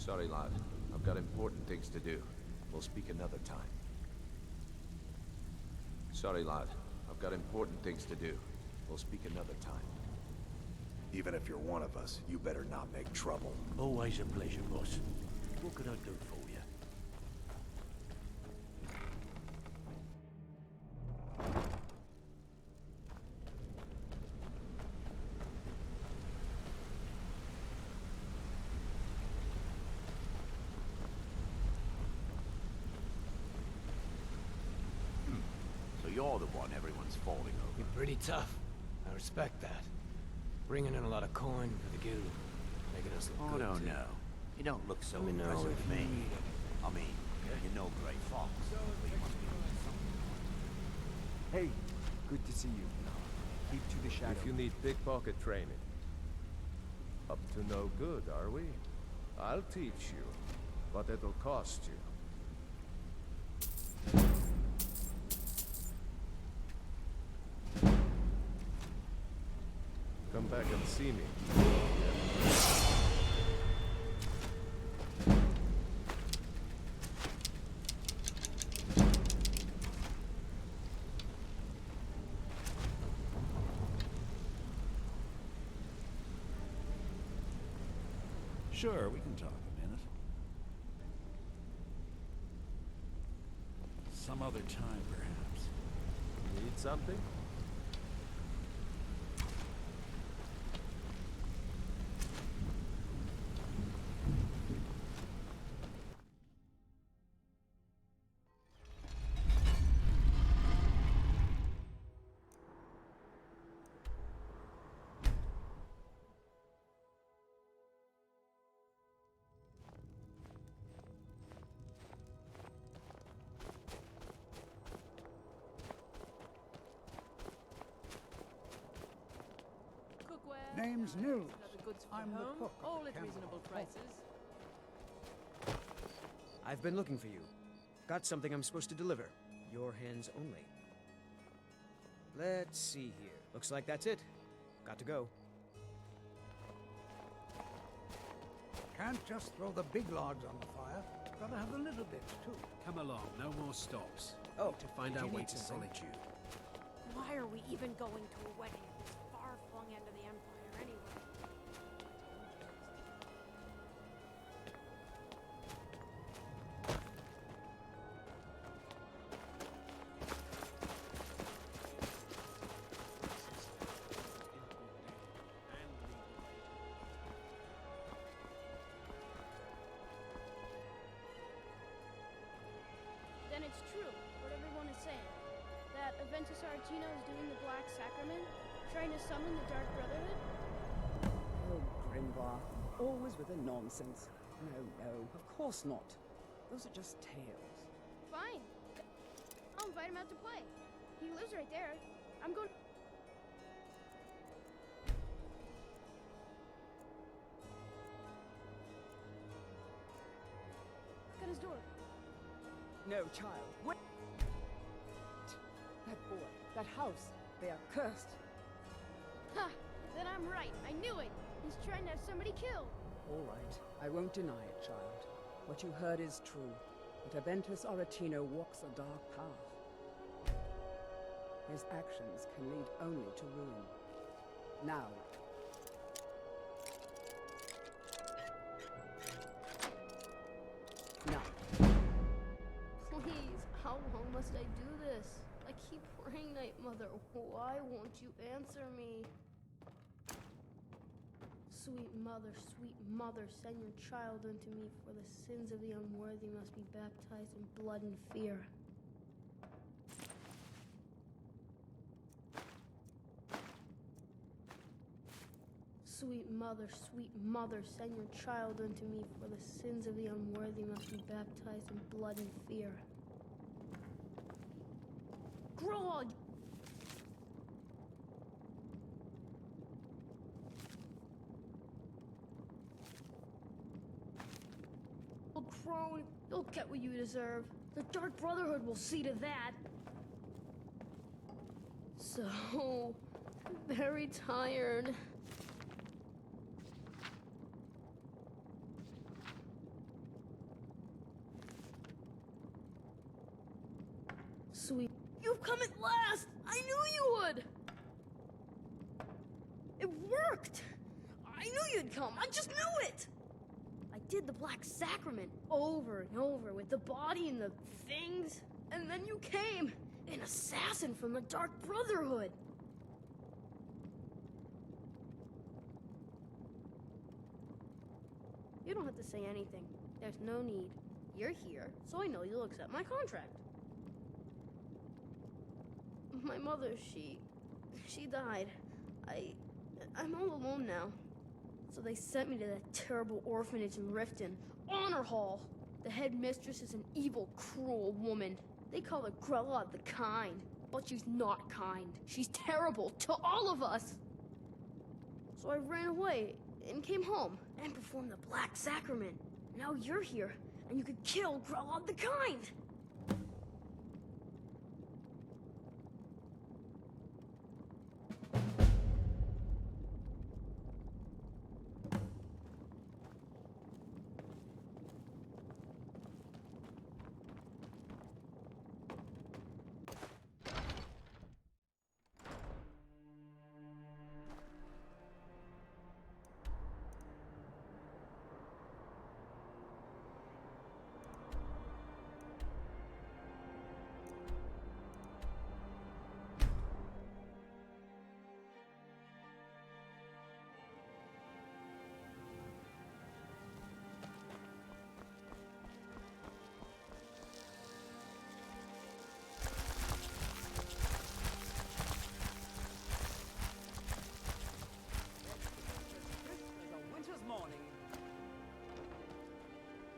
Sorry, lad. I've got important things to do. We'll speak another time. Sorry, lad. I've got important things to do. We'll speak another time. Even if you're one of us, you better not make trouble. Always a pleasure, boss. What can I do for you? So you're the one everyone's falling over. You're pretty tough. I respect that. Bringing in a lot of coin for the guild. Making us look Oh, good, no, too. no. You don't look so Let me know impressive if to me. you need it. I mean, you're no Grey Fox. But you must be doing something. Hey, good to see you. Keep to the shadow. If you need pickpocket training. Up to no good, are we? I'll teach you, but it'll cost you. Come back and see me. Sure, we can talk a minute. Some other time, perhaps. Need something? Cookware. Name's Nils. Other goods for I'm the home, cook of all the at camp. reasonable prices. I've been looking for you. Got something I'm supposed to deliver. Your hands only. Let's see here. Looks like that's it. Got to go. Can't just throw the big logs on the fire. Gotta have the little bits, too. Come along, no more stops. Oh, Need to find did our you way need to something? solitude. Why are we even going to a wedding at this far-flung end of the Empire, anyway? Then it's true, what everyone is saying. That Aventus Artino is doing the Black Sacrament, trying to summon the Dark Brotherhood? Oh, Grimvar, always with the nonsense. No, no, of course not. Those are just tales. Fine. I'll invite him out to play. He lives right there. I'm going... Look at his door. No, child, wait! That boy, that house, they are cursed. Ha! Then I'm right. I knew it. He's trying to have somebody killed. All right, I won't deny it, child. What you heard is true. But Aventus Aretino walks a dark path. His actions can lead only to ruin. Now, Please, how long must I do this? I keep praying, Night Mother. Why won't you answer me? Sweet mother, send your child unto me, for the sins of the unworthy must be baptized in blood and fear. Sweet mother, send your child unto me, for the sins of the unworthy must be baptized in blood and fear. Grog! Old crone, you'll get what you deserve. The Dark Brotherhood will see to that. So very tired. sweet. You've come at last! I knew you would! It worked! I knew you'd come, I just knew it! I did the Black Sacrament over and over with the body and the things, and then you came, an assassin from the Dark Brotherhood. You don't have to say anything. There's no need. You're here, so I know you'll accept my contract. My mother, she died. I'm all alone now. So they sent me to that terrible orphanage in Riften, Honor Hall. The headmistress is an evil, cruel woman. They call her Grella the Kind, but she's not kind. She's terrible to all of us. So I ran away and came home and performed the Black Sacrament. Now you're here, and you could kill Grella the Kind.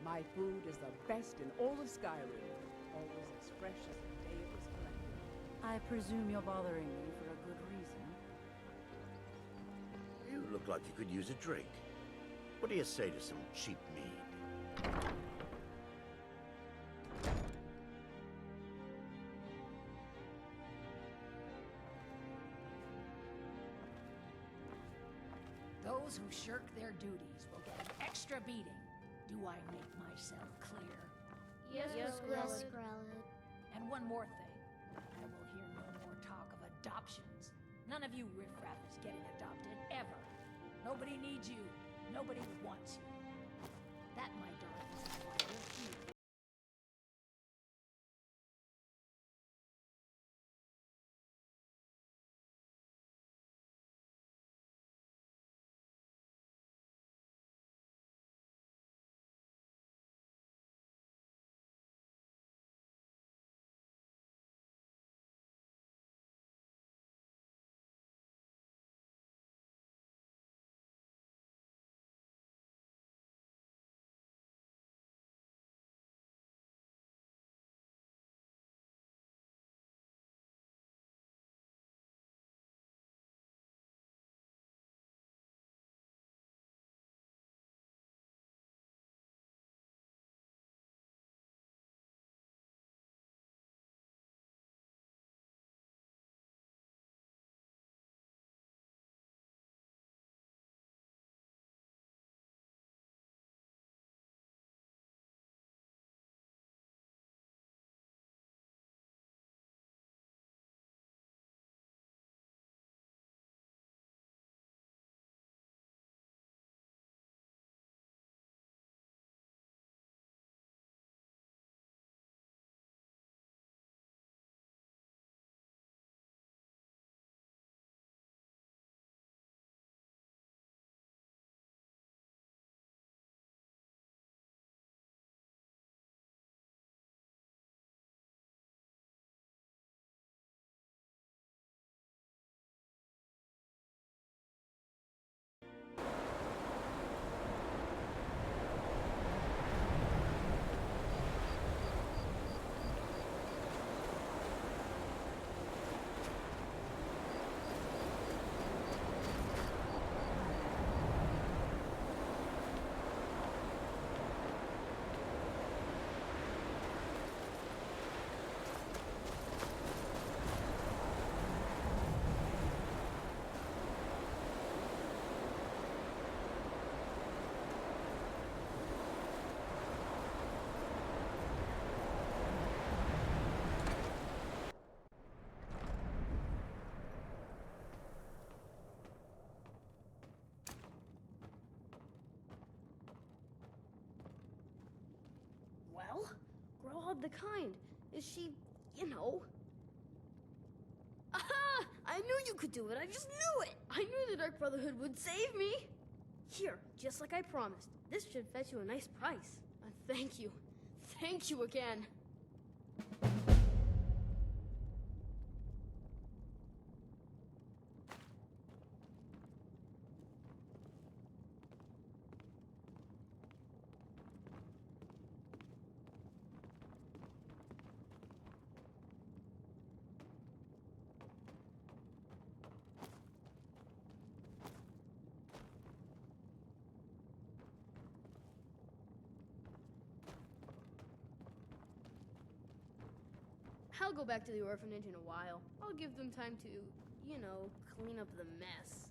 My food is the best in all of Skyrim, always as fresh as the day it was collected. I presume you're bothering me for a good reason. You look like you could use a drink. What do you say to some cheap mead? Those who shirk their duties will get an extra beating. Do I make myself clear? Yes, Scarlet. And one more thing. I will hear no more talk of adoptions. None of you riffraff is getting adopted, ever. Nobody needs you. Nobody wants you. That, my darling, is why you're here. of the kind. Is she, you know... Aha! I knew you could do it. I just knew it. I knew the Dark Brotherhood would save me. Here, just like I promised. This should fetch you a nice price. Thank you. Thank you again. I'll go back to the orphanage in a while. I'll give them time to, you know, clean up the mess.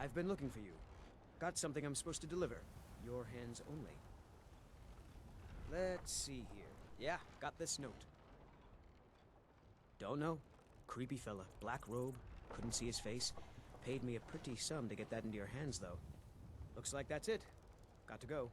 I've been looking for you. Got something I'm supposed to deliver. Your hands only. Let's see here. Yeah, got this note. Don't know. Creepy fella. Black robe. Couldn't see his face. Paid me a pretty sum to get that into your hands, though. Looks like that's it. Got to go.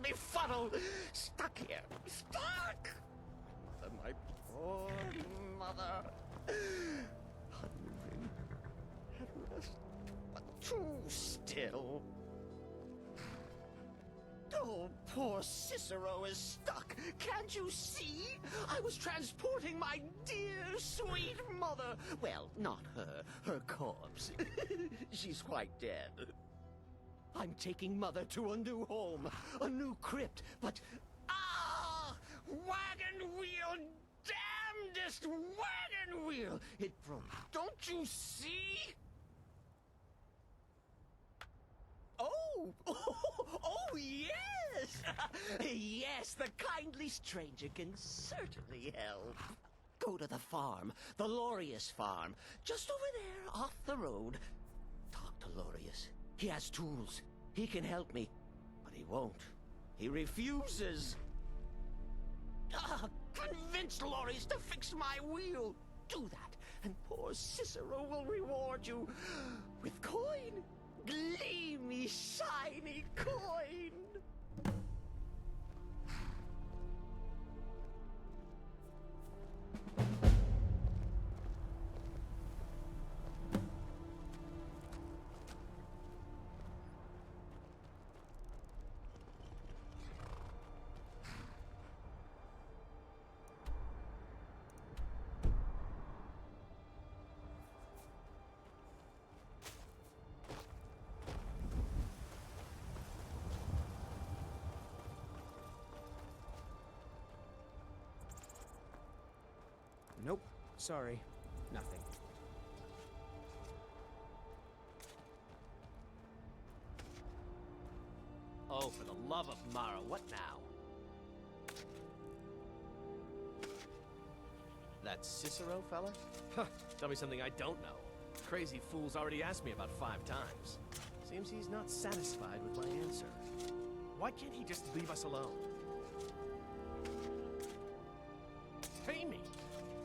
Me fuddle! Stuck here! Stuck! My poor mother! Unmoving, at rest, but too still. Oh, poor Cicero is stuck! Can't you see? I was transporting my dear, sweet mother! Well, not her corpse. She's quite dead. I'm taking Mother to a new home, a new crypt, but... Ah! Wagon wheel! Damnedest wagon wheel! It broke. Don't you see? Oh! Oh, yes! Yes, the kindly stranger can certainly help. Go to the farm, the Lorius farm, just over there off the road. Talk to Lorius. He has tools. He can help me. But he won't. He refuses. Ah, convince Lorius to fix my wheel. Do that, and poor Cicero will reward you with coin. Gleamy, shiny coin. Nope. Sorry. Nothing. Oh, for the love of Mara, what now? That Cicero fella? Huh, tell me something I don't know. Crazy fool's already asked me about 5 times. Seems he's not satisfied with my answer. Why can't he just leave us alone? Pay me?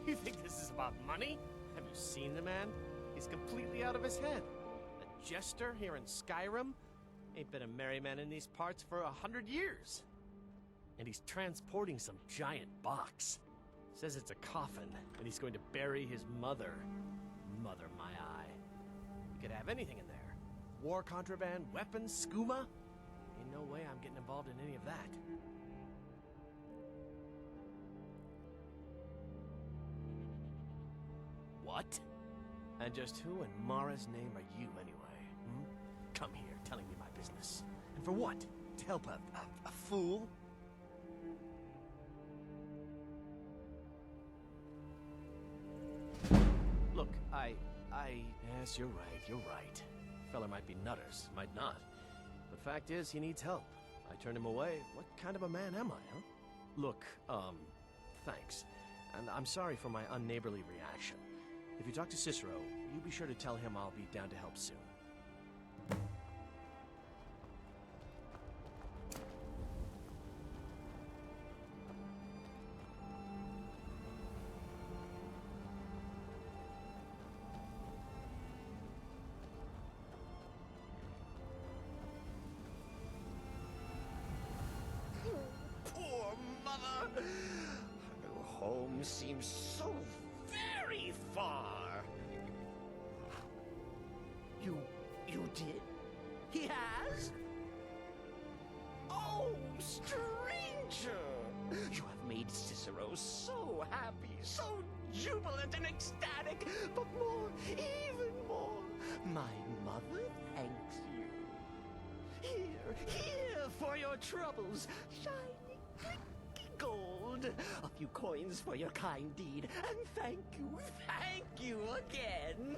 You think this is about money? Have you seen the man? He's completely out of his head. A jester here in Skyrim? Ain't been a merry man in these parts for 100 years. And he's transporting some giant box. Says it's a coffin, and he's going to bury his mother. Mother, my eye. You could have anything in there. War contraband, weapons, skooma. Ain't no way I'm getting involved in any of that. What? And just who in Mara's name are you, anyway? Hmm? Come here, telling me my business. And for what? To help a fool? Look, yes, you're right. Fella might be nutters, might not. But fact is, he needs help. I turned him away. What kind of a man am I, huh? Look, thanks. And I'm sorry for my unneighborly reaction. If you talk to Cicero, you be sure to tell him I'll be down to help soon. Poor mother! Her home seems so very far. You did? He has? Oh, stranger! You have made Cicero so happy, so jubilant and ecstatic, but more, even more, my mother thanks you. Here for your troubles, shiny, clicky gold. A few coins for your kind deed, and thank you again.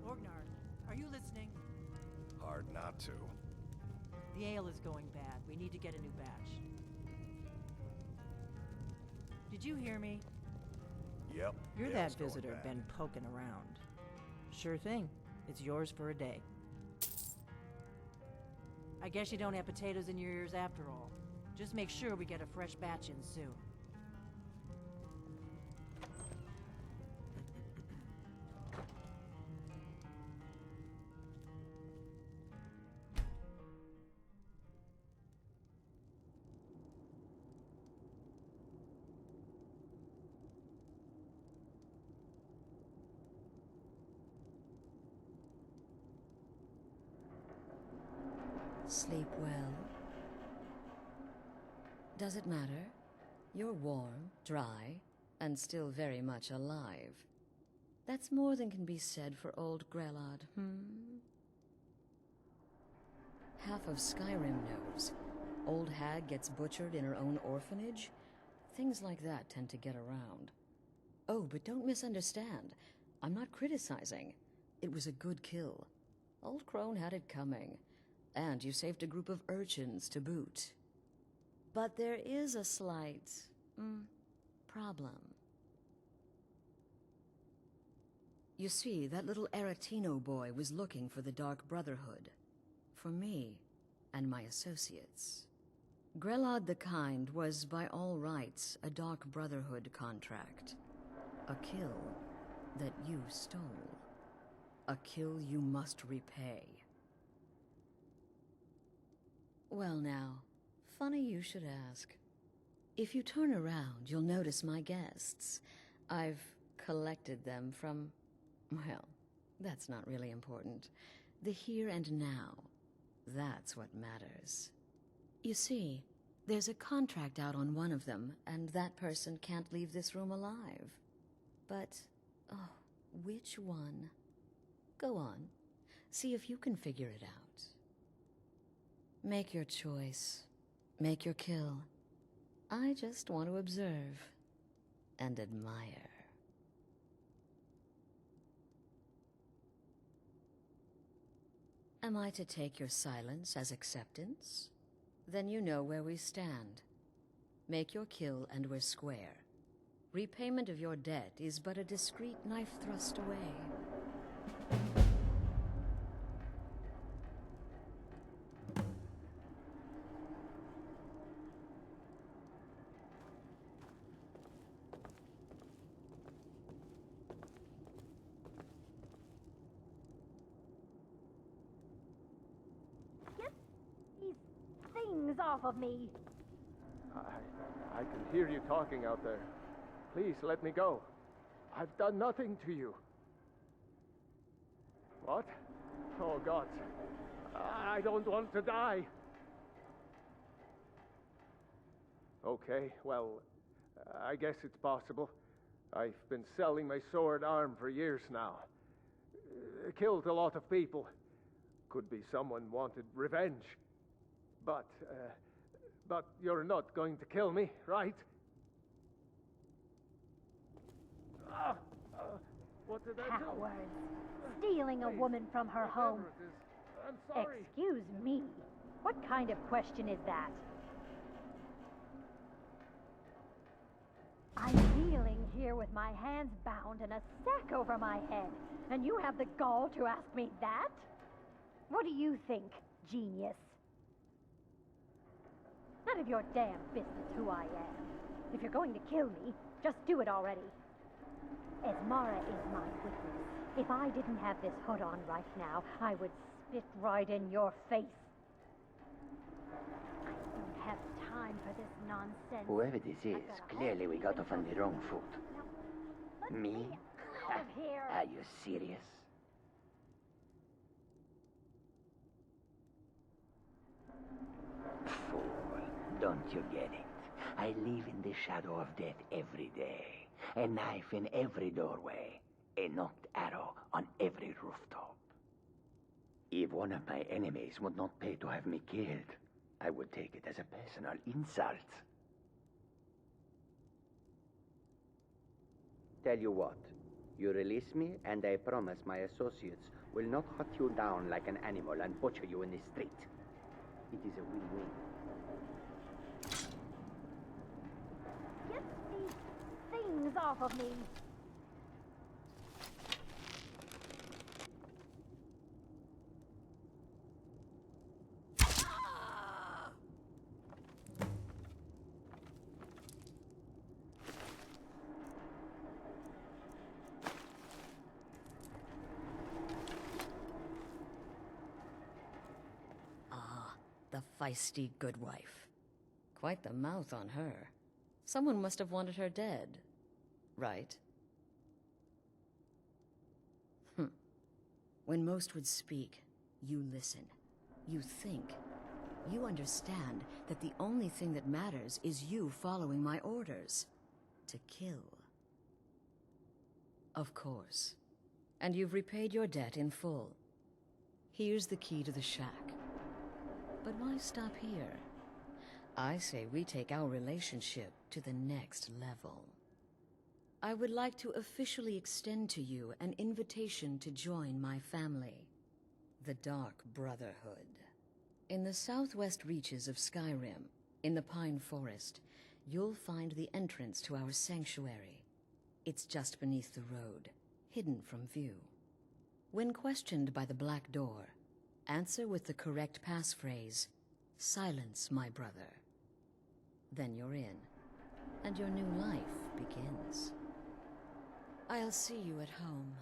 Orgnar, are you listening? Hard not to. The ale is going bad. We need to get a new batch. Did you hear me? Yep. You're the that ale's going visitor bad. been poking around. Sure thing. It's yours for a day. I guess you don't have potatoes in your ears after all. Just make sure we get a fresh batch in soon. Sleep well. Does it matter? You're warm, dry, and still very much alive. That's more than can be said for old Grelod, Half of Skyrim knows. Old hag gets butchered in her own orphanage. Things like that tend to get around. Oh, but don't misunderstand. I'm not criticizing. It was a good kill. Old Crone had it coming. And you saved a group of urchins to boot. But there is a slight, problem. You see, that little Aretino boy was looking for the Dark Brotherhood. For me and my associates. Grelod the Kind was, by all rights, a Dark Brotherhood contract. A kill that you stole. A kill you must repay. Well now, funny you should ask. If you turn around, you'll notice my guests. I've collected them from, well, that's not really important. The here and now. That's what matters. You see, there's a contract out on one of them, and that person can't leave this room alive. But, oh, which one? Go on. See if you can figure it out. Make your choice. Make your kill. I just want to observe and admire. Am I to take your silence as acceptance? Then you know where we stand. Make your kill and we're square. Repayment of your debt is but a discreet knife thrust away. Get these things off of me! I can hear you talking out there. Please let me go. I've done nothing to you. What? Oh, God. I don't want to die. Okay, well, I guess it's possible. I've been selling my sword arm for years now. Killed a lot of people. Could be someone wanted revenge. But you're not going to kill me, right? What did I do? Cowards! Stealing a woman from her home. I'm sorry. Excuse me. What kind of question is that? I'm kneeling here with my hands bound and a sack over my head, and you have the gall to ask me that? What do you think, genius? None of your damn business who I am. If you're going to kill me, just do it already. Esmara is my witness. If I didn't have this hood on right now, I would spit right in your face. I don't have time for this nonsense. Whoever this is, clearly we got off on the wrong foot. Me? Out of here! Are you serious? Fool, don't you get it? I live in the shadow of death every day. A knife in every doorway. A knocked arrow on every rooftop. If one of my enemies would not pay to have me killed, I would take it as a personal insult. Tell you what, you release me and I promise my associates will not hunt you down like an animal and butcher you in the street. It is a win-win. Get these things off of me! The feisty good wife. Quite the mouth on her. Someone must have wanted her dead. Right? When most would speak, you listen. You think. You understand that the only thing that matters is you following my orders. To kill. Of course. And you've repaid your debt in full. Here's the key to the shack. But why stop here? I say we take our relationship to the next level. I would like to officially extend to you an invitation to join my family, the Dark Brotherhood. In the southwest reaches of Skyrim, in the Pine Forest, you'll find the entrance to our sanctuary. It's just beneath the road, hidden from view. When questioned by the Black Door, answer with the correct passphrase, "Silence, my brother." Then you're in, and your new life begins. I'll see you at home.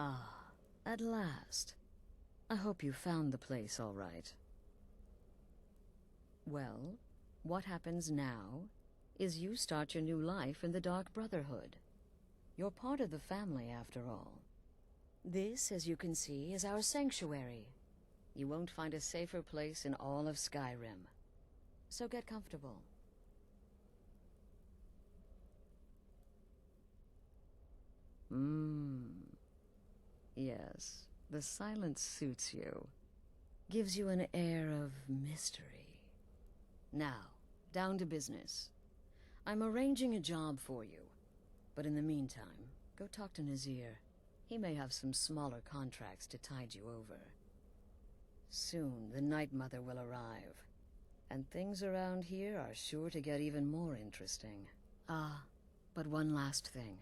Ah, at last. I hope you found the place all right. Well, what happens now is you start your new life in the Dark Brotherhood. You're part of the family, after all. This, as you can see, is our sanctuary. You won't find a safer place in all of Skyrim. So get comfortable. Yes, the silence suits you. Gives you an air of mystery. Now, down to business. I'm arranging a job for you. But in the meantime, go talk to Nazir. He may have some smaller contracts to tide you over. Soon, the Night Mother will arrive. And things around here are sure to get even more interesting. Ah, but one last thing.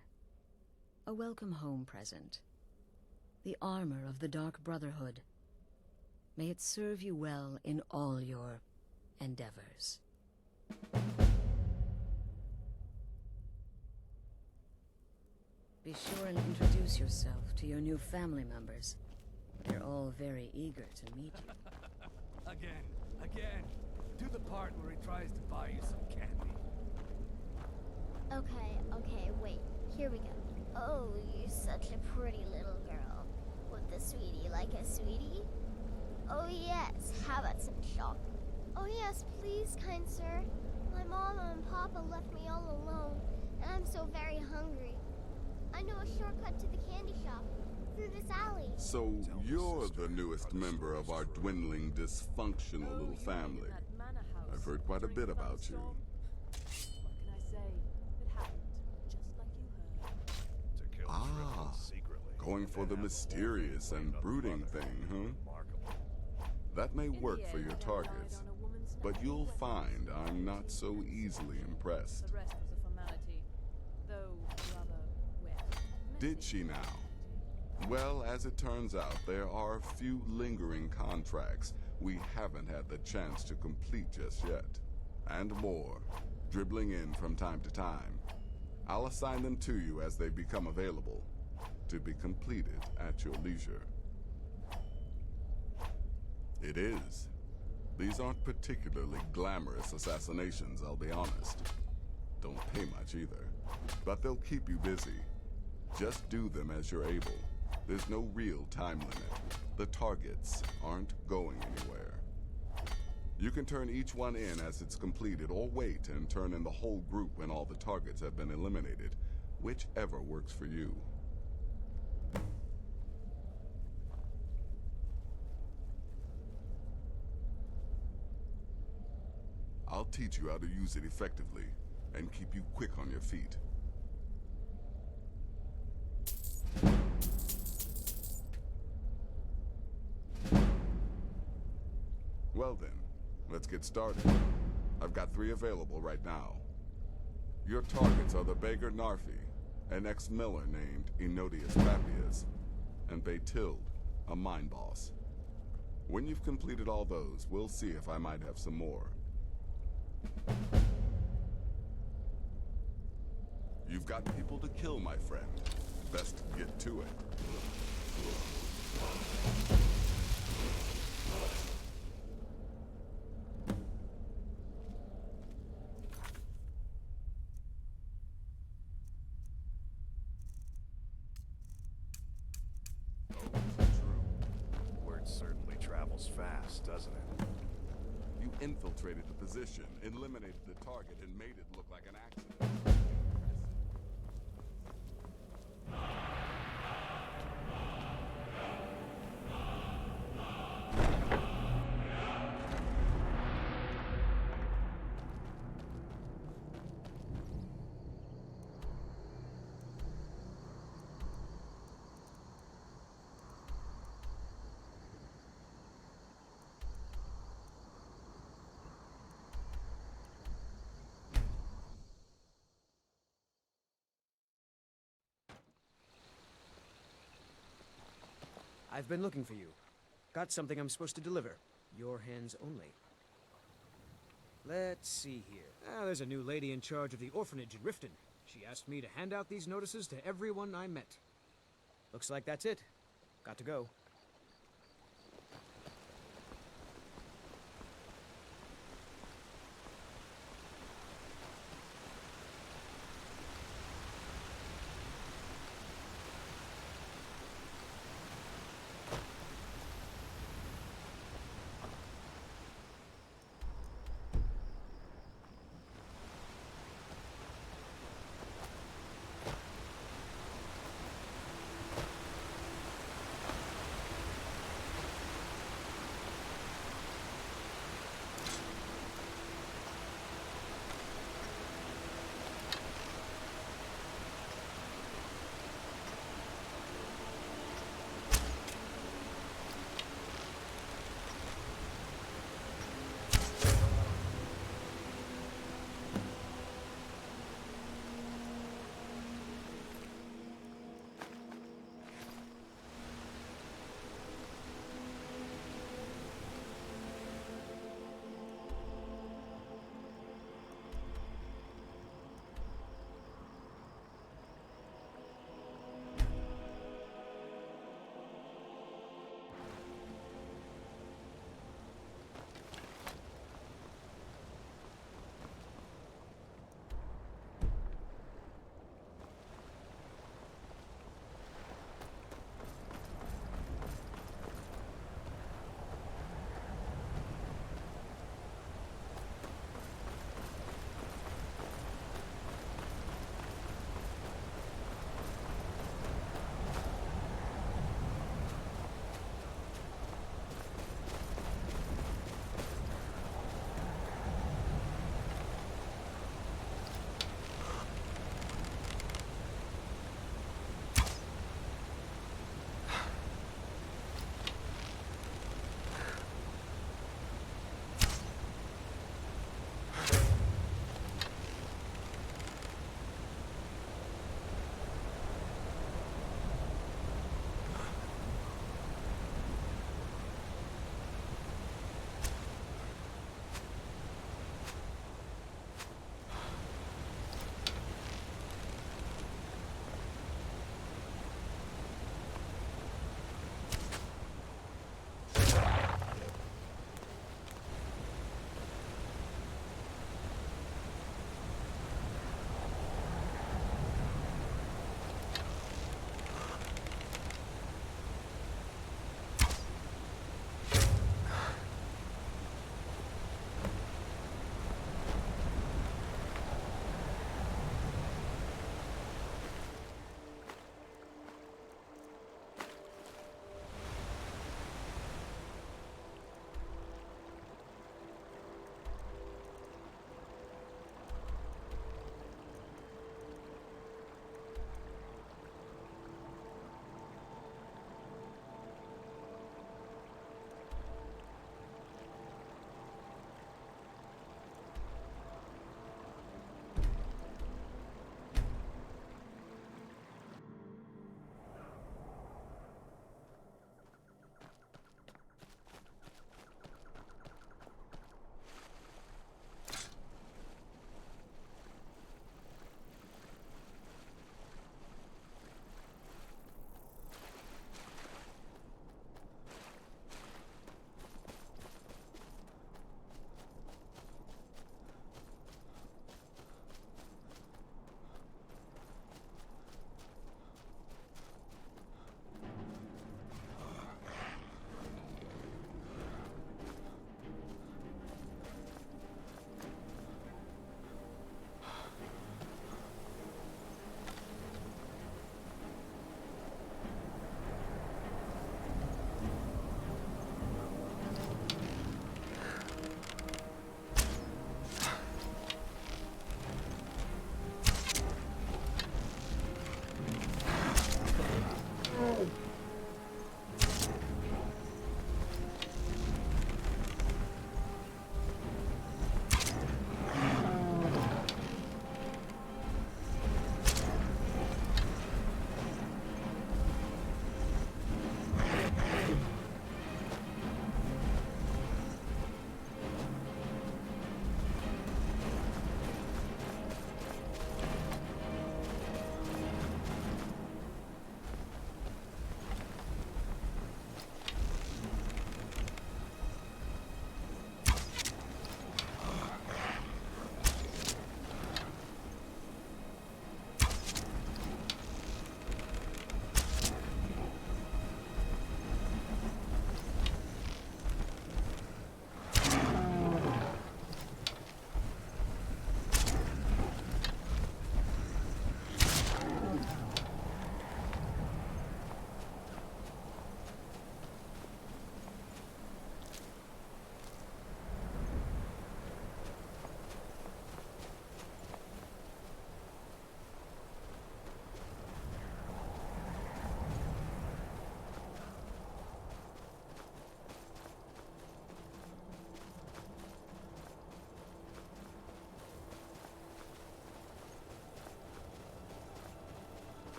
A welcome home present. The armor of the Dark Brotherhood. May it serve you well in all your endeavors. Be sure and introduce yourself to your new family members. They're all very eager to meet you. Again. Do the part where he tries to buy you some candy. Okay, wait. Here we go. Oh, you're such a pretty little girl. With the sweetie like a sweetie? Oh yes, how about some shopping? Oh yes, please, kind sir. My mama and papa left me all alone, and I'm so very hungry. I know a shortcut to the candy shop, through this alley. So you're the newest member of our dwindling, dysfunctional little family. I've heard quite a bit about you. What can I say? It happened, just like you heard. Ah, going for the mysterious and brooding thing, huh? That may work for your targets, but you'll find I'm not so easily impressed. The rest was a formality, though rather wet. Did she now? Well, as it turns out, there are a few lingering contracts we haven't had the chance to complete just yet. And more, dribbling in from time to time. I'll assign them to you as they become available, to be completed at your leisure. It is. These aren't particularly glamorous assassinations, I'll be honest. Don't pay much either, but they'll keep you busy. Just do them as you're able. There's no real time limit. The targets aren't going anywhere. You can turn each one in as it's completed, or wait and turn in the whole group when all the targets have been eliminated. Whichever works for you. I'll teach you how to use it effectively, and keep you quick on your feet. Well then, let's get started. I've got 3 available right now. Your targets are the Beggar Narfi, an ex-miller named Enodius Papias, and Baytild, a mine boss. When you've completed all those, we'll see if I might have some more. You've got people to kill, my friend. Best get to it. Fast, doesn't it? You infiltrated the position, eliminated the target, and made it look like an accident. I've been looking for you. Got something I'm supposed to deliver. Your hands only. Let's see here. There's a new lady in charge of the orphanage in Riften. She asked me to hand out these notices to everyone I met. Looks like that's it. Got to go.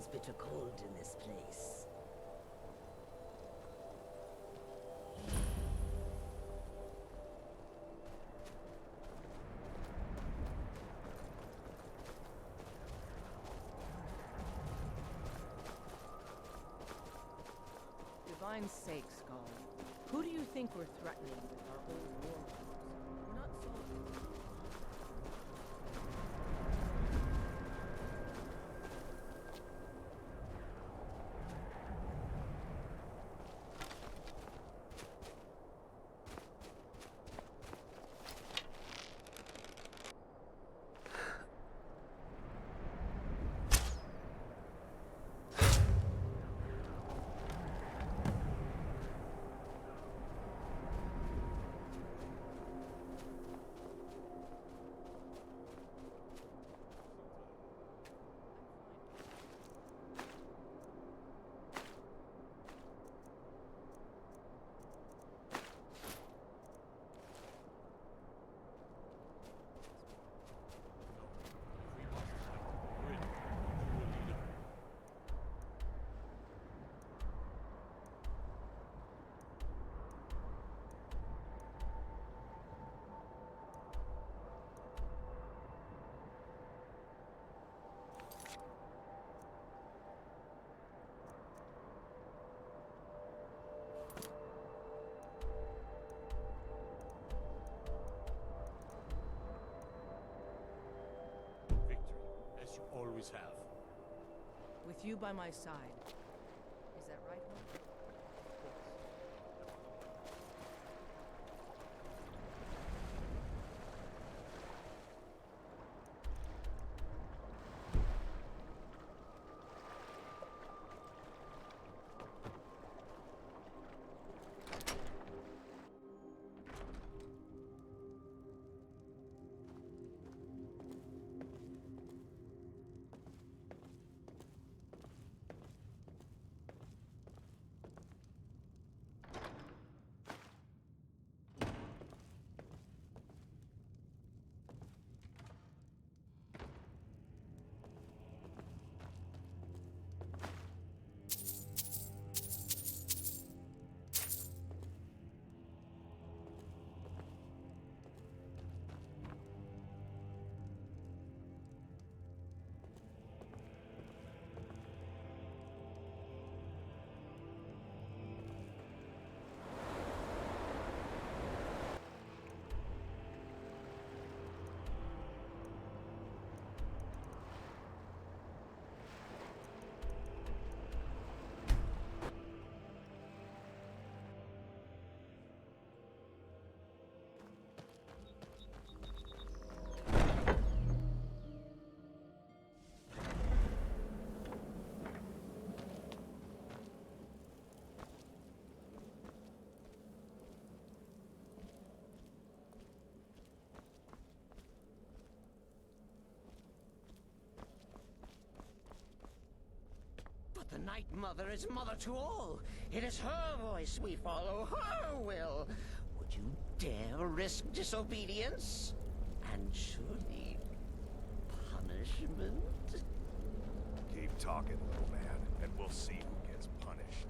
feels bitter cold in this place. Divine sake, Skull. Who do you think we're threatening with our old war crimes? We're not soldiers. Always have. With you by my side. Is that right, Hope? But the Night Mother is mother to all. It is her voice we follow, her will. Would you dare risk disobedience? And surely punishment? Keep talking, little man, and we'll see who gets punished.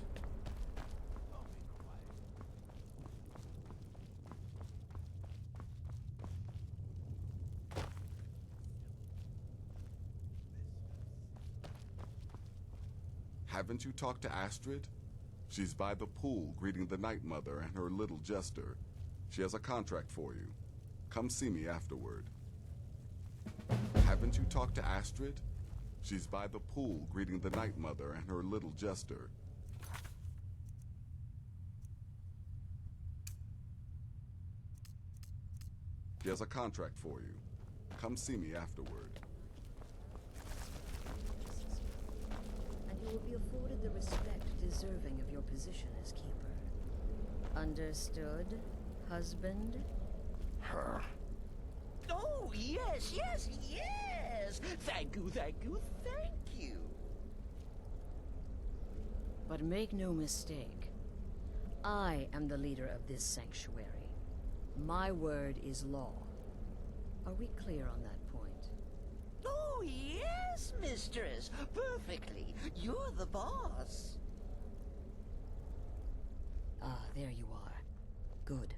Haven't you talked to Astrid? She's by the pool greeting the Night Mother and her little jester. She has a contract for you. Come see me afterward. Haven't you talked to Astrid? She's by the pool greeting the Night Mother and her little jester. She has a contract for you. Come see me afterward. And you will be afforded the respect deserving of your position as keeper. Understood, husband? Her. Oh, yes, yes, yes! Thank you, thank you, thank you! But make no mistake, I am the leader of this sanctuary. My word is law. Are we clear on that point? Oh, yes, mistress. Perfectly. You're the boss. Ah, there you are. Good.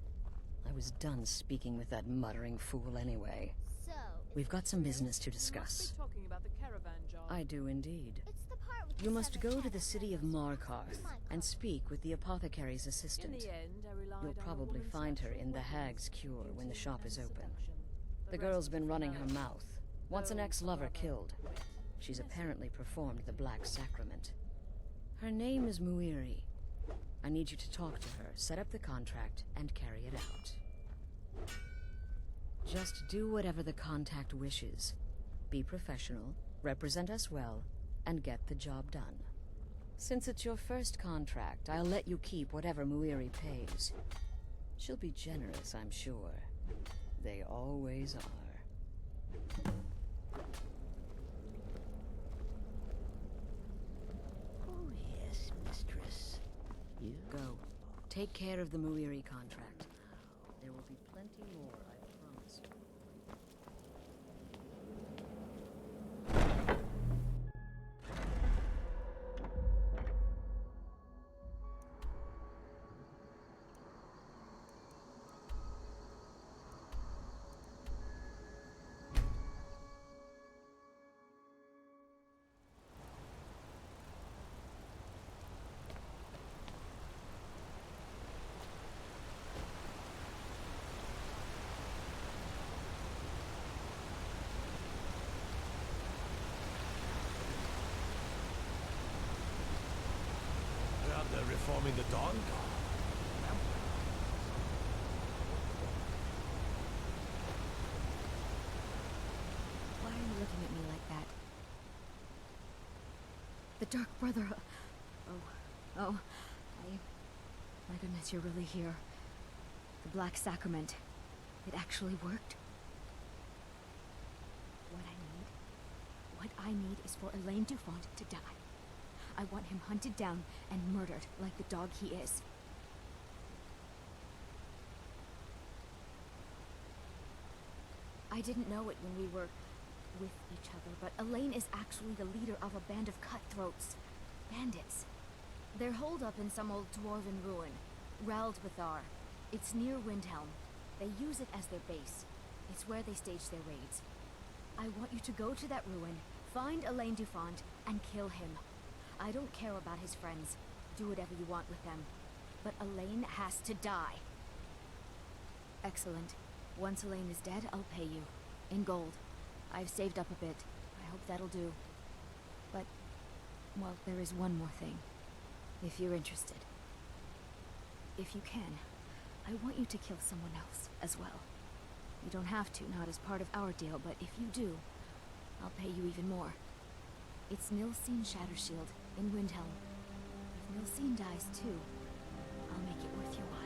I was done speaking with that muttering fool anyway. So, We've got some business to discuss. Talking about the caravan job. I do indeed. it's the part with You the must 7 go to the cats. city of Markarth and speak with the apothecary's assistant. In the end, I relied You'll on a probably woman's find her natural in the weapons, Hag's Cure when the beauty shop and is open. seduction. The rest girl's is been for running her. her mouth. Wants an Though ex-lover rather killed. wet. She's apparently performed the Black Sacrament. Her name is Muiri. I need you to talk to her, set up the contract, and carry it out. Just do whatever the contact wishes. Be professional, represent us well, and get the job done. Since it's your first contract, I'll let you keep whatever Muiri pays. She'll be generous, I'm sure. They always are. Oh, yes, mistress. You Go. Take care of the Muiri contract. There will be plenty more, I promise you. They're reforming the Dawn Guard. Why are you looking at me like that? The Dark Brotherhood. Oh. My goodness, you're really here. The Black Sacrament. It actually worked. What I need is for Elaine Dufont to die. I want him hunted down and murdered like the dog he is. I didn't know it when we were with each other, but Elaine is actually the leader of a band of cutthroats. Bandits. They're holed up in some old dwarven ruin. Raldbethar. It's near Windhelm. They use it as their base. It's where they stage their raids. I want you to go to that ruin, find Elaine Dufont, and kill him. I don't care about his friends. Do whatever you want with them. But Elaine has to die. Excellent. Once Elaine is dead, I'll pay you. In gold. I've saved up a bit. I hope that'll do. But, well, there is one more thing. If you're interested. If you can, I want you to kill someone else as well. You don't have to, not as part of our deal, but if you do, I'll pay you even more. It's Nilsine Shattershield in Windhelm. If Nilsine dies too, I'll make it worth your while.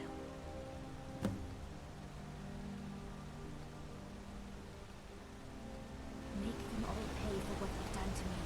Make them all pay for what they've done to me.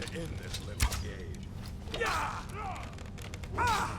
to end this little gauge. Yeah! Ah!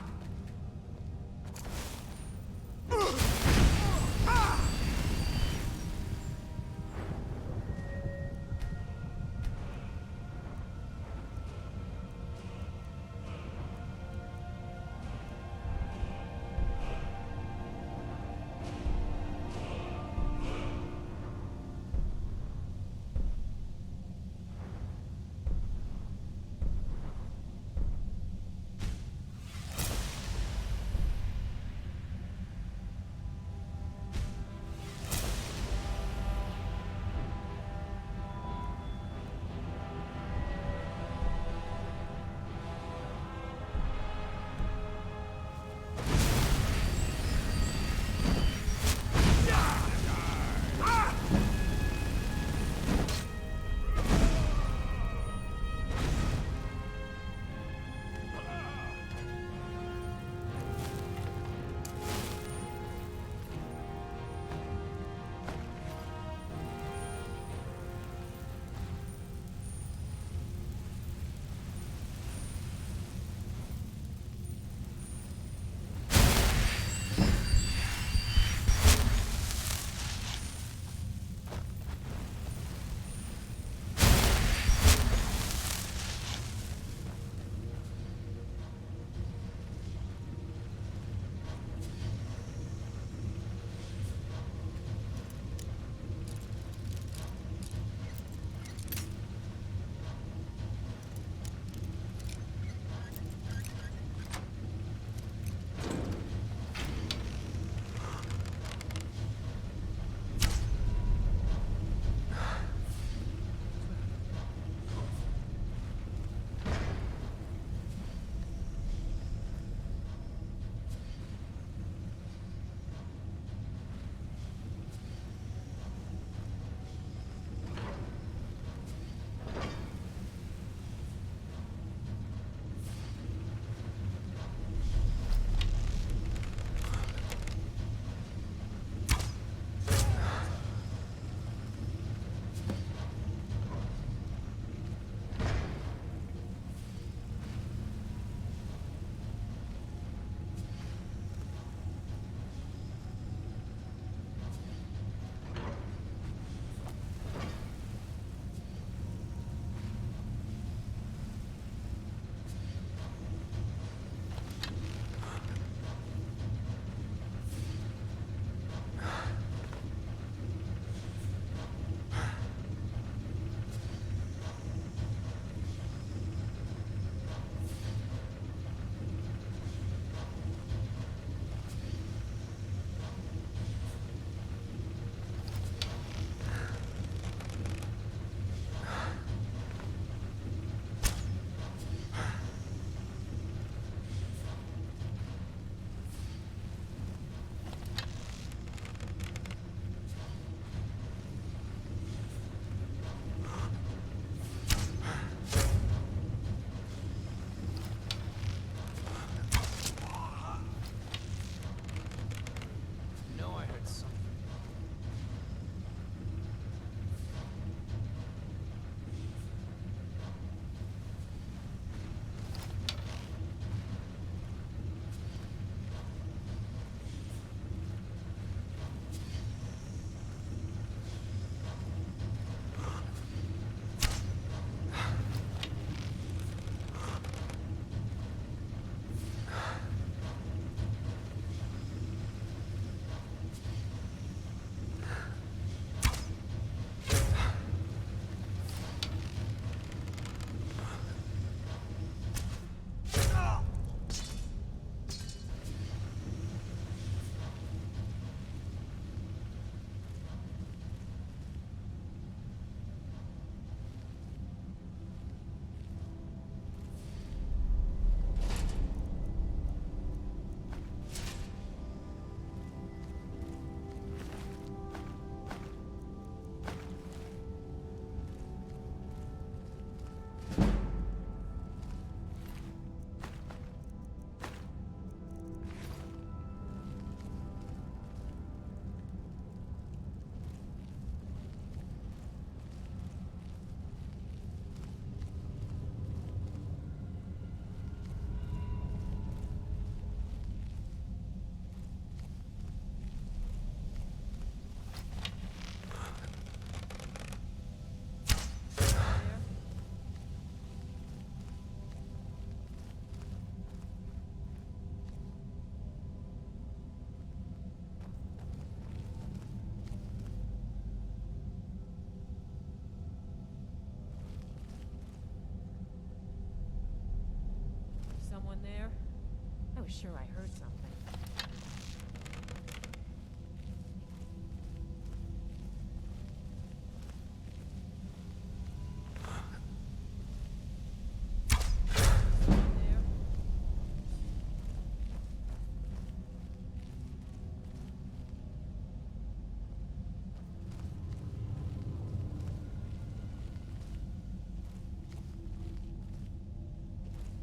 was sure I heard something.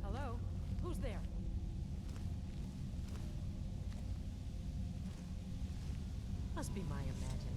Hello? Who's there? Must be my imagination.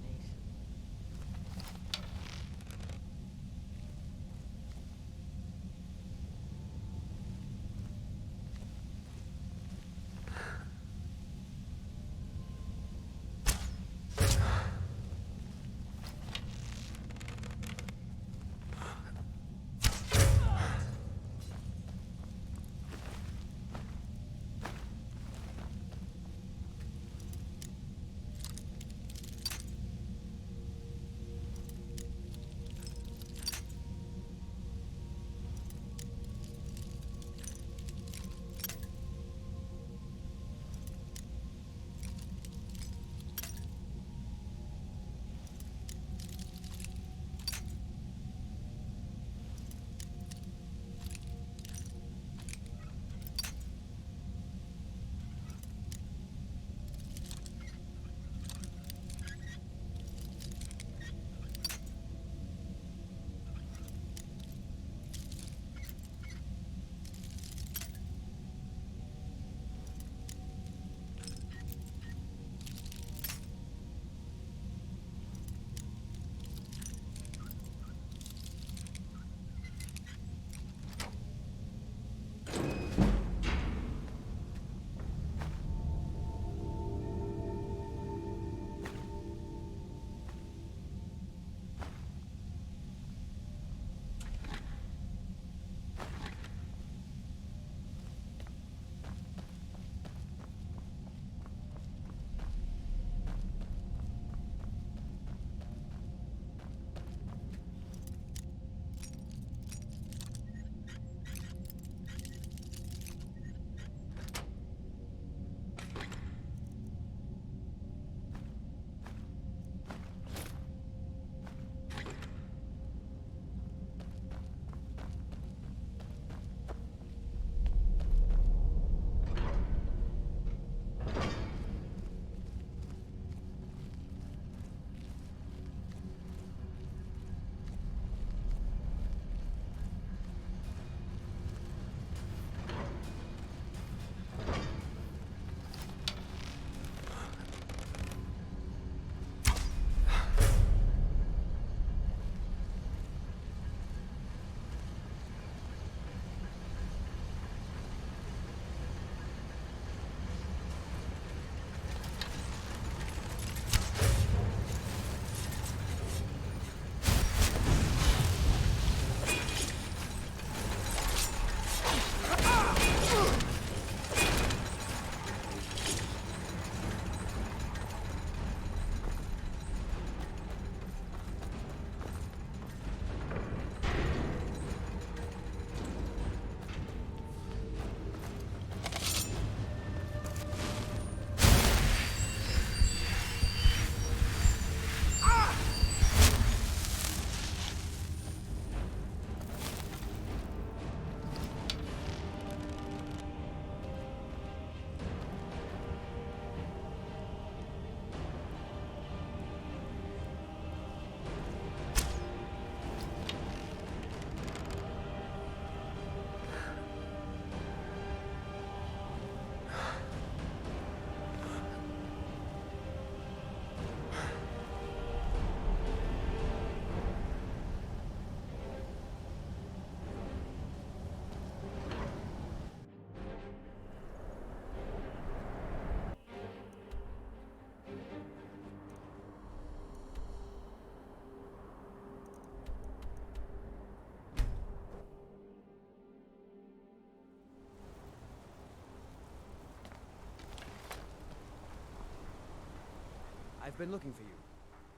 I've been looking for you.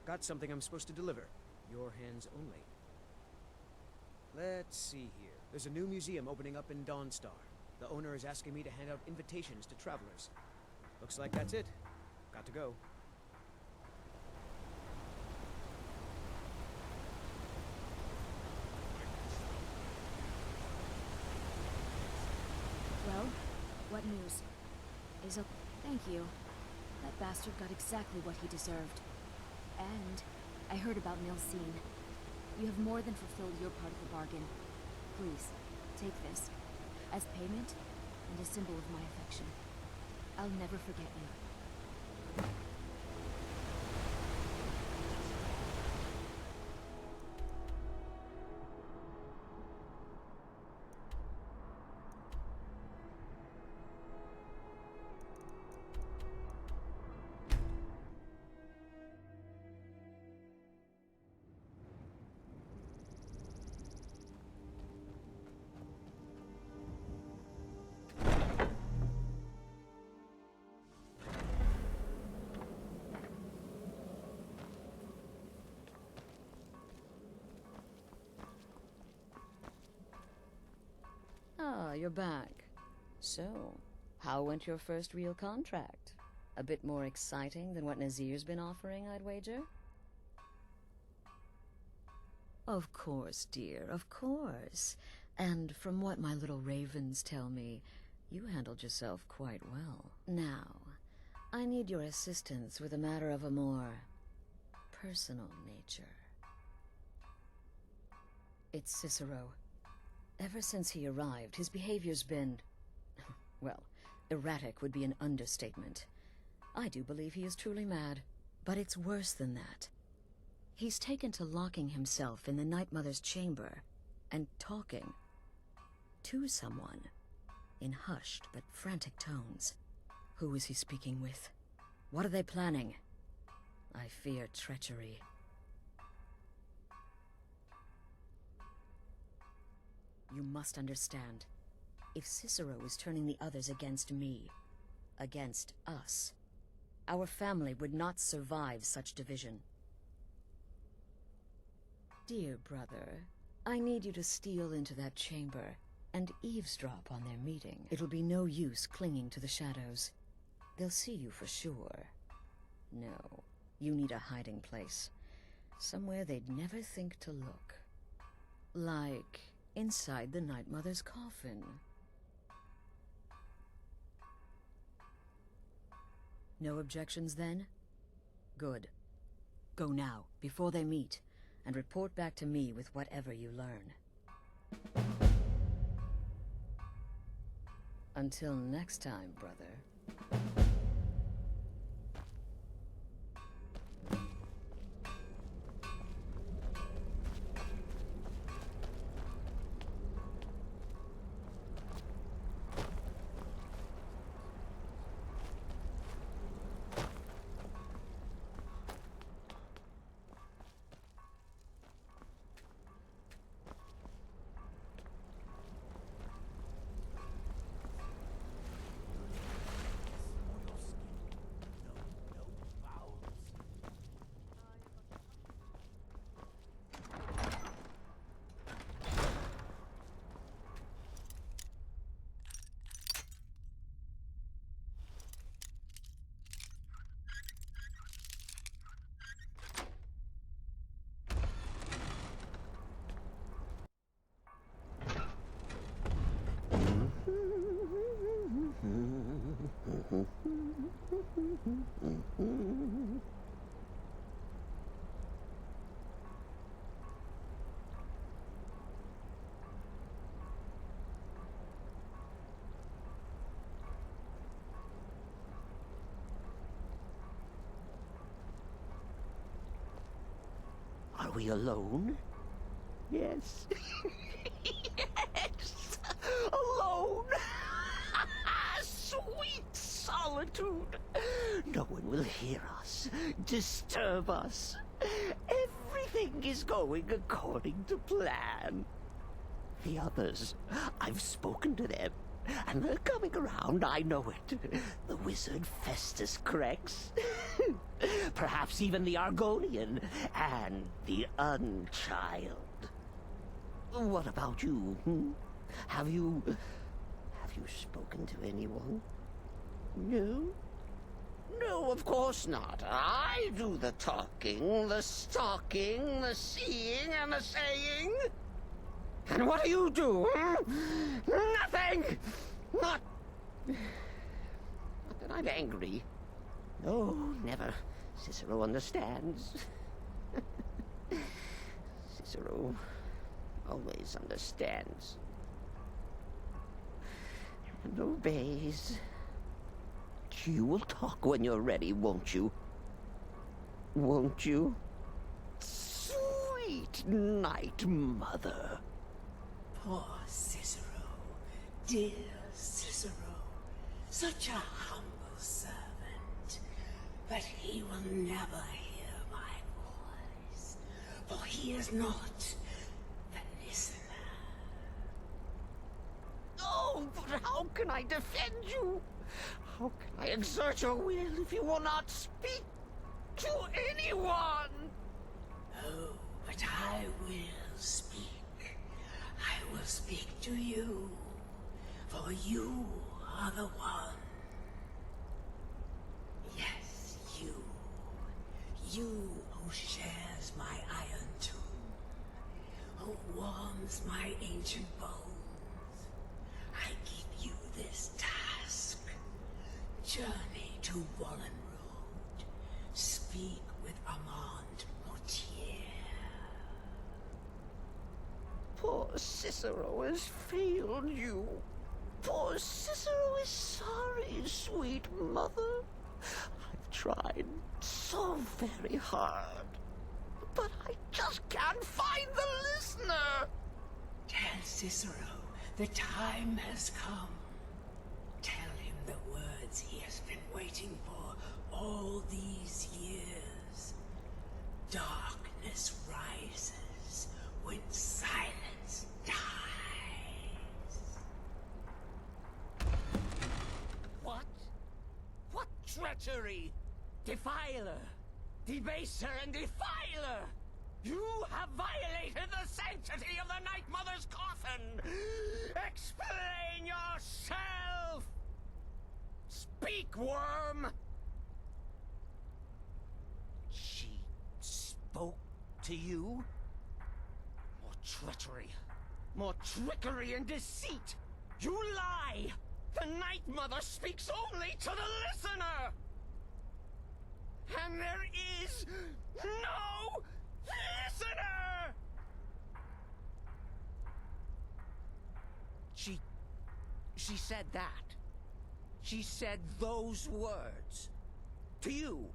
Got something I'm supposed to deliver. Your hands only. Let's see here. There's a new museum opening up in Dawnstar. The owner is asking me to hand out invitations to travelers. Looks like that's it. Got to go. Well, what news? Thank you. That bastard got exactly what he deserved. And I heard about Nilsine. You have more than fulfilled your part of the bargain. Please, take this as payment and a symbol of my affection. I'll never forget you. Ah, you're back. So, how went your first real contract? A bit more exciting than what Nazir's been offering, I'd wager? Of course, dear, of course. And from what my little ravens tell me, you handled yourself quite well. Now, I need your assistance with a matter of a more personal nature. It's Cicero. Ever since he arrived, his behavior's been... well, erratic would be an understatement. I do believe he is truly mad, but it's worse than that. He's taken to locking himself in the Night Mother's chamber and talking to someone in hushed but frantic tones. Who is he speaking with? What are they planning? I fear treachery. You must understand. If Cicero is turning the others against me, against us, our family would not survive such division. Dear brother, I need you to steal into that chamber and eavesdrop on their meeting. It'll be no use clinging to the shadows. They'll see you for sure. No, you need a hiding place. Somewhere they'd never think to look. Like inside the Night Mother's coffin. No objections then? Good. Go now, before they meet, and report back to me with whatever you learn. Until next time, brother. Are we alone? Yes. Yes! Alone! Sweet solitude! No one will hear us, disturb us. Everything is going according to plan. The others, I've spoken to them, and they're coming around, I know it. The wizard Festus Crex. Perhaps even the Argonian and the Unchild. What about you? Have you you spoken to anyone? No? No, of course not. I do the talking, the stalking, the seeing, and the saying. And what do you do? Nothing! Not that I'm angry. No, never. Cicero understands. Cicero always understands. And obeys. You will talk when you're ready, won't you? Won't you? Sweet night, mother. Poor Cicero. Dear Cicero. Such a humble servant. But he will never hear my voice. For he is not the listener. Oh, but how can I defend you? How can I exert your will if you will not speak to anyone? Oh, but I will speak. I will speak to you. For you are the one. Yes, you. You who shares my iron tomb. Who warms my ancient bones. I give you this task. Journey to Wallen Road. Speak with Armand Mortier. Poor Cicero has failed you. Poor Cicero is sorry, sweet mother. I've tried so very hard, but I just can't find the listener. Tell Cicero the time has come. Tell him the words he has been waiting for all these years. Darkness rises when silence dies. What? What treachery? Defiler! Debaser and defiler! You have violated the sanctity of the Night Mother's coffin! Explain yourself! Speak, worm! She spoke to you? More treachery. More trickery and deceit! You lie! The Night Mother speaks only to the listener! And there is no listener! She said that. She said those words. To you.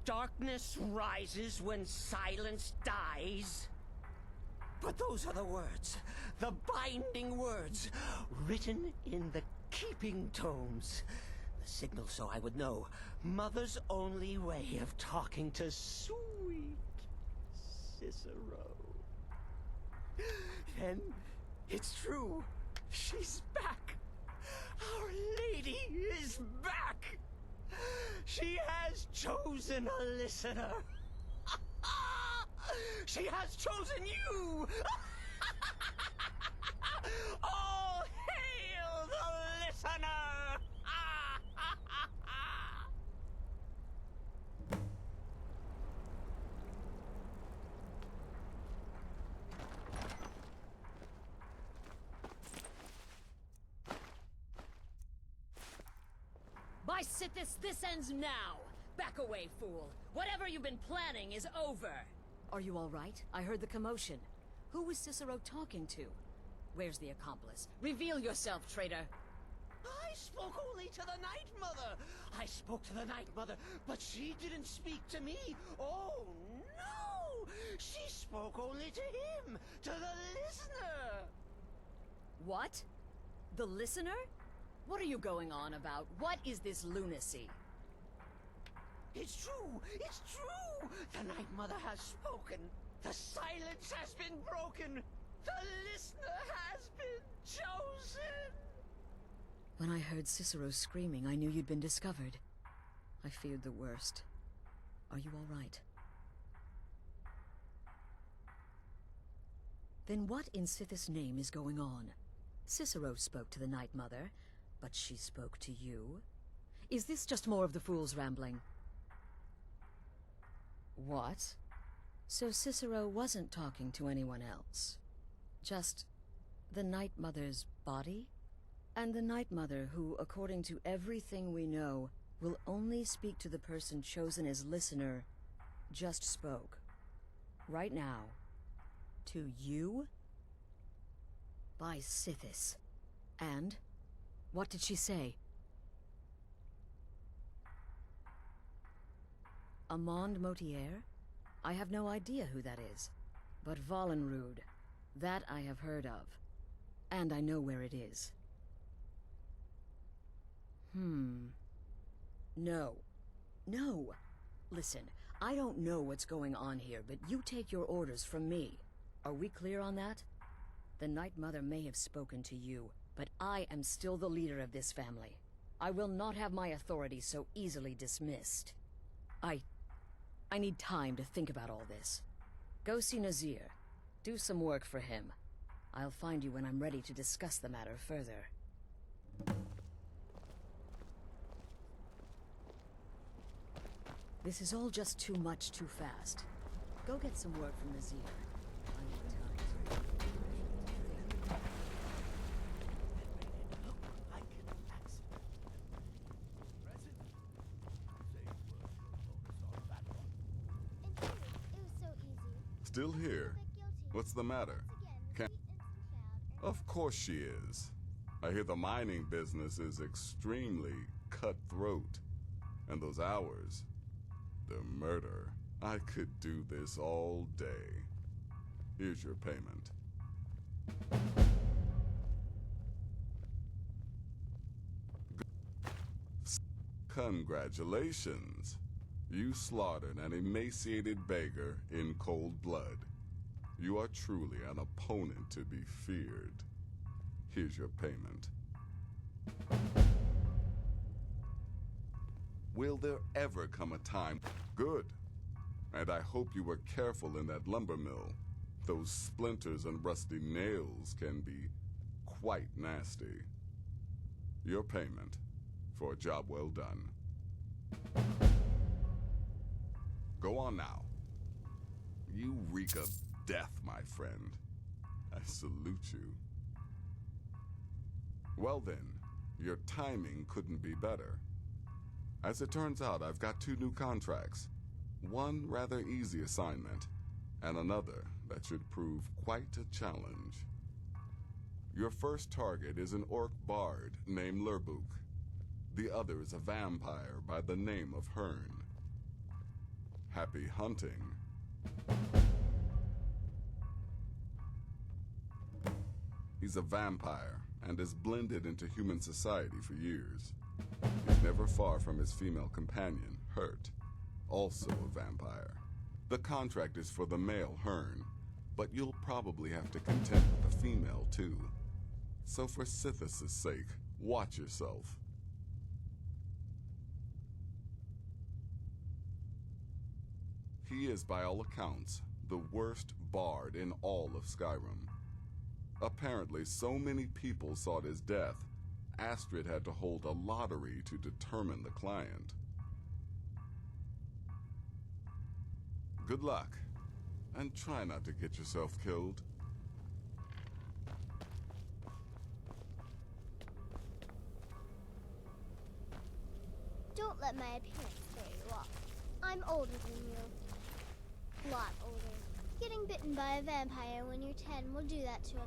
Darkness rises when silence dies. But those are the words, the binding words, written in the keeping tomes. The signal so I would know. Mother's only way of talking to sweet Cicero. Then it's true. She's back. Our Lady is back. She has chosen a listener. She has chosen you. All hail the listener. By Sithis, this ends now! Back away, fool! Whatever you've been planning is over! Are you all right? I heard the commotion. Who was Cicero talking to? Where's the accomplice? Reveal yourself, traitor! I spoke only to the Night Mother. I spoke to the Night Mother, but she didn't speak to me. Oh, no! She spoke only to him, to the listener. What? The listener? What are you going on about? What is this lunacy? It's true! It's true! The Night Mother has spoken. The silence has been broken. The listener has been chosen! When I heard Cicero screaming, I knew you'd been discovered. I feared the worst. Are you all right? Then what in Sithis' name is going on? Cicero spoke to the Night Mother, but she spoke to you. Is this just more of the fool's rambling? What? So Cicero wasn't talking to anyone else? Just the Night Mother's body? And the Night Mother who, according to everything we know, will only speak to the person chosen as listener, just spoke. Right now. To you? By Sithis. And? What did she say? Amand Motier? I have no idea who that is. But Vollenrud, that I have heard of. And I know where it is. No. No! Listen, I don't know what's going on here, but you take your orders from me. Are we clear on that? The Night Mother may have spoken to you, but I am still the leader of this family. I will not have my authority so easily dismissed. I need time to think about all this. Go see Nazir. Do some work for him. I'll find you when I'm ready to discuss the matter further. This is all just too much too fast. Go get some work from Nazir. I need time to... Still here? What's the matter? Of course she is. I hear the mining business is extremely cutthroat. And those hours, the murder. I could do this all day. Here's your payment. Congratulations. You slaughtered an emaciated beggar in cold blood. You are truly an opponent to be feared. Here's your payment. Will there ever come a time? Good. And I hope you were careful in that lumber mill. Those splinters and rusty nails can be quite nasty. Your payment for a job well done. Go on now. You reek of death, my friend. I salute you. Well then, your timing couldn't be better. As it turns out, I've got 2 new contracts. One rather easy assignment, and another that should prove quite a challenge. Your first target is an orc bard named Lurbuk. The other is a vampire by the name of Hearn. Happy hunting. He's a vampire and has blended into human society for years. He's never far from his female companion, Hurt, also a vampire. The contract is for the male Hearn, but you'll probably have to contend with the female too. So for Sithis' sake, watch yourself. He is, by all accounts, the worst bard in all of Skyrim. Apparently, so many people sought his death, Astrid had to hold a lottery to determine the client. Good luck, and try not to get yourself killed. Don't let my appearance throw you off. I'm older than you. A lot older. Getting bitten by a vampire when you're 10 will do that to a...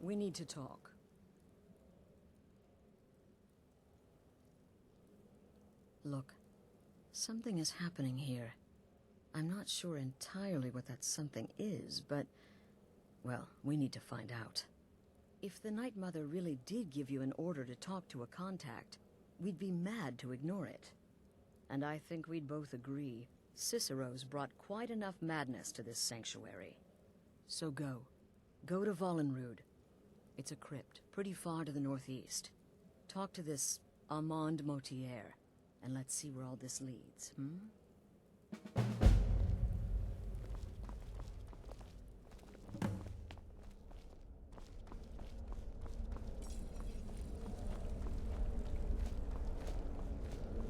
We need to talk. Look, something is happening here. I'm not sure entirely what that something is, but... well, we need to find out. If the Night Mother really did give you an order to talk to a contact, we'd be mad to ignore it. And I think we'd both agree, Cicero's brought quite enough madness to this sanctuary. So go. Go to Vollenrude. It's a crypt, pretty far to the northeast. Talk to this Armand Motier, and let's see where all this leads,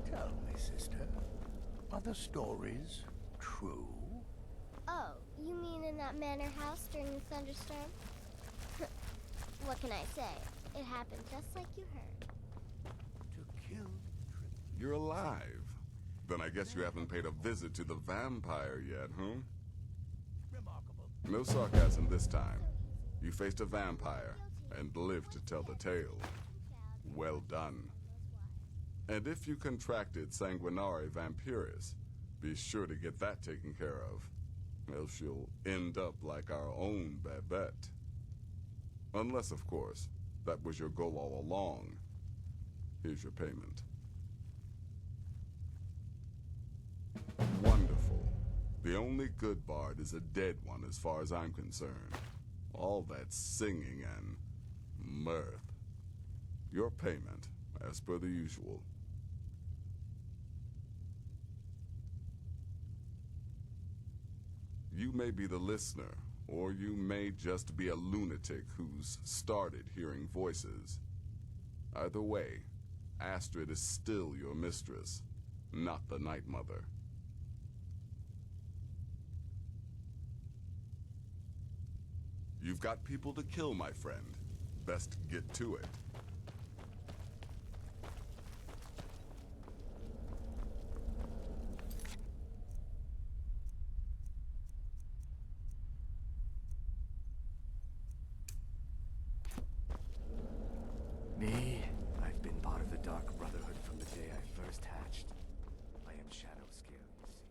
Tell me, sister, are the stories true? Oh, you mean in that manor house during the thunderstorm? What can I say? It happened just like you heard. To kill... You're alive. Then I guess you haven't paid a visit to the vampire yet, huh? No sarcasm this time. You faced a vampire and lived to tell the tale. Well done. And if you contracted sanguinare vampiris, be sure to get that taken care of. Else you'll end up like our own Babette. Unless, of course, that was your goal all along. Here's your payment. Wonderful. The only good bard is a dead one as far as I'm concerned. All that singing and mirth. Your payment, as per the usual. You may be the listener, or you may just be a lunatic who's started hearing voices. Either way, Astrid is still your mistress, not the Night Mother. You've got people to kill, my friend. Best get to it. Me? I've been part of the Dark Brotherhood from the day I first hatched. I am Shadow Scale, you see.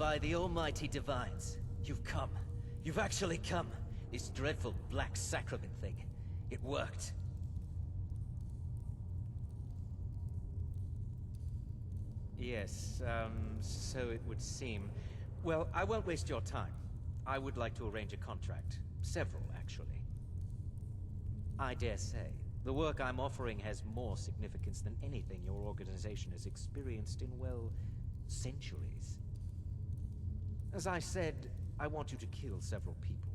By the almighty divines, you've come. You've actually come. This dreadful black sacrament thing. It worked. Yes, so it would seem. Well, I won't waste your time. I would like to arrange a contract. Several, actually. I dare say, the work I'm offering has more significance than anything your organization has experienced in, well, centuries. As I said, I want you to kill several people.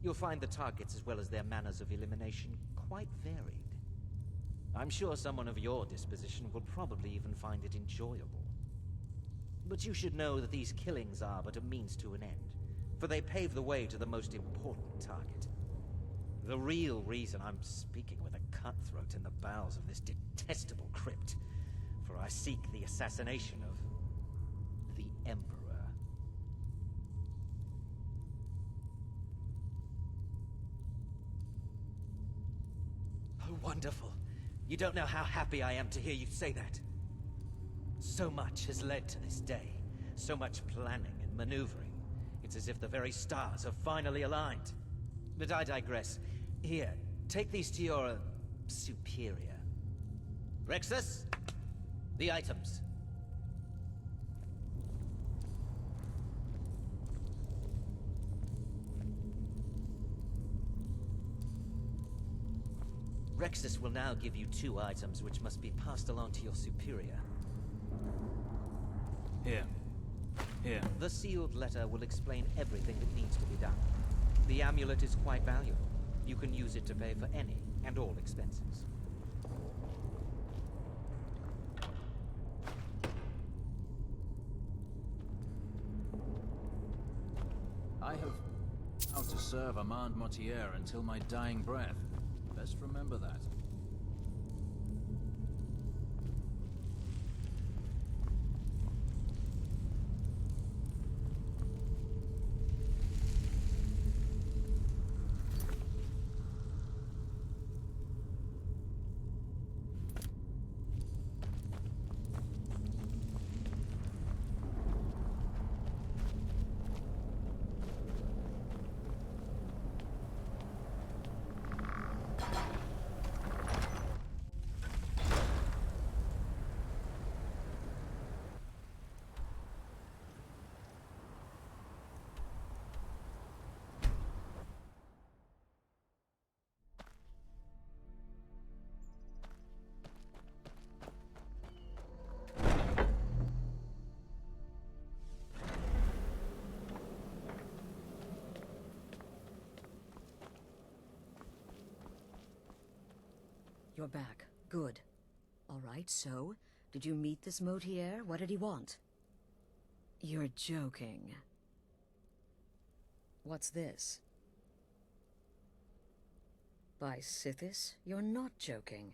You'll find the targets as well as their manners of elimination quite varied. I'm sure someone of your disposition will probably even find it enjoyable. But you should know that these killings are but a means to an end, for they pave the way to the most important target. The real reason I'm speaking with a cutthroat in the bowels of this detestable crypt, for I seek the assassination of the Emperor. Oh, wonderful. You don't know how happy I am to hear you say that. So much has led to this day. So much planning and maneuvering. It's as if the very stars have finally aligned. But I digress. Here, take these to your superior. Rexus, the items. Rexus will now give you 2 items which must be passed along to your superior. Here. Here. The sealed letter will explain everything that needs to be done. The amulet is quite valuable. You can use it to pay for any and all expenses. I have vowed to serve Armand Mortier until my dying breath. Best remember that. You're back. Good. All right, so, did you meet this Motier? What did he want? You're joking. What's this? By Sithis, you're not joking.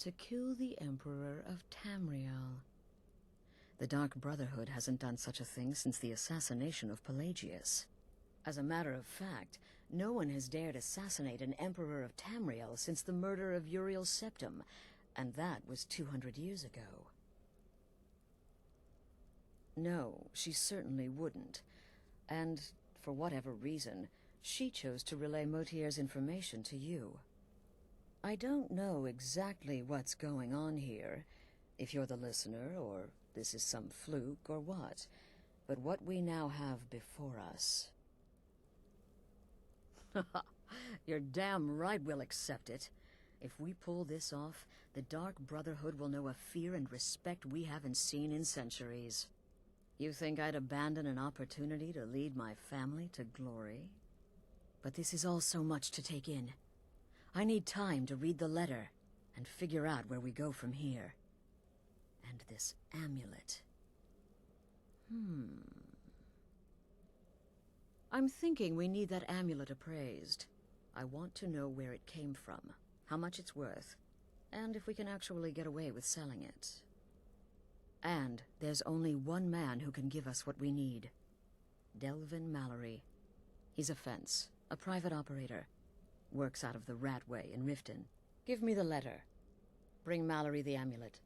To kill the Emperor of Tamriel. The Dark Brotherhood hasn't done such a thing since the assassination of Pelagius. As a matter of fact, no one has dared assassinate an Emperor of Tamriel since the murder of Uriel Septim, and that was 200 years ago. No, she certainly wouldn't. And, for whatever reason, she chose to relay Motier's information to you. I don't know exactly what's going on here, if you're the listener, or this is some fluke, or what. But what we now have before us... You're damn right we'll accept it. If we pull this off, the Dark Brotherhood will know a fear and respect we haven't seen in centuries. You think I'd abandon an opportunity to lead my family to glory? But this is all so much to take in. I need time to read the letter and figure out where we go from here. And this amulet. I'm thinking we need that amulet appraised. I want to know where it came from, how much it's worth, and if we can actually get away with selling it. And there's only one man who can give us what we need. Delvin Mallory. He's a fence, a private operator. Works out of the Ratway in Riften. Give me the letter. Bring Mallory the amulet.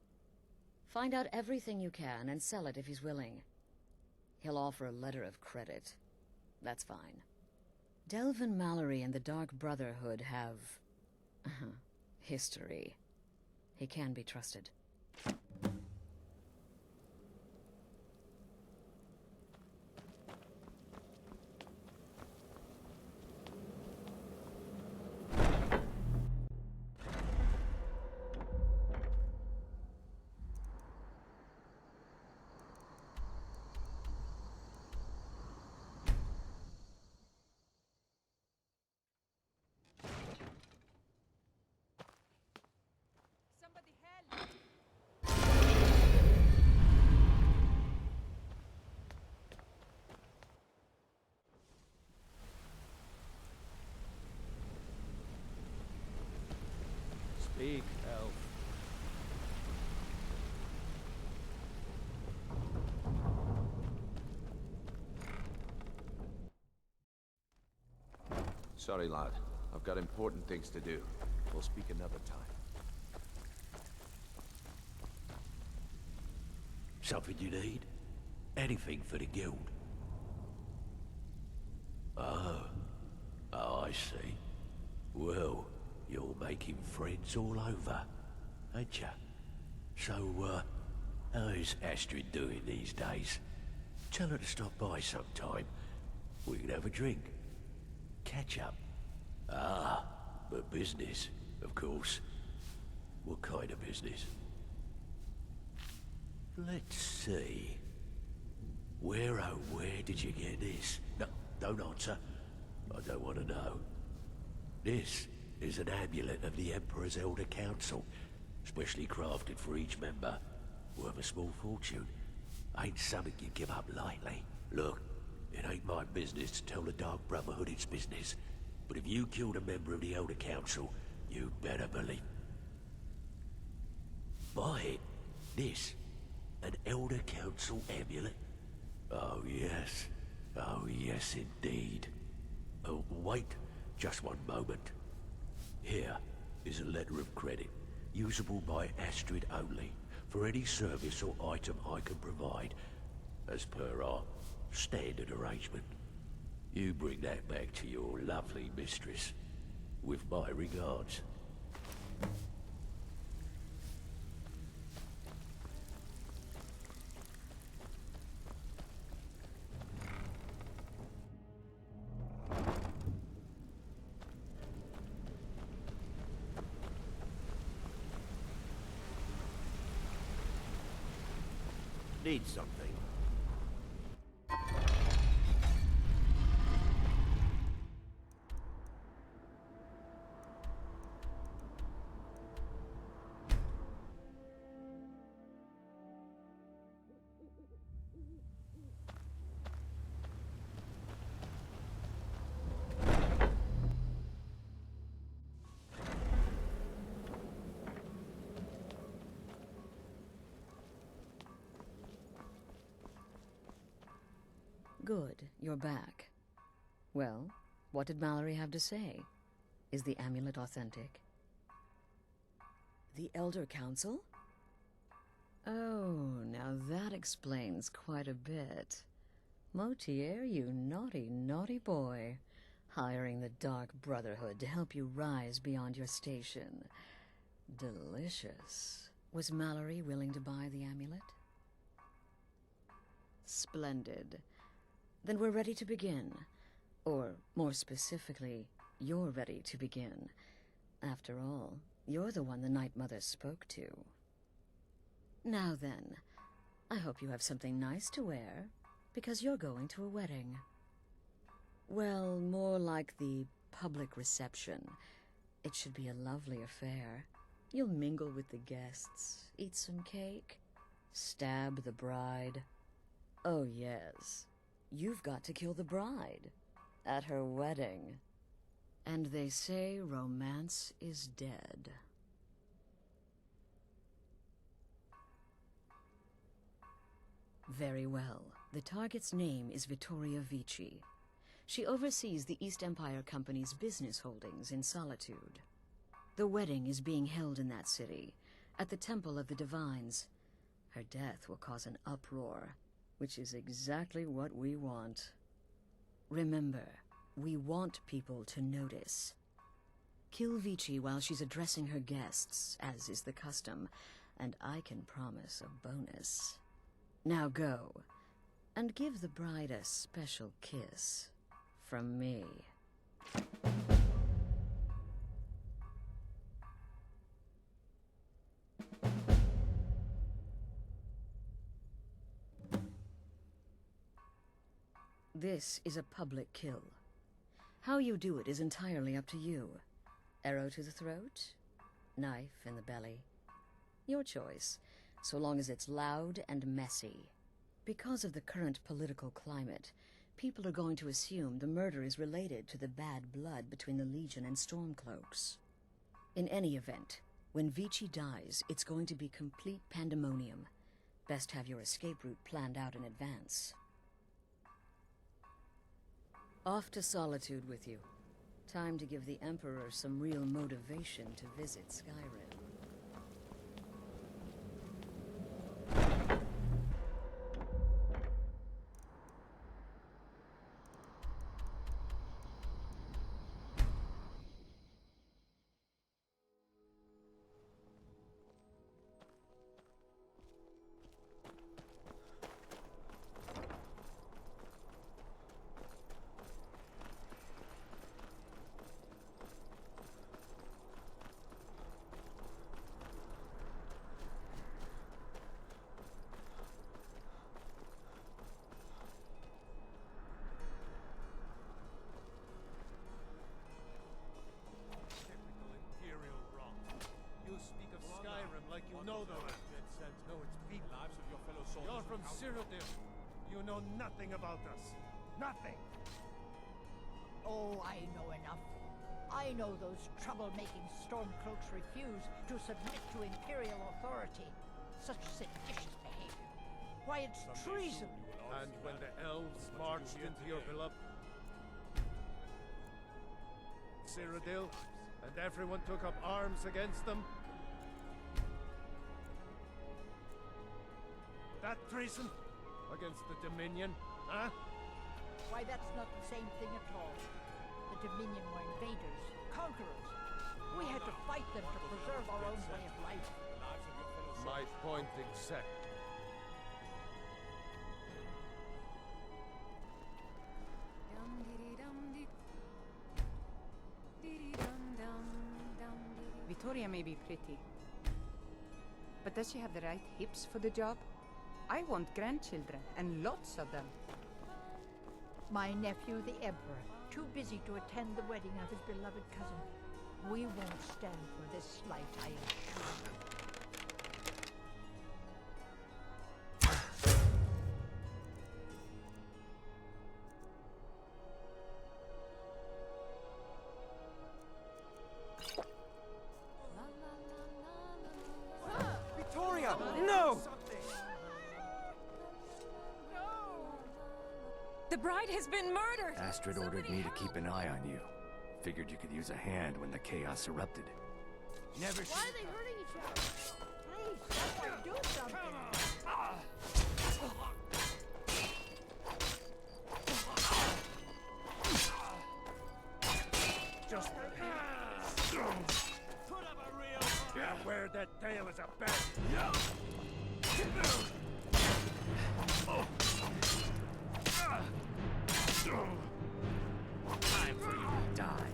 Find out everything you can and sell it if he's willing. He'll offer a letter of credit. That's fine. Delvin Mallory and the Dark Brotherhood have... history. He can be trusted. Speak, elf. Sorry, lad. I've got important things to do. We'll speak another time. Something you need? Anything for the guild? Oh, I see. Well, you're making friends all over, ain't ya? So, how's Astrid doing these days? Tell her to stop by sometime. We can have a drink. Catch up. Ah, but business, of course. What kind of business? Let's see. Where, oh, where did you get this? No, don't answer. I don't want to know. This is an amulet of the Emperor's Elder Council, specially crafted for each member, worth a small fortune. Ain't something you give up lightly. Look, it ain't my business to tell the Dark Brotherhood its business, but if you killed a member of the Elder Council, you'd better believe. Buy it. This. An Elder Council amulet? Oh yes. Oh yes indeed. Oh, wait. Just one moment. Here is a letter of credit, usable by Astrid only, for any service or item I can provide, as per our standard arrangement. You bring that back to your lovely mistress, with my regards. Need something? Good, you're back. Well, what did Mallory have to say? Is the amulet authentic? The Elder Council? Oh, now that explains quite a bit. Motier, you naughty, naughty boy. Hiring the Dark Brotherhood to help you rise beyond your station. Delicious. Was Mallory willing to buy the amulet? Splendid. Then we're ready to begin. Or, more specifically, you're ready to begin. After all, you're the one the Night Mother spoke to. Now then, I hope you have something nice to wear, because you're going to a wedding. Well, more like the public reception. It should be a lovely affair. You'll mingle with the guests, eat some cake, stab the bride. Oh yes, you've got to kill the bride at her wedding. And they say romance is dead. Very well. The target's name is Vittoria Vici. She oversees the East Empire Company's business holdings in Solitude. The wedding is being held in that city, at the Temple of the Divines. Her death will cause an uproar. which is exactly what we want. Remember, we want people to notice. Kill Vici while she's addressing her guests, as is the custom, and I can promise a bonus. Now go, and give the bride a special kiss from me. This is a public kill. How you do it is entirely up to you. Arrow to the throat? Knife in the belly? Your choice, so long as it's loud and messy. Because of the current political climate, people are going to assume the murder is related to the bad blood between the Legion and Stormcloaks. In any event, when Vici dies, it's going to be complete pandemonium. Best have your escape route planned out in advance. Off to Solitude with you. Time to give the Emperor some real motivation to visit Skyrim. Imperial rot. You speak of Skyrim like you know the land. No, it's people. Lives of your fellow soldiers. You're from Cyrodiil. You know nothing about us. Nothing. Oh, I know enough. I know those troublemaking Stormcloaks refuse to submit to Imperial authority. Such seditious behavior. Why, it's treason. And when the elves marched into your beloved Cyrodiil, and everyone took up arms against them, that treason against the Dominion, huh? Why, that's not the same thing at all. The Dominion were invaders, conquerors. We had to fight them to preserve our own way of life. My point exact. Victoria may be pretty, but does she have the right hips for the job? I want grandchildren, and lots of them. My nephew, the Emperor, too busy to attend the wedding of his beloved cousin. We won't stand for this slight, I assure you. Victoria! No! The bride has been murdered! Astrid ordered me to keep an eye on you. Figured you could use a hand when the chaos erupted. Never. Why are they hurting each other? Please, someone do something. Just put up a real yeah, wear that tail as a badge. Time for you to die.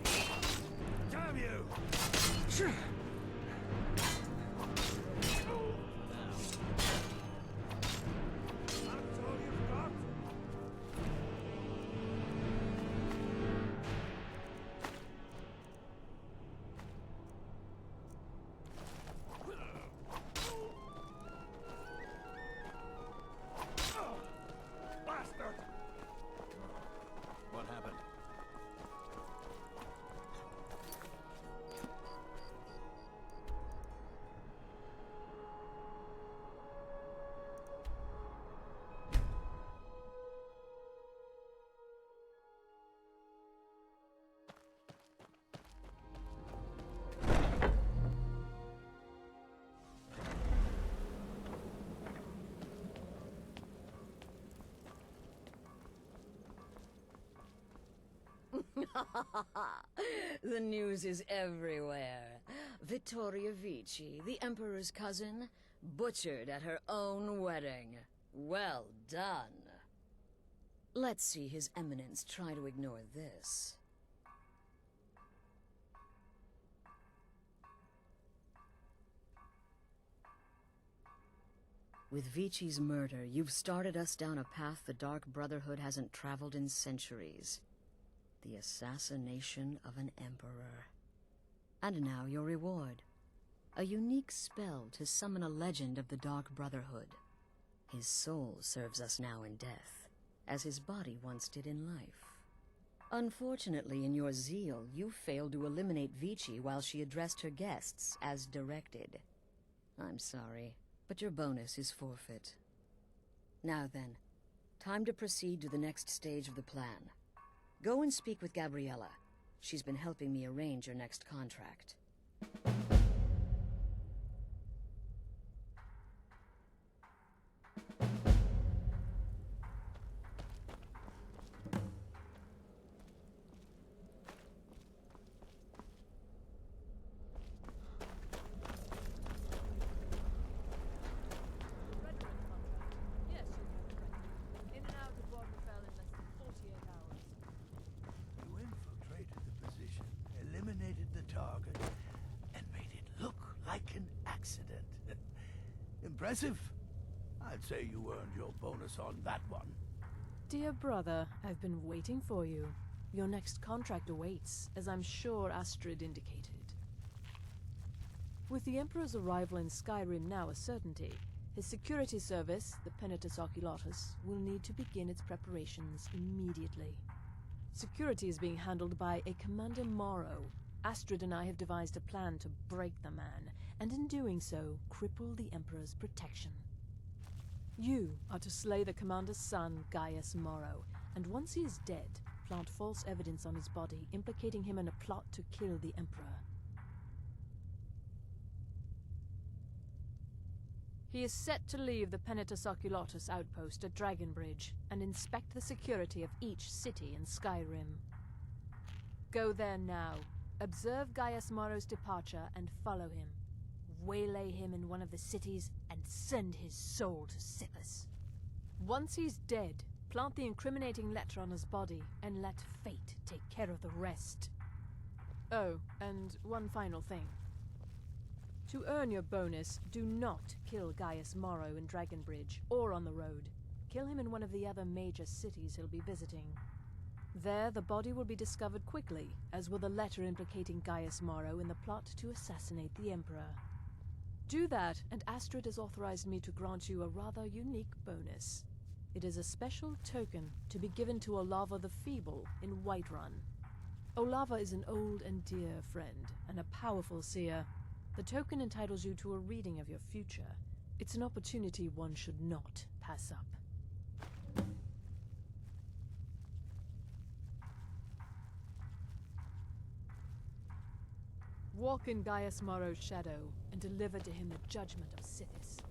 Damn you! That's all you've got? Bastard! What happened? The news is everywhere. Vittoria Vici, the Emperor's cousin, butchered at her own wedding. Well done. Let's see His Eminence try to ignore this. With Vici's murder, you've started us down a path the Dark Brotherhood hasn't traveled in centuries. The assassination of an emperor. And now your reward. A unique spell to summon a legend of the Dark Brotherhood. His soul serves us now in death, as his body once did in life. Unfortunately, in your zeal, you failed to eliminate Vici while she addressed her guests, as directed. I'm sorry, but your bonus is forfeit. Now then, time to proceed to the next stage of the plan. Go and speak with Gabriella. She's been helping me arrange your next contract. Yes, in and out of Walktrough in less than 48 hours. You infiltrated the position, eliminated the target, and made it look like an accident. Impressive. I'd say you earned your bonus on that one. Dear brother, I've been waiting for you. Your next contract awaits, as I'm sure Astrid indicated. With the Emperor's arrival in Skyrim now a certainty, his security service, the Penitus Oculatus, will need to begin its preparations immediately. Security is being handled by a Commander Morrow. Astrid and I have devised a plan to break the man, and in doing so, cripple the Emperor's protection. You are to slay the Commander's son, Gaius Morrow, and once he is dead, plant false evidence on his body, implicating him in a plot to kill the Emperor. He is set to leave the Penitus Oculatus outpost at Dragonbridge and inspect the security of each city in Skyrim. Go there now, observe Gaius Morrow's departure and follow him. Waylay him in one of the cities and send his soul to Sithis. Once he's dead, plant the incriminating letter on his body and let fate take care of the rest. Oh, and one final thing. To earn your bonus, do not kill Gaius Morrow in Dragonbridge or on the road. Kill him in one of the other major cities he'll be visiting. There, the body will be discovered quickly, as will the letter implicating Gaius Morrow in the plot to assassinate the Emperor. Do that, and Astrid has authorized me to grant you a rather unique bonus. It is a special token to be given to Olava the Feeble in Whiterun. Olava is an old and dear friend, and a powerful seer. The token entitles you to a reading of your future. It's an opportunity one should not pass up. Walk in Gaius Morrow's shadow and deliver to him the judgment of Sithis.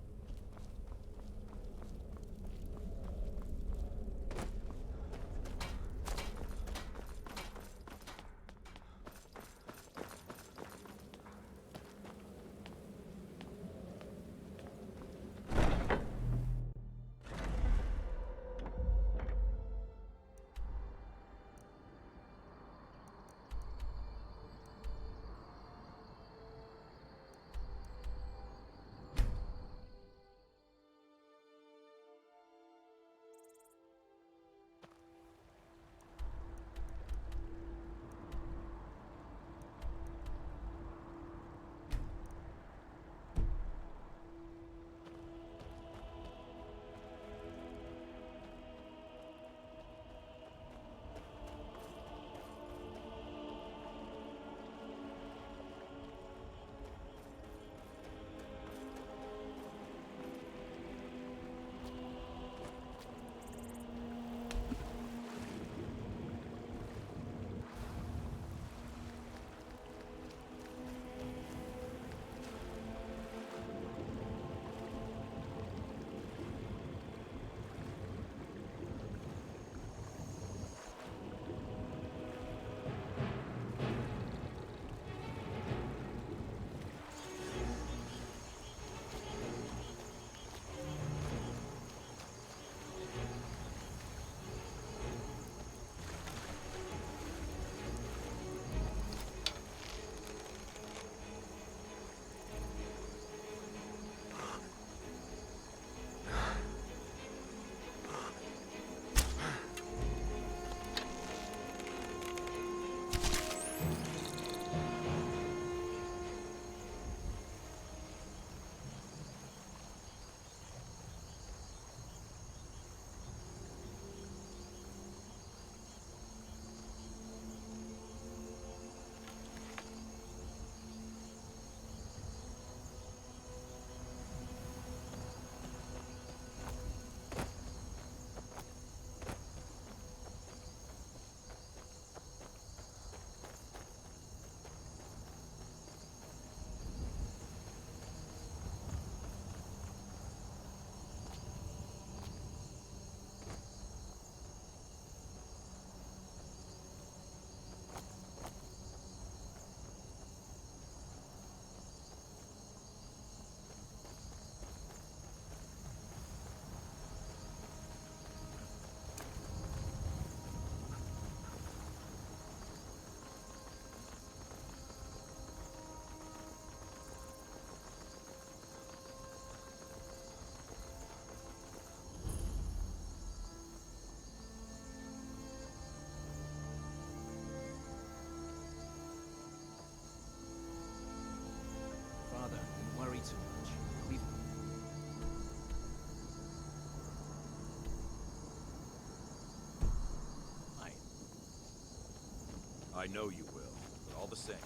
I know you will, but all the same,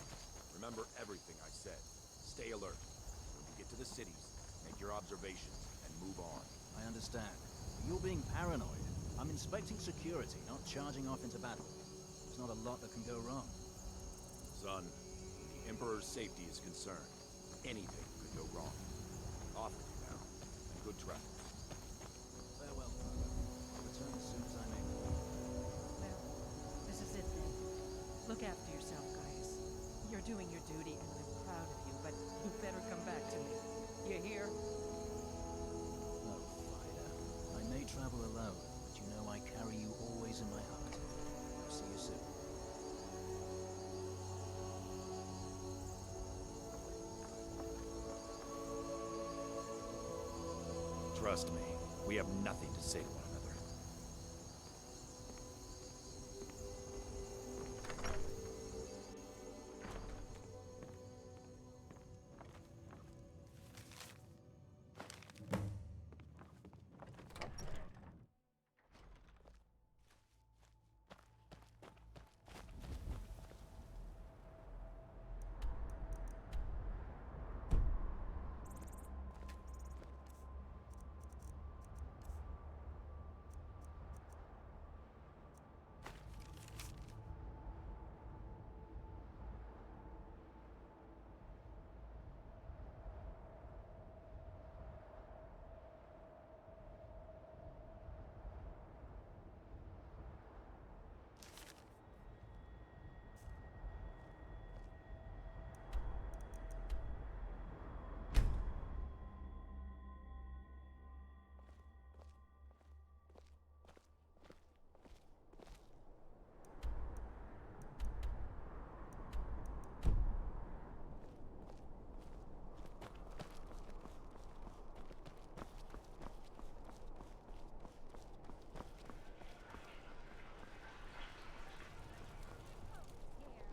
remember everything I said. Stay alert. When you get to the cities, make your observations and move on. I understand. You're being paranoid. I'm inspecting security, not charging off into battle. There's not a lot that can go wrong. Son, when the Emperor's safety is concerned, anything could go wrong. Off with you now, and good travels. Farewell, Father. I'll return as soon as I'm able. Well, this is it then. Look after yourself, Gaius. You're doing your duty, and I'm proud of you, but you better come back to me. You hear? Oh, Vida. I may travel alone, but you know I carry you always in my heart. I'll see you soon. Trust me, we have nothing to say to one another.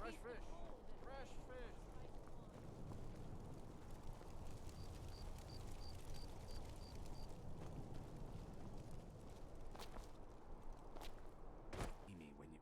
Fresh fish! Fresh fish! Me when you...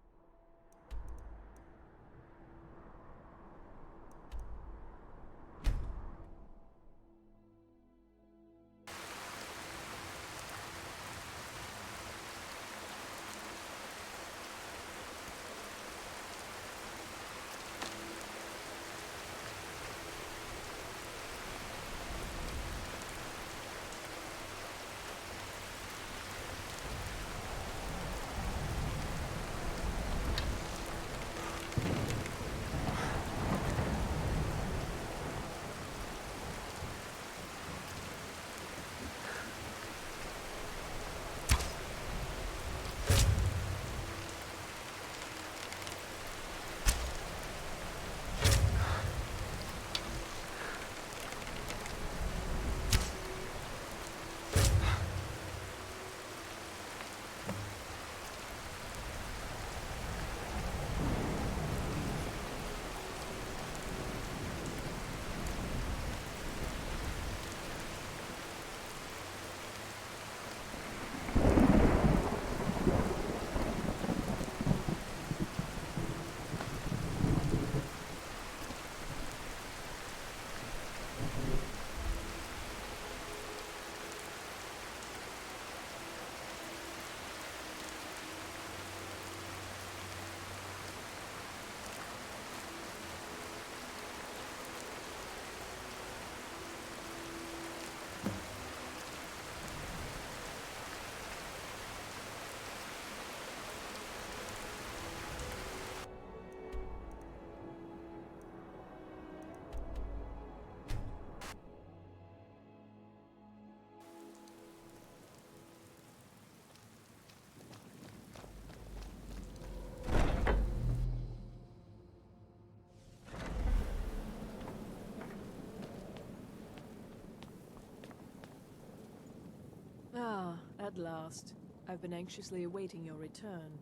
Ah, at last. I've been anxiously awaiting your return.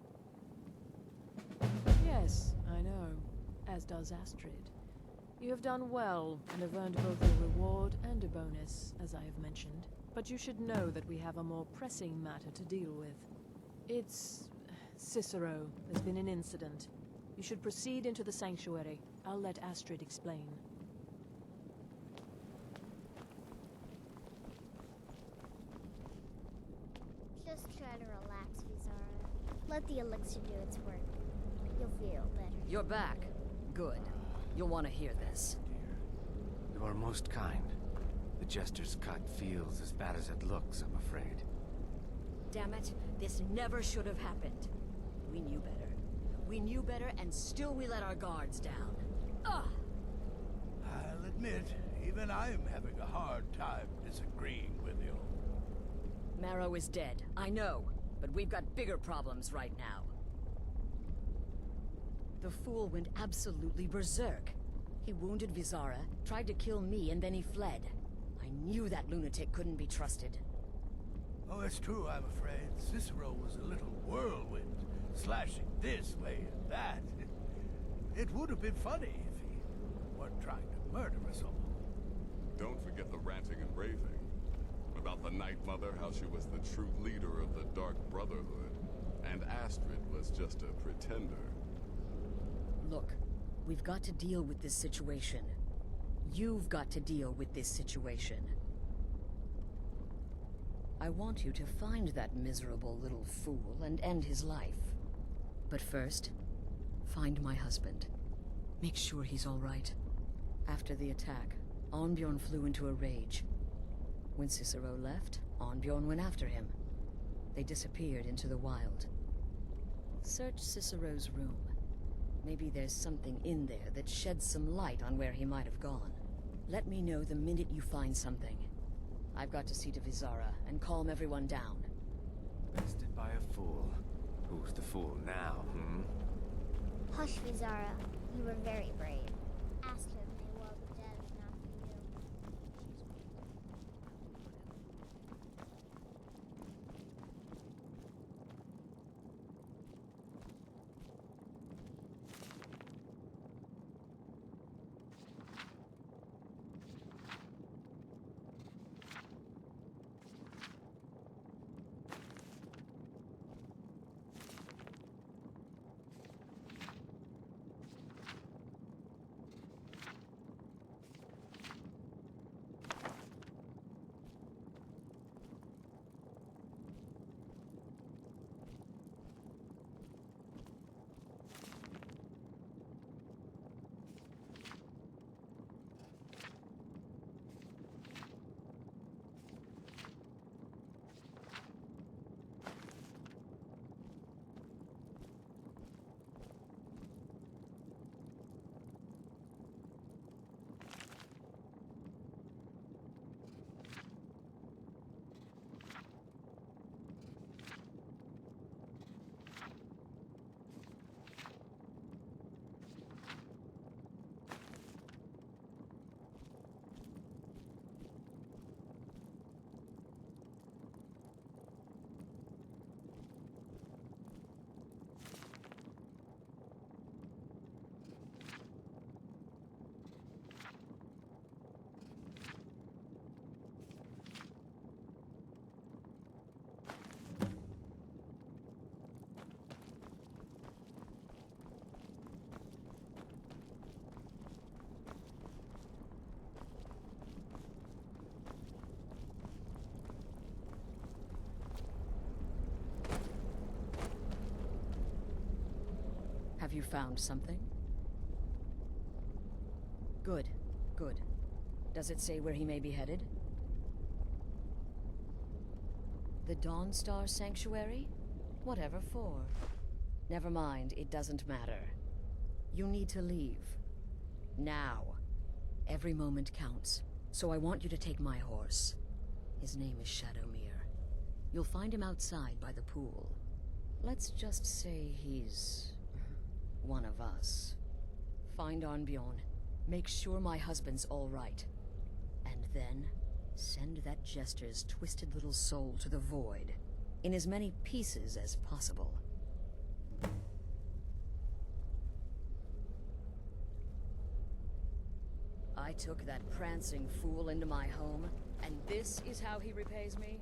Yes, I know. As does Astrid. You have done well, and have earned both a reward and a bonus, as I have mentioned. But you should know that we have a more pressing matter to deal with. It's... Cicero. There's been an incident. You should proceed into the sanctuary. I'll let Astrid explain. Just try to relax, Vizara. Let the elixir do its work. You'll feel better. You're back. Good. You'll want to hear this. You are most kind. The Jester's cut feels as bad as it looks, I'm afraid. Damn it, this never should have happened. We knew better. We knew better, and still we let our guards down. Ugh! I'll admit, even I'm having a hard time disagreeing with you. Marrow is dead, I know, but we've got bigger problems right now. The fool went absolutely berserk. He wounded Vizara, tried to kill me, and then he fled. I knew that lunatic couldn't be trusted. Oh, it's true, I'm afraid. Cicero was a little whirlwind, slashing this way and that. It would have been funny if he weren't trying to murder us all. Don't forget the ranting and raving. About the Night Mother, how she was the true leader of the Dark Brotherhood, and Astrid was just a pretender. Look, we've got to deal with this situation. You've got to deal with this situation. I want you to find that miserable little fool and end his life. But first, find my husband. Make sure he's all right. After the attack, Arnbjorn flew into a rage. When Cicero left, Arnbjorn went after him. They disappeared into the wild. Search Cicero's room. Maybe there's something in there that sheds some light on where he might have gone. Let me know the minute you find something. I've got to see to Vizara and calm everyone down. Bested by a fool. Who's the fool now, Hush, Vizara. You were very brave. Astrid may well be dead if not for you. Have you found something? Good, good. Does it say where he may be headed? The Dawnstar Sanctuary? Whatever for. Never mind, it doesn't matter. You need to leave. Now. Every moment counts, so I want you to take my horse. His name is Shadowmere. You'll find him outside by the pool. Let's just say he's one of us. Find Arnbjorn. Make sure my husband's all right. And then, send that jester's twisted little soul to the void, in as many pieces as possible. I took that prancing fool into my home, and this is how he repays me?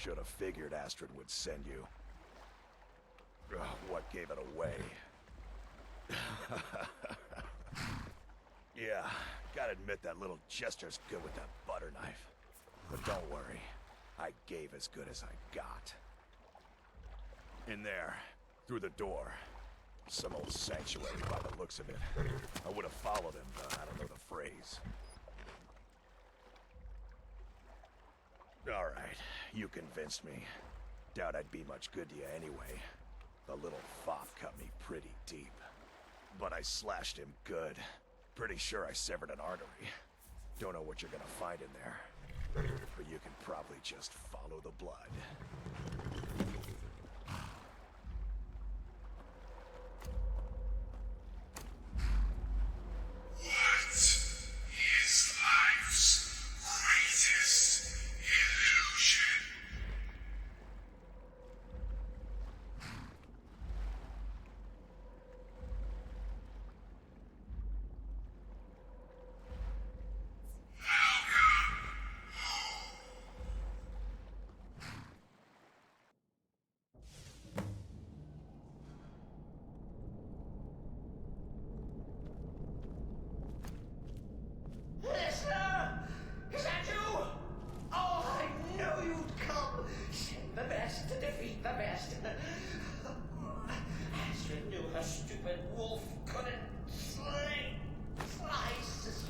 Should have figured Astrid would send you. Ugh, what gave it away? Yeah, gotta admit that little gesture's good with that butter knife. But don't worry, I gave as good as I got. In there, through the door. Some old sanctuary by the looks of it. I would have followed him, but I don't know the phrase. Alright, you convinced me. Doubt I'd be much good to you anyway. The little fop cut me pretty deep. But I slashed him good. Pretty sure I severed an artery. Don't know what you're gonna find in there. But you can probably just follow the blood. What is life's greatest illusion? Listener! Is that you? Oh, I knew you'd come! Send the best to defeat the best. Astrid knew her stupid wolf couldn't slice us.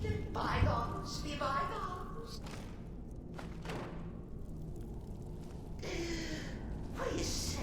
Let bygones be bygones. What do you say?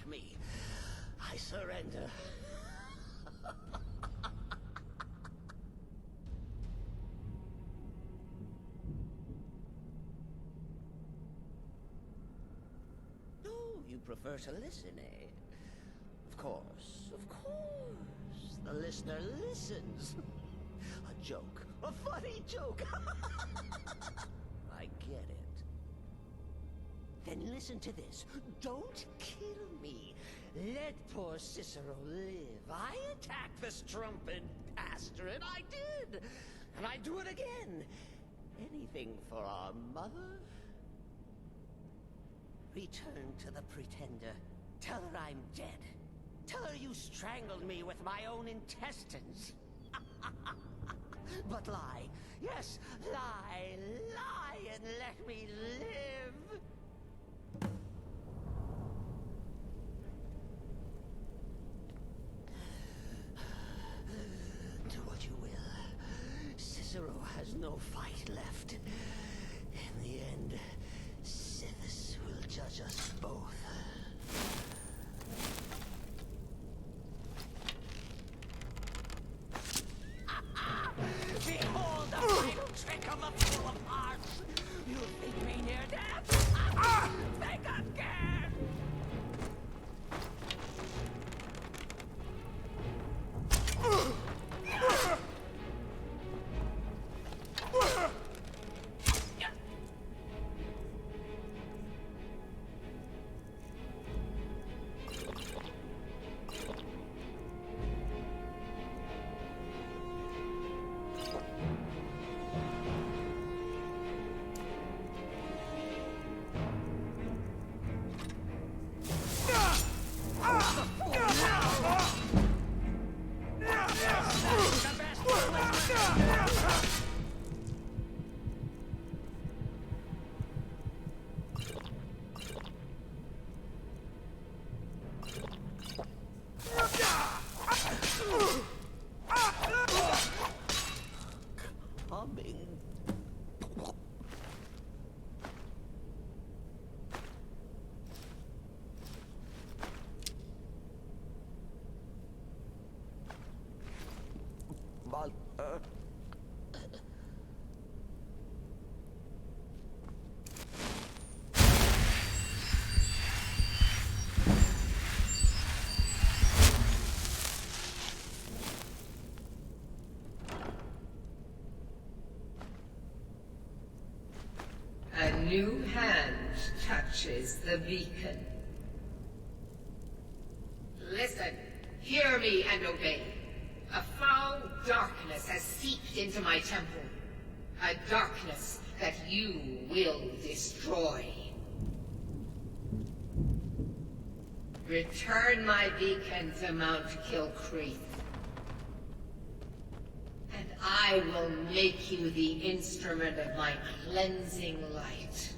Me. I surrender. Oh, you prefer to listen, eh? Of course, of course. The listener listens. A joke. A funny joke. I get it. Then listen to this. Don't kill me. Let poor Cicero live. I attacked this strumpet bastard. I did. And I do it again. Anything for our mother? Return to the Pretender. Tell her I'm dead. Tell her you strangled me with my own intestines. But lie. Yes, lie. Lie and let me live. matches the beacon. Listen, hear me and obey. A foul darkness has seeped into my temple. A darkness that you will destroy. Return my beacon to Mount Kilcreath. And I will make you the instrument of my cleansing light.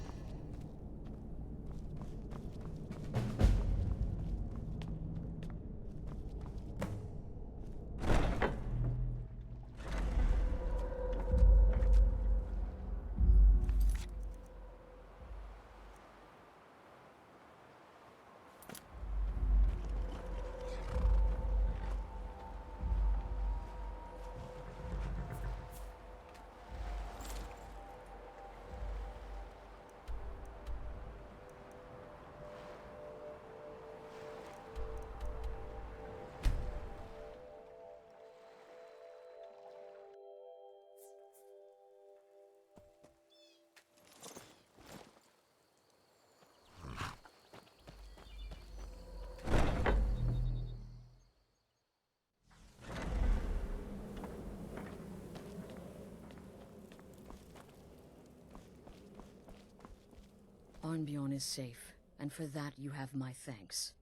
Arnbjorn is safe, and for that you have my thanks.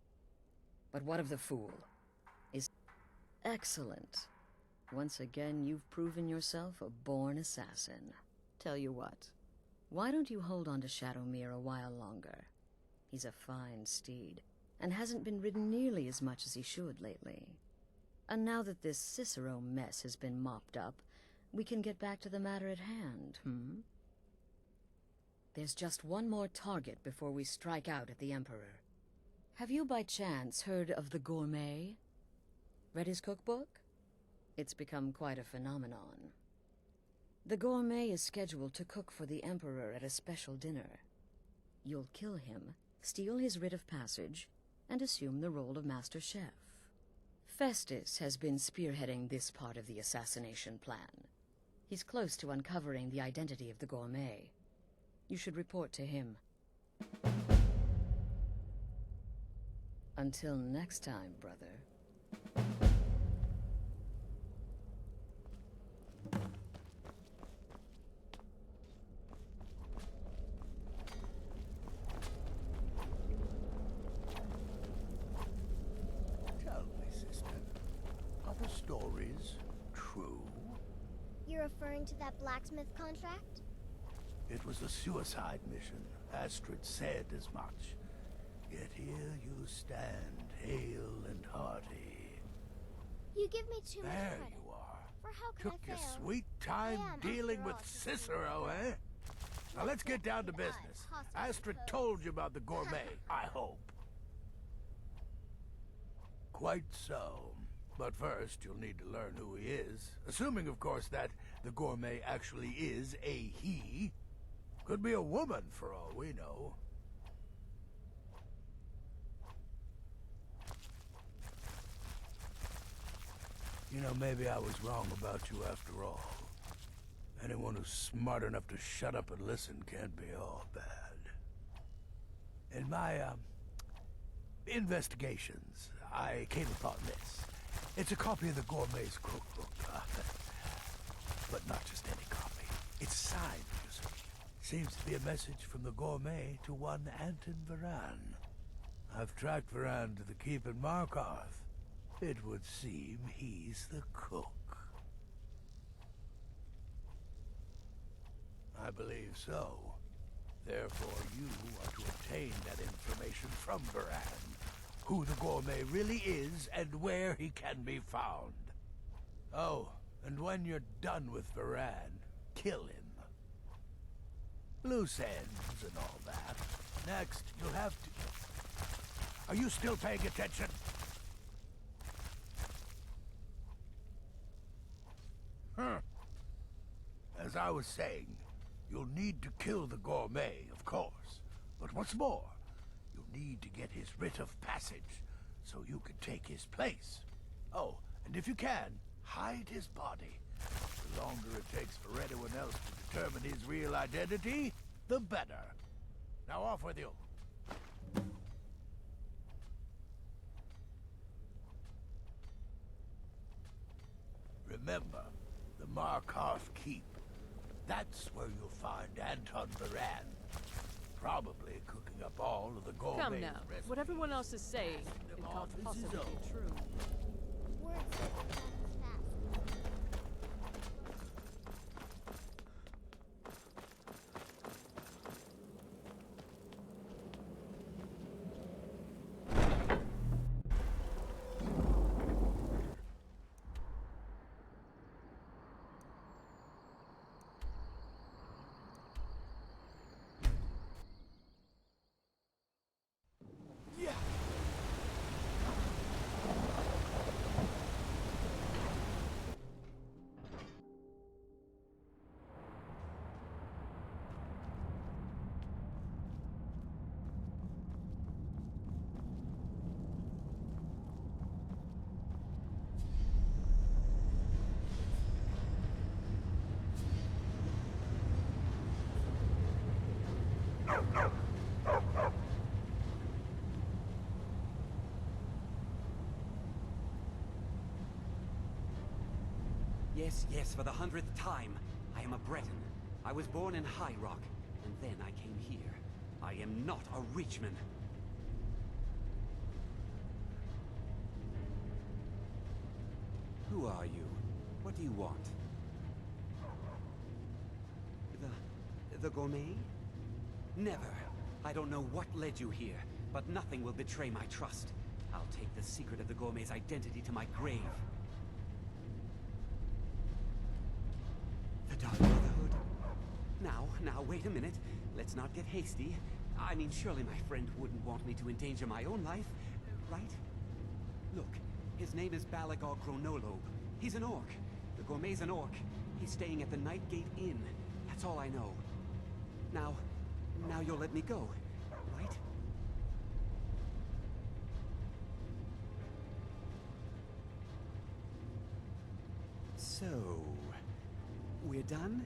But what of the fool? Is excellent. Once again, you've proven yourself a born assassin. Tell you what, why don't you hold on to Shadowmere a while longer? He's a fine steed, and hasn't been ridden nearly as much as he should lately. And now that this Cicero mess has been mopped up, we can get back to the matter at hand, There's just one more target before we strike out at the Emperor. Have you by chance heard of the Gourmet? Read his cookbook? It's become quite a phenomenon. The Gourmet is scheduled to cook for the Emperor at a special dinner. You'll kill him, steal his writ of passage, and assume the role of Master Chef. Festus has been spearheading this part of the assassination plan. He's close to uncovering the identity of the Gourmet. You should report to him. Until next time, brother. Tell me, sister, are the stories true? You're referring to that blacksmith contract? It was a suicide mission. Astrid said as much. Yet here you stand, hale and hearty. You give me too much There credit. you are. For how can Took I your fail? sweet time I am, dealing after with all, Cicero, eh? Now let's get down to business. Astrid told you about the Gourmet, I hope. Quite so. But first, you'll need to learn who he is. Assuming, of course, that the Gourmet actually is a he. Could be a woman, for all we know. You know, maybe I was wrong about you after all. Anyone who's smart enough to shut up and listen can't be all bad. In my, investigations, I came upon this. It's a copy of the Gourmet's cookbook. But not just any copy. It's signed, you see. Seems to be a message from the Gourmet to one Anton Varan. I've tracked Varan to the keep in Markarth. It would seem he's the cook. I believe so. Therefore, you are to obtain that information from Varan. Who the Gourmet really is and where he can be found. Oh, and when you're done with Varan, kill him. Loose ends and all that. Next, you'll have to... Are you still paying attention? As I was saying, you'll need to kill the Gourmet, of course. But what's more, you'll need to get his writ of passage, so you can take his place. Oh, and if you can, hide his body. The longer it takes for anyone else to determine his real identity, the better. Now off with you. Remember, the Markarth Keep. That's where you'll find Anton Baran. Probably cooking up all of the gourmet Come now. What everyone else is saying, it can't possibly be true. Words that fast. Yes, for the 100th time. I am a Breton. I was born in High Rock, and then I came here. I am not a Richman. Who are you? What do you want? The gourmet? Never. I don't know what led you here, but nothing will betray my trust. I'll take the secret of the gourmet's identity to my grave. The Dark Brotherhood? Now, wait a minute. Let's not get hasty. I mean, surely my friend wouldn't want me to endanger my own life, right? Look, his name is Balagor Chronolobe. He's an orc. The gourmet's an orc. He's staying at the Nightgate Inn. That's all I know. Now you'll let me go, right? So, we're done?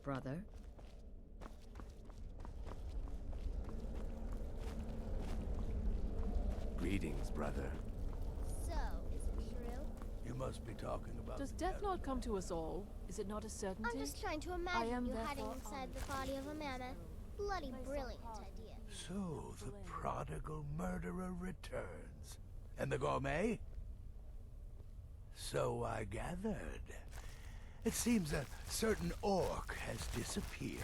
brother. Greetings, brother. So, is it true? You must be talking about. Does death not come to us all? Is it not a certainty? I'm just trying to I imagine am you hiding therefore inside the body of a mammoth. Bloody brilliant idea. So, the prodigal murderer returns. And the gourmet? So I gathered. It seems a certain orc has disappeared.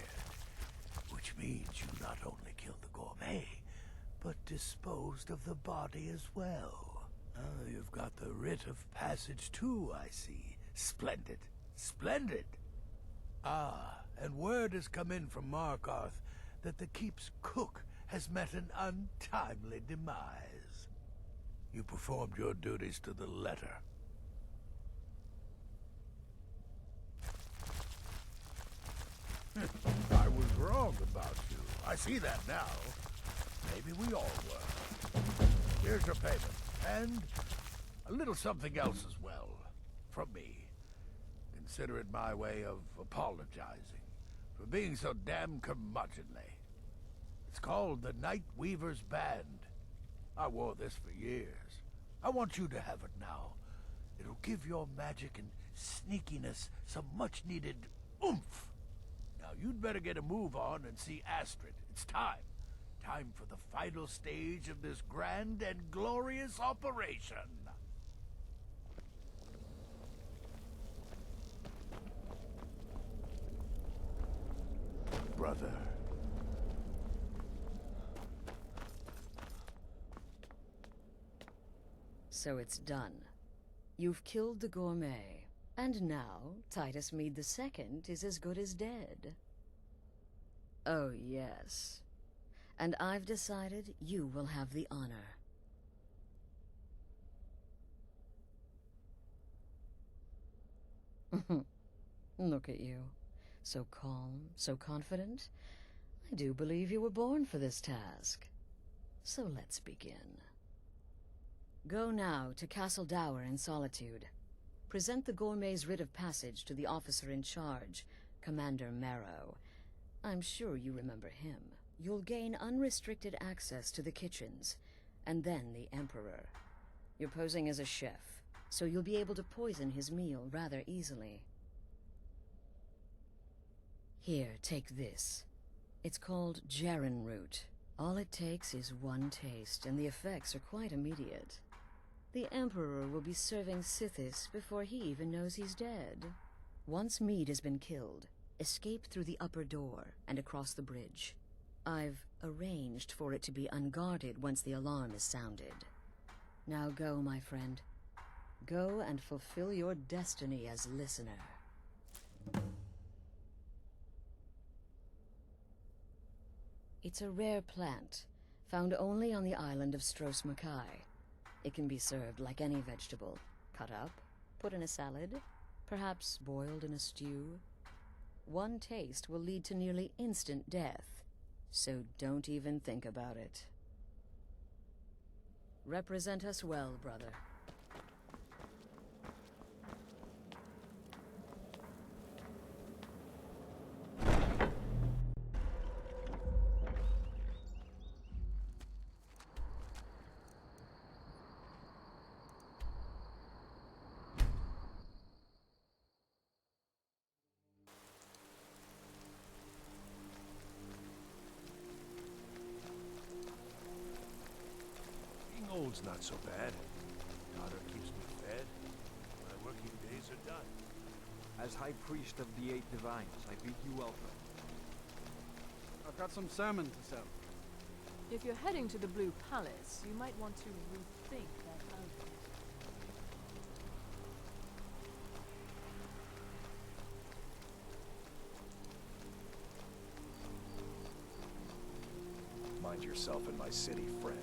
Which means you not only killed the gourmet, but disposed of the body as well. Oh, you've got the writ of passage too, I see. Splendid. Splendid! Ah, and word has come in from Markarth that the keep's cook has met an untimely demise. You performed your duties to the letter. I was wrong about you. I see that now. Maybe we all were. Here's your payment, and a little something else as well, from me. Consider it my way of apologizing for being so damn curmudgeonly. It's called the Night Weaver's Band. I wore this for years. I want you to have it now. It'll give your magic and sneakiness some much-needed oomph. Now, you'd better get a move on and see Astrid. It's time. Time for the final stage of this grand and glorious operation. Brother. So it's done. You've killed the gourmet. And now, Titus Mead II is as good as dead. Oh, yes. And I've decided you will have the honor. Look at you. So calm, so confident. I do believe you were born for this task. So let's begin. Go now to Castle Dower in Solitude. Present the gourmet's writ of passage to the officer in charge, Commander Marrow. I'm sure you remember him. You'll gain unrestricted access to the kitchens, and then the Emperor. You're posing as a chef, so you'll be able to poison his meal rather easily. Here, take this. It's called Jaren root. All it takes is one taste, and the effects are quite immediate. The Emperor will be serving Sithis before he even knows he's dead. Once Mead has been killed, escape through the upper door and across the bridge. I've arranged for it to be unguarded once the alarm is sounded. Now go, my friend. Go and fulfill your destiny as listener. It's a rare plant, found only on the island of Strosmakai. It can be served like any vegetable, cut up, put in a salad, perhaps boiled in a stew. One taste will lead to nearly instant death, so don't even think about it. Represent us well, brother. Being old's not so bad. Daughter keeps me fed. My working days are done. As High Priest of the Eight Divines, I bid you welcome. I've got some salmon to sell. If you're heading to the Blue Palace, you might want to rethink that outfit. Mind yourself in my city, friend.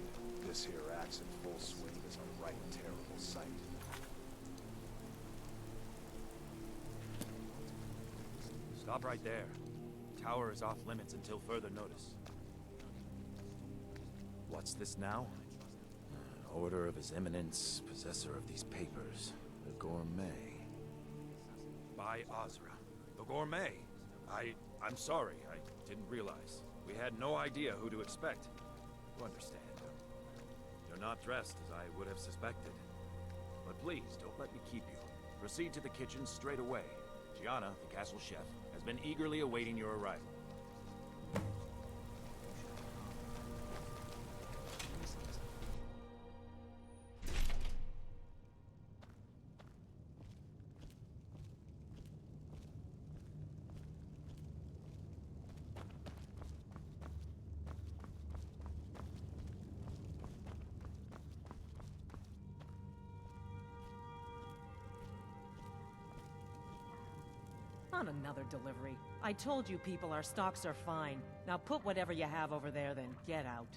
This here axe in full swing is a right terrible sight. Stop right there. Tower is off limits until further notice. What's this now? An order of His Eminence, possessor of these papers. The gourmet. By Azra. The gourmet? I'm sorry, I didn't realize. We had no idea who to expect. You understand. You're not dressed as I would have suspected. But please, don't let me keep you. Proceed to the kitchen straight away. Gianna, the castle chef, has been eagerly awaiting your arrival. On another delivery. I told you people our stocks are fine. Now put whatever you have over there, then get out.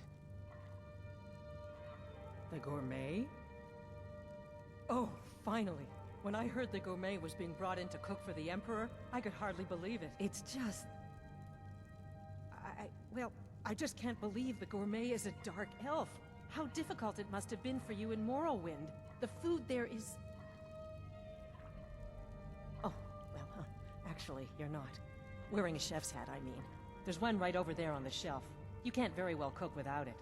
The gourmet? Oh, finally. When I heard the gourmet was being brought in to cook for the Emperor, I could hardly believe it. It's just... well, I just can't believe the gourmet is a dark elf. How difficult it must have been for you in Morrowind. The food there is... Oh, well, actually, you're not. Wearing a chef's hat, I mean. There's one right over there on the shelf. You can't very well cook without it.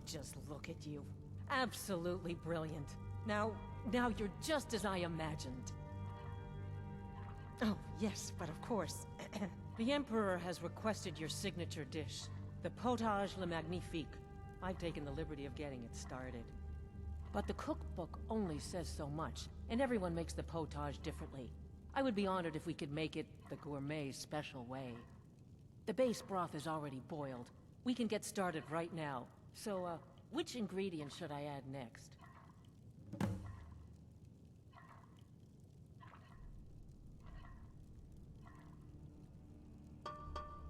Just look at you. Absolutely brilliant. Now you're just as I imagined. Oh, yes, but of course. The Emperor has requested your signature dish, the potage le magnifique. I've taken the liberty of getting it started. But the cookbook only says so much, and everyone makes the potage differently. I would be honored if we could make it the gourmet's special way. The base broth is already boiled. We can get started right now. So, which ingredient should I add next?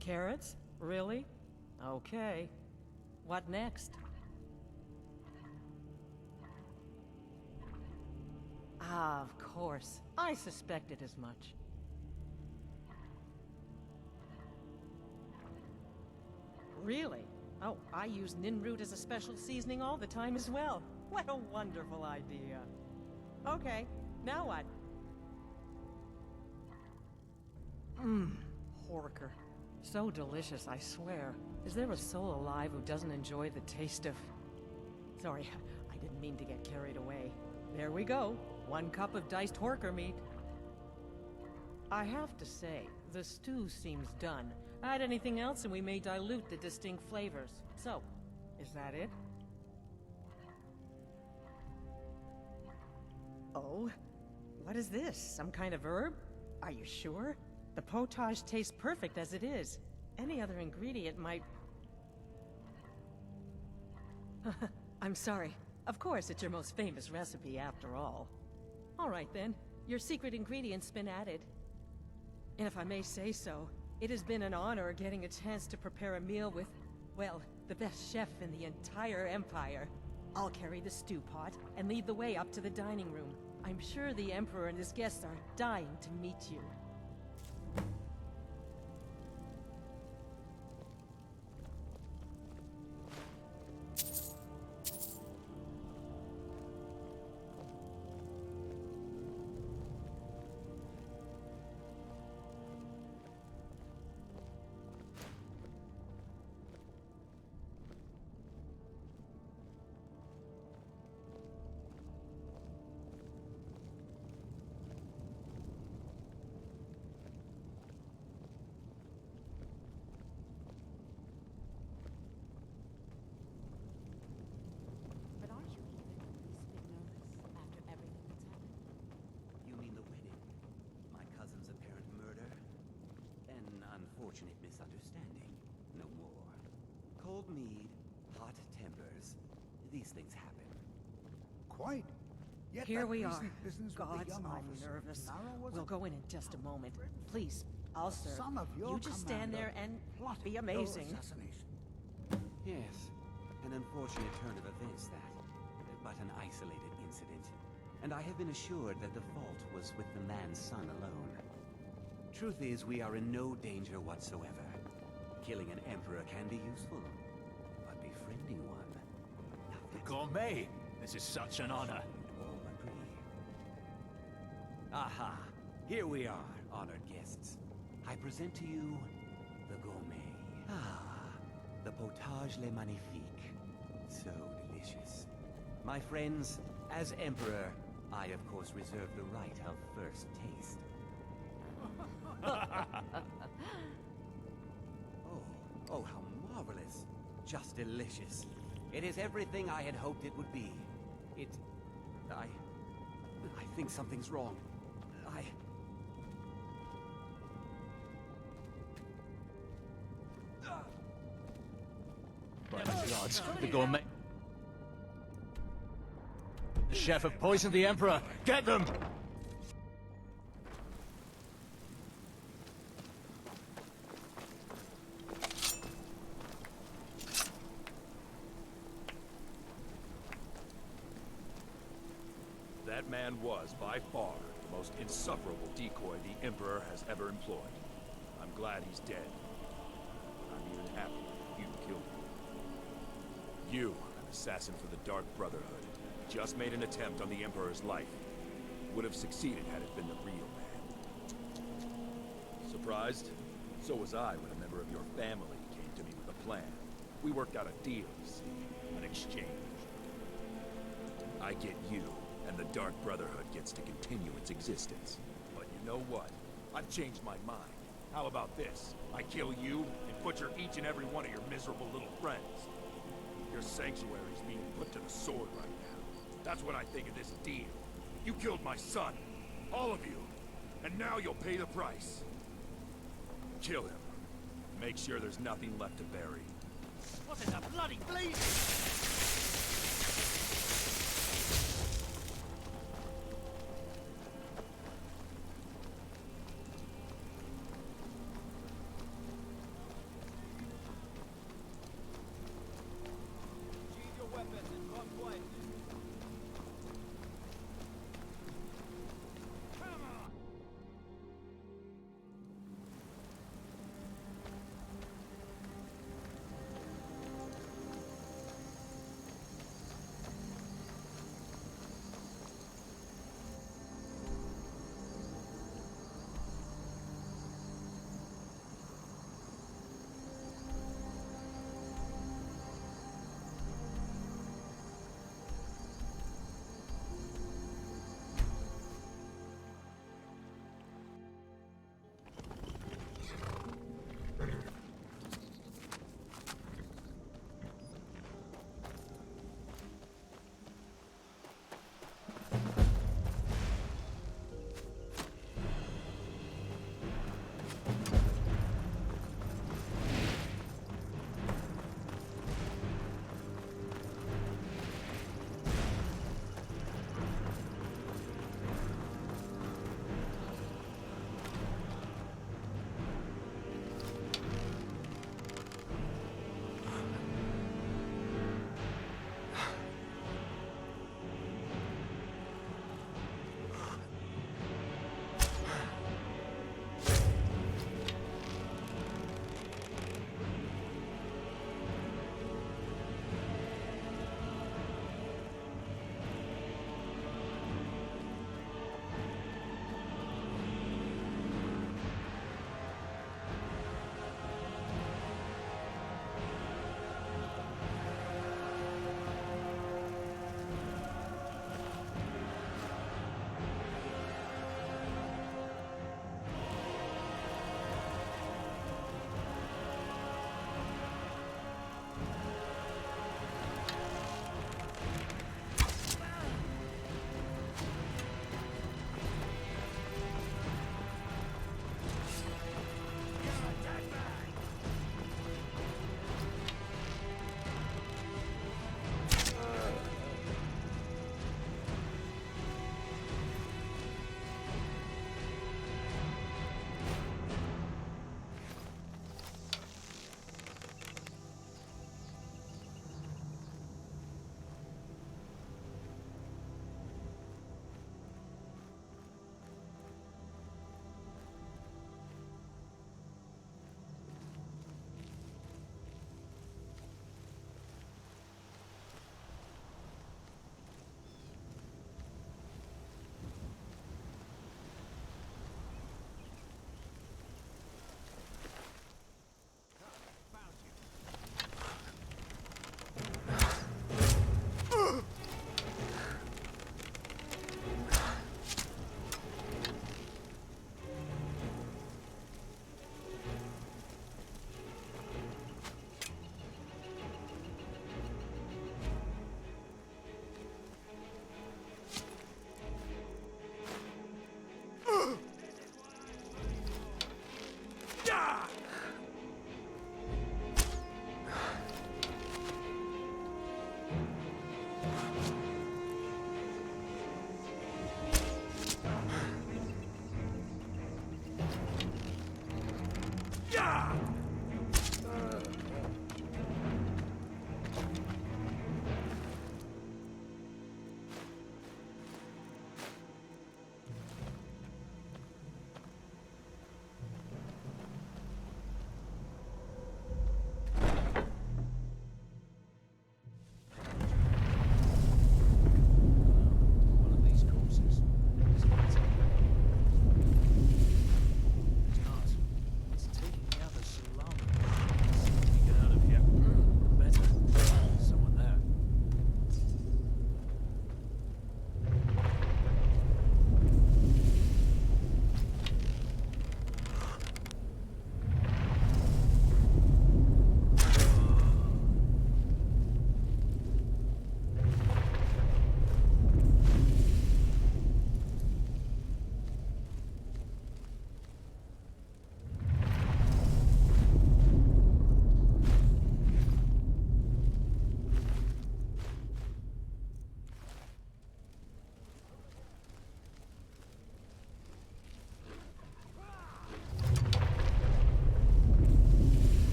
Carrots? Really? Okay. What next? Ah, of course. I suspected as much. Really? Oh, I use ninroot as a special seasoning all the time as well. What a wonderful idea. Okay, now what? Horker. So delicious, I swear. Is there a soul alive who doesn't enjoy the taste of... Sorry, I didn't mean to get carried away. There we go. 1 cup of diced horker meat. I have to say, the stew seems done. Add anything else and we may dilute the distinct flavors. So, is that it? Oh? What is this? Some kind of herb? Are you sure? The potage tastes perfect as it is. Any other ingredient might... I'm sorry. Of course, it's your most famous recipe after all. All right then, your secret ingredient's been added. And if I may say so, it has been an honor getting a chance to prepare a meal with, well, the best chef in the entire Empire. I'll carry the stew pot and lead the way up to the dining room. I'm sure the Emperor and his guests are dying to meet you. unfortunate misunderstanding. No more. Cold mead, hot tempers. These things happen. Quite. Yet Here that we are. recent business with the Gods, young I'm officer nervous. Nara was We'll go in just a moment. Please, I'll serve. son of your You just stand commander there and plotted be your amazing. assassination. Yes, an unfortunate turn of events that, but an isolated incident. And I have been assured that the fault was with the man's son alone. Truth is, we are in no danger whatsoever. Killing an emperor can be useful, but befriending one... The gourmet! This is such an honor. All agree. Aha! Here we are, honored guests. I present to you the gourmet. Ah, the potage le magnifique. So delicious. My friends, as emperor, I of course reserve the right of first taste. Oh, how marvelous. Just delicious. It is everything I had hoped it would be. I think something's wrong. By the gods, the gourmet... The chef have poisoned the Emperor! Get them! That man was, by far, the most insufferable decoy the Emperor has ever employed. I'm glad he's dead. I'm even happier you killed him. You, an assassin for the Dark Brotherhood, just made an attempt on the Emperor's life. Would have succeeded had it been the real man. Surprised? So was I when a member of your family came to me with a plan. We worked out a deal, you see, an exchange. I get you, and the Dark Brotherhood gets to continue its existence. But you know what? I've changed my mind. How about this? I kill you and butcher each and every one of your miserable little friends. Your sanctuary's being put to the sword right now. That's what I think of this deal. You killed my son. All of you. And now you'll pay the price. Kill him. Make sure there's nothing left to bury. What in the bloody bleeding?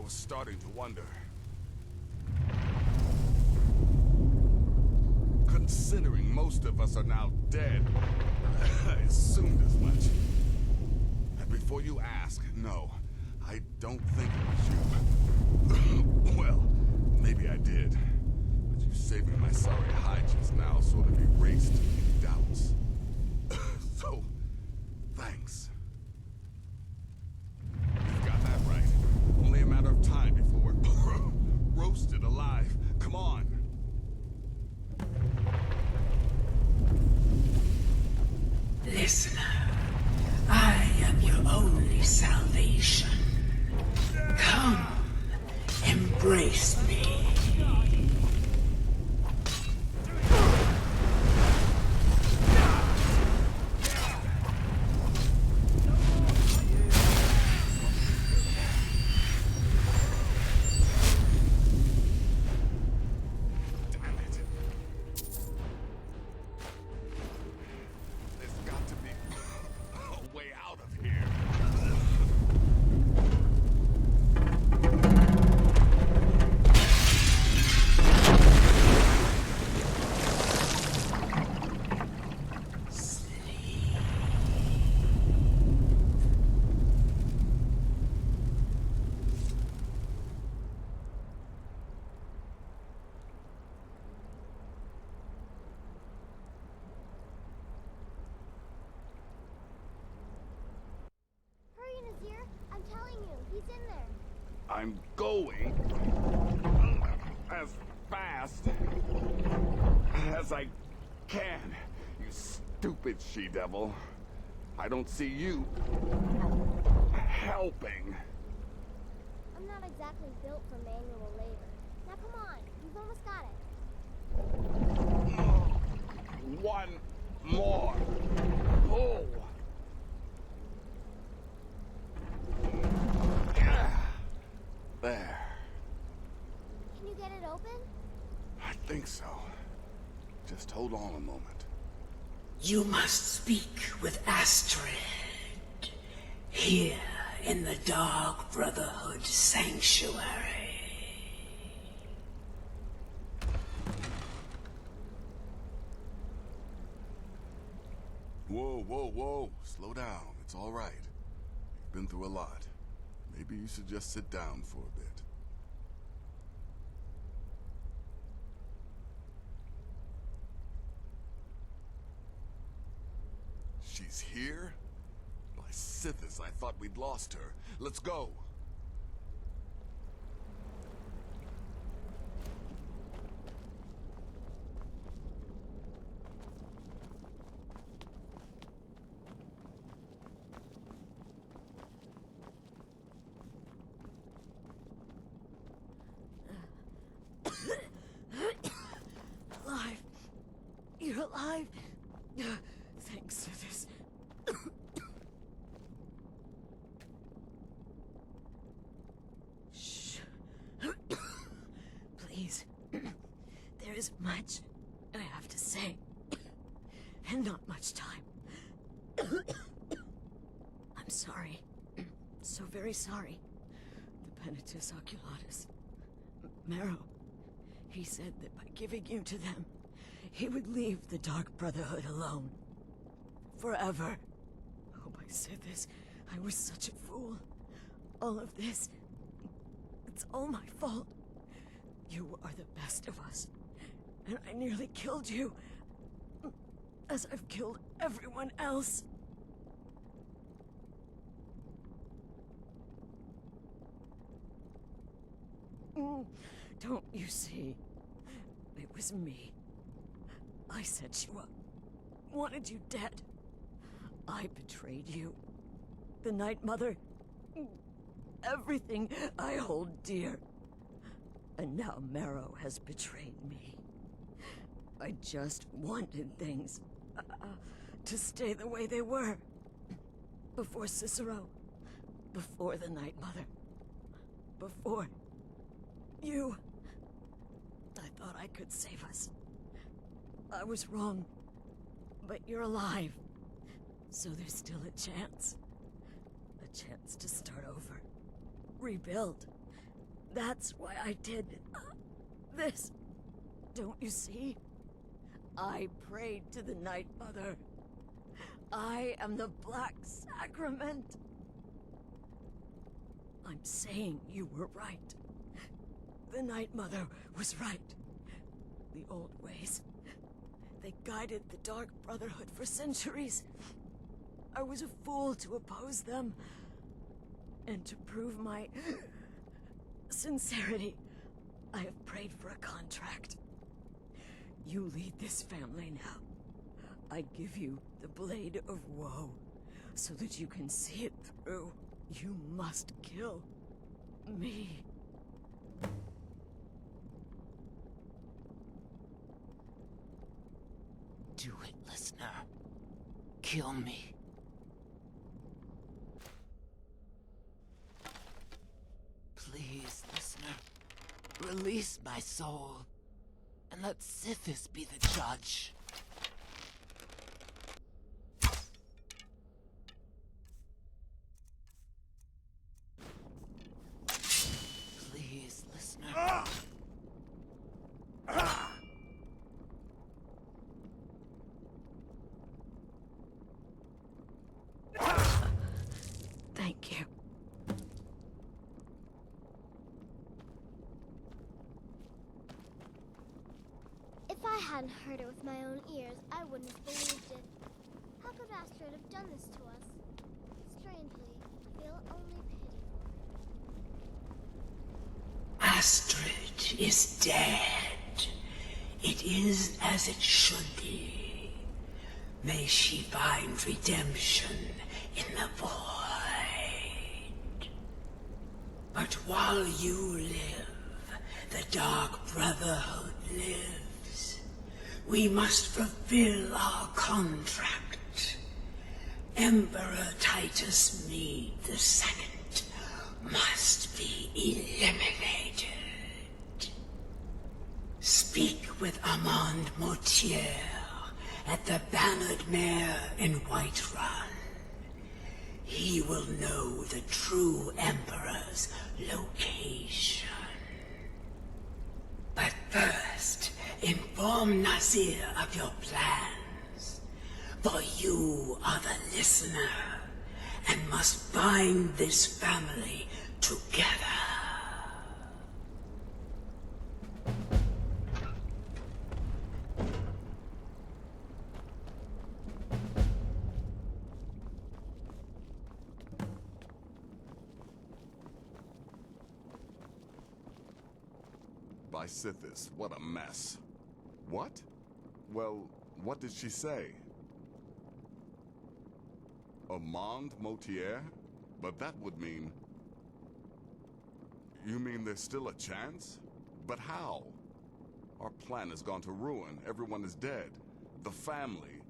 was starting to wonder. Considering most of us are now dead, I assumed as much. And before you ask, no, I don't think it was you. Well, maybe I did. But you saving my sorry hide just now sort of erased any doubts. So, thanks. You've got that right. Only a matter of time before we're roasted alive. Come on. Listener, I am your only salvation. Come, embrace me. I'm going as fast as I can, you stupid she-devil. I don't see you helping. I'm not exactly built for manual labor. Now come on, you've almost got it. One more pull. There. Can you get it open? I think so. Just hold on a moment. You must speak with Astrid. Here in the Dark Brotherhood Sanctuary. Whoa, whoa, whoa. Slow down. It's all right. You've been through a lot. Maybe you should just sit down for a bit. She's here? By Sithis, I thought we'd lost her. Let's go. Alive. You're alive. Thanks for this. Shh. Please. There is much I have to say. And not much time. I'm sorry. So very sorry. The Penitus Oculatus. Marrow. He said that by giving you to them, he would leave the Dark Brotherhood alone. Forever. Oh, by Sithis, I was such a fool. All of this, it's all my fault. You are the best of us, and I nearly killed you, as I've killed everyone else. Don't you see? It was me. I set you up. Wanted you dead. I betrayed you. The Night Mother. Everything I hold dear. And now Marrow has betrayed me. I just wanted things to stay the way they were. Before Cicero. Before the Night Mother. Before you. I thought I could save us. I was wrong. But you're alive. So there's still a chance. A chance to start over. Rebuild. That's why I did this. Don't you see? I prayed to the Night Mother. I am the Black Sacrament. I'm saying you were right. The Night Mother was right. The old ways, they guided the Dark Brotherhood for centuries. I was a fool to oppose them. And to prove my sincerity, I have prayed for a contract. You lead this family now. I give you the Blade of Woe, so that you can see it through. You must kill me. Do it, listener. Kill me. Please, listener. Release my soul. And let Sithis be the judge. Please, listener. Thank you. If I hadn't heard it with my own ears, I wouldn't have believed it. How could Astrid have done this to us? Strangely, I feel only pity for her. Astrid is dead. It is as it should be. May she find redemption in the void. But while you live, the Dark Brotherhood lives. We must fulfill our contract. Emperor Titus Mede II must be eliminated. Speak with Armand Mortier at the Bannered Mare in Whiterun. He will know the true Emperor's location. But first, inform Nazir of your plans. For you are the listener, and must bind this family together. By Sithis, what a mess. What? Well, what did she say? Armand Mortier? But that would mean... You mean there's still a chance? But how? Our plan has gone to ruin. Everyone is dead. The family.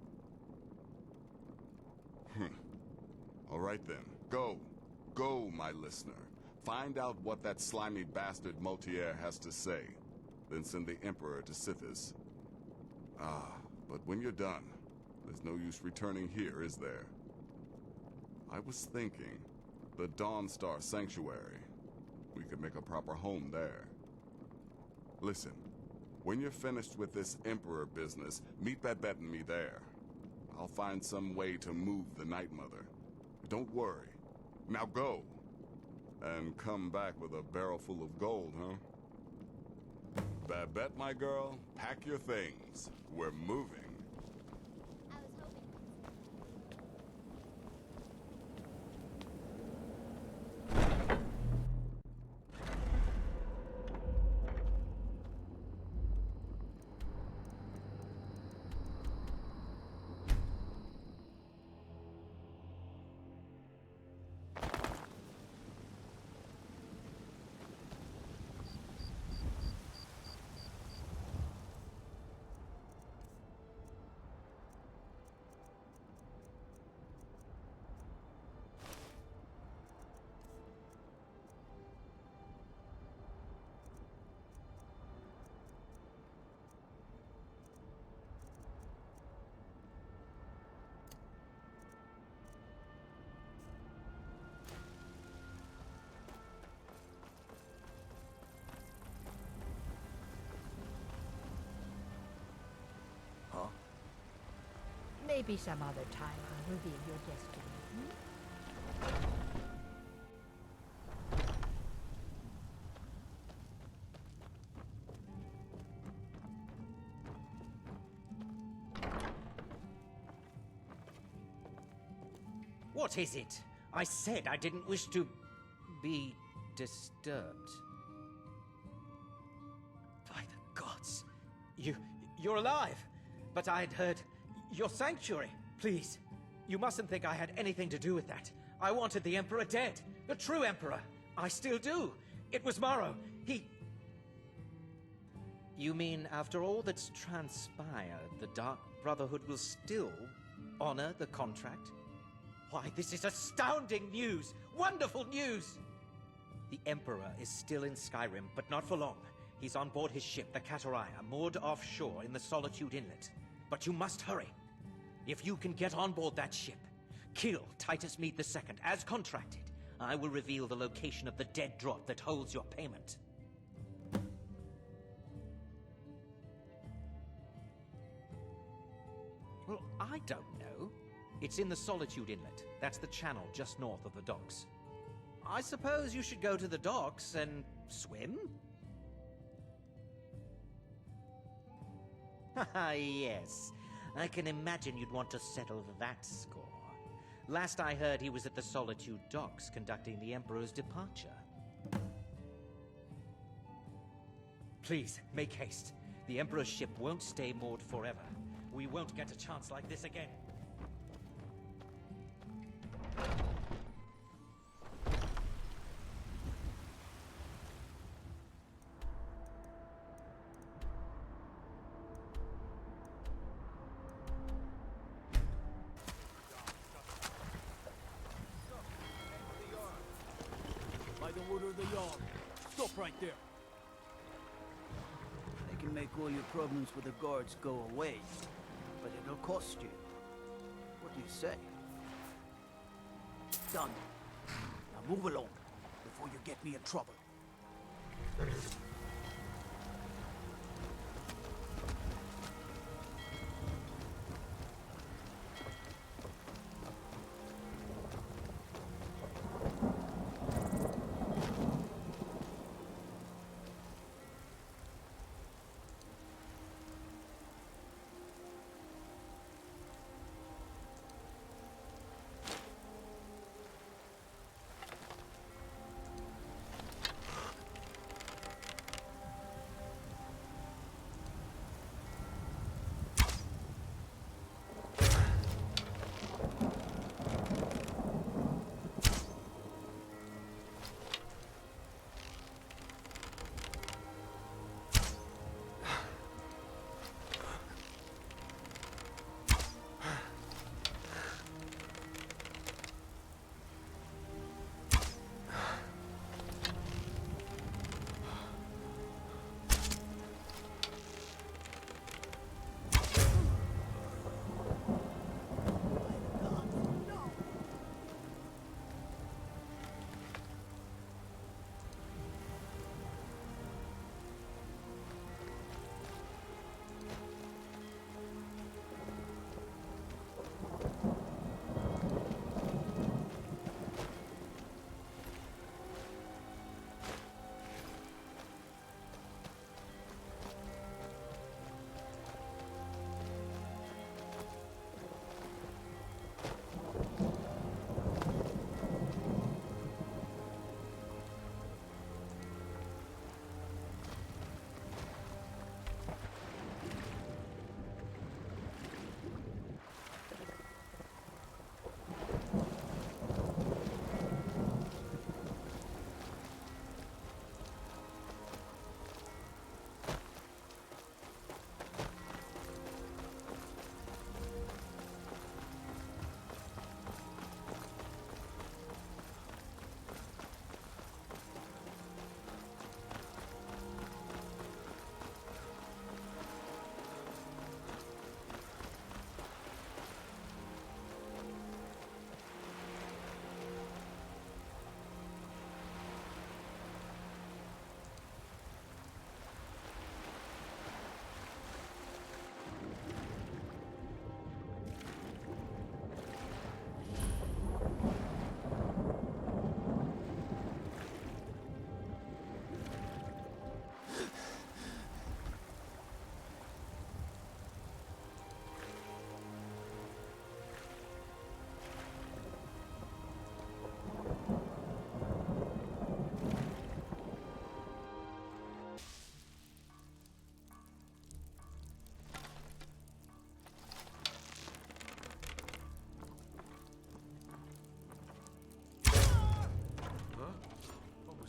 All right then. Go. Go, my listener. Find out what that slimy bastard Mortier has to say. Then send the Emperor to Sithis. But when you're done, there's no use returning here, is there? I was thinking, the Dawnstar Sanctuary. We could make a proper home there. Listen, when you're finished with this Emperor business, meet Babette and me there. I'll find some way to move the Night Mother. Don't worry. Now go. And come back with a barrel full of gold, huh? Babette, my girl, pack your things. We're moving. Maybe some other time I'll reveal your destiny. What is it? I said I didn't wish to be disturbed. By the gods! You're alive! But I'd heard your sanctuary. Please, you mustn't think I had anything to do with that. I wanted the Emperor dead. The true Emperor. I still do. It was Morrow. He... You mean after all that's transpired, the Dark Brotherhood will still honor the contract? Why, this is astounding news! Wonderful news! The Emperor is still in Skyrim, but not for long. He's on board his ship, the Kataraya, moored offshore in the Solitude Inlet. But you must hurry. If you can get on board that ship, kill Titus Mead II, as contracted, I will reveal the location of the dead drop that holds your payment. Well, I don't know. It's in the Solitude Inlet. That's the channel just north of the docks. I suppose you should go to the docks and swim? Haha, yes. I can imagine you'd want to settle that score. Last I heard, he was at the Solitude docks conducting the Emperor's departure. Please, make haste. The Emperor's ship won't stay moored forever. We won't get a chance like this again. By the order of the Yard. Stop right there. They can make all your problems with the guards go away, but it'll cost you. What do you say? Done. Now move along, before you get me in trouble.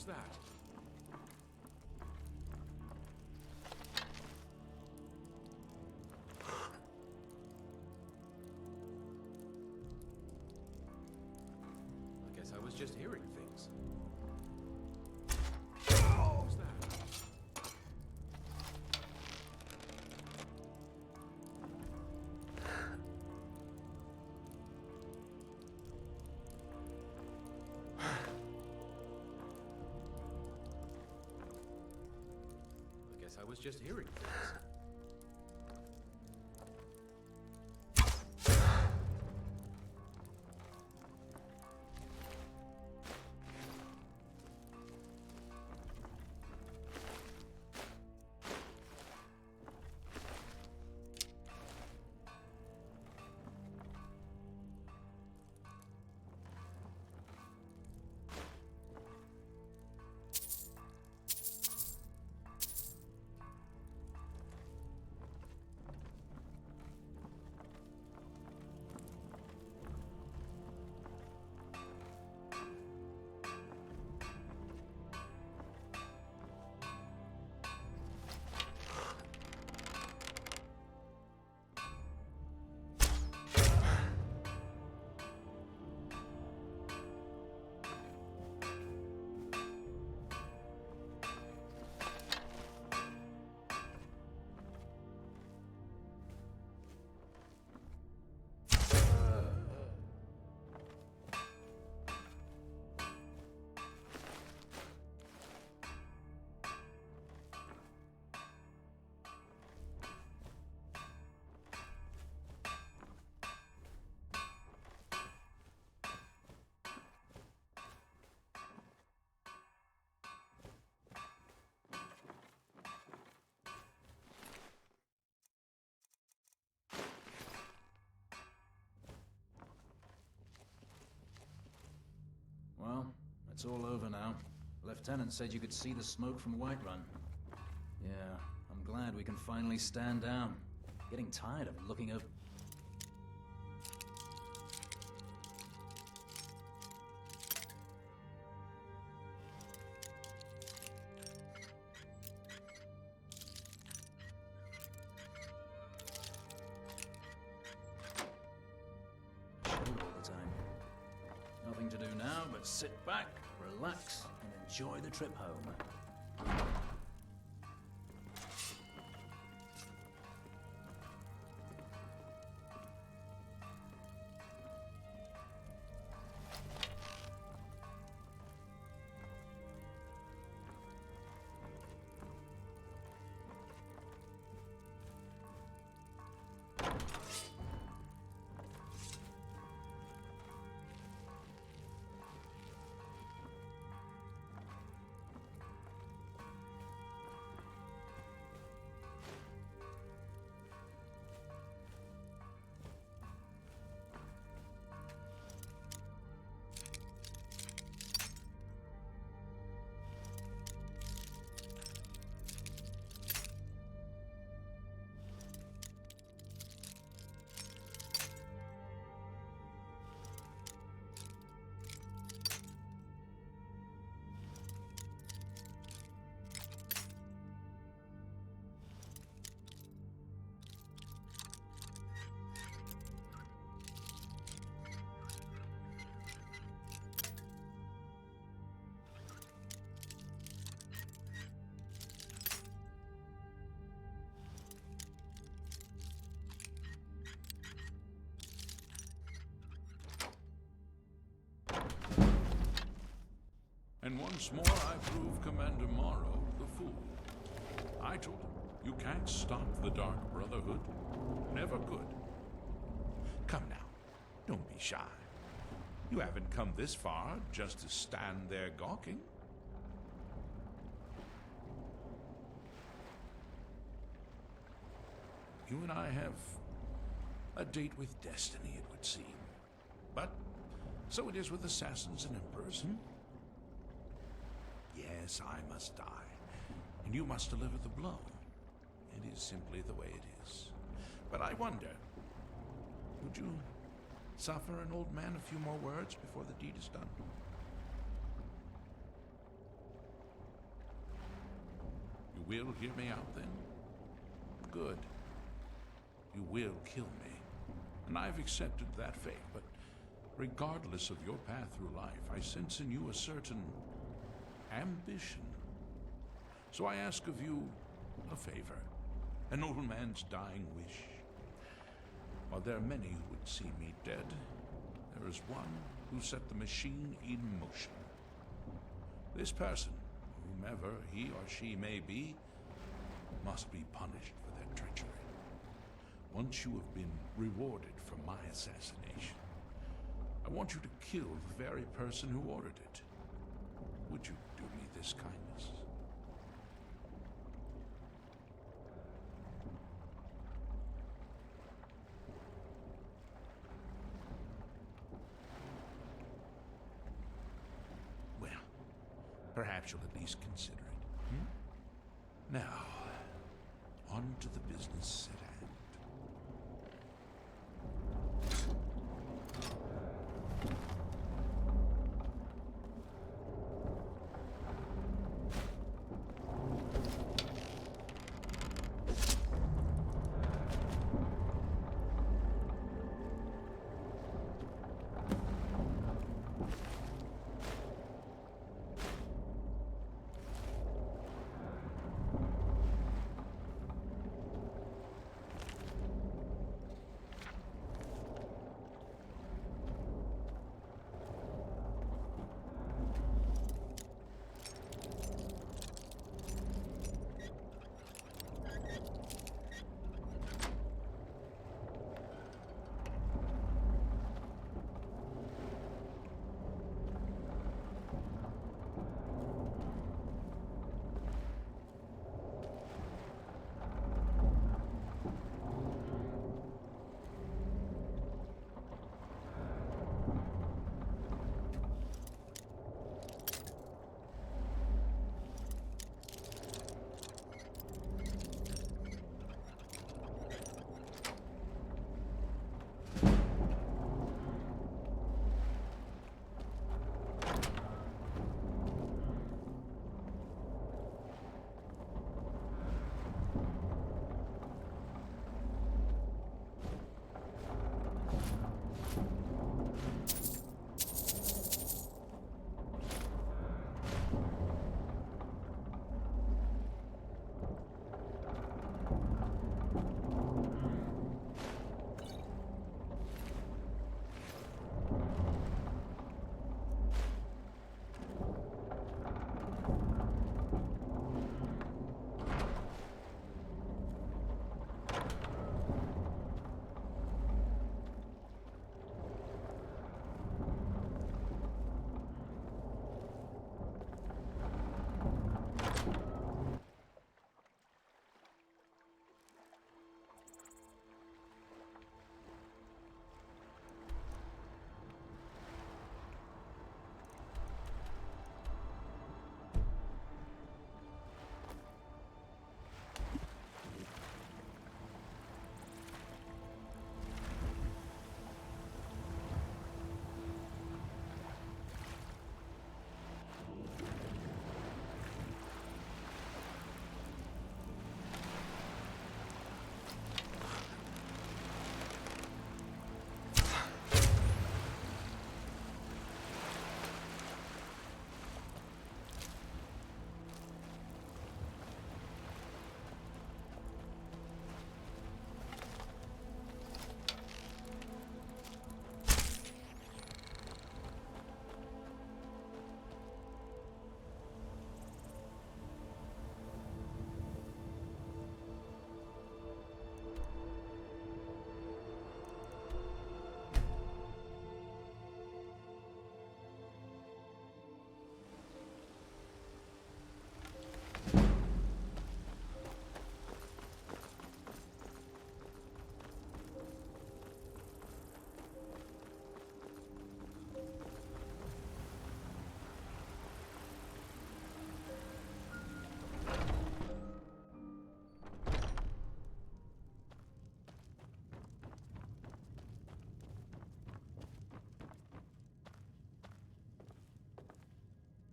Who's that? I guess I was just hearing things. Who's that? I guess I was just hearing things. Well, it's all over now. Lieutenant said you could see the smoke from Whiterun. Yeah, I'm glad we can finally stand down. Getting tired of looking over... all the time. Nothing to do now but sit back, relax, and enjoy the trip home. And once more I prove Commander Morrow the fool. I told him, you can't stop the Dark Brotherhood. Never could. Come now, don't be shy. You haven't come this far just to stand there gawking. You and I have a date with destiny, it would seem. But so it is with assassins and emperors, Yes, I must die, and you must deliver the blow. It is simply the way it is. But I wonder, would you suffer an old man a few more words before the deed is done? will hear me out then? Good. You will kill me, and I've accepted that fate, but regardless of your path through life, I sense in you a certain ambition. So I ask of you a favor, an old man's dying wish. While there are many who would see me dead, there is one who set the machine in motion. This person, whomever he or she may be, must be punished for their treachery. Once you have been rewarded for my assassination, I want you to kill the very person who ordered it. Would you do me this kindness? Well, perhaps you'll at least consider it. Now, on to the business at hand.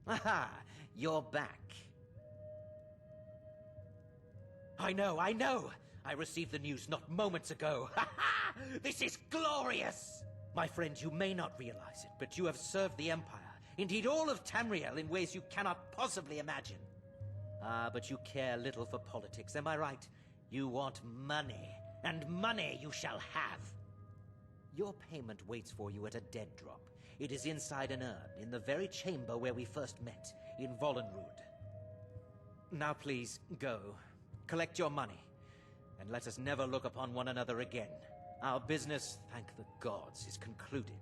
Aha! You're back. I know! I received the news not moments ago. Ha ha! This is glorious! My friend, you may not realize it, but you have served the Empire, indeed all of Tamriel, in ways you cannot possibly imagine. Ah, but you care little for politics, am I right? You want money, and money you shall have. Your payment waits for you at a dead drop. It is inside an urn, in the very chamber where we first met, in Vollenrud. Now please, go. Collect your money, and let us never look upon one another again. Our business, thank the gods, is concluded.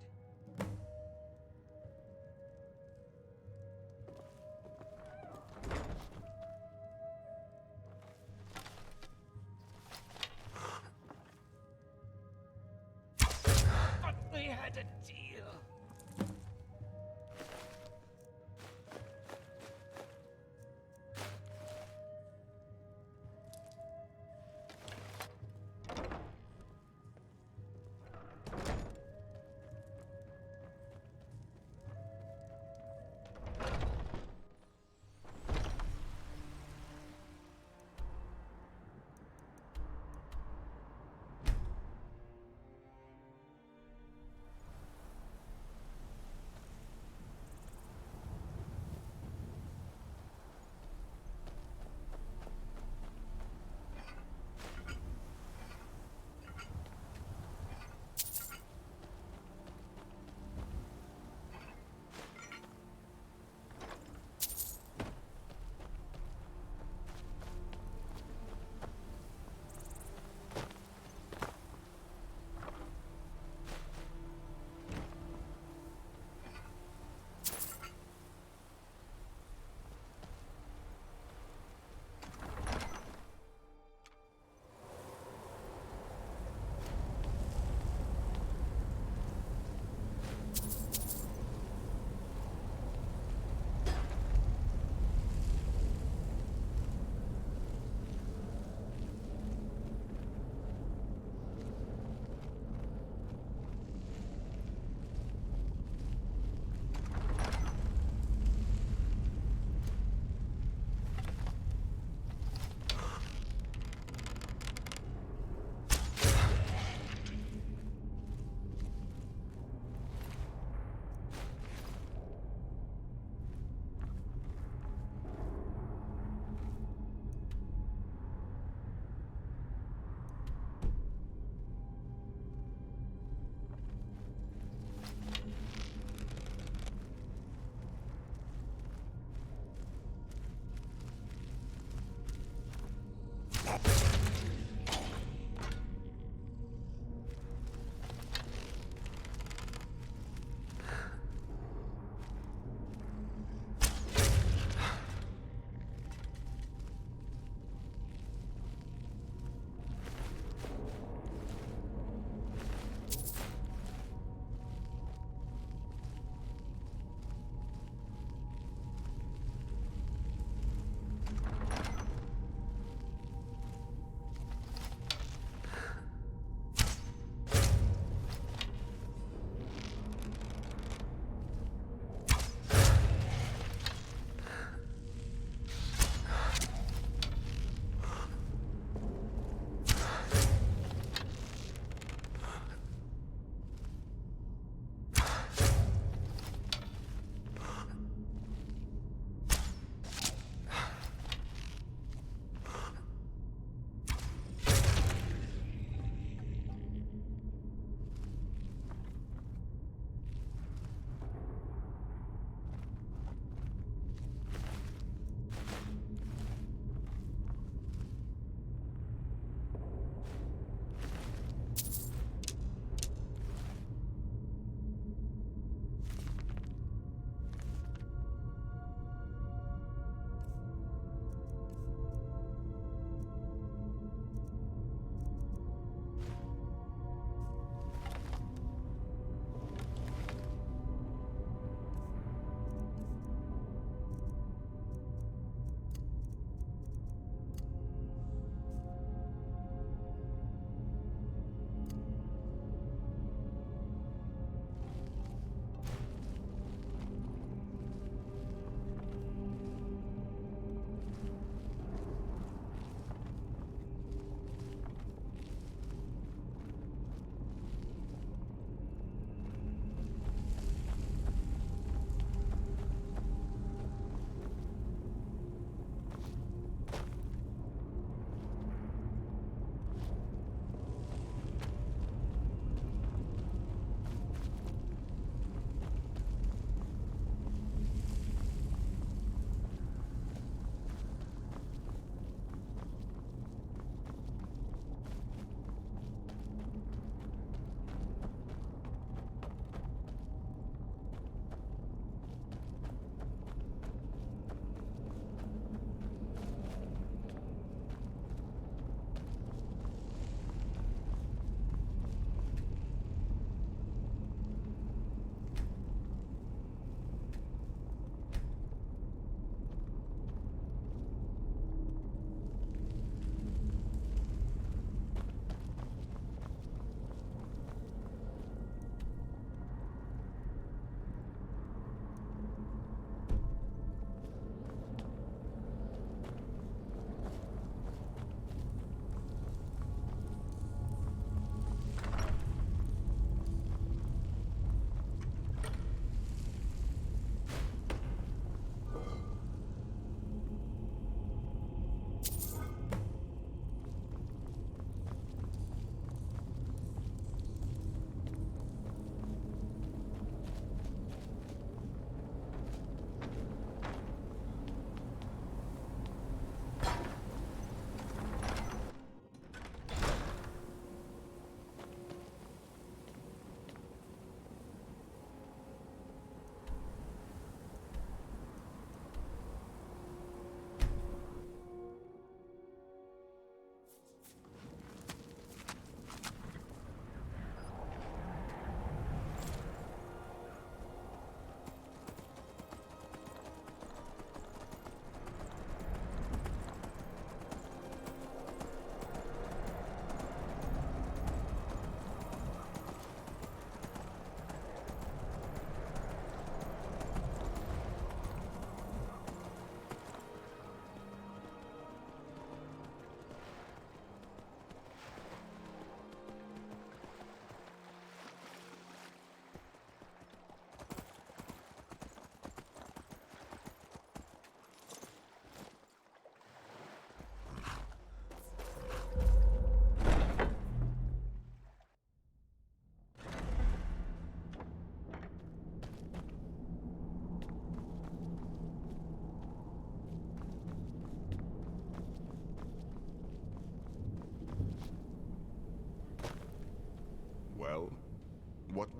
But we had a deal.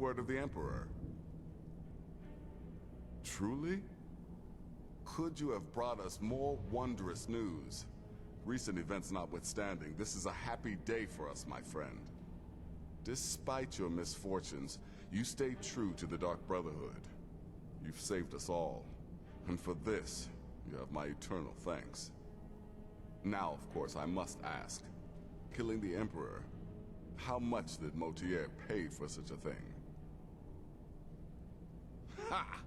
word of the Emperor? Truly? Could you have brought us more wondrous news? Recent events notwithstanding, this is a happy day for us, my friend. Despite your misfortunes, you stayed true to the Dark Brotherhood. You've saved us all, and for this, you have my eternal thanks. Now, of course, I must ask, killing the Emperor, how much did Motier pay for such a thing? Ha!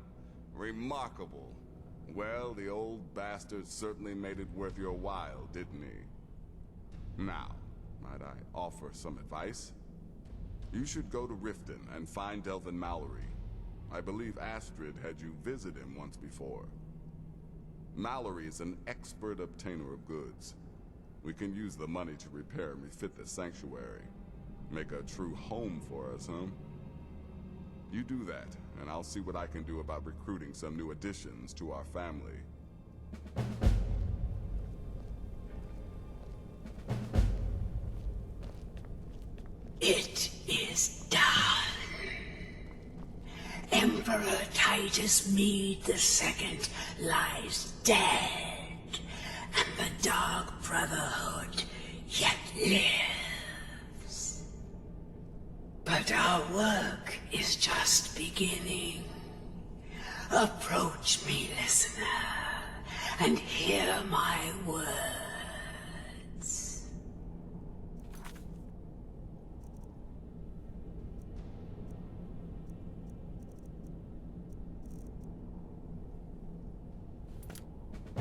Remarkable. Well, the old bastard certainly made it worth your while, didn't he? Now, might I offer some advice? You should go to Riften and find Delvin Mallory. I believe Astrid had you visit him once before. Mallory is an expert obtainer of goods. We can use the money to repair and refit the sanctuary. Make a true home for us, huh? You do that, and I'll see what I can do about recruiting some new additions to our family. It is done. Emperor Titus Mede II lies dead, and the Dark Brotherhood yet lives. But our work is just beginning. Approach me, listener, and hear my words.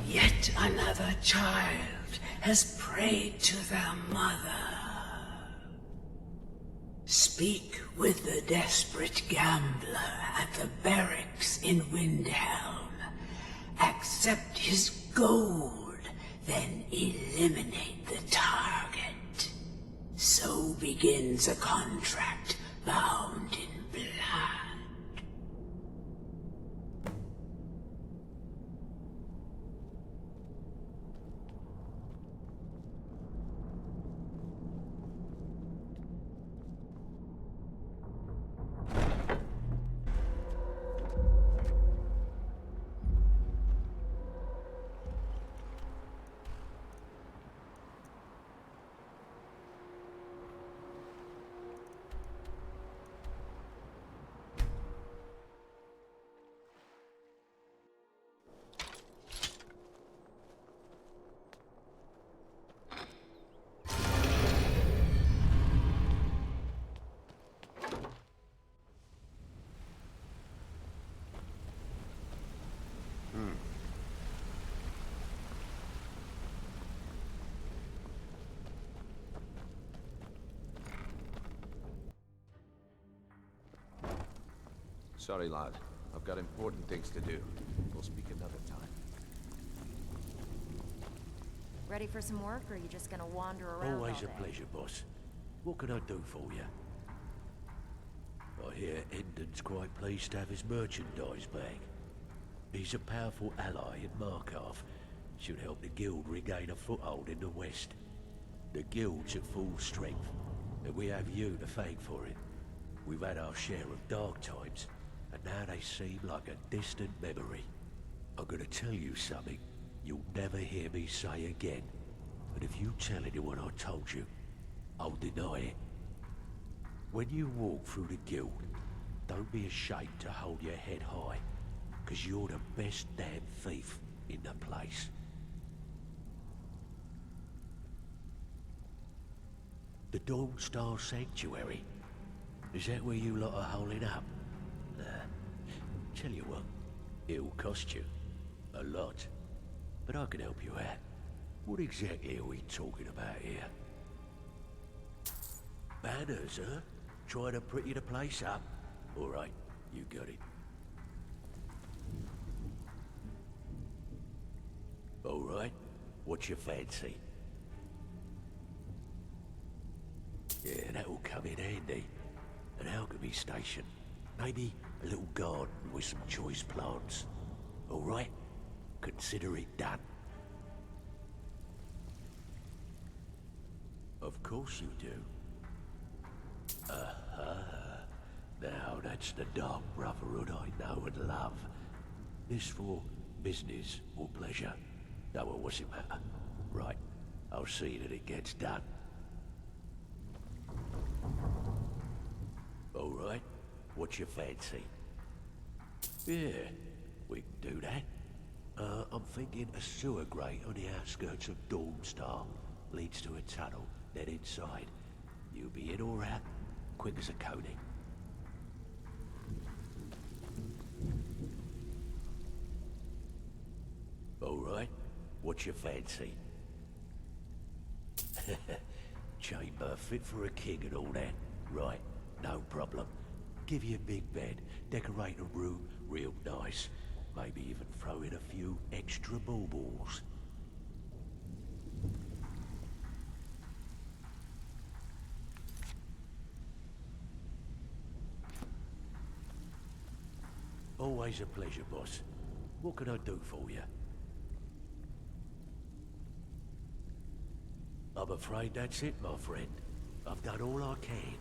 Yet another child has prayed to their mother. Speak with the desperate gambler at the barracks in Windhelm. Accept his gold, then eliminate the target. So begins a contract bound in blood. Sorry, lad. I've got important things to do. We'll speak another time. Ready for some work, or are you just gonna wander around Always all a day? pleasure, boss. What can I do for you? I hear Endon's quite pleased to have his merchandise back. He's a powerful ally in Markarth. Should help the guild regain a foothold in the west. The guild's at full strength, and we have you to thank for it. We've had our share of dark times, and now they seem like a distant memory. I'm gonna tell you something you'll never hear me say again. But if you tell anyone I told you, I'll deny it. When you walk through the guild, don't be ashamed to hold your head high, 'cause you're the best damn thief in the place. The Dawnstar Sanctuary. Is that where you lot are holding up? Tell you what, it'll cost you. A lot. But I can help you out. What exactly are we talking about here? Banners, huh? Trying to pretty the place up? Alright, you got it. Alright, what's your fancy? Yeah, that'll come in handy. An alchemy station. Maybe a little garden with some choice plants. Alright? Consider it done. Of course you do. Now that's the Dark Brotherhood I know and love. This for business or pleasure? No, well, what's it matter? Right, I'll see that it gets done. All right, what's your fancy? Yeah, we can do that. I'm thinking a sewer grate on the outskirts of Dawn leads to a tunnel, then inside. You'll be in or out, quick as a coney. All right, what's your fancy? Chamber fit for a king and all that. Right, no problem. Give you a big bed, decorate a room real nice. Maybe even throw in a few extra baubles. Always a pleasure, boss. What can I do for you? I'm afraid that's it, my friend. I've done all I can.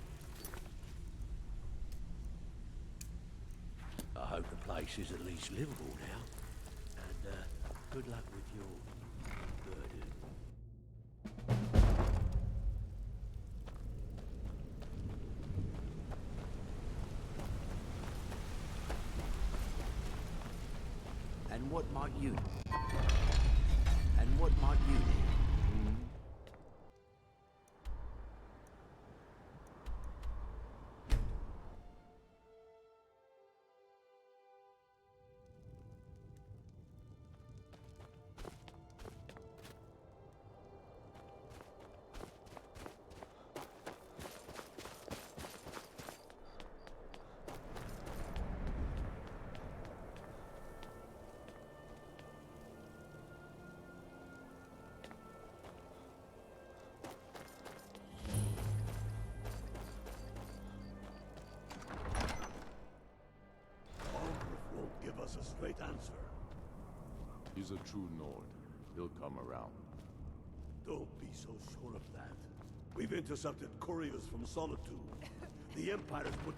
I hope the place is at least livable now. And, good luck with your burden. And what might you do? And what might you do? Give us a straight answer. He's a true Nord. He'll come around. Don't be so sure of that. We've intercepted couriers from Solitude. The Empire has put...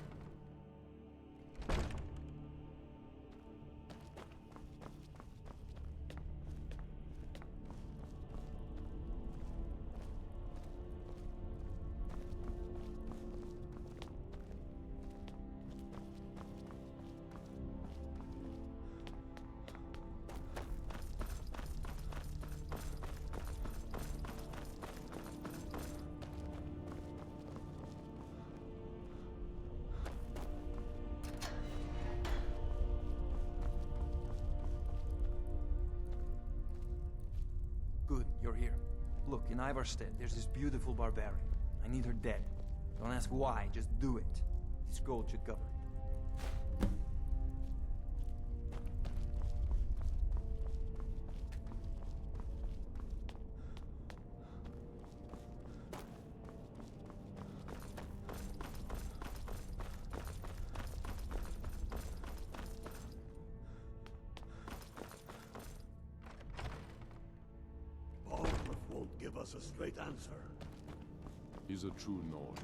Good, you're here. Look, in Ivarstead, there's this beautiful barbarian. I need her dead. Don't ask why, just do it. This gold should cover it. won't give us a straight answer. He's a true Nord.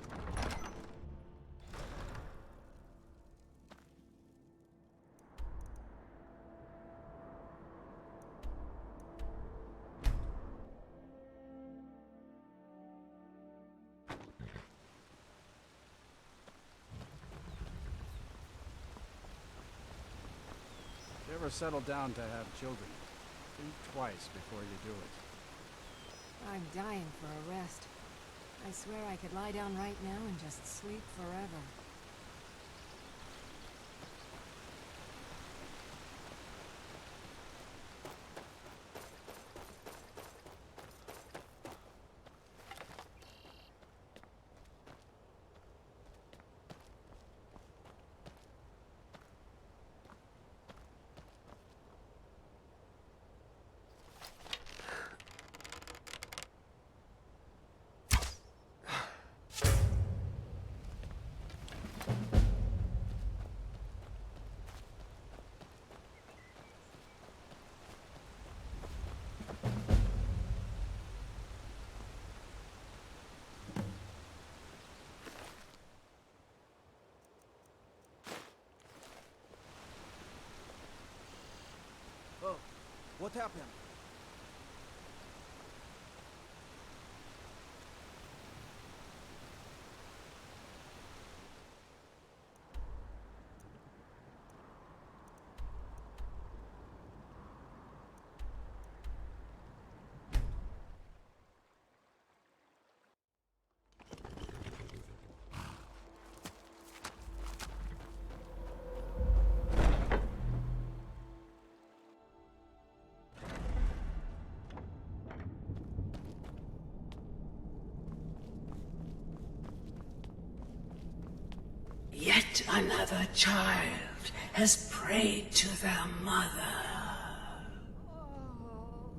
If you ever settle down to have children, think twice before you do it. I'm dying for a rest. I swear I could lie down right now and just sleep forever. What happened? Yet another child has prayed to their mother.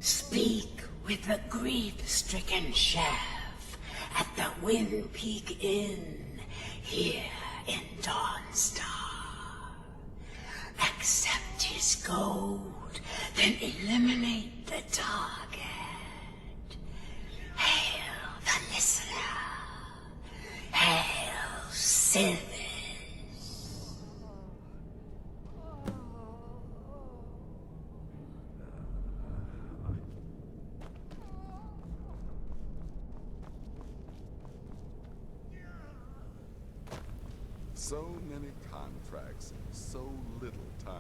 Speak with the grief-stricken chef at the Wind Peak Inn here in Dawnstar. Accept his gold, then eliminate the target. Hail the listener. Hail Sylvan. So many contracts, so little time.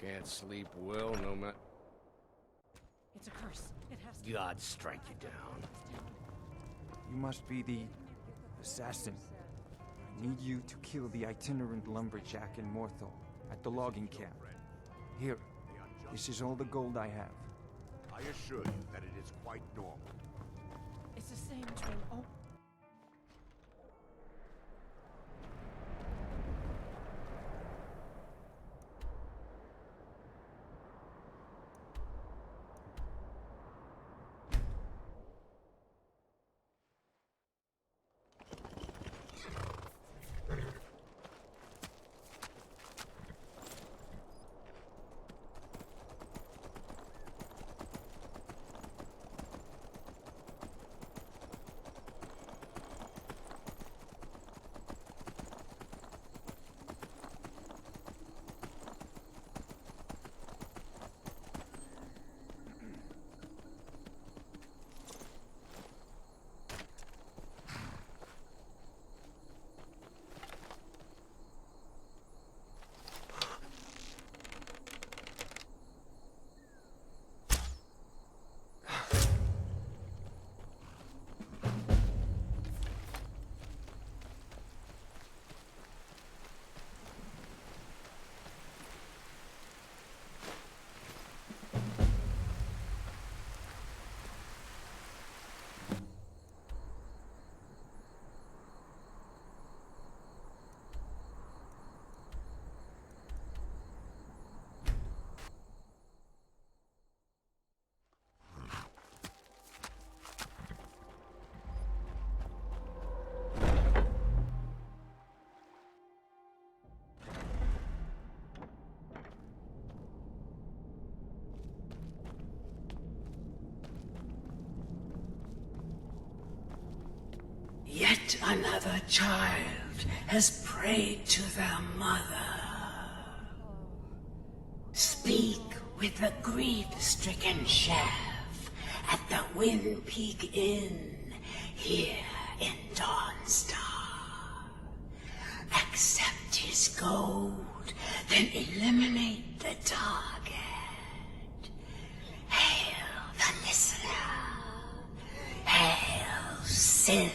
Can't sleep well, no matter. It's a curse. It has to. God strike you down. You must be the assassin. I need you to kill the itinerant lumberjack in Morthal at the logging camp. Here, this is all the gold I have. I assure you that it is quite normal. It's the same train. Oh. Yet another child has prayed to their mother. Speak with the grief-stricken chef at the Wind Peak Inn here in Dawnstar. Accept his gold, then eliminate the target. Hail the listener. Hail Sylvan.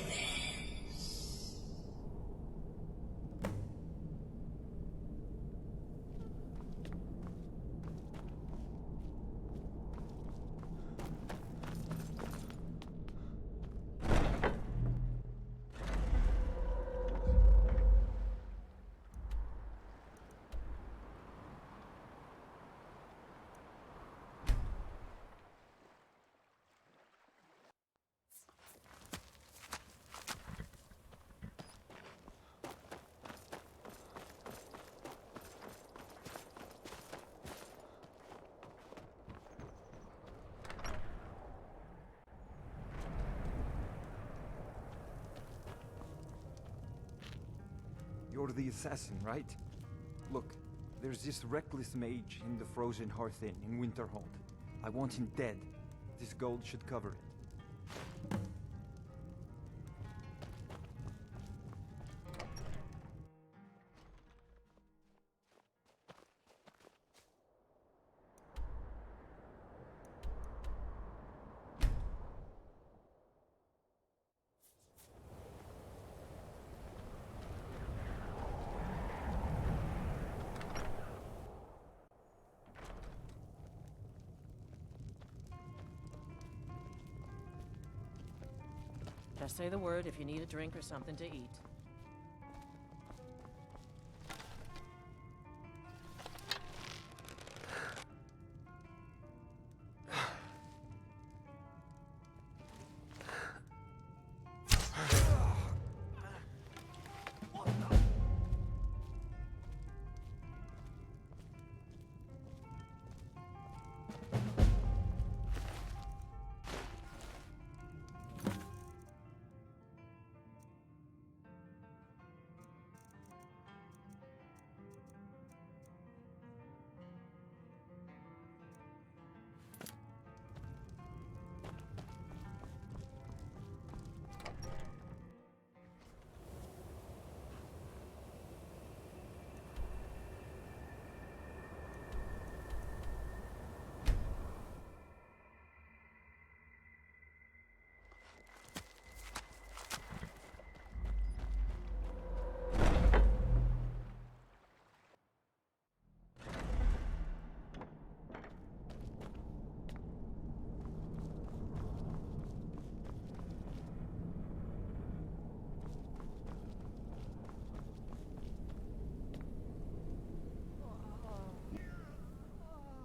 You're the assassin, right? Look, there's this reckless mage in the Frozen Hearth Inn in Winterhold. I want him dead. This gold should cover it. Just say the word if you need a drink or something to eat.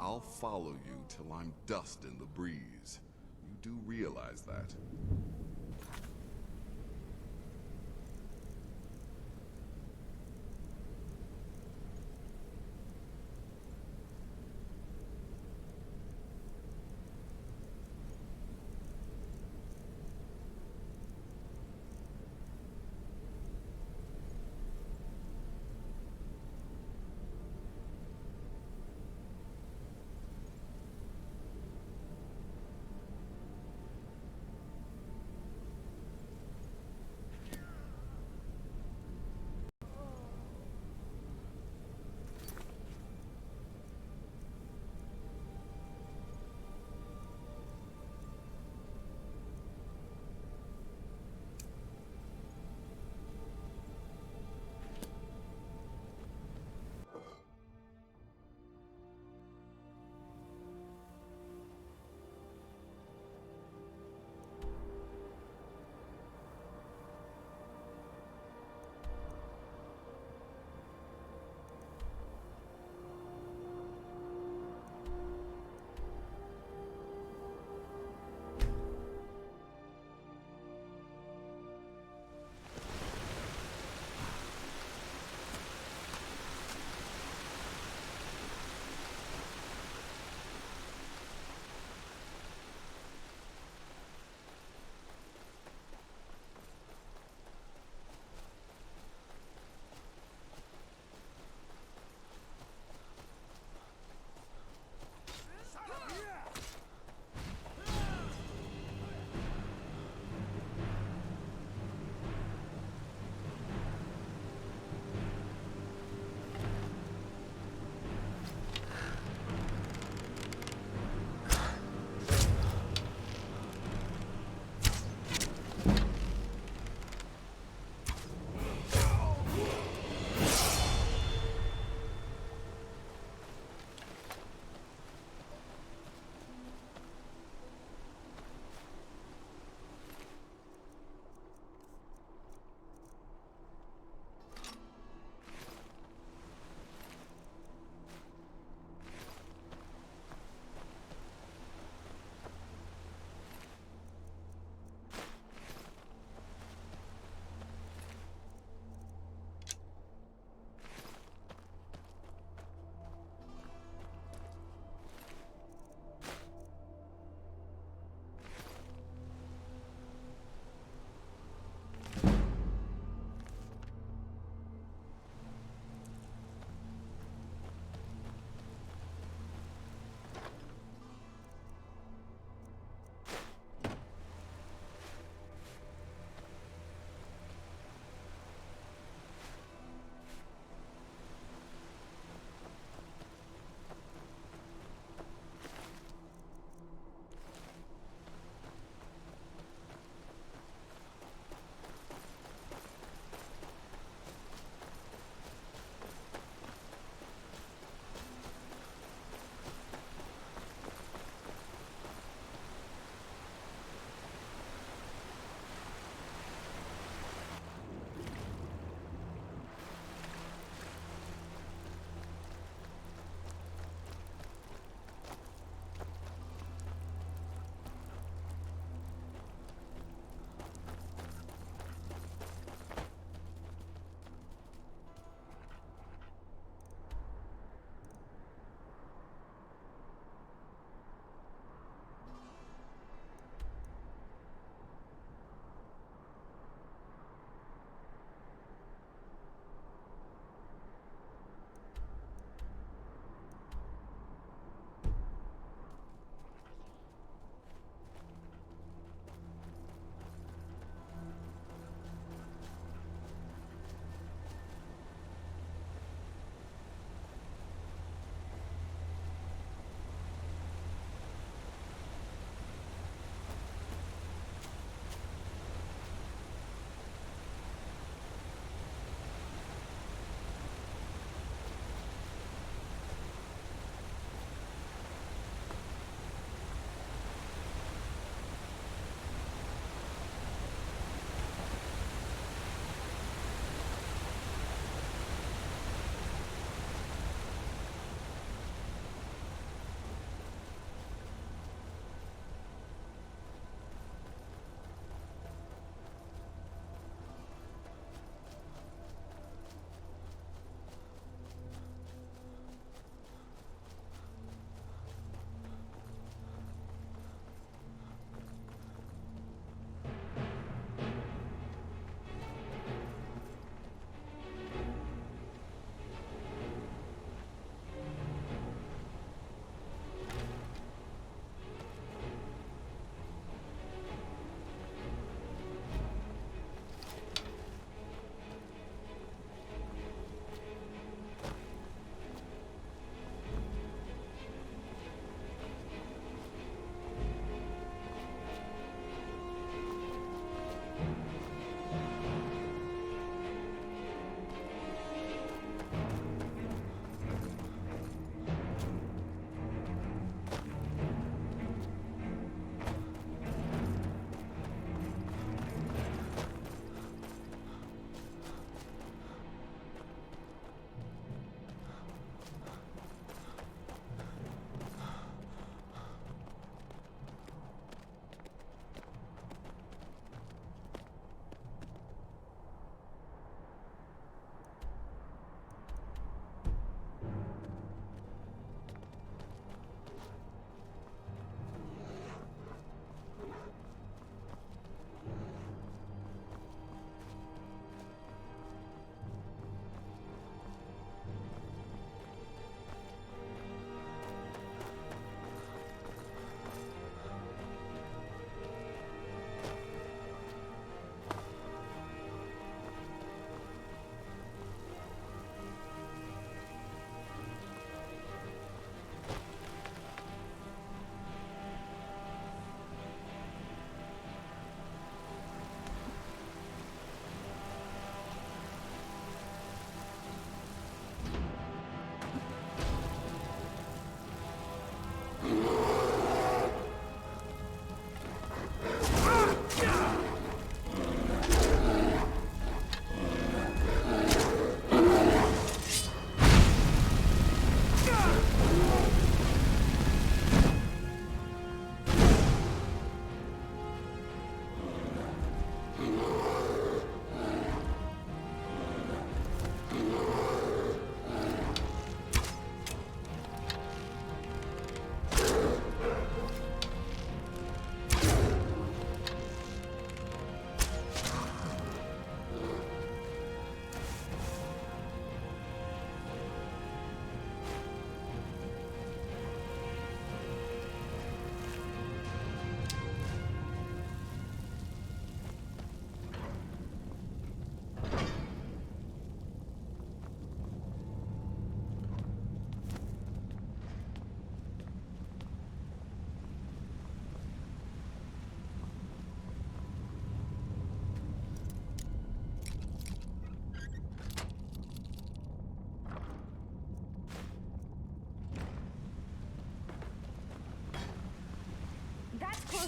I'll follow you till I'm dust in the breeze. You do realize that?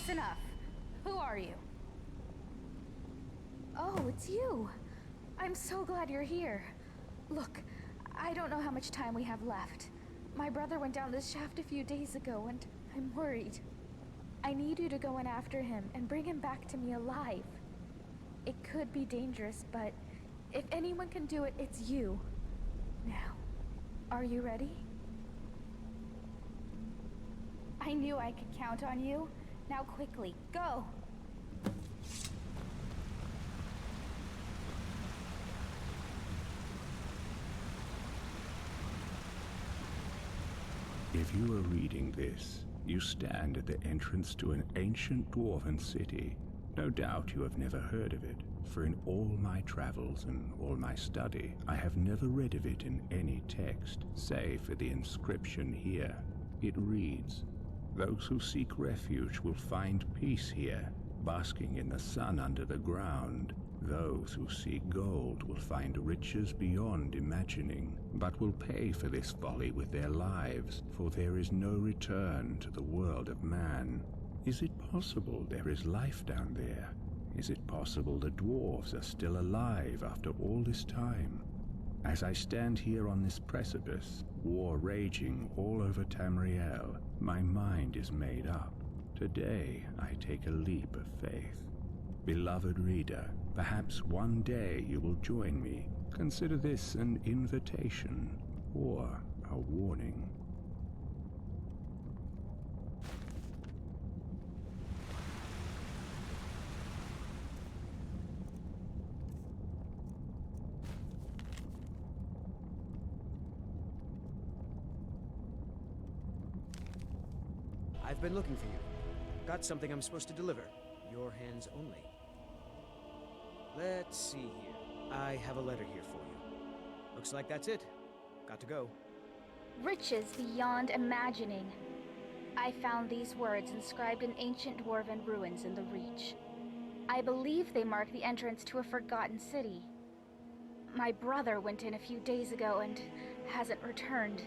Close enough. Who are you? Oh, it's you. I'm so glad you're here. Look, I don't know how much time we have left. My brother went down this shaft a few days ago, and I'm worried. I need you to go in after him and bring him back to me alive. It could be dangerous, but if anyone can do it, it's you. Now, are you ready? I knew I could count on you. Now quickly, go! If you are reading this, you stand at the entrance to an ancient dwarven city. No doubt you have never heard of it, for in all my travels and all my study, I have never read of it in any text, save for the inscription here. It reads, "Those who seek refuge will find peace here, basking in the sun under the ground. Those who seek gold will find riches beyond imagining, but will pay for this folly with their lives, for there is no return to the world of man." Is it possible there is life down there? Is it possible the dwarves are still alive after all this time? As I stand here on this precipice, war raging all over Tamriel, my mind is made up. Today I take a leap of faith. Beloved reader, perhaps one day you will join me. Consider this an invitation or a warning. I've been looking for you. Got something I'm supposed to deliver. Your hands only. Let's see here. I have a letter here for you. Looks like that's it. Got to go. Riches beyond imagining. I found these words inscribed in ancient dwarven ruins in the Reach. I believe they mark the entrance to a forgotten city. My brother went in a few days ago and hasn't returned.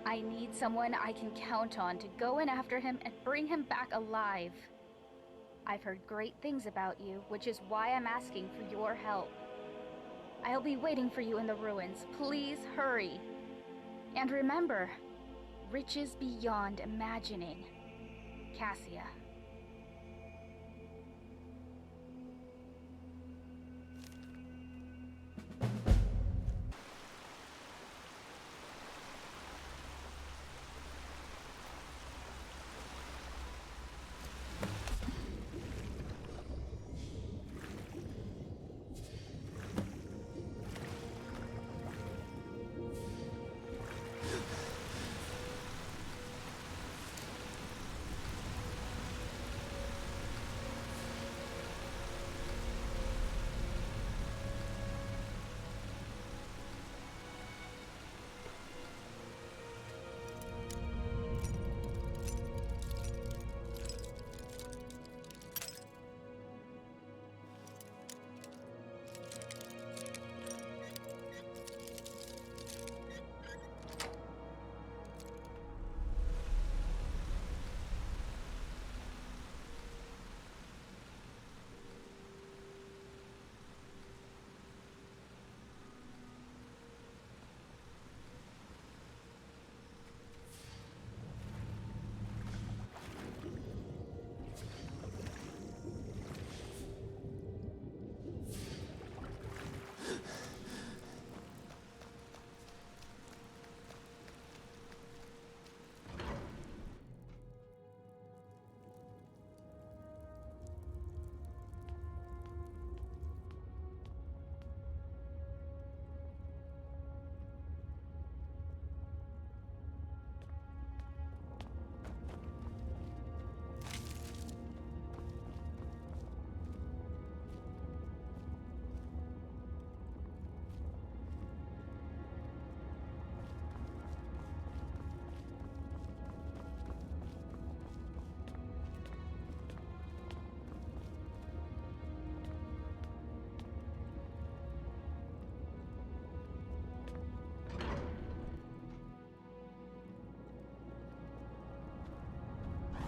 I need someone I can count on to go in after him and bring him back alive. I've heard great things about you, which is why I'm asking for your help. I'll be waiting for you in the ruins. Please hurry. And remember, riches beyond imagining. Cassia.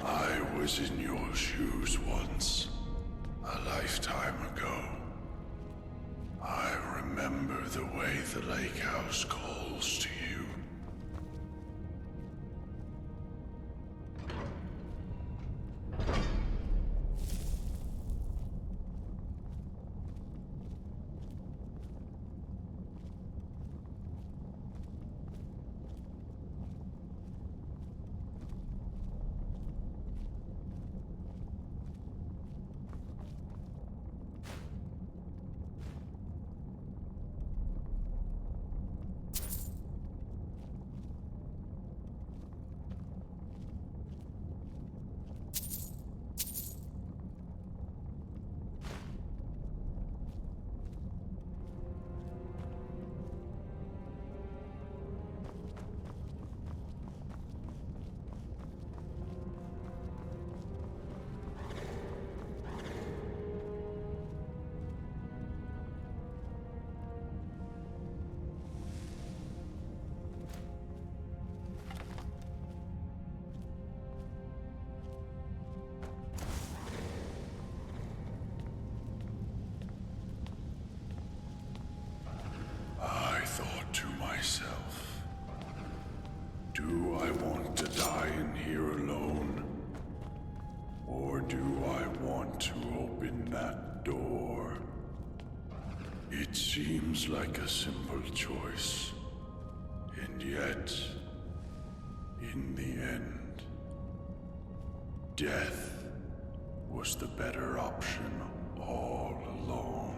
I was in your your shoes once, a lifetime ago. I remember the way the lake house calls to you. I thought to myself, do I want to die in here alone? Or do I want to open that door? It seems like a simple choice. And yet, in the end, death was the better option all along.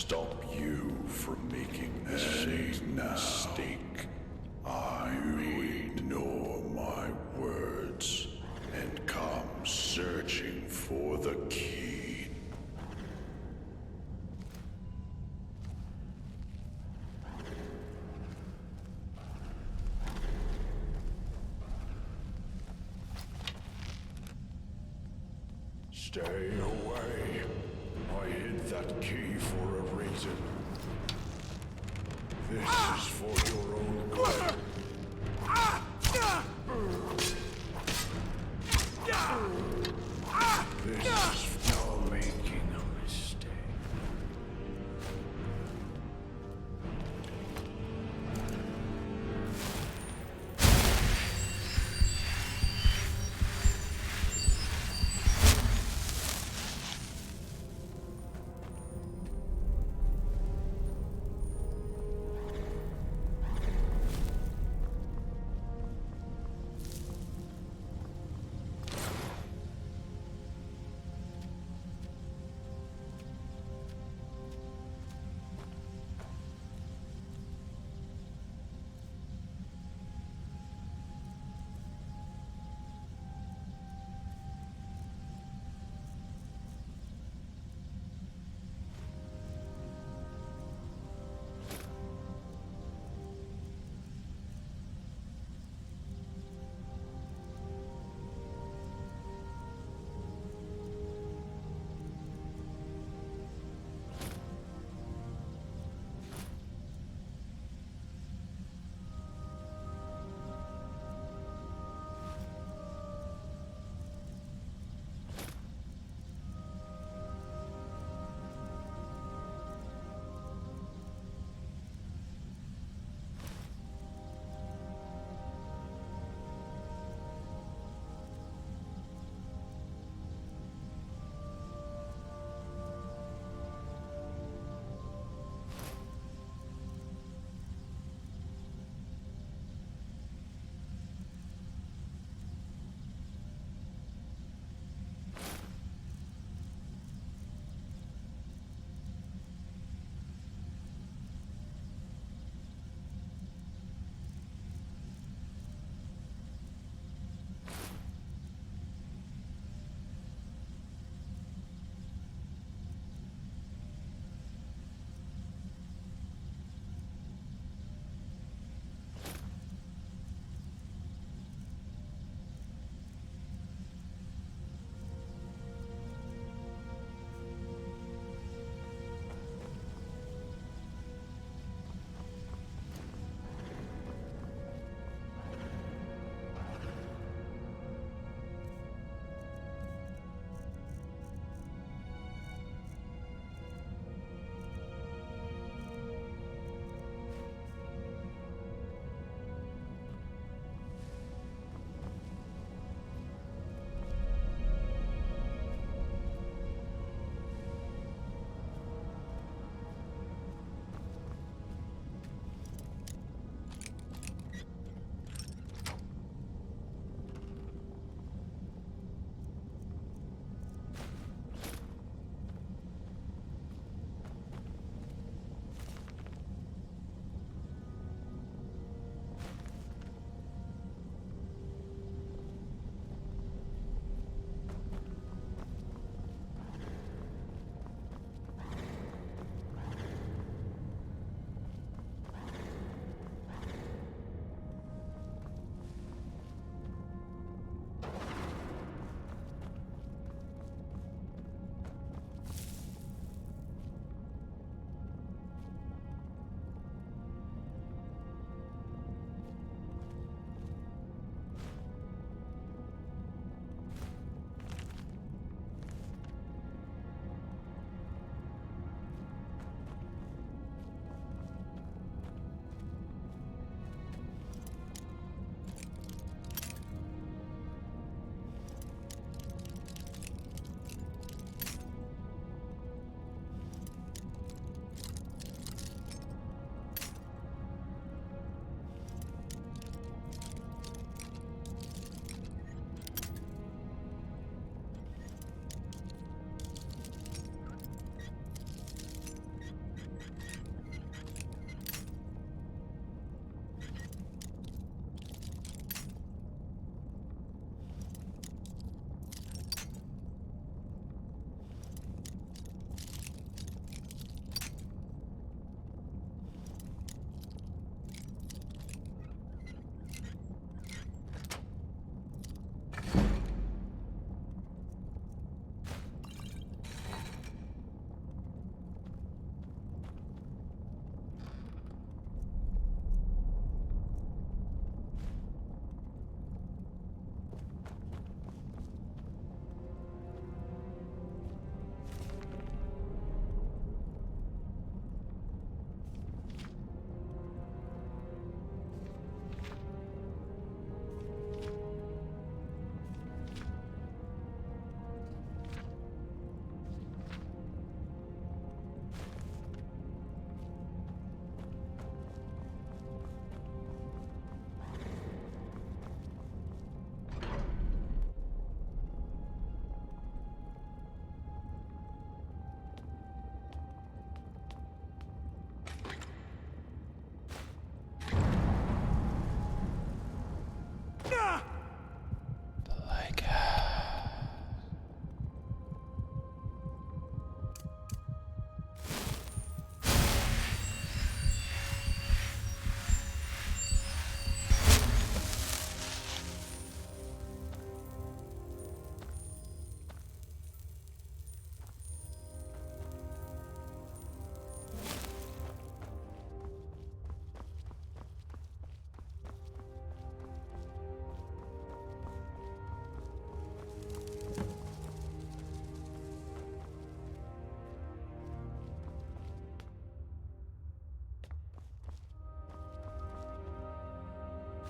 stop you from making any mistake. I may ignore my words and come searching for the key. Stay away. I hid that key for a reason. This is for your own good. This is for making a mistake.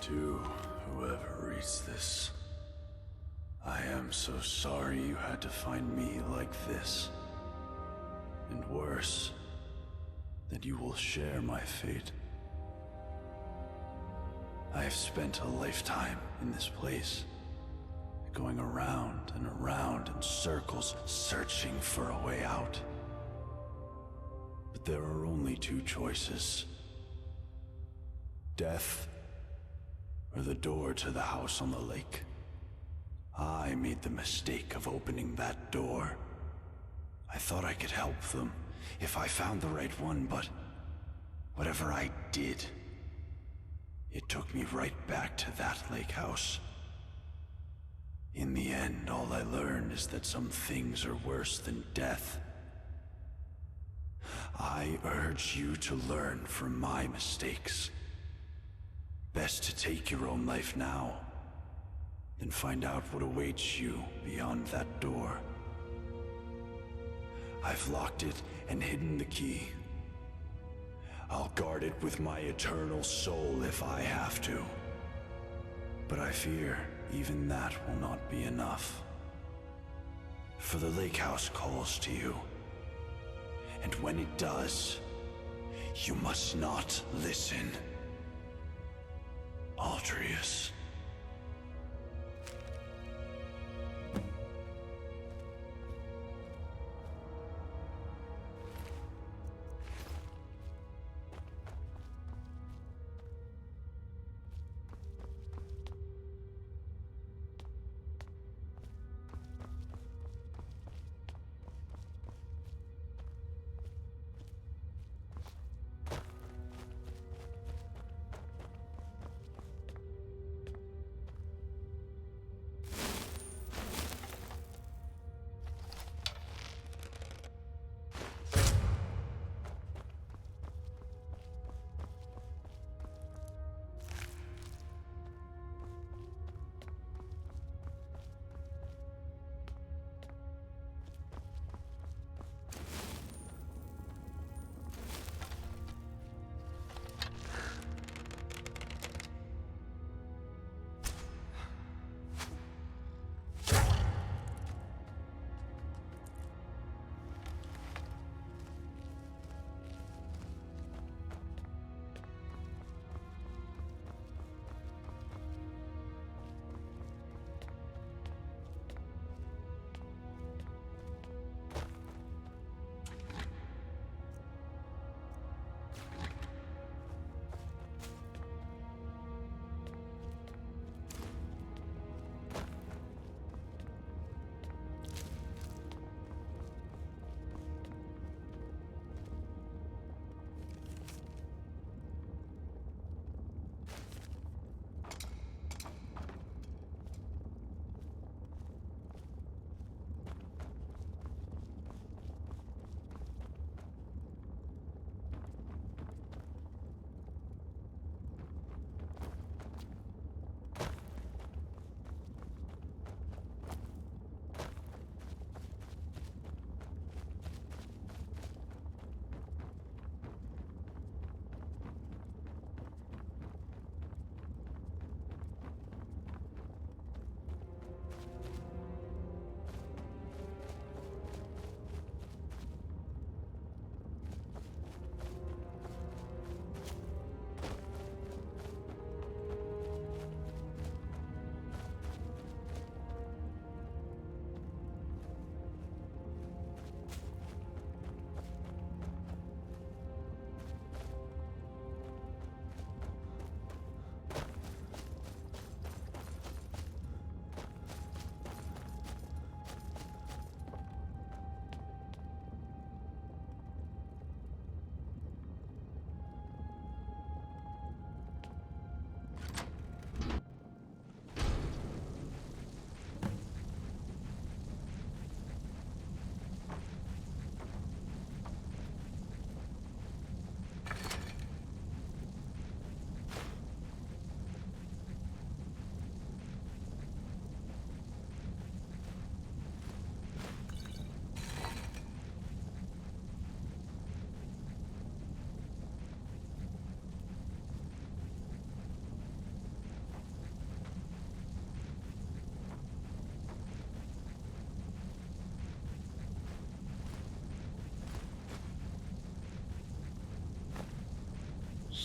To whoever reads this, I am so sorry you had to find me like this. And worse, that you will share my fate. I have spent a lifetime in this place, going around and around in circles, searching for a way out. But there are only two choices: death, or the door to the house on the lake. I made the mistake of opening that door. I thought I could help them if I found the right one, but whatever I did, it took me right back to that lake house. In the end, all I learned is that some things are worse than death. I urge you to learn from my mistakes. Best to take your own life now, than find out what awaits you beyond that door. I've locked it and hidden the key. I'll guard it with my eternal soul if I have to. But I fear even that will not be enough. For the lake house calls to you. And when it does, you must not listen. Altreus.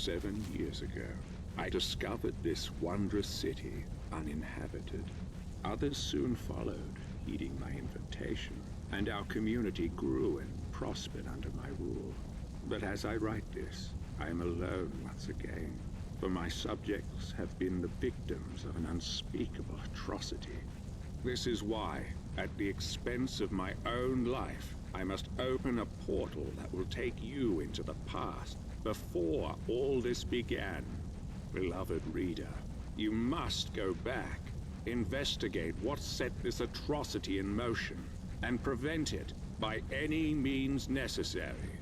7 years ago, I discovered this wondrous city uninhabited. Others soon followed, heeding my invitation, and our community grew and prospered under my rule. But as I write this, I am alone once again, for my subjects have been the victims of an unspeakable atrocity. This is why, at the expense of my own life, I must open a portal that will take you into the past, before all this began. Beloved reader, you must go back, investigate what set this atrocity in motion, and prevent it by any means necessary.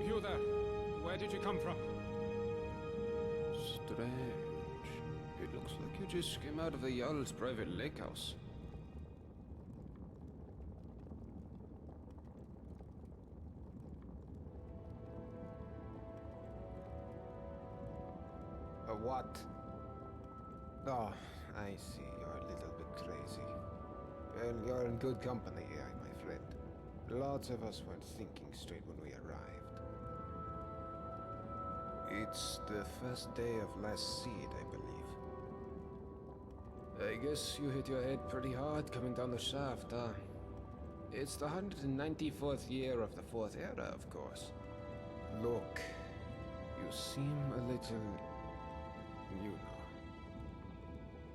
You there? Where did you come from? Strange. It looks like you just came out of the Jarl's private lake house. A what? Oh, I see. You're a little bit crazy. Well, you're in good company here, my friend. Lots of us weren't thinking straight when we arrived. It's the first day of last seed, I believe. I guess you hit your head pretty hard coming down the shaft, huh? It's the 194th year of the Fourth Era, of course. Look, you seem a little... you know.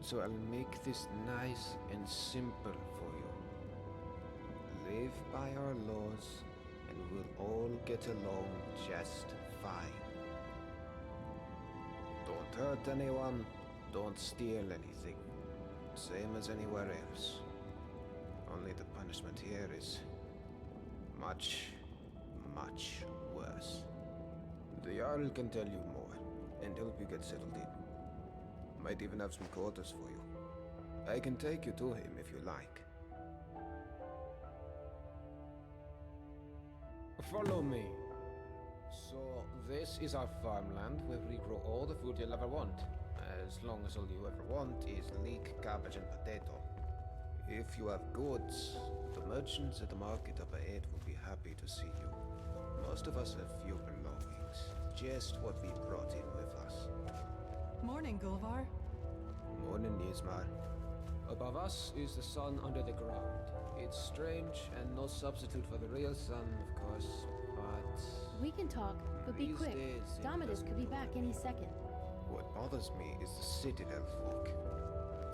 So I'll make this nice and simple for you. Live by our laws, and we'll all get along just fine. Don't hurt anyone, don't steal anything. Same as anywhere else. Only the punishment here is much, much worse. The Jarl can tell you more, and help you get settled in. Might even have some quarters for you. I can take you to him if you like. Follow me. So, this is our farmland where we grow all the food you'll ever want. As long as all you ever want is leek, cabbage, and potato. If you have goods, the merchants at the market up ahead will be happy to see you. Most of us have few belongings. Just what we brought in with us. Morning, Gulvar. Morning, Nismar. Above us is the sun under the ground. It's strange and no substitute for the real sun, of course, but... We can talk, but be quick. Dominus could be back any second. What bothers me is the citadel folk.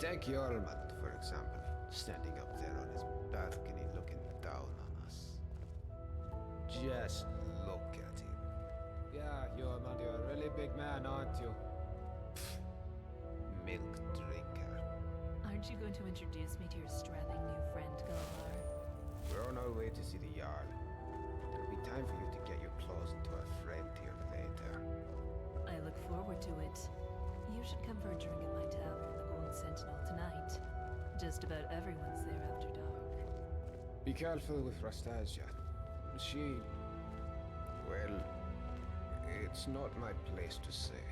Take Jormund, for example, standing up there on his balcony looking down on us. Just look at him. Yeah, Jormund, you're a really big man, aren't you? Milk drinker. Aren't you going to introduce me to your strapping new friend, Gulvar? We're on our way to see the Jarl. There'll be time for you to get your claws into our friend here later. I look forward to it. You should come for a drink at my tavern, the Golden Sentinel, tonight. Just about everyone's there after dark. Be careful with Rastasia. She... well... it's not my place to say.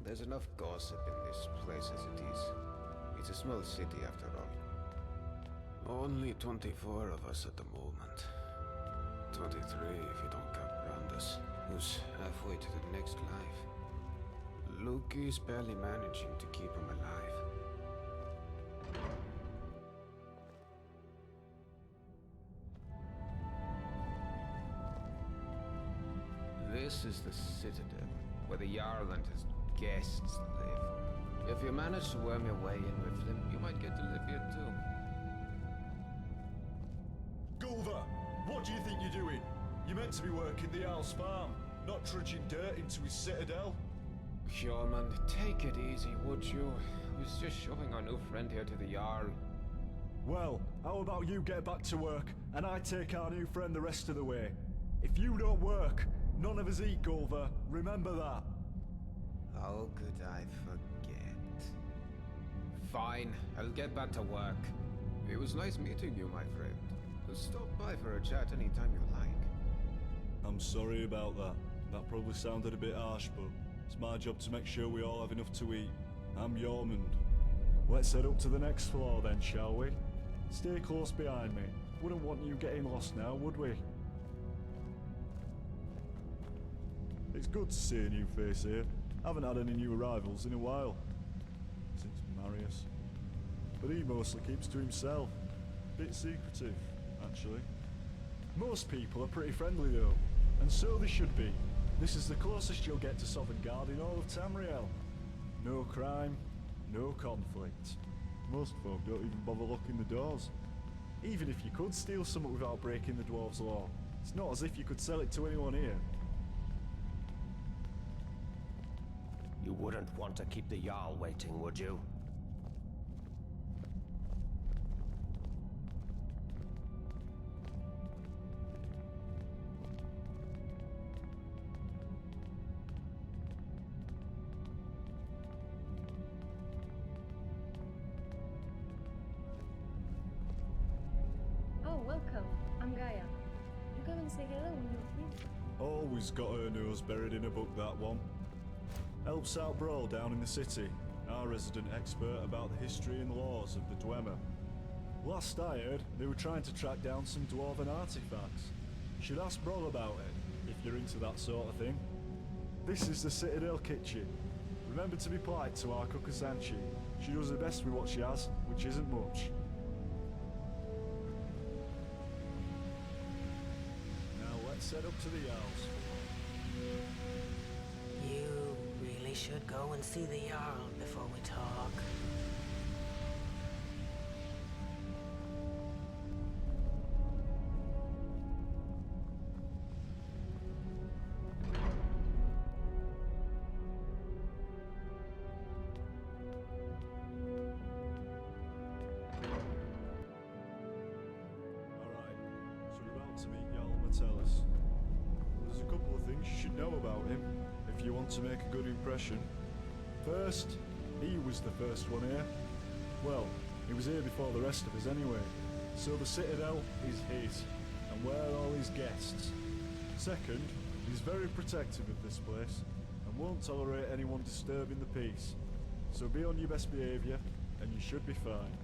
There's enough gossip in this place as it is. It's a small city after all. Only 24 of us at the moment. 23 if you don't count Brandus, who's halfway to the next life. Luke is barely managing to keep him alive. This is the Citadel, where the Jarl and his guests live. If you manage to worm your way in with them, you might get to live here too. Gulvar, what do you think you're doing? You meant to be working the Owl's farm, not trudging dirt into his citadel. Yeoman, take it easy, would you? I was just showing our new friend here to the Jarl. Well, how about you get back to work, and I take our new friend the rest of the way? If you don't work, none of us eat, Gulver. Remember that. How could I forget? Fine, I'll get back to work. It was nice meeting you, my friend. Stop by for a chat anytime you like. I'm sorry about that. That probably sounded a bit harsh, but it's my job to make sure we all have enough to eat. I'm Yormund. Let's head up to the next floor then, shall we? Stay close behind me. Wouldn't want you getting lost now, would we? It's good to see a new face here. Haven't had any new arrivals in a while. Since Marius. But he mostly keeps to himself. Bit secretive, actually. Most people are pretty friendly though, and so they should be. This is the closest you'll get to Sovngarde in all of Tamriel. No crime, no conflict. Most folk don't even bother locking the doors. Even if you could steal something without breaking the dwarves' law, it's not as if you could sell it to anyone here. You wouldn't want to keep the Jarl waiting, would you? Oh, welcome. I'm Gaia. You come and say hello when you're free. Always got her nose buried in a book, that one. Helps out Brawl down in the city, our resident expert about the history and laws of the Dwemer. Last I heard, they were trying to track down some dwarven artifacts. Should ask Brawl about it, if you're into that sort of thing. This is the Citadel kitchen. Remember to be polite to our cook Sanchi. She does her best with what she has, which isn't much. Now let's head up to the Owls. You really should go and see the Jarl before we talk. There's a couple of things you should know about him, if you want to make a good impression. First, he was the first one here. Well, he was here before the rest of us anyway. So the Citadel is his, and we're all his guests. Second, he's very protective of this place, and won't tolerate anyone disturbing the peace. So be on your best behaviour, and you should be fine.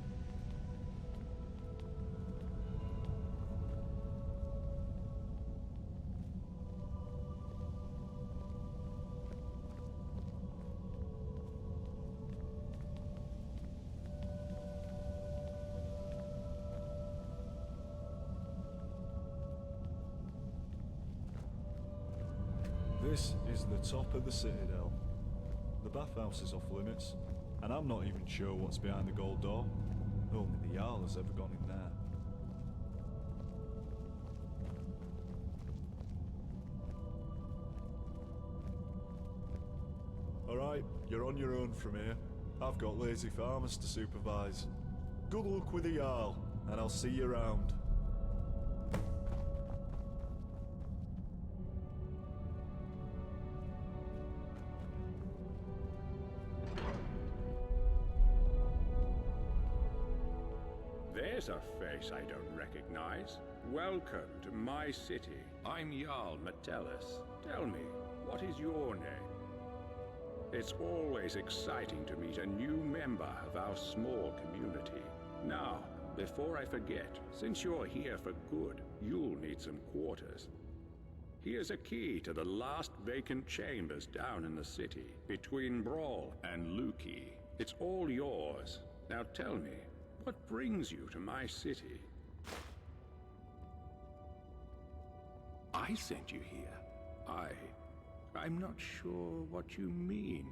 This is the top of the Citadel. The bathhouse is off limits, and I'm not even sure what's behind the gold door. Only the Jarl has ever gone in there. Alright, you're on your own from here. I've got lazy farmers to supervise. Good luck with the Jarl, and I'll see you around. There's a face I don't recognize. Welcome to my city. I'm Jarl Metellus. Tell me, what is your name? It's always exciting to meet a new member of our small community. Now, before I forget, since you're here for good, you'll need some quarters. Here's a key to the last vacant chambers down in the city, between Brawl and Luki. It's all yours. Now tell me, what brings you to my city? I sent you here. I'm not sure what you mean.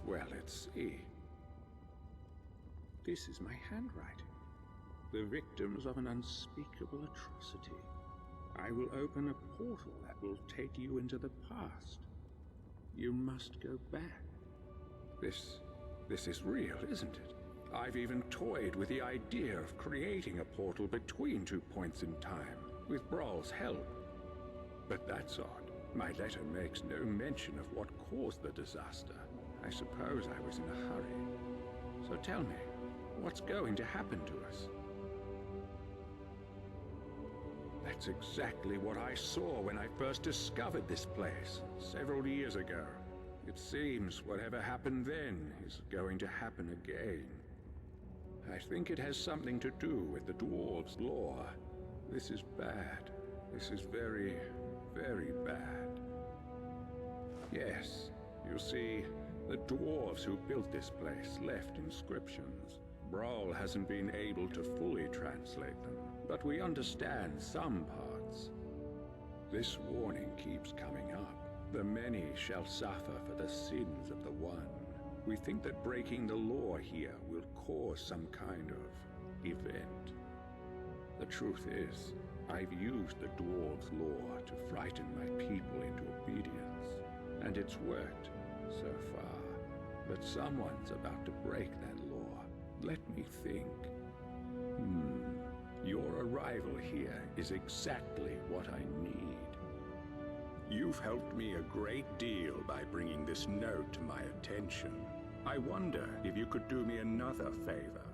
Well, let's see. This is my handwriting. the victims of an unspeakable atrocity. I will open a portal that will take you into the past. You must go back. This is real, isn't it? I've even toyed with the idea of creating a portal between 2 points in time, with Brawl's help. But that's odd. My letter makes no mention of what caused the disaster. I suppose I was in a hurry. So tell me, what's going to happen to us? That's exactly what I saw when I first discovered this place, several years ago. It seems whatever happened then is going to happen again. I think it has something to do with the dwarves' lore. This is bad. This is very, very bad. Yes, you see, the dwarves who built this place left inscriptions. Brawl hasn't been able to fully translate them, but we understand some parts. This warning keeps coming up. The many shall suffer for the sins of the one. We think that breaking the law here will cause some kind of event. The truth is, I've used the dwarves' law to frighten my people into obedience, and it's worked so far. But someone's about to break that law. Let me think. Your arrival here is exactly what I need. You've helped me a great deal by bringing this note to my attention. I wonder if you could do me another favor.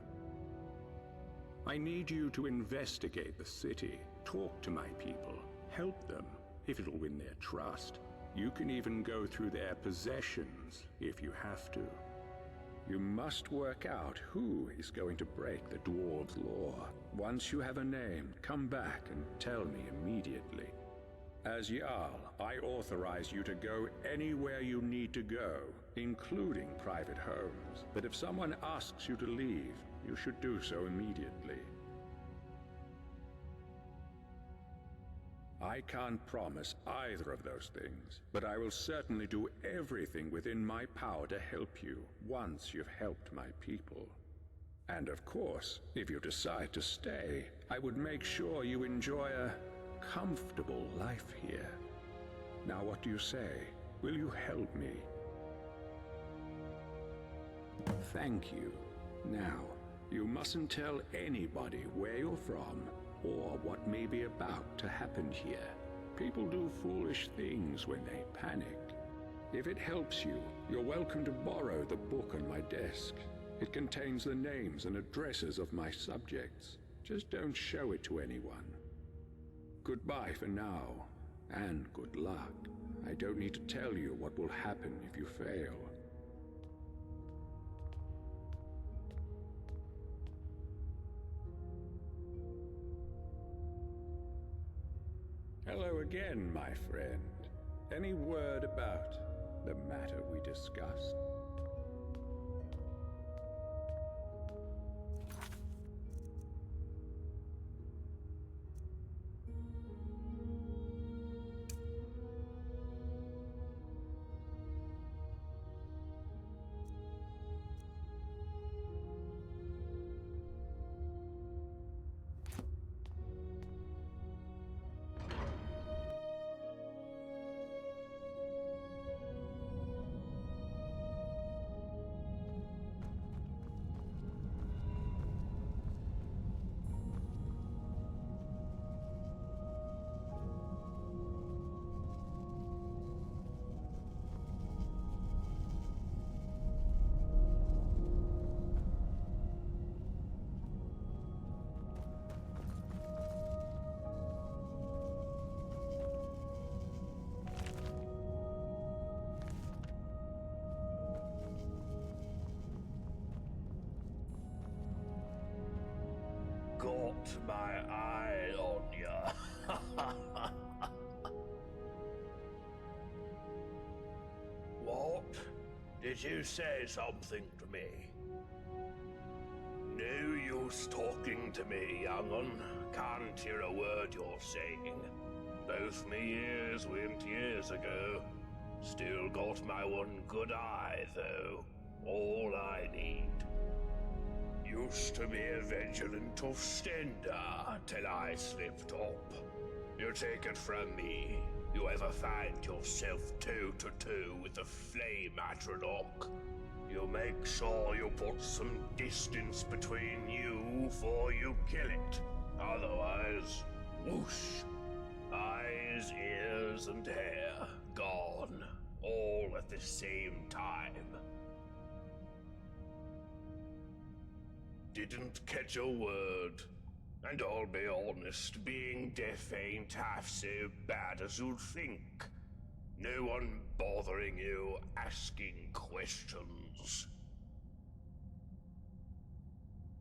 I need you to investigate the city, talk to my people, help them, if it'll win their trust. You can even go through their possessions, if you have to. You must work out who is going to break the dwarves' law. Once you have a name, come back and tell me immediately. As Jarl, I authorize you to go anywhere you need to go, including private homes. But if someone asks you to leave, you should do so immediately. I can't promise either of those things, but I will certainly do everything within my power to help you once you've helped my people. And of course, if you decide to stay, I would make sure you enjoy a comfortable life here. Now what do you say? Will you help me? Thank you. Now, you mustn't tell anybody where you're from or what may be about to happen here. People do foolish things when they panic. If it helps you, you're welcome to borrow the book on my desk. It contains the names and addresses of my subjects. Just don't show it to anyone. Goodbye for now, and good luck. I don't need to tell you what will happen if you fail. Hello again, my friend. Any word about the matter we discussed? Got my eye on ya. What? Did you say something to me? No use talking to me, young'un. Can't hear a word you're saying. Both me ears went years ago. Still got my one good eye, though. All I need. used to be a vigilant offender till I slipped up. You take it from me. You ever find yourself toe-to-toe with a flame atronach, you make sure you put some distance between you before you kill it. Otherwise, whoosh. Eyes, ears, and hair gone, all at the same time. Didn't catch a word. And I'll be honest, being deaf ain't half so bad as you'd think. No one bothering you, asking questions.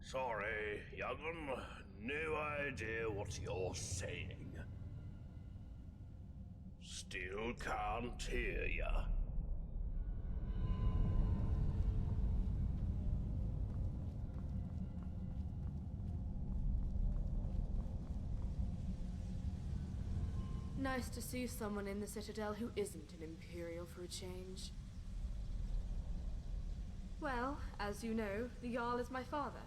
Sorry, young'un, no idea what you're saying. Still can't hear ya. Nice to see someone in the Citadel who isn't an Imperial for a change. Well, as you know, the Jarl is my father.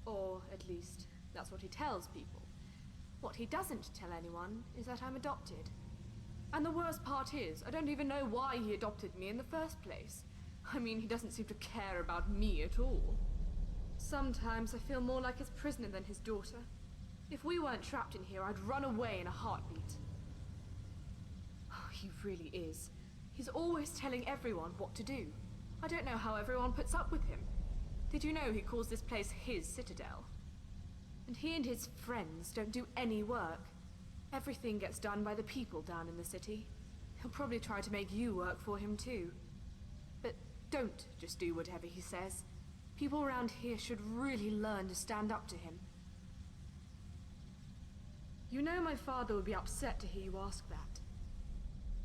Or, at least, that's what he tells people. What he doesn't tell anyone is that I'm adopted. And the worst part is, I don't even know why he adopted me in the first place. I mean, he doesn't seem to care about me at all. Sometimes I feel more like his prisoner than his daughter. If we weren't trapped in here, I'd run away in a heartbeat. Oh, he really is. He's always telling everyone what to do. I don't know how everyone puts up with him. Did you know he calls this place his Citadel? And he and his friends don't do any work. Everything gets done by the people down in the city. He'll probably try to make you work for him too. But don't just do whatever he says. People around here should really learn to stand up to him. You know my father would be upset to hear you ask that.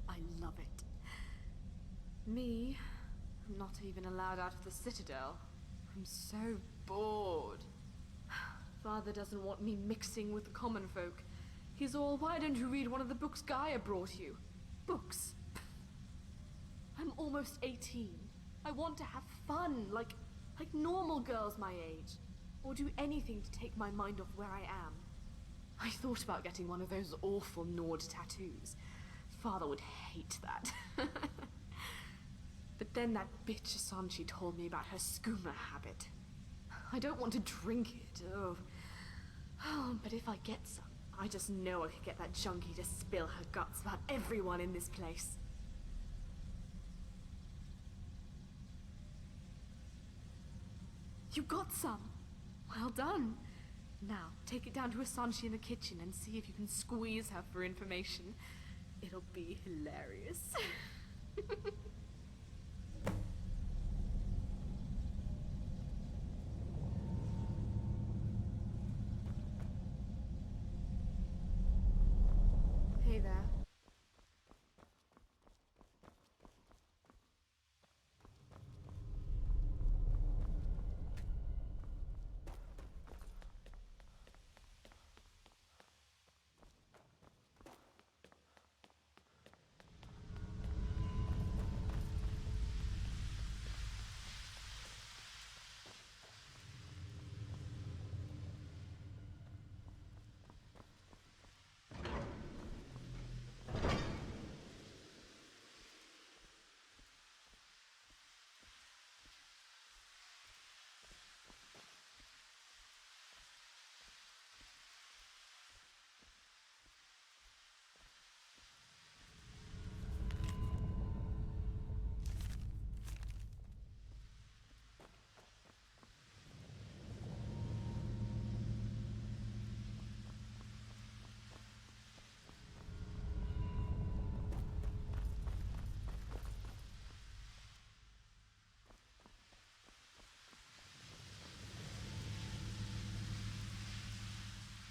I love it. Me, I'm not even allowed out of the Citadel. I'm so bored. Father doesn't want me mixing with the common folk. He's all, why don't you read one of the books Gaia brought you? Books? I'm almost 18. I want to have fun, like normal girls my age. Or do anything to take my mind off where I am. I thought about getting one of those awful Nord tattoos. Father would hate that. But then that bitch Asanchi told me about her schooner habit. I don't want to drink it, oh, but if I get some, I just know I could get that junkie to spill her guts about everyone in this place. You got some? Well done. Now, take it down to Asanchi in the kitchen and see if you can squeeze her for information. It'll be hilarious. Hey there.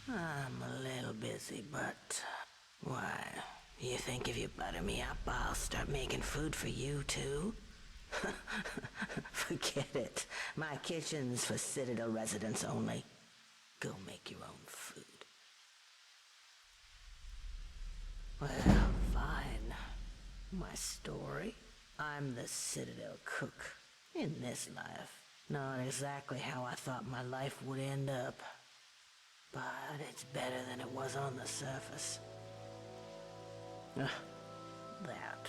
I'm a little busy, but... Why, you think if you butter me up, I'll start making food for you, too? Forget it. My kitchen's for Citadel residents only. Go make your own food. Well, fine. My story? I'm the Citadel cook in this life. Not exactly how I thought my life would end up. But it's better than it was on the surface. That.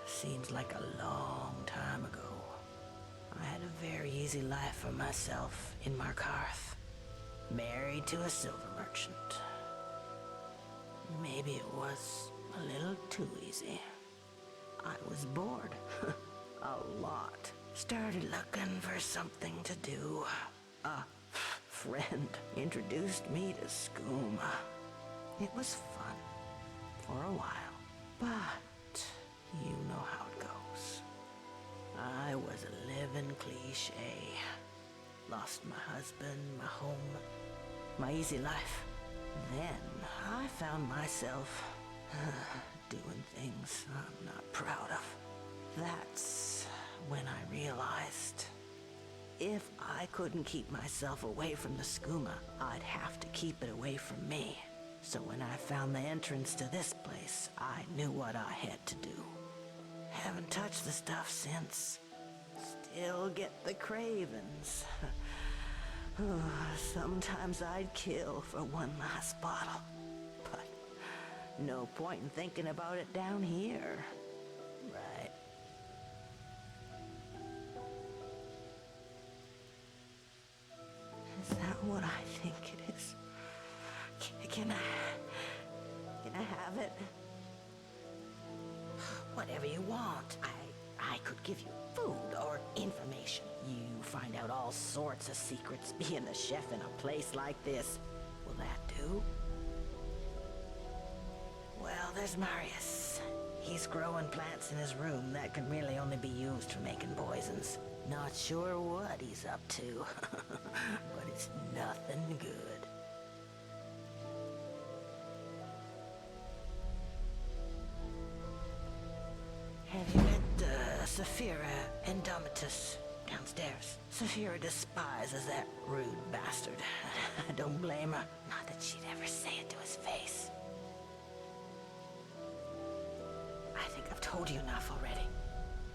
Seems like a long time ago. I had a very easy life for myself in Markarth. Married to a silver merchant. Maybe it was a little too easy. I was bored. A lot. Started looking for something to do. A friend introduced me to skooma. It was fun. For a while. But you know how it goes. I was a living cliche. Lost my husband, my home, my easy life. Then I found myself doing things I'm not proud of. That's when I realized if I couldn't keep myself away from the skooma, I'd have to keep it away from me. So when I found the entrance to this place, I knew what I had to do. Haven't touched the stuff since. Still get the cravings. Sometimes I'd kill for one last bottle. But no point in thinking about it down here. Right. Is that what I think it is? Can I have it? Whatever you want. I could give you food or information. You find out all sorts of secrets being the chef in a place like this. Will that do? Well, there's Marius. He's growing plants in his room that can really only be used for making poisons. Not sure what he's up to, but it's nothing good. Have you met Saphira Indomitus downstairs? Saphira despises that rude bastard. I don't blame her. Not that she'd ever say it to his face. I think I've told you enough already.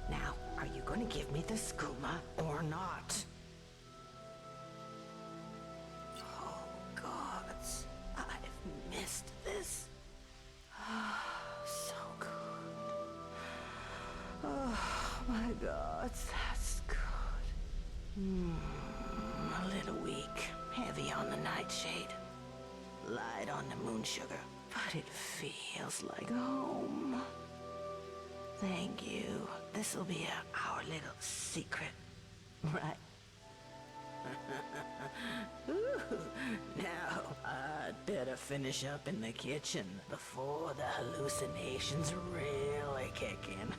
Now, are you going to give me the skooma or not? Oh, gods. I've missed this. So good. Oh, my God, that's good. A little weak, heavy on the nightshade, light on the moon sugar, but it feels like home. Thank you. This'll be our little secret, right? Ooh, now, I'd better finish up in the kitchen before the hallucinations really kick in.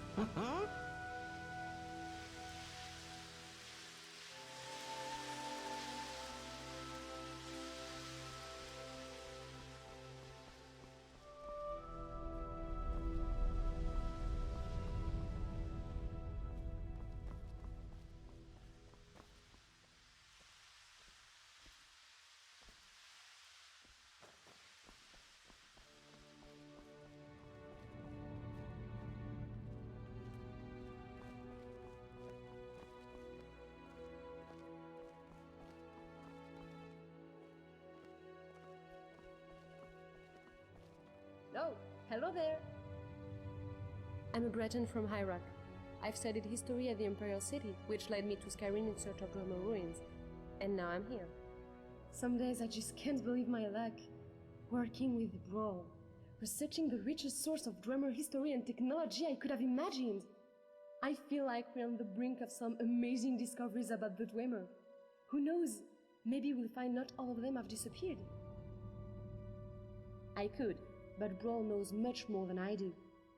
Oh, hello there! I'm a Breton from Hyrock. I've studied history at the Imperial City, which led me to Skyrim in search of Dwemer ruins. And now I'm here. Some days I just can't believe my luck. Working with Brawl, researching the richest source of Dwemer history and technology I could have imagined. I feel like we're on the brink of some amazing discoveries about the Dwemer. Who knows, maybe we'll find not all of them have disappeared. I could, but Brawl knows much more than I do.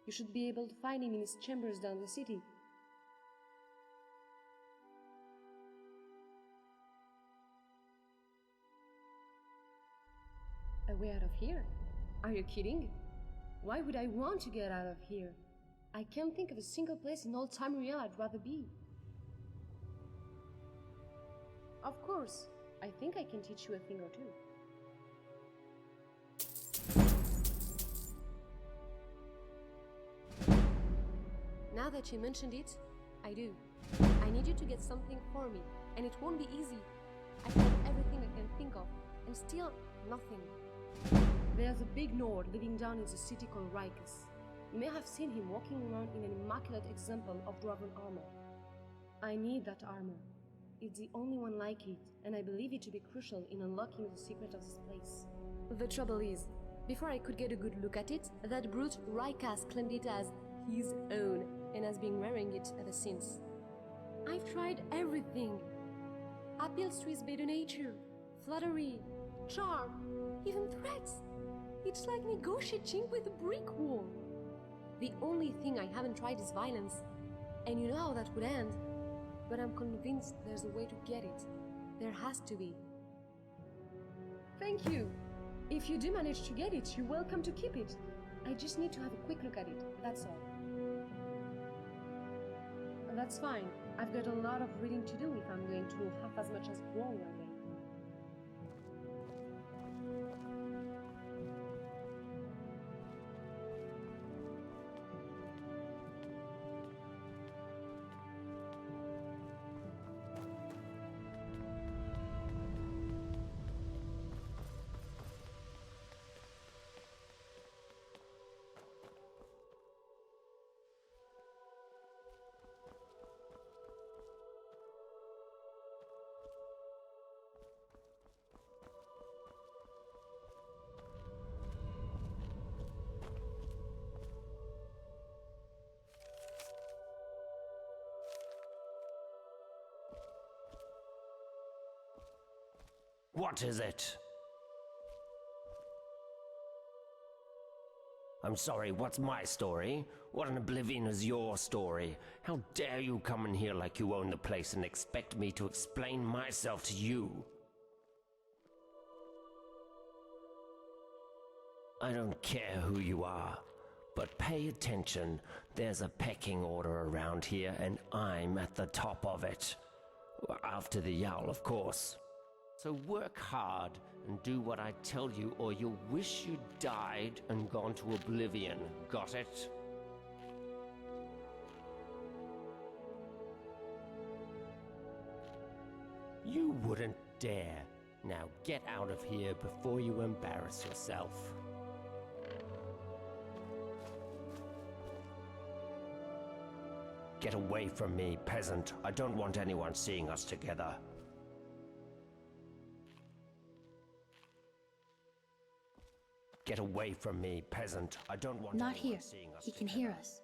You should be able to find him in his chambers down the city. A way out of here? Are you kidding? Why would I want to get out of here? I can't think of a single place in all Tamriel I'd rather be. Of course, I think I can teach you a thing or two. Now that you mentioned it, I do. I need you to get something for me, and it won't be easy. I've done everything I can think of, and still nothing. There's a big Nord living down in the city called Rikus. You may have seen him walking around in an immaculate example of dwarven armor. I need that armor. It's the only one like it, and I believe it to be crucial in unlocking the secret of this place. The trouble is, before I could get a good look at it, that brute Rikas claimed it as his own, and has been wearing it ever since. I've tried everything. Appeals to his better nature, flattery, charm, even threats. It's like negotiating with a brick wall. The only thing I haven't tried is violence, and you know how that would end. But I'm convinced there's a way to get it. There has to be. Thank you. If you do manage to get it, you're welcome to keep it. I just need to have a quick look at it, that's all. That's fine. I've got a lot of reading to do if I'm going to know half as much as you all one day. What is it? I'm sorry, what's my story? What in oblivion is your story? How dare you come in here like you own the place and expect me to explain myself to you? I don't care who you are, but pay attention. There's a pecking order around here, and I'm at the top of it. After the Yowl, of course. So work hard and do what I tell you, or you'll wish you'd died and gone to oblivion. Got it? You wouldn't dare. Now get out of here before you embarrass yourself. Get away from me, peasant. I don't want anyone seeing us together. Get away from me, peasant. I don't want Not anyone here. seeing us He can together. hear us.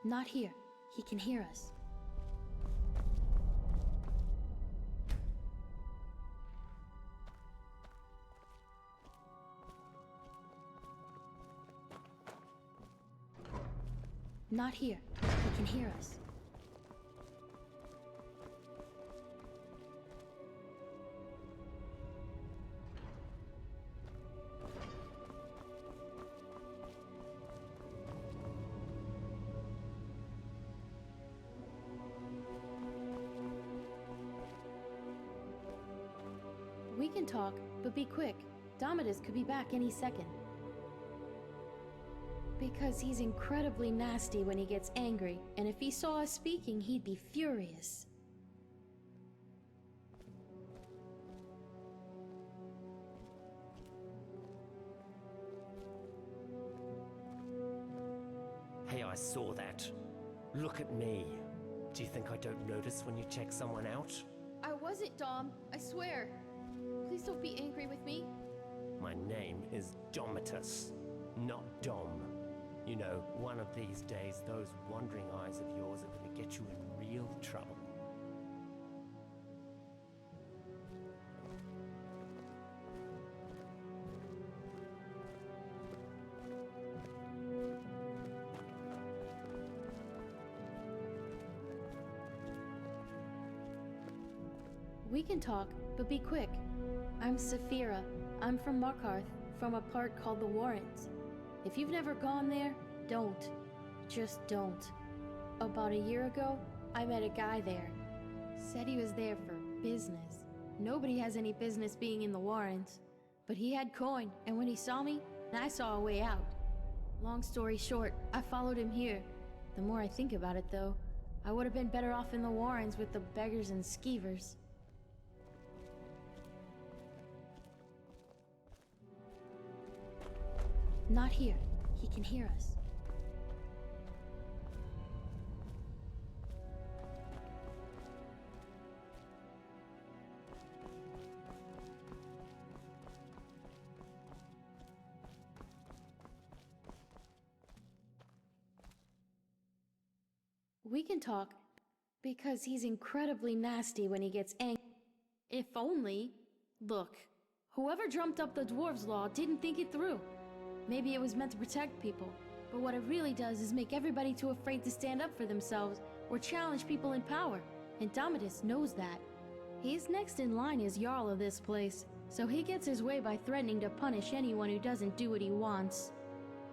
Not here. He can hear us. Not here. He can hear us. We can talk, but be quick. Domitus could be back any second. Because he's incredibly nasty when he gets angry, and if he saw us speaking, he'd be furious. Hey, I saw that. Look at me. Do you think I don't notice when you check someone out? I wasn't, Dom. I swear. Please don't be angry with me. My name is Domitus, not Dom. You know, one of these days, those wandering eyes of yours are going to get you in real trouble. We can talk, but be quick. I'm Saphira. I'm from Markarth, from a part called the Warrens. If you've never gone there, don't. Just don't. About a year ago, I met a guy there. Said he was there for business. Nobody has any business being in the Warrens. But he had coin, and when he saw me, I saw a way out. Long story short, I followed him here. The more I think about it, though, I would have been better off in the Warrens with the beggars and skeevers. Not here. He can hear us. We can talk, because he's incredibly nasty when he gets angry. If only... Look, whoever dreamt up the Dwarves' Law didn't think it through. Maybe it was meant to protect people, but what it really does is make everybody too afraid to stand up for themselves or challenge people in power, and Domitus knows that. He's next in line as Jarl of this place, so he gets his way by threatening to punish anyone who doesn't do what he wants.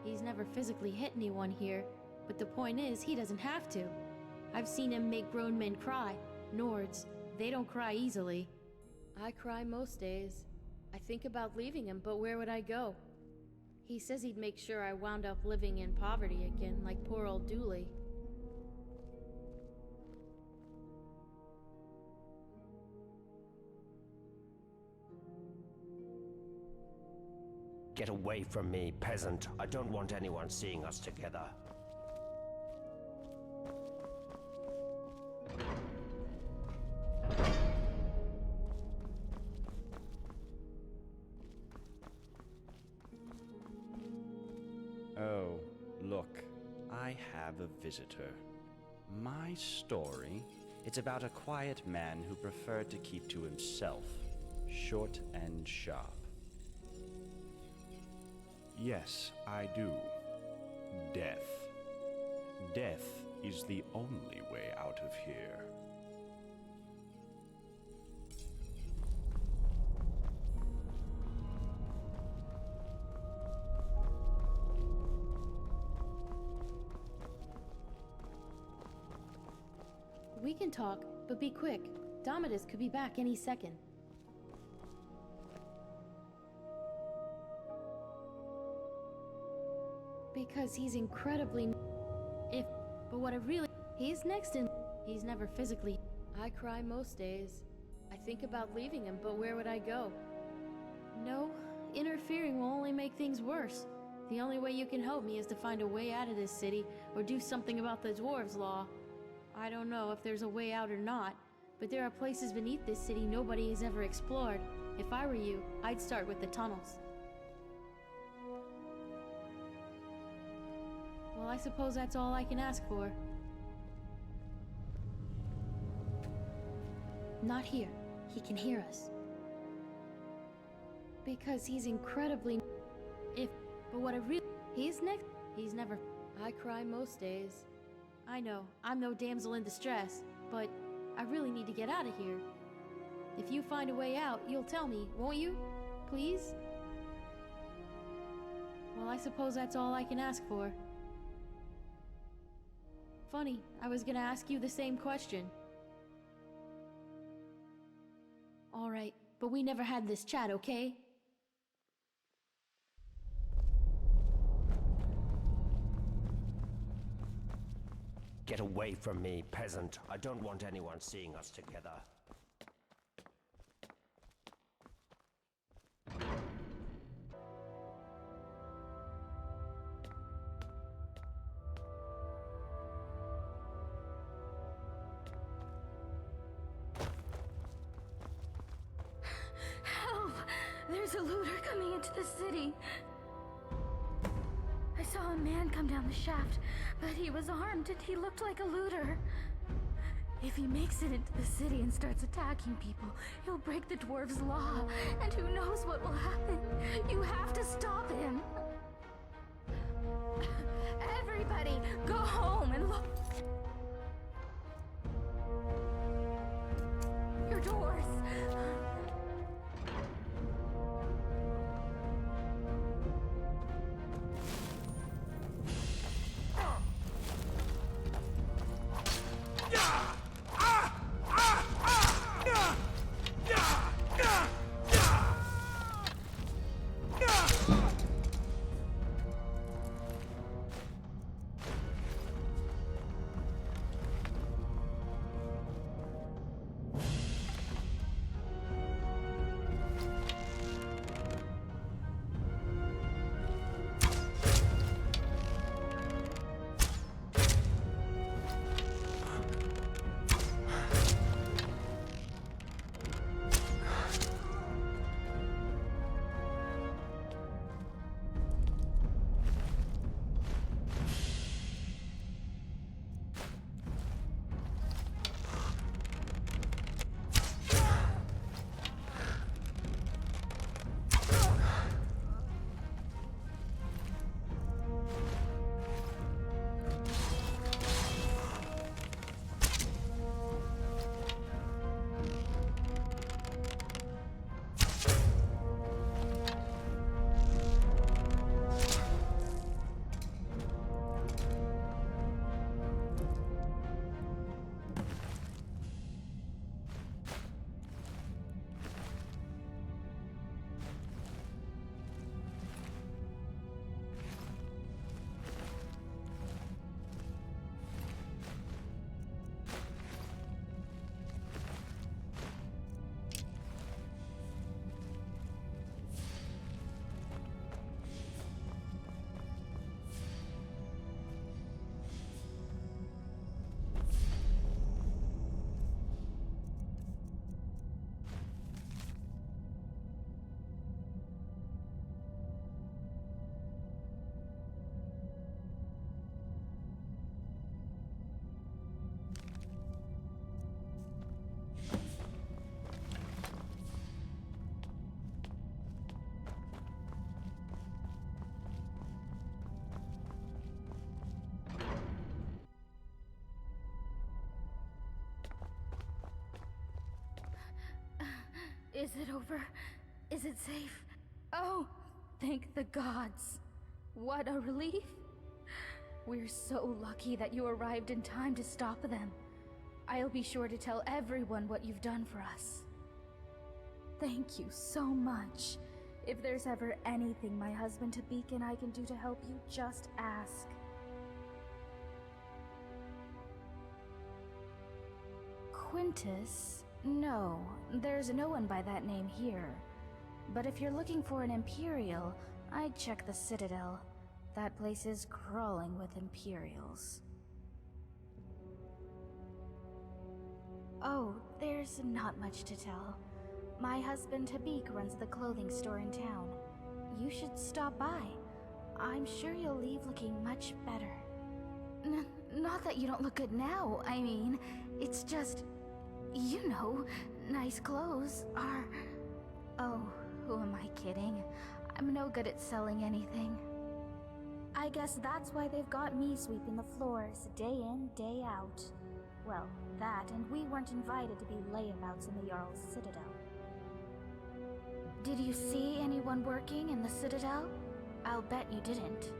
He's never physically hit anyone here, but the point is, he doesn't have to. I've seen him make grown men cry. Nords, they don't cry easily. I cry most days. I think about leaving him, but where would I go? He says he'd make sure I wound up living in poverty again, like poor old Dooley. Get away from me, peasant. I don't want anyone seeing us together. Oh, look, I have a visitor. My story, it's about a quiet man who preferred to keep to himself, short and sharp. Yes, I do. Death. Death is the only way out of here. We can talk, but be quick. Domitus could be back any second. Because he's incredibly... But what I really... He's next in... He's never physically... I cry most days. I think about leaving him, but where would I go? No, interfering will only make things worse. The only way you can help me is to find a way out of this city, or do something about the Dwarves' Law. I don't know if there's a way out or not, but there are places beneath this city nobody has ever explored. If I were you, I'd start with the tunnels. Well, I suppose that's all I can ask for. Not here. He can hear us. Because he's incredibly... But what I really... He's next... He's never... I cry most days. I know, I'm no damsel in distress, but I really need to get out of here. If you find a way out, you'll tell me, won't you? Please? Well, I suppose that's all I can ask for. Funny, I was gonna ask you the same question. Alright, but we never had this chat, okay? Get away from me, peasant. I don't want anyone seeing us together. Help! There's a looter coming into the city. I saw a man come down the shaft, but he was armed and he looked like a looter. If he makes it into the city and starts attacking people, he'll break the dwarves' law, and who knows what will happen. You have to stop him. Everybody, go home and look. Your doors. Is it over? Is it safe? Oh, thank the gods. What a relief. We're so lucky that you arrived in time to stop them. I'll be sure to tell everyone what you've done for us. Thank you so much. If there's ever anything my husband Habik and I can do to help you, just ask. Quintus? No, there's no one by that name here. But if you're looking for an Imperial, I'd check the Citadel. That place is crawling with Imperials. Oh, there's not much to tell. My husband Habik runs the clothing store in town. You should stop by. I'm sure you'll leave looking much better. Not that you don't look good now, I mean, it's just... You know, nice clothes are... Oh, who am I kidding? I'm no good at selling anything. I guess that's why they've got me sweeping the floors, day in, day out. Well, that, and we weren't invited to be layabouts in the Jarl's Citadel. Did you see anyone working in the Citadel? I'll bet you didn't.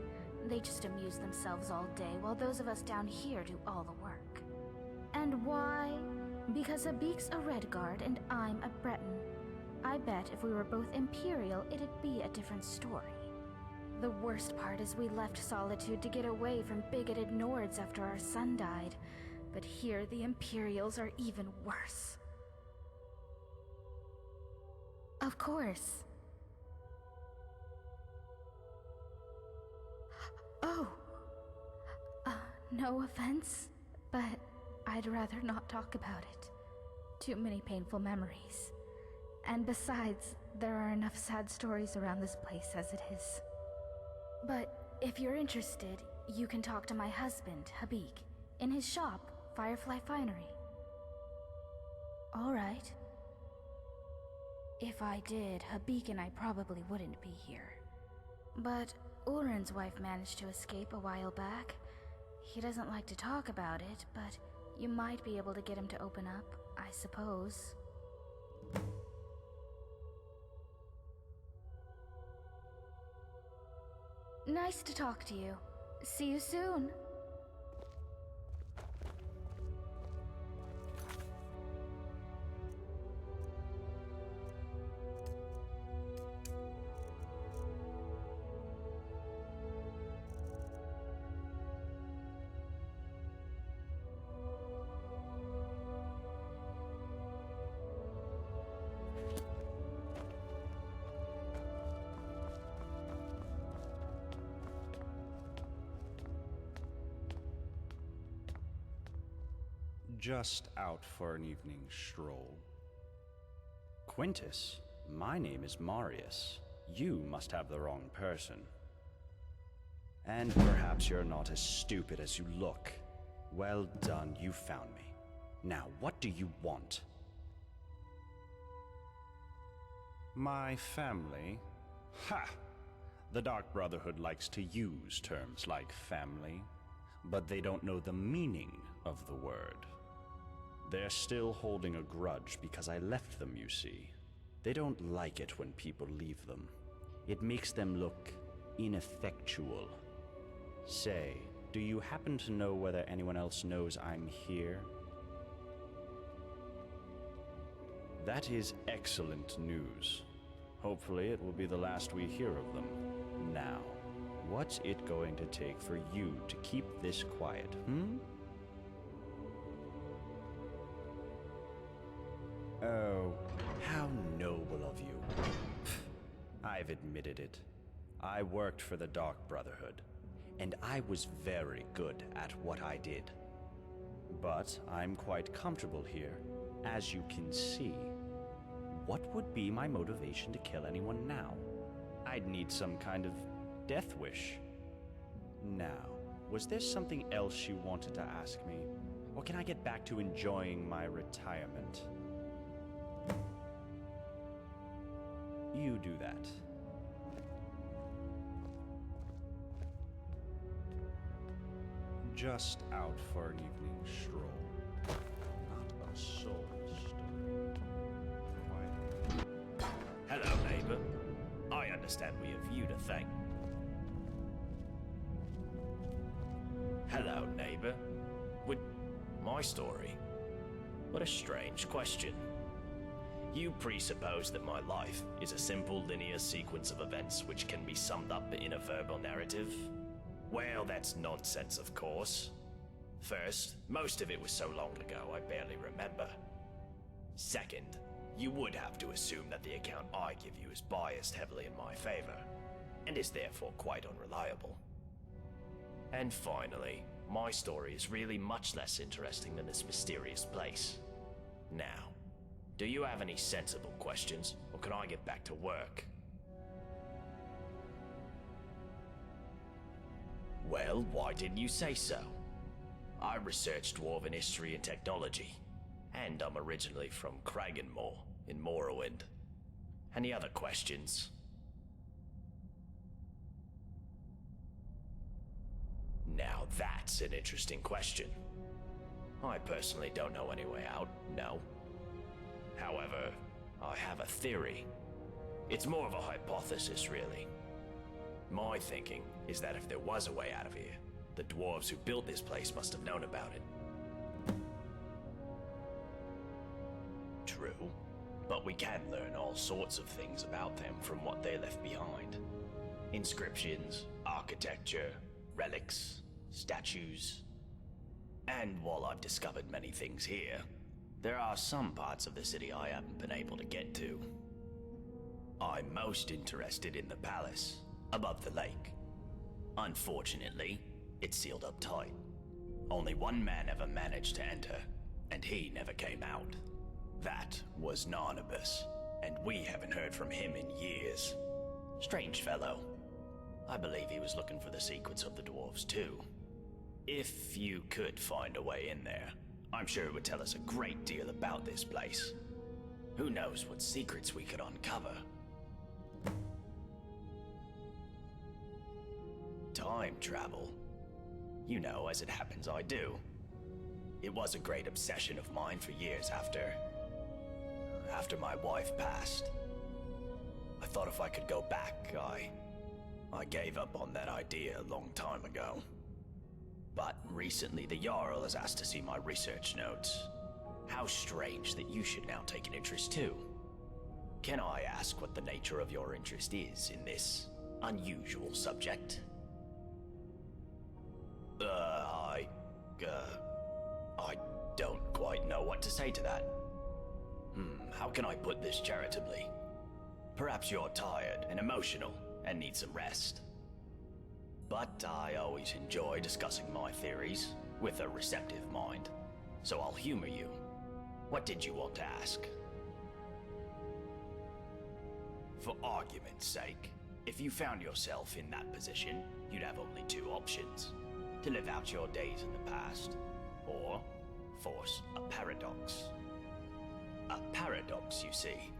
They just amuse themselves all day, while those of us down here do all the work. And why? Because Habik's a Redguard and I'm a Breton. I bet if we were both Imperial, it'd be a different story. The worst part is we left Solitude to get away from bigoted Nords after our son died. But here the Imperials are even worse. Of course. Oh. No offense, but I'd rather not talk about it. Too many painful memories. And besides, there are enough sad stories around this place as it is. But if you're interested, you can talk to my husband, Habik, in his shop, Firefly Finery. Alright. If I did, Habik and I probably wouldn't be here. But Ulrin's wife managed to escape a while back. He doesn't like to talk about it, but you might be able to get him to open up, I suppose. Nice to talk to you. See you soon. Just out for an evening stroll. Quintus, my name is Marius. You must have the wrong person. And perhaps you're not as stupid as you look. Well done, you found me. Now, what do you want? My family? Ha! The Dark Brotherhood likes to use terms like family, but they don't know the meaning of the word. They're still holding a grudge because I left them, you see. They don't like it when people leave them. It makes them look ineffectual. Say, do you happen to know whether anyone else knows I'm here? That is excellent news. Hopefully it will be the last we hear of them. Now, what's it going to take for you to keep this quiet, Oh, how noble of you. I've admitted it. I worked for the Dark Brotherhood, and I was very good at what I did. But I'm quite comfortable here, as you can see. What would be my motivation to kill anyone now? I'd need some kind of death wish. Now, was there something else you wanted to ask me? Or can I get back to enjoying my retirement? You do that. Just out for an evening stroll. Not a soul stirring. Quiet. understand we have you to thank. Hello, neighbor. Would my story? What a strange question. You presuppose that my life is a simple linear sequence of events which can be summed up in a verbal narrative? Well, that's nonsense, of course. First, most of it was so long ago I barely remember. Second, you would have to assume that the account I give you is biased heavily in my favor, and is therefore quite unreliable. And finally, my story is really much less interesting than this mysterious place. Now, do you have any sensible questions, or can I get back to work? Well, why didn't you say so? I researched Dwarven history and technology, and I'm originally from Kragenmoor in Morrowind. Any other questions? Now that's an interesting question. I personally don't know any way out, no. However, I have a theory. It's more of a hypothesis, really. My thinking is that if there was a way out of here, the dwarves who built this place must have known about it. True, but we can learn all sorts of things about them from what they left behind. Inscriptions, architecture, relics, statues. And while I've discovered many things here, there are some parts of the city I haven't been able to get to. I'm most interested in the palace, above the lake. Unfortunately, it's sealed up tight. Only one man ever managed to enter, and he never came out. That was Narnabas, and we haven't heard from him in years. Strange fellow. I believe he was looking for the secrets of the dwarves too. If you could find a way in there, I'm sure it would tell us a great deal about this place. Who knows what secrets we could uncover? Time travel. You know, as it happens, I do. It was a great obsession of mine for years after my wife passed. I thought if I could go back, I gave up on that idea a long time ago. But recently the Jarl has asked to see my research notes. How strange that you should now take an interest too. Can I ask what the nature of your interest is in this unusual subject? I don't quite know what to say to that. How can I put this charitably? Perhaps you're tired and emotional and need some rest. But I always enjoy discussing my theories with a receptive mind, so I'll humor you. What did you want to ask? For argument's sake, if you found yourself in that position, you'd have only two options. To live out your days in the past, or force a paradox. A paradox, you see,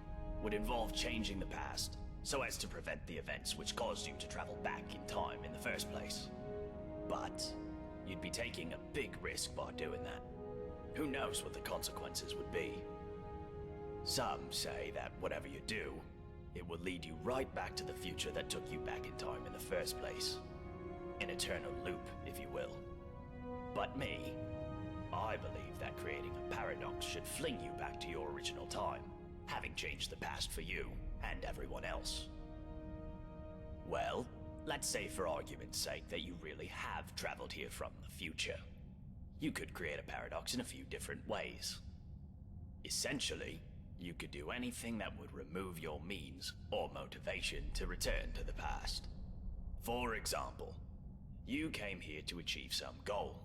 would involve changing the past so as to prevent the events which caused you to travel back in time in the first place. But you'd be taking a big risk by doing that. Who knows what the consequences would be? Some say that whatever you do, it will lead you right back to the future that took you back in time in the first place. An eternal loop, if you will. But me, I believe that creating a paradox should fling you back to your original time, having changed the past for you and everyone else. Well, let's say for argument's sake that you really have traveled here from the future. You could create a paradox in a few different ways. Essentially, you could do anything that would remove your means or motivation to return to the past. For example, you came here to achieve some goal.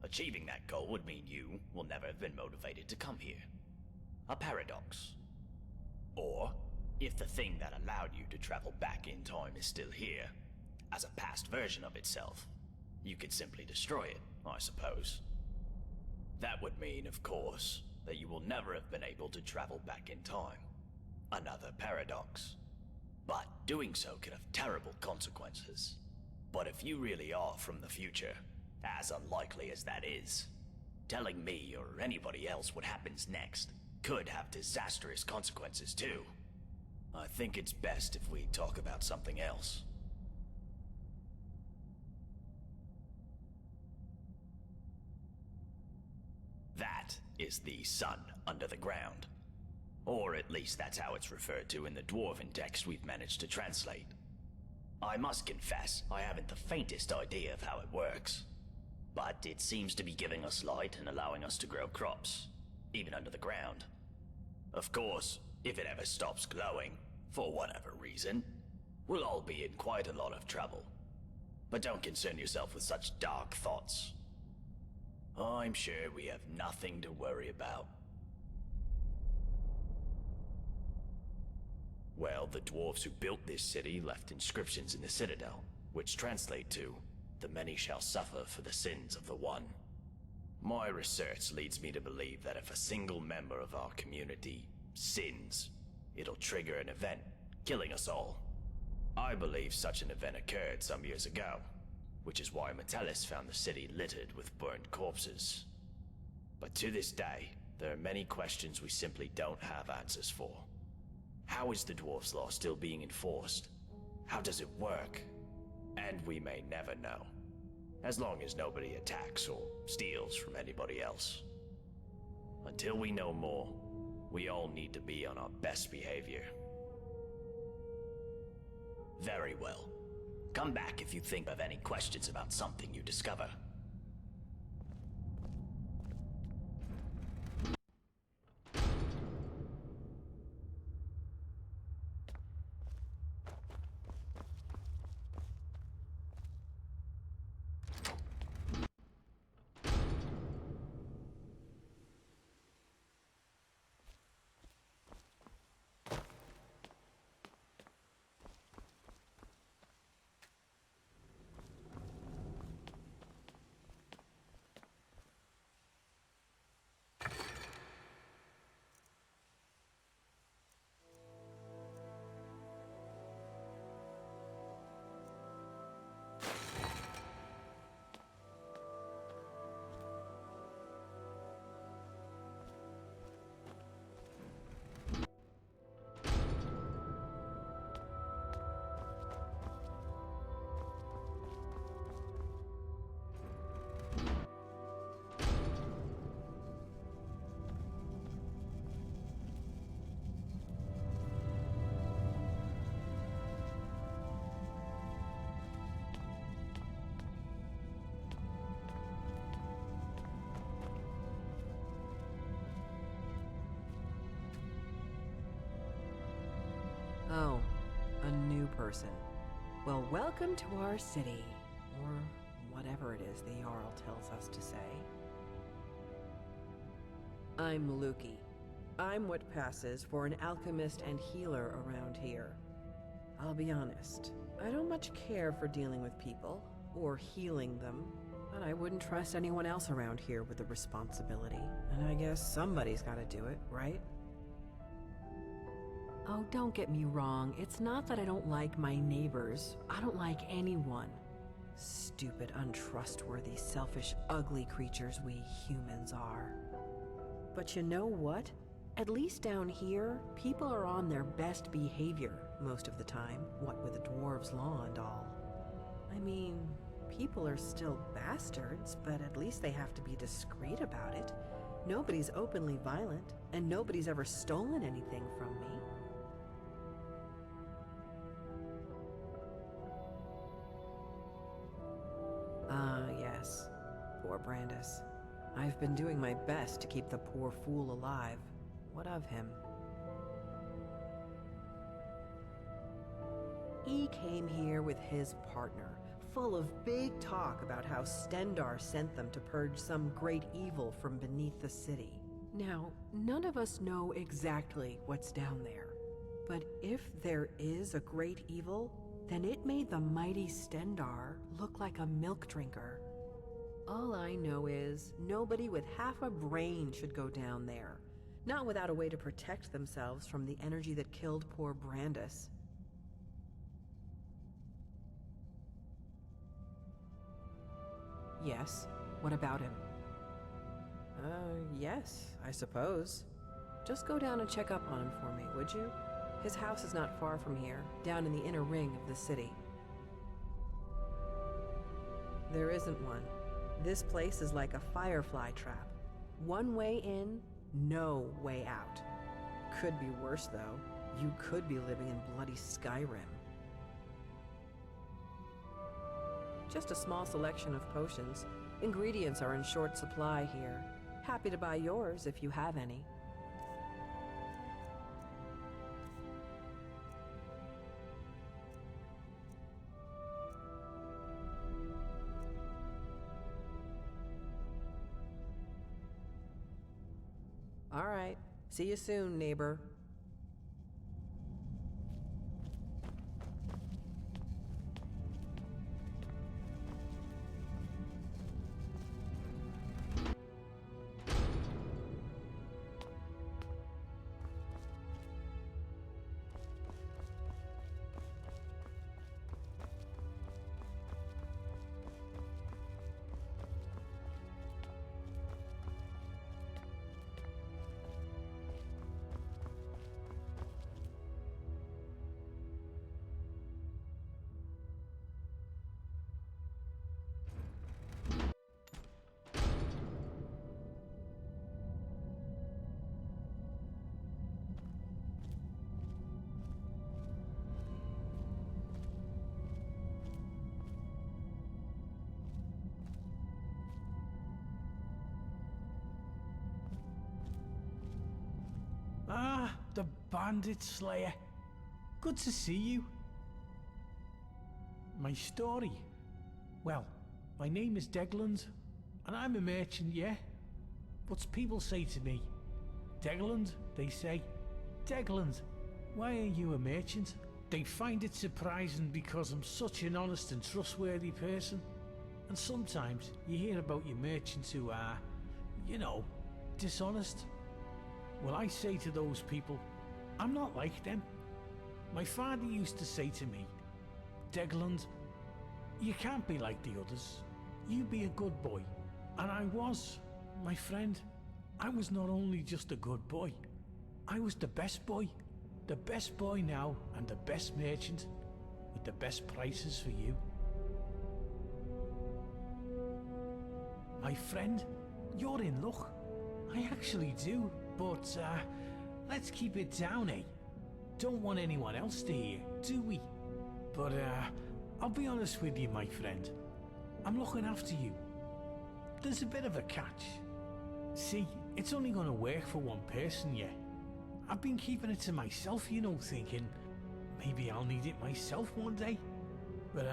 Achieving that goal would mean you will never have been motivated to come here. A paradox. Or, if the thing that allowed you to travel back in time is still here, as a past version of itself, you could simply destroy it, I suppose. That would mean, of course, that you will never have been able to travel back in time. Another paradox. But doing so could have terrible consequences. But if you really are from the future, as unlikely as that is, telling me or anybody else what happens next could have disastrous consequences too. I think it's best if we talk about something else. That is the sun under the ground. Or at least that's how it's referred to in the Dwarven text we've managed to translate. I must confess, I haven't the faintest idea of how it works. But it seems to be giving us light and allowing us to grow crops, even under the ground. Of course, if it ever stops glowing, for whatever reason, we'll all be in quite a lot of trouble. But don't concern yourself with such dark thoughts. I'm sure we have nothing to worry about. Well, the dwarves who built this city left inscriptions in the citadel, which translate to, "The many shall suffer for the sins of the one." My research leads me to believe that if a single member of our community sins, it'll trigger an event, killing us all. I believe such an event occurred some years ago, which is why Metellus found the city littered with burned corpses. But to this day, there are many questions we simply don't have answers for. How is the Dwarves' Law still being enforced? How does it work? And we may never know, as long as nobody attacks or steals from anybody else. Until we know more, we all need to be on our best behavior. Very well. Come back if you think of any questions about something you discover. Oh, a new person. Well, welcome to our city, or whatever it is the Jarl tells us to say. I'm Lukey. I'm what passes for an alchemist and healer around here. I'll be honest, I don't much care for dealing with people, or healing them, but I wouldn't trust anyone else around here with the responsibility, and I guess somebody's gotta do it, right? Oh, don't get me wrong, it's not that I don't like my neighbors. I don't like anyone. Stupid, untrustworthy, selfish, ugly creatures we humans are. But you know what? At least down here, people are on their best behavior most of the time, what with the Dwarves' Law and all. I mean, people are still bastards, but at least they have to be discreet about it. Nobody's openly violent, and nobody's ever stolen anything from me. Yes. Poor Brandis. I've been doing my best to keep the poor fool alive. What of him? He came here with his partner, full of big talk about how Stendarr sent them to purge some great evil from beneath the city. Now, none of us know exactly what's down there. But if there is a great evil, then it made the mighty Stendarr look like a milk drinker. All I know is, nobody with half a brain should go down there. Not without a way to protect themselves from the energy that killed poor Brandis. Yes, what about him? Yes, I suppose. Just go down and check up on him for me, would you? His house is not far from here, down in the inner ring of the city. There isn't one. This place is like a firefly trap. One way in, no way out. Could be worse, though. You could be living in bloody Skyrim. Just a small selection of potions. Ingredients are in short supply here. Happy to buy yours if you have any. All right. See you soon, neighbor. Ah, the Bandit Slayer. Good to see you. My story? Well, my name is Degland, and I'm a merchant, yeah? But people say to me, Degland, they say, Degland, why are you a merchant? They find it surprising because I'm such an honest and trustworthy person. And sometimes you hear about your merchants who are, you know, dishonest. Well, I say to those people, I'm not like them. My father used to say to me, Degland, you can't be like the others. You be a good boy. And I was, my friend. I was not only just a good boy, I was the best boy. The best boy now and the best merchant with the best prices for you. My friend, you're in luck. I actually do. But, let's keep it down, eh? Don't want anyone else to hear, do we? But, I'll be honest with you, my friend. I'm looking after you. There's a bit of a catch. See, it's only gonna work for one person, yeah? I've been keeping it to myself, you know, thinking, maybe I'll need it myself one day. But,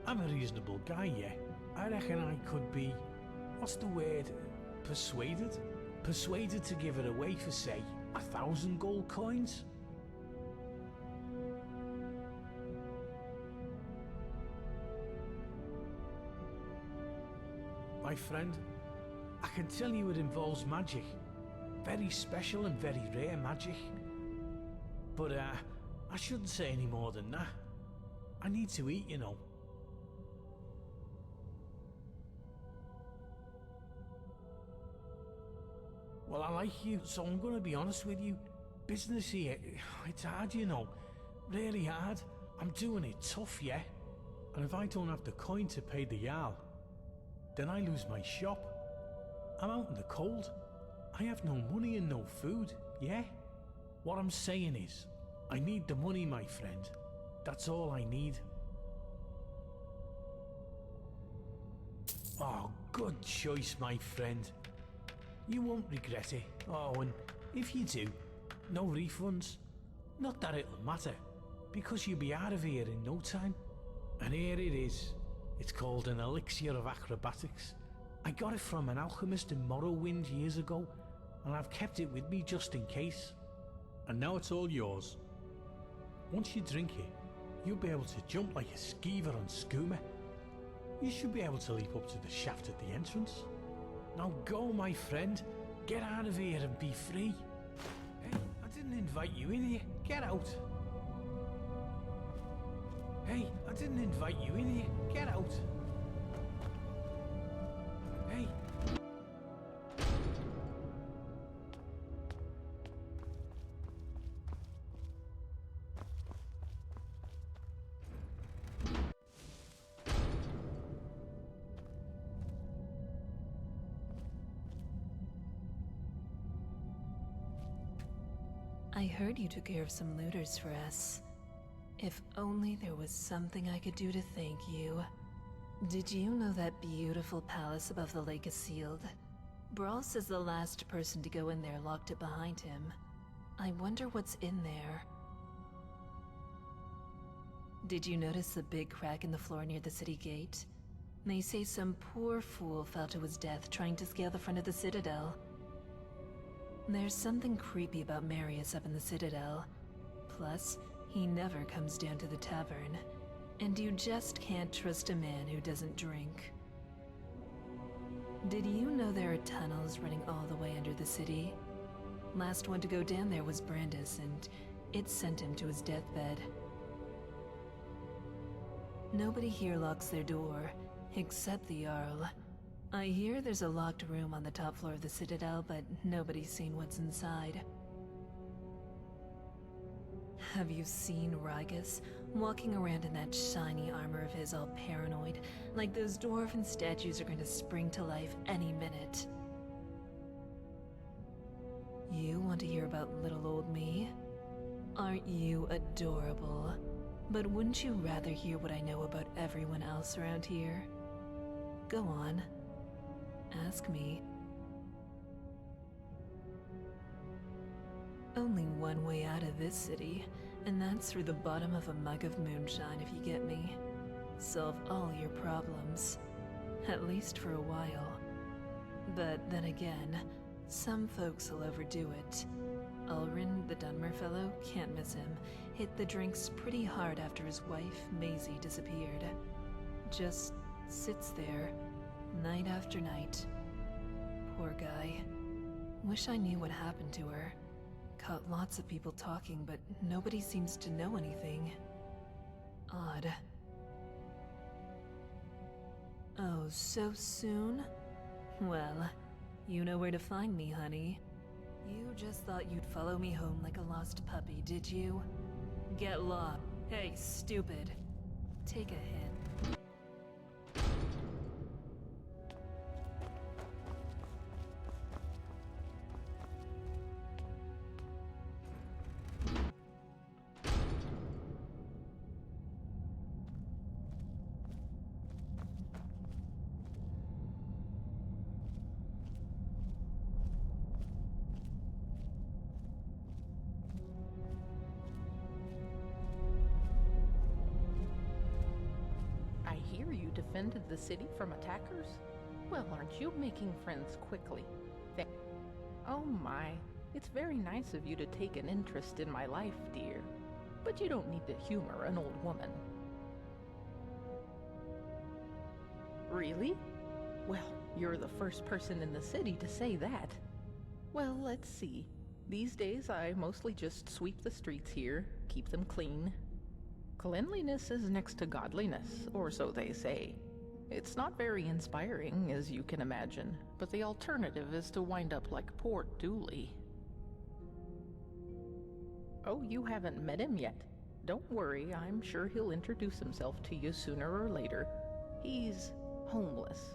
I'm a reasonable guy, yeah? I reckon I could be, what's the word, persuaded? Persuaded to give it away for, say, 1,000 gold coins? My friend, I can tell you it involves magic. Very special and very rare magic. But, I shouldn't say any more than that. I need to eat, you know. Well, I like you, so I'm gonna be honest with you. Business here, it's hard, you know. Really hard. I'm doing it tough, yeah? And if I don't have the coin to pay the Jarl, then I lose my shop. I'm out in the cold. I have no money and no food, yeah? What I'm saying is, I need the money, my friend. That's all I need. Oh, good choice, my friend. You won't regret it. Oh, and if you do, no refunds. Not that it'll matter, because you'll be out of here in no time. And here it is. It's called an elixir of acrobatics. I got it from an alchemist in Morrowind years ago, and I've kept it with me just in case. And now it's all yours. Once you drink it, you'll be able to jump like a skeever on skooma. You should be able to leap up to the shaft at the entrance. Now go, my friend. Get out of here and be free. Hey, I didn't invite you in here. Get out. Hey, I didn't invite you in here. Get out. Hey. I heard you took care of some looters for us. If only there was something I could do to thank you. Did you know that beautiful palace above the lake is sealed? Brawl says the last person to go in there locked it behind him. I wonder what's in there. Did you notice the big crack in the floor near the city gate? They say some poor fool fell to his death trying to scale the front of the citadel. There's something creepy about Marius up in the citadel. Plus, he never comes down to the tavern. And you just can't trust a man who doesn't drink. Did you know there are tunnels running all the way under the city? Last one to go down there was Brandis, and it sent him to his deathbed. Nobody here locks their door, except the Jarl. I hear there's a locked room on the top floor of the Citadel, but nobody's seen what's inside. Have you seen Rygus walking around in that shiny armor of his, all paranoid, like those dwarven statues are going to spring to life any minute? You want to hear about little old me? Aren't you adorable? But wouldn't you rather hear what I know about everyone else around here? Go on. Ask me. Only one way out of this city, and that's through the bottom of a mug of moonshine, if you get me. Solve all your problems. At least for a while. But then again, some folks will overdo it. Ulrin, the Dunmer fellow, can't miss him. Hit the drinks pretty hard after his wife, Maisie, disappeared. Just sits there, night after night. Poor guy. Wish I knew what happened to her. Caught lots of people talking, but nobody seems to know anything. Odd. Oh, so soon? Well, you know where to find me, honey. You just thought you'd follow me home like a lost puppy, did you? Get lost. Hey, stupid. Take a hint. Defended the city from attackers? Well, aren't you making friends quickly? Oh my, it's very nice of you to take an interest in my life, dear. But you don't need to humor an old woman. Really? Well, you're the first person in the city to say that. Well, let's see. These days I mostly just sweep the streets here, keep them clean. Cleanliness is next to godliness, or so they say. It's not very inspiring, as you can imagine, but the alternative is to wind up like poor Dooley. Oh, you haven't met him yet? Don't worry, I'm sure he'll introduce himself to you sooner or later. He's homeless.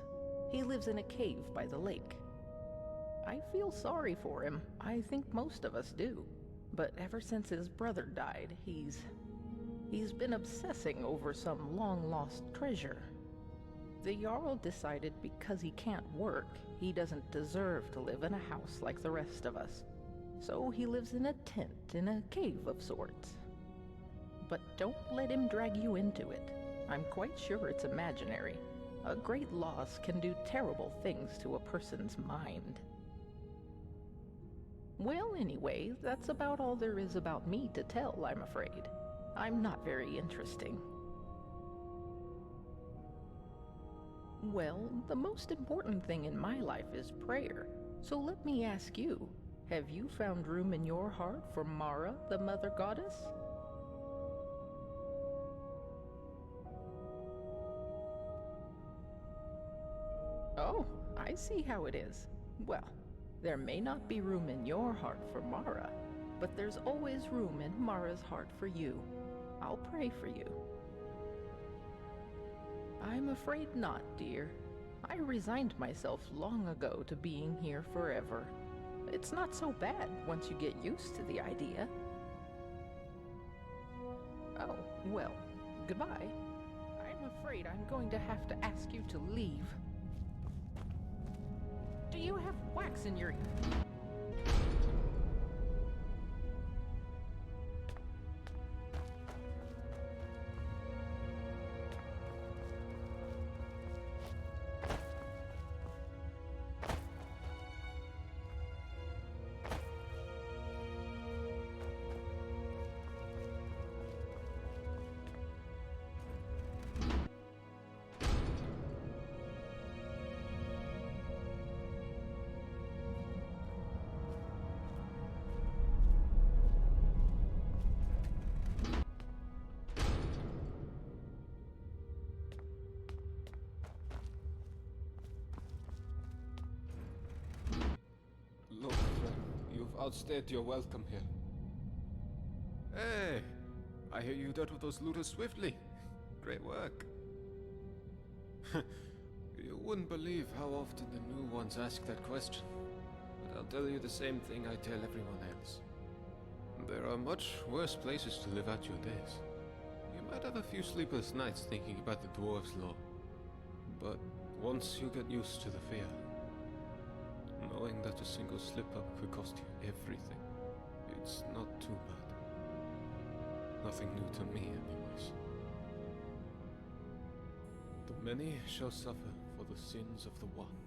He lives in a cave by the lake. I feel sorry for him. I think most of us do. But ever since his brother died, He's been obsessing over some long-lost treasure. The Jarl decided because he can't work, he doesn't deserve to live in a house like the rest of us. So he lives in a tent in a cave of sorts. But don't let him drag you into it. I'm quite sure it's imaginary. A great loss can do terrible things to a person's mind. Well, anyway, that's about all there is about me to tell, I'm afraid. I'm not very interesting. Well, the most important thing in my life is prayer. So let me ask you, have you found room in your heart for Mara, the Mother Goddess? Oh, I see how it is. Well, there may not be room in your heart for Mara, but there's always room in Mara's heart for you. I'll pray for you. I'm afraid not, dear. I resigned myself long ago to being here forever. It's not so bad once you get used to the idea. Oh, well, goodbye. I'm afraid I'm going to have to ask you to leave. Do you have wax in your... Look, friend, you've outstayed your welcome here. Hey, I hear you dealt with those looters swiftly. Great work. You wouldn't believe how often the new ones ask that question. But I'll tell you the same thing I tell everyone else. There are much worse places to live out your days. You might have a few sleepless nights thinking about the dwarves' law. But once you get used to the fear, knowing that a single slip-up could cost you everything, it's not too bad. Nothing new to me, anyways. The many shall suffer for the sins of the one.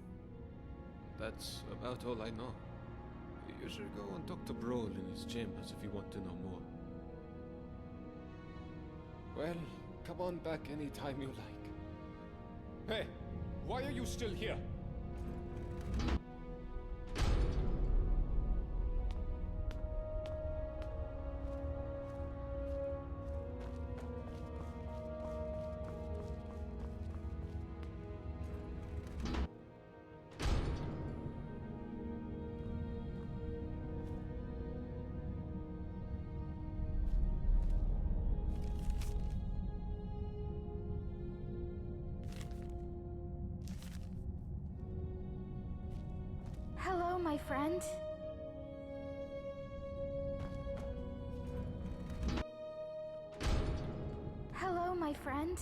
That's about all I know. You should go and talk to Brohl in his chambers if you want to know more. Well, come on back anytime you like. Hey, why are you still here? Hello, my friend. Hello, my friend.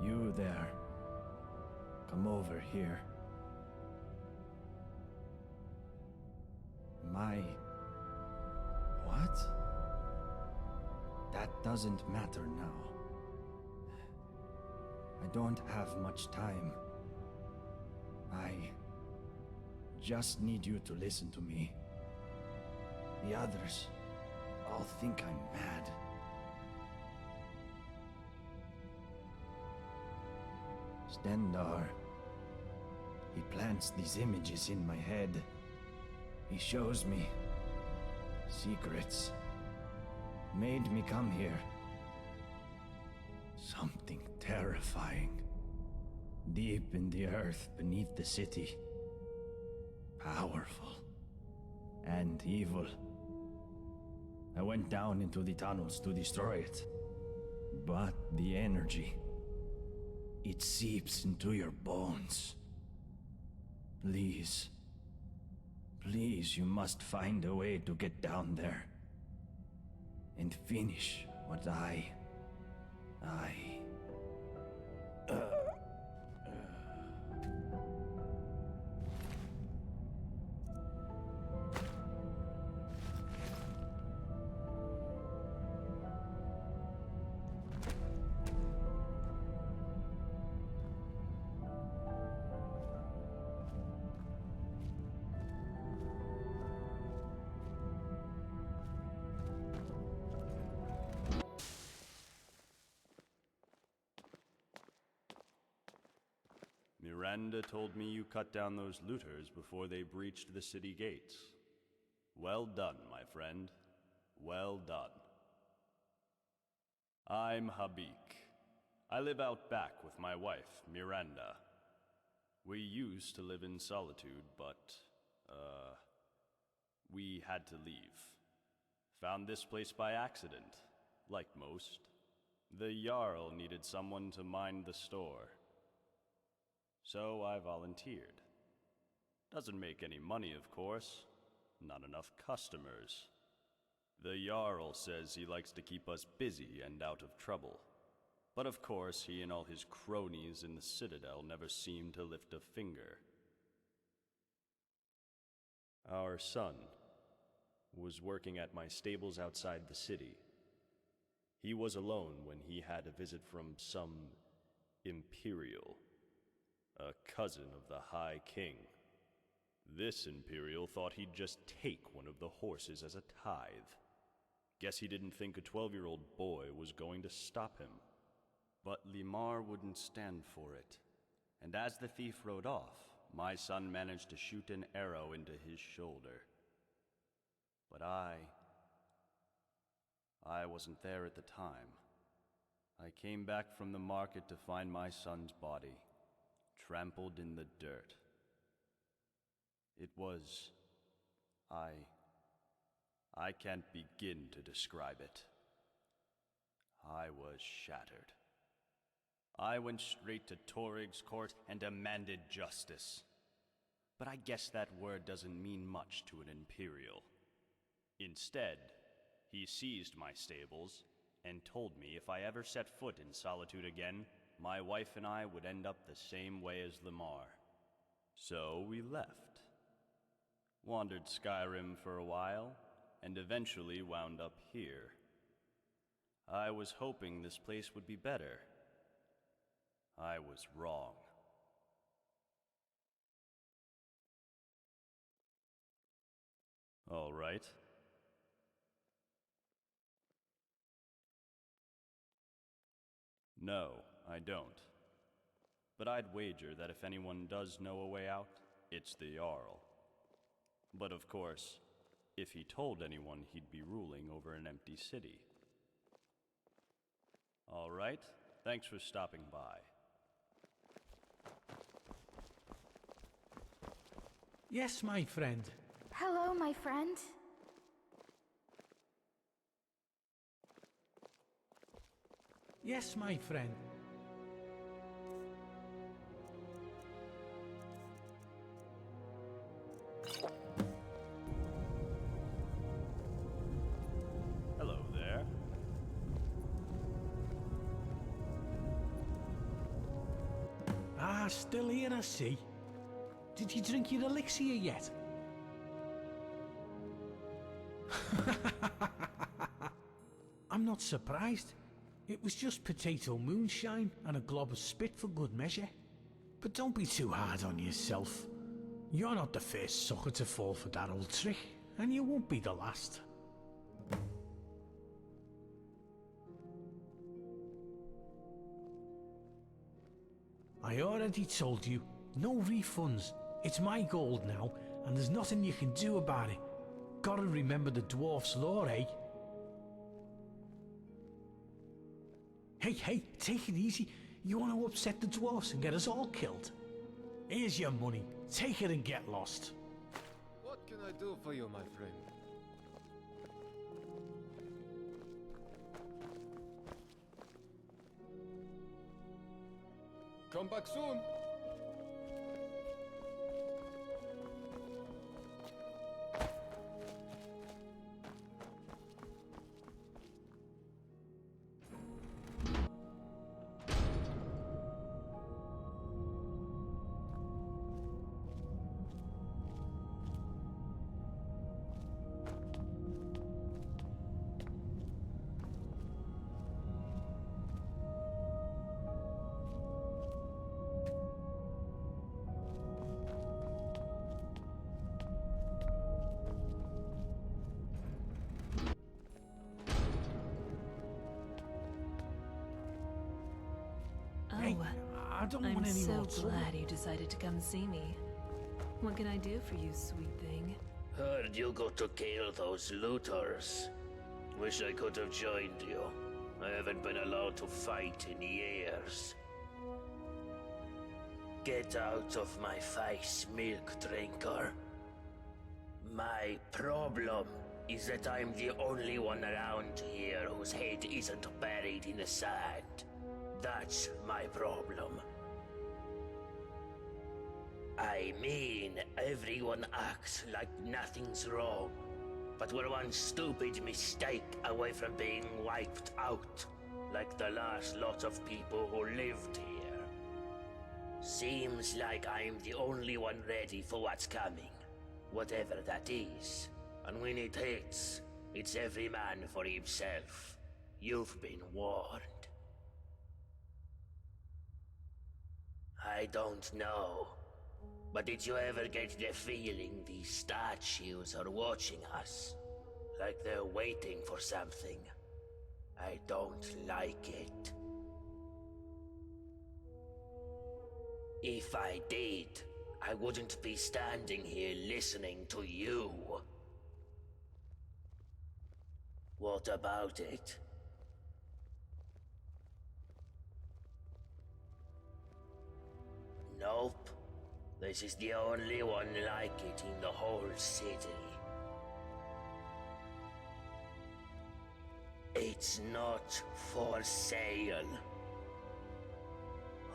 You there. Come over here. What? That doesn't matter now. I don't have much time. I just need you to listen to me. The others all think I'm mad. Stendarr, He plants these images in my head. He shows me secrets. Made me come here. Something terrifying. Deep in the earth beneath the city. Powerful. And evil. I went down into the tunnels to destroy it. But the energy, it seeps into your bones. Please. Please, you must find a way to get down there. And finish what Miranda told me you cut down those looters before they breached the city gates. Well done, my friend. Well done. I'm Habik. I live out back with my wife, Miranda. We used to live in solitude, but, we had to leave. Found this place by accident, like most. The Jarl needed someone to mind the store. So I volunteered. Doesn't make any money, of course. Not enough customers. The Jarl says he likes to keep us busy and out of trouble. But of course, he and all his cronies in the Citadel never seem to lift a finger. Our son was working at my stables outside the city. He was alone when he had a visit from some Imperial. A cousin of the High King. This Imperial thought he'd just take one of the horses as a tithe. Guess he didn't think a 12-year-old boy was going to stop him. But Limar wouldn't stand for it. And as the thief rode off, my son managed to shoot an arrow into his shoulder. But I wasn't there at the time. I came back from the market to find my son's body. Trampled in the dirt. It was... I can't begin to describe it. I was shattered. I went straight to Torig's court and demanded justice. But I guess that word doesn't mean much to an Imperial. Instead, he seized my stables and told me if I ever set foot in Solitude again, my wife and I would end up the same way as Limar. So we left. Wandered Skyrim for a while, and eventually wound up here. I was hoping this place would be better. I was wrong. All right. No, I don't. But I'd wager that if anyone does know a way out, it's the Jarl. But of course, if he told anyone, he'd be ruling over an empty city. All right, thanks for stopping by. Yes, my friend. Hello, my friend. Yes, my friend. Hello there. Ah, still here, I see. Did you drink your elixir yet? I'm not surprised. It was just potato moonshine and a glob of spit for good measure. But don't be too hard on yourself. You're not the first sucker to fall for that old trick, and you won't be the last. I already told you, No refunds. It's my gold now, and there's nothing you can do about it. Gotta remember the dwarf's law, eh? Hey, take it easy. You want to upset the dwarfs and get us all killed? Here's your money. Take it and get lost. What can I do for you, my friend? Come back soon. I don't want I'm any so more trouble. glad you decided to come see me. What can I do for you, sweet thing? Heard you got to kill those looters. Wish I could have joined you. I haven't been allowed to fight in years. Get out of my face, milk drinker. My problem is that I'm the only one around here whose head isn't buried in the sand. That's my problem. I mean, everyone acts like nothing's wrong, but we're one stupid mistake away from being wiped out, like the last lot of people who lived here. Seems like I'm the only one ready for what's coming, whatever that is. And when it hits, it's every man for himself. You've been warned. I don't know, but did you ever get the feeling these statues are watching us? Like they're waiting for something? I don't like it. If I did, I wouldn't be standing here listening to you. What about it? Nope. This is the only one like it in the whole city. It's not for sale.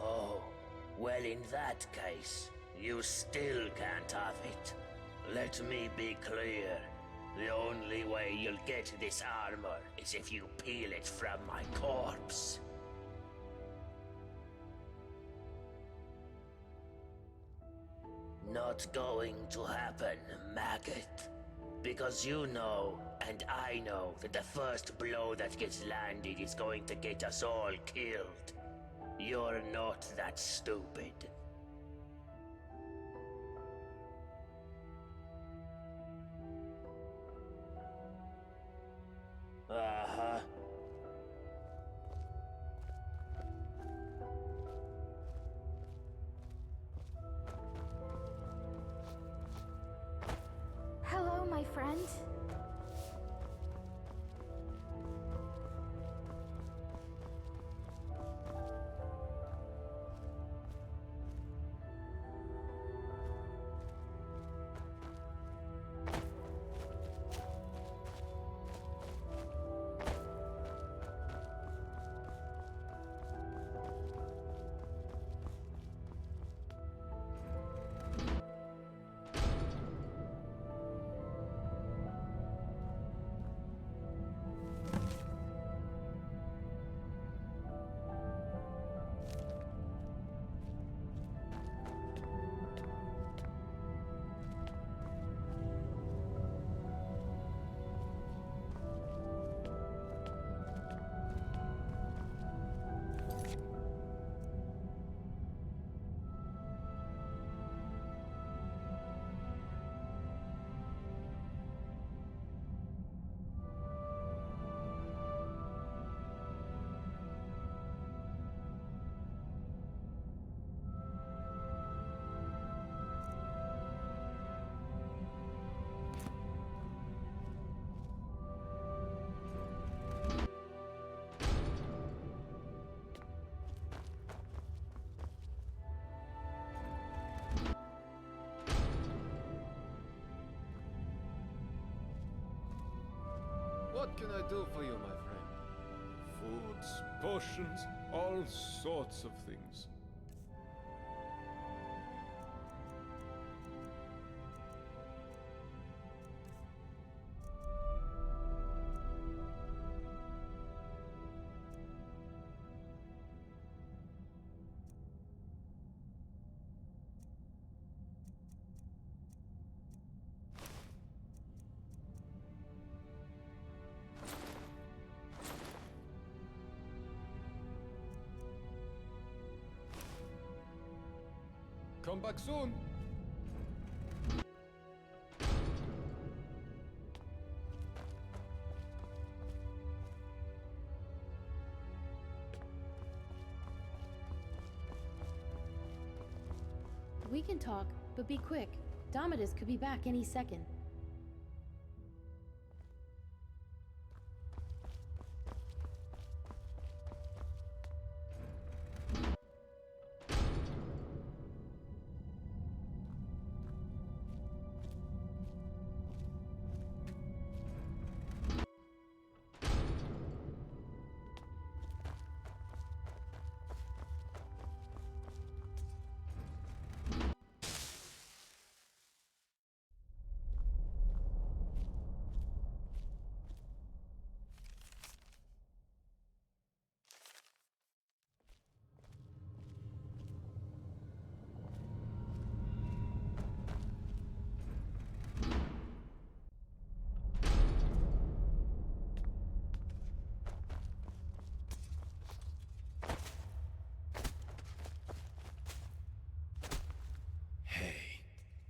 Oh, well in that case, you still can't have it. Let me be clear. The only way you'll get this armor is if you peel it from my corpse. Not going to happen, maggot. Because you know, and I know, that the first blow that gets landed is going to get us all killed. You're not that stupid. Uh-huh. Hello, my friend. What can I do for you, my friend? Foods, potions, all sorts of things. Come back soon. We can talk, but be quick. Domitus could be back any second.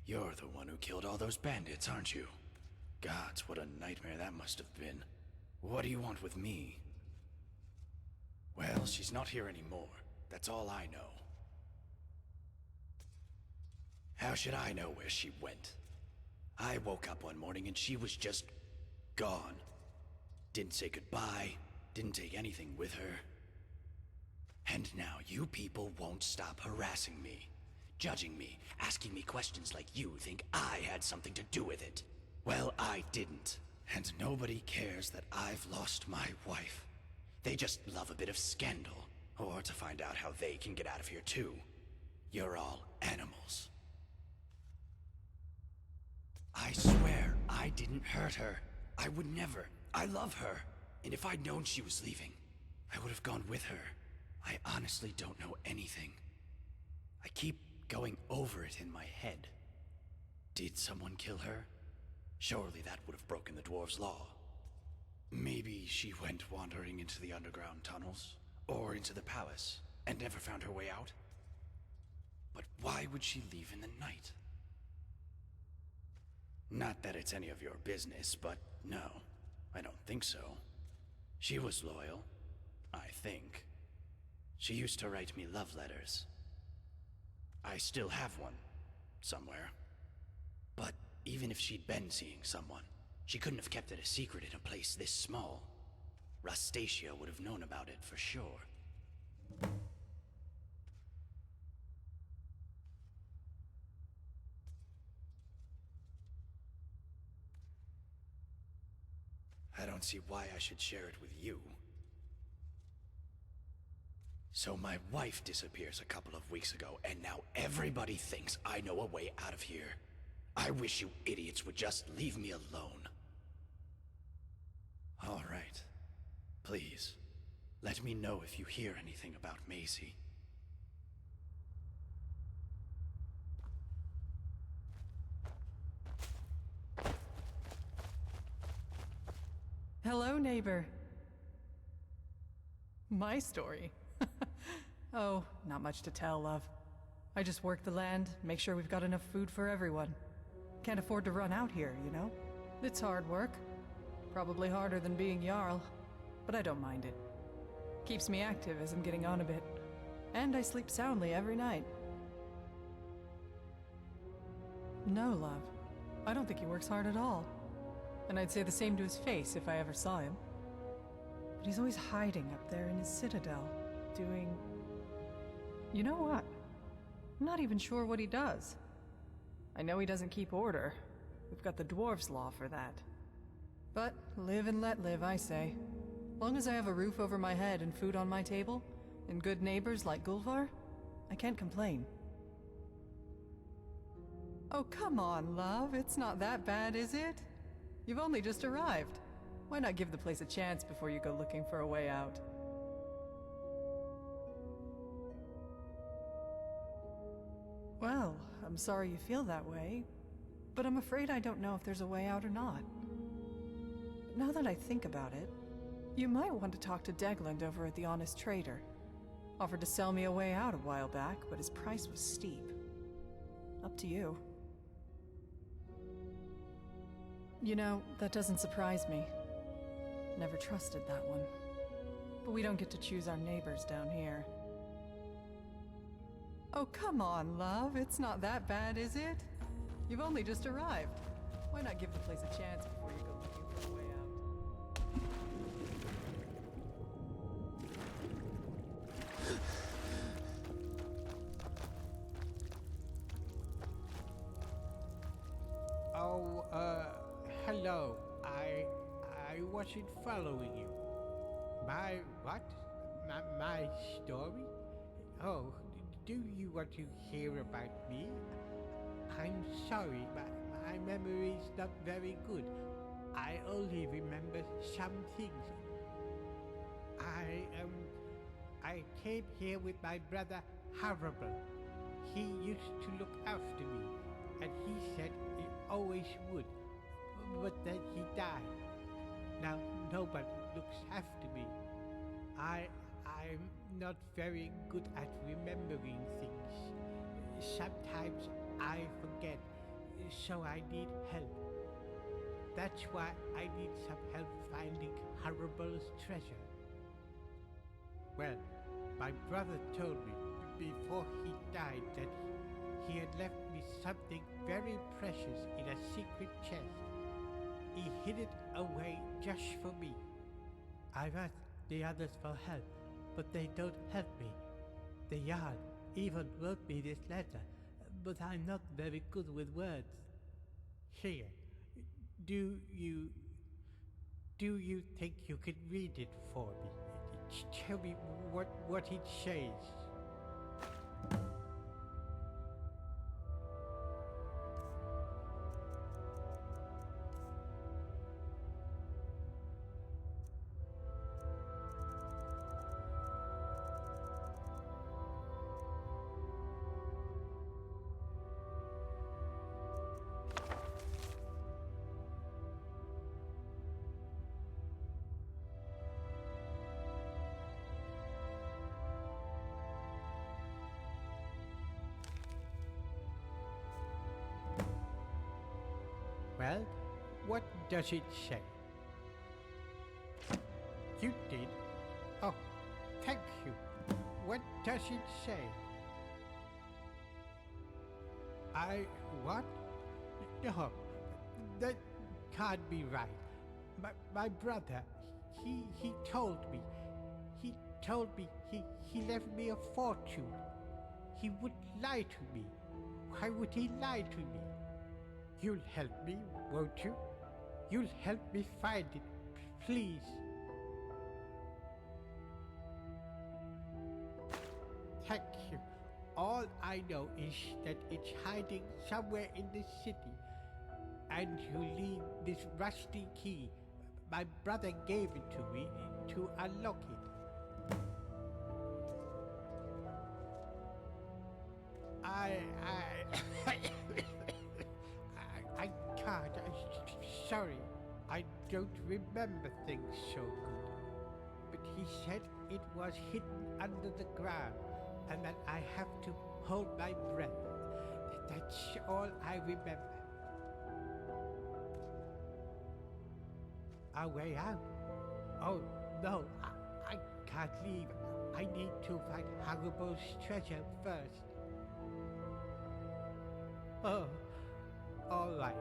You're the one who killed all those bandits, aren't you? Gods, what a nightmare that must have been. What do you want with me? Well, she's not here anymore. That's all I know. How should I know where she went? I woke up one morning and she was just gone. Didn't say goodbye, didn't take anything with her. And now you people won't stop harassing me. Judging me, asking me questions like you think I had something to do with it. Well, I didn't. And nobody cares that I've lost my wife. They just love a bit of scandal, or to find out how they can get out of here too. You're all animals. I swear I didn't hurt her. I would never. I love her. And if I'd known she was leaving, I would have gone with her. I honestly don't know anything. I keep going over it in my head. Did someone kill her? Surely that would have broken the dwarves' law. Maybe she went wandering into the underground tunnels, or into the palace, and never found her way out? But why would she leave in the night? Not that it's any of your business, but no, I don't think so. She was loyal, I think. She used to write me love letters. I still have one, somewhere. But even if she'd been seeing someone, she couldn't have kept it a secret in a place this small. Rustacia would have known about it for sure. I don't see why I should share it with you. So my wife disappears a couple of weeks ago, and now everybody thinks I know a way out of here. I wish you idiots would just leave me alone. All right. Please, let me know if you hear anything about Maisie. Hello, neighbor. My story? Oh, not much to tell, love. I just work the land, make sure we've got enough food for everyone. Can't afford to run out here, you know? It's hard work. Probably harder than being Jarl, but I don't mind it. Keeps me active as I'm getting on a bit. And I sleep soundly every night. No, love. I don't think he works hard at all. And I'd say the same to his face if I ever saw him. But he's always hiding up there in his citadel, doing... You know what? I'm not even sure what he does. I know he doesn't keep order. We've got the dwarves' law for that. But live and let live, I say. Long as I have a roof over my head and food on my table, and good neighbors like Gulvar, I can't complain. Oh, come on, love. It's not that bad, is it? You've only just arrived. Why not give the place a chance before you go looking for a way out? Well, I'm sorry you feel that way, but I'm afraid I don't know if there's a way out or not. But now that I think about it, you might want to talk to Degland over at the Honest Trader. Offered to sell me a way out a while back, but his price was steep. Up to you. You know, that doesn't surprise me. Never trusted that one. But we don't get to choose our neighbors down here. Oh, come on, love. It's not that bad, is it? You've only just arrived. Why not give the place a chance before you go looking for a way out? Oh, hello. I wasn't following you. My what? My story? Oh, do you want to hear about me? I'm sorry, but my memory is not very good. I only remember some things. I came here with my brother Harrible. He used to look after me, and he said he always would. But then he died. Now nobody looks after me. I'm not very good at remembering things. Sometimes I forget, so I need help. That's why I need some help finding Harrible's treasure. Well, my brother told me before he died that he had left me something very precious in a secret chest. He hid it away just for me. I've asked the others for help, but they don't help me. The Jarl even wrote me this letter, but I'm not very good with words. Here, do you think you could read it for me? Tell me what it says. Well, what does it say? You did? Oh, thank you. What does it say? What? No, that can't be right. My brother, he told me. He told me he left me a fortune. He would lie to me. Why would he lie to me? You'll help me, won't you? You'll help me find it, please. Thank you. All I know is that it's hiding somewhere in the city. And you need this rusty key. My brother gave it to me to unlock it. I can't. Sorry. I don't remember things so good. But he said it was hidden under the ground and that I have to hold my breath. That's all I remember. A way out? Oh, no. I can't leave. I need to find Harrible's treasure first. Oh, all right.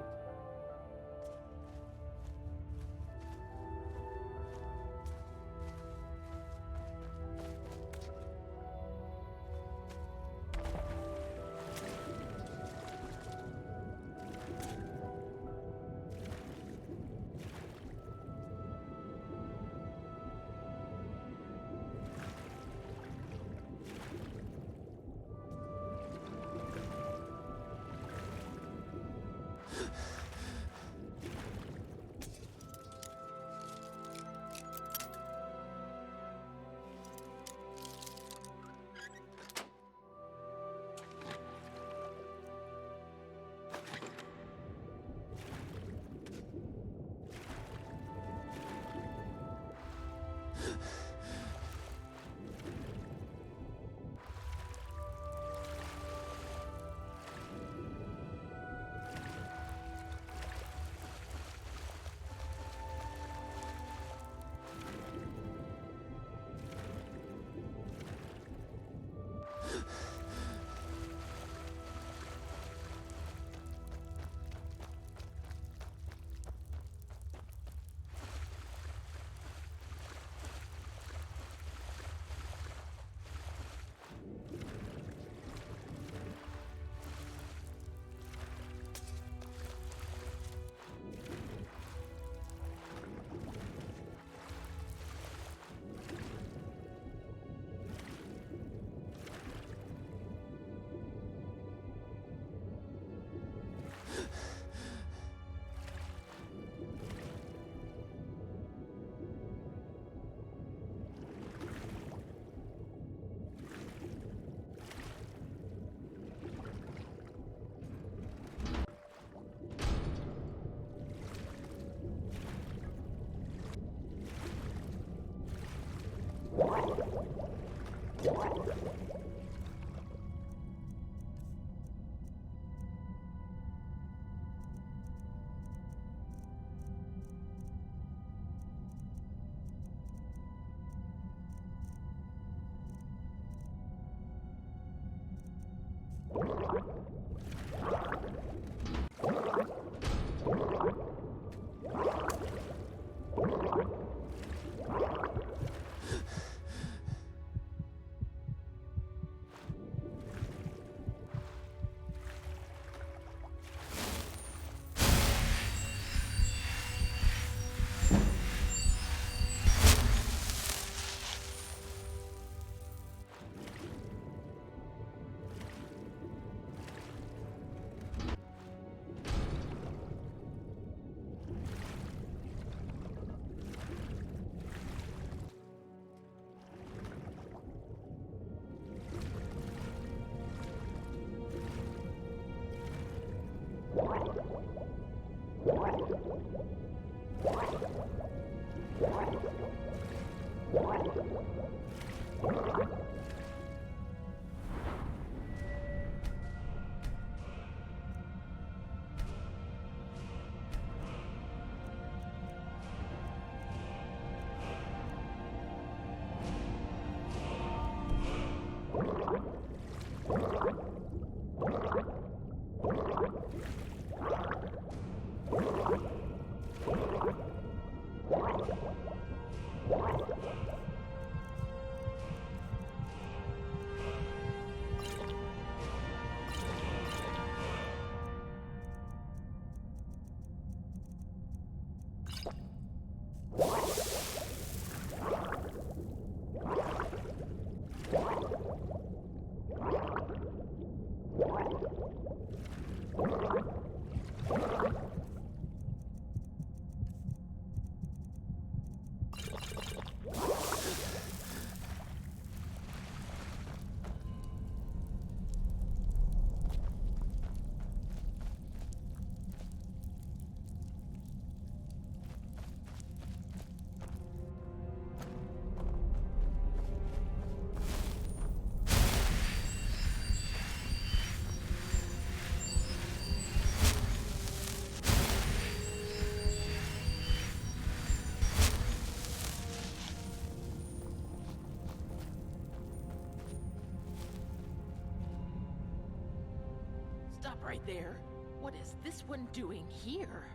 Stop right there. What is this one doing here?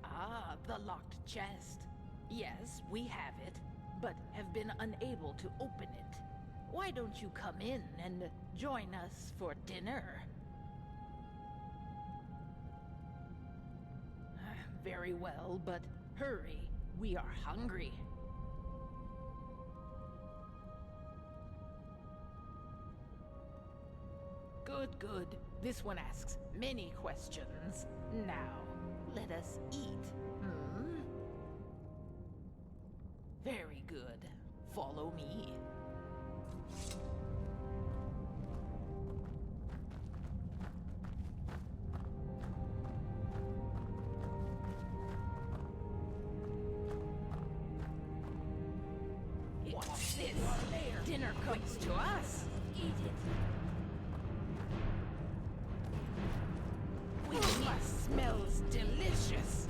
Ah, the locked chest. Yes, we have it, but have been unable to open it. Why don't you come in and join us for dinner? Very well, but hurry. We are hungry. Good, good. This one asks many questions. Now, let us eat, hmm? Very good. Follow me. What's this? Dinner comes to us. Eat it. Must smells delicious.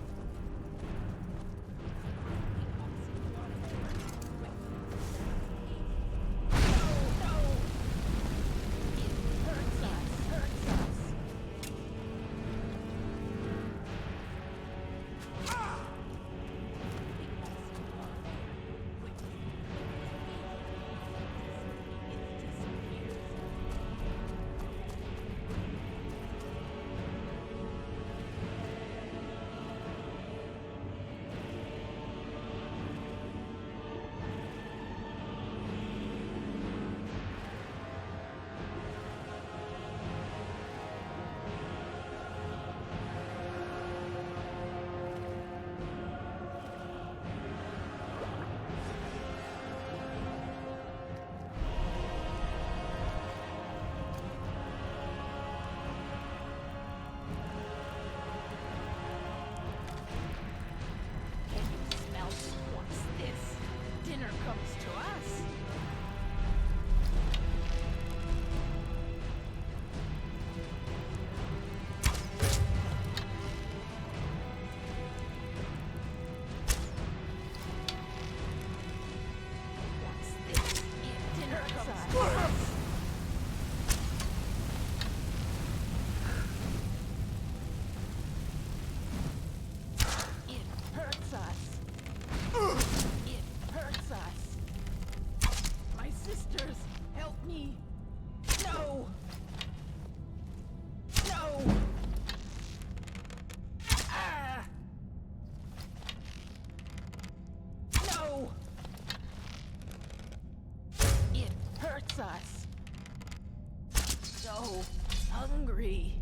so hungry.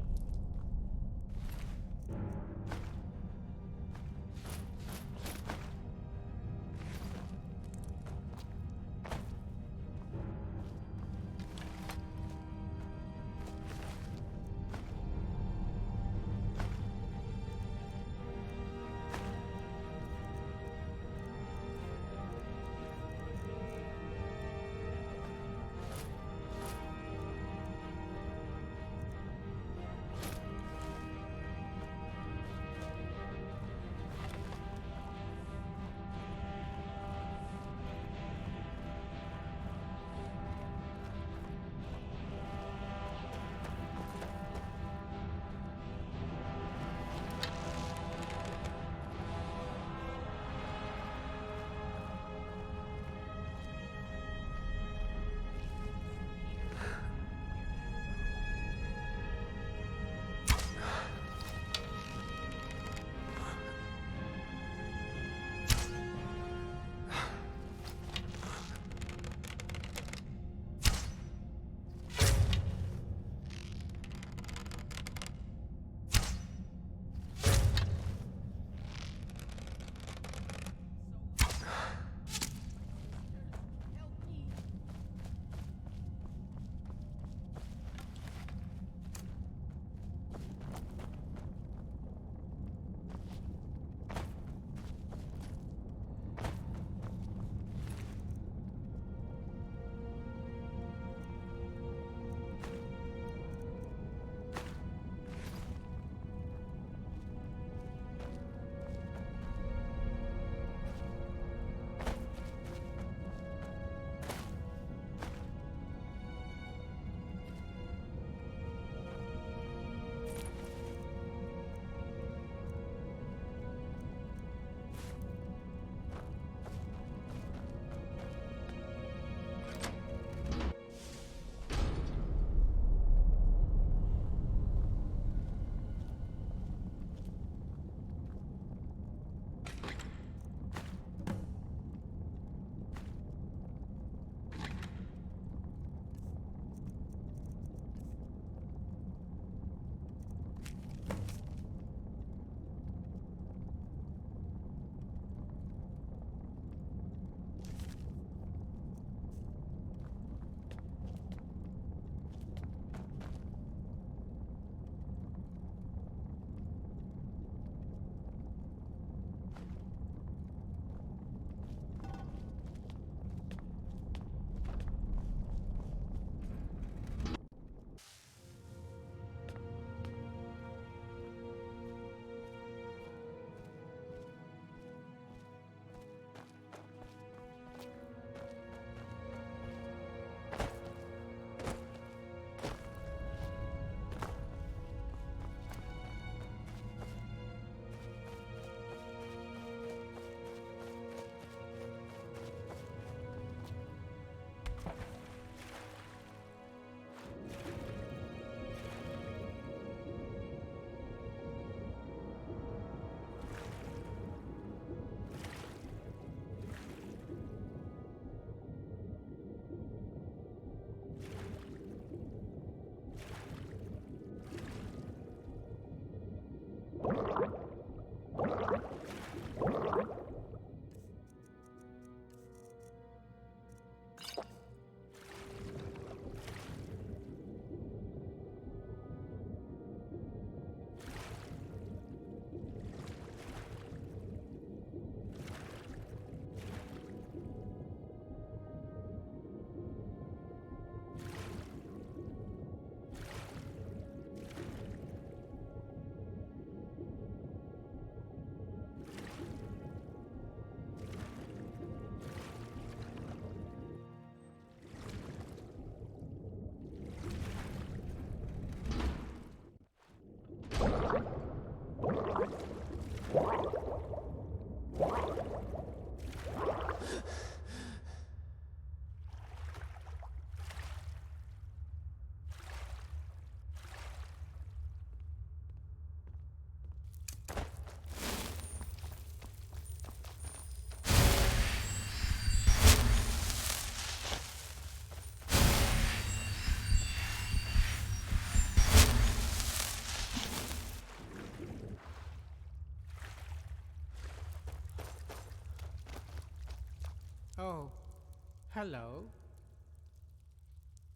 Hello?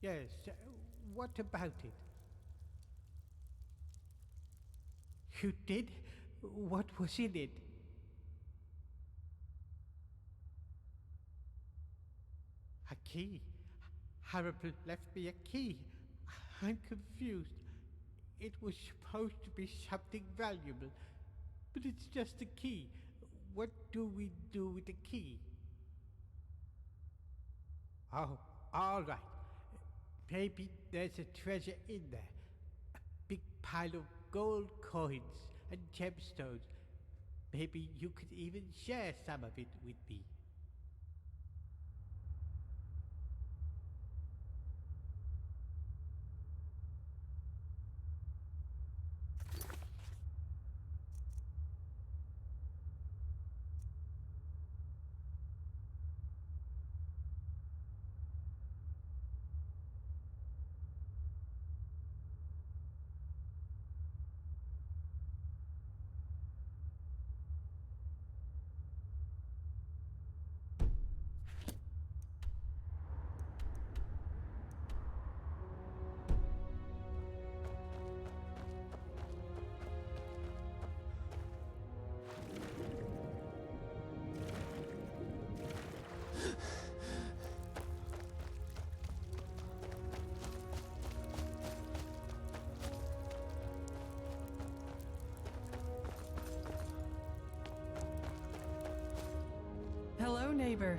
Yes, what about it? You did? What was in it? A key. Harrible left me a key. I'm confused. It was supposed to be something valuable, but it's just a key. What do we do with the key? Oh, all right. Maybe there's a treasure in there. A big pile of gold coins and gemstones. Maybe you could even share some of it with me. Hello, neighbor.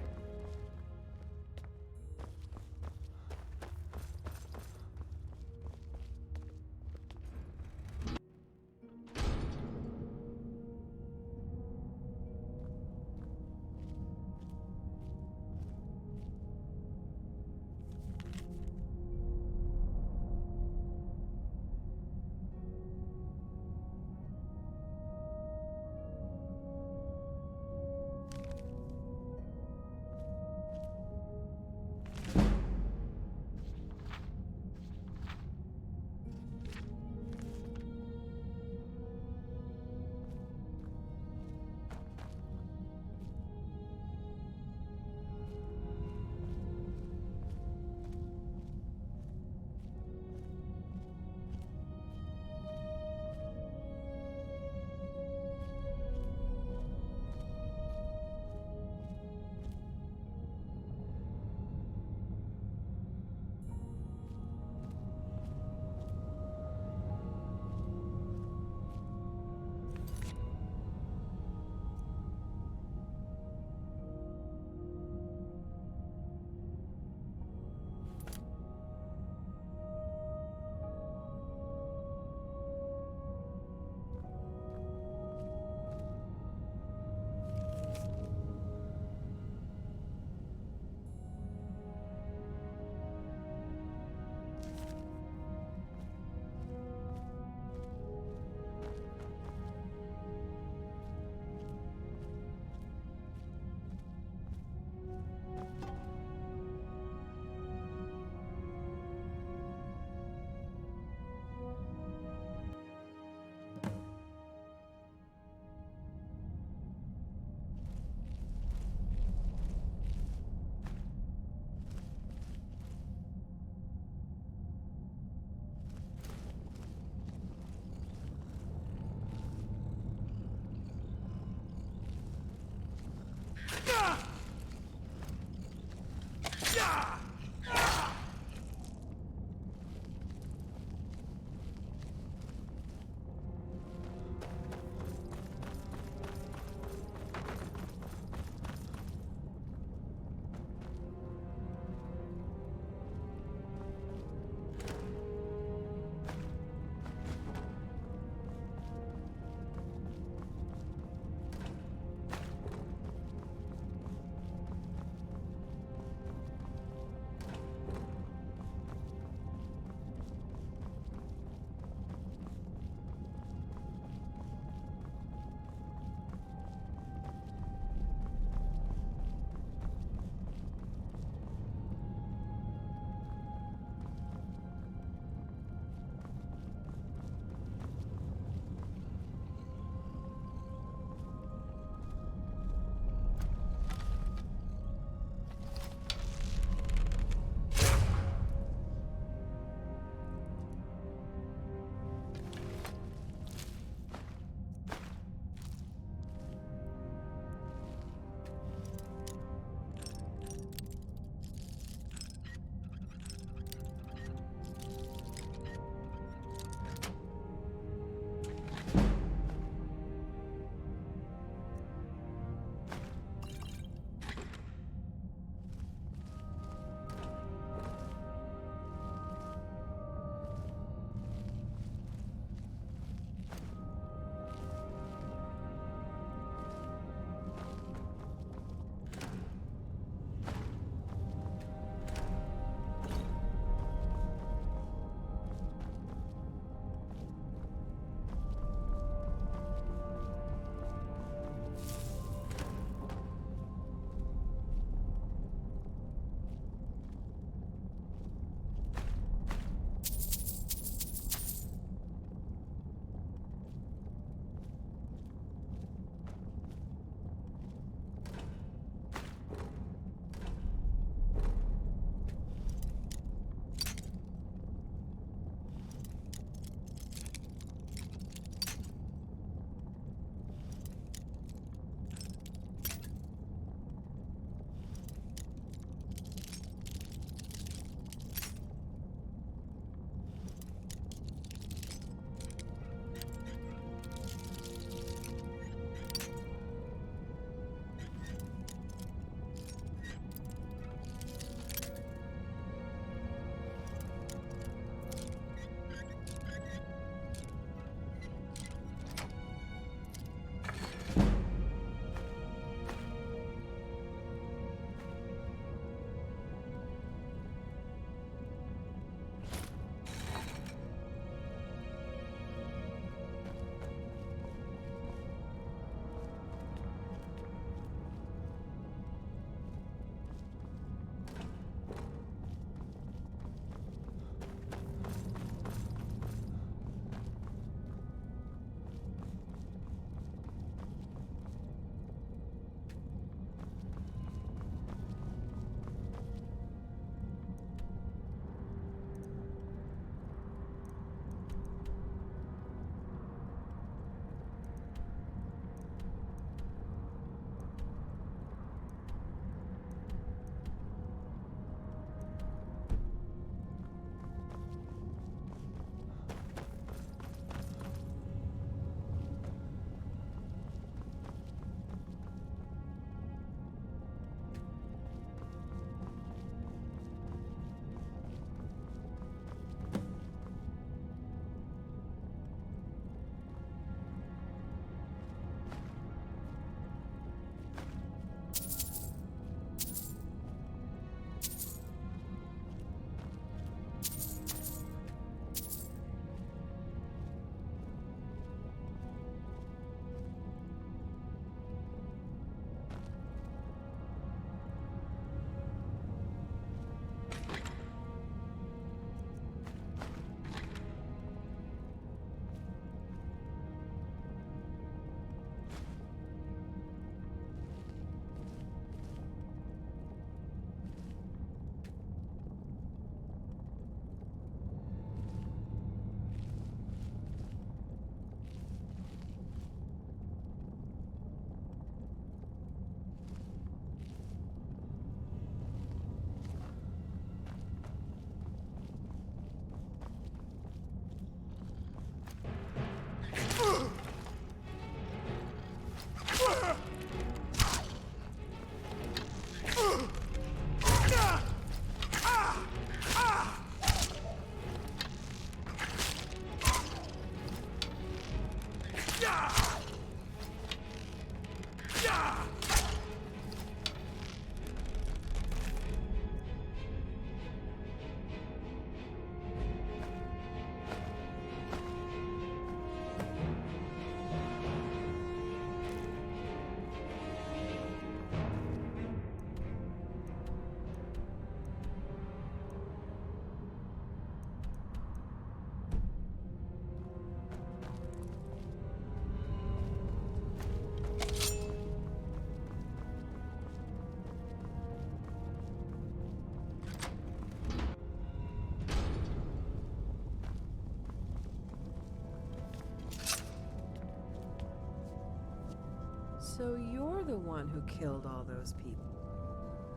So you're the one who killed all those people.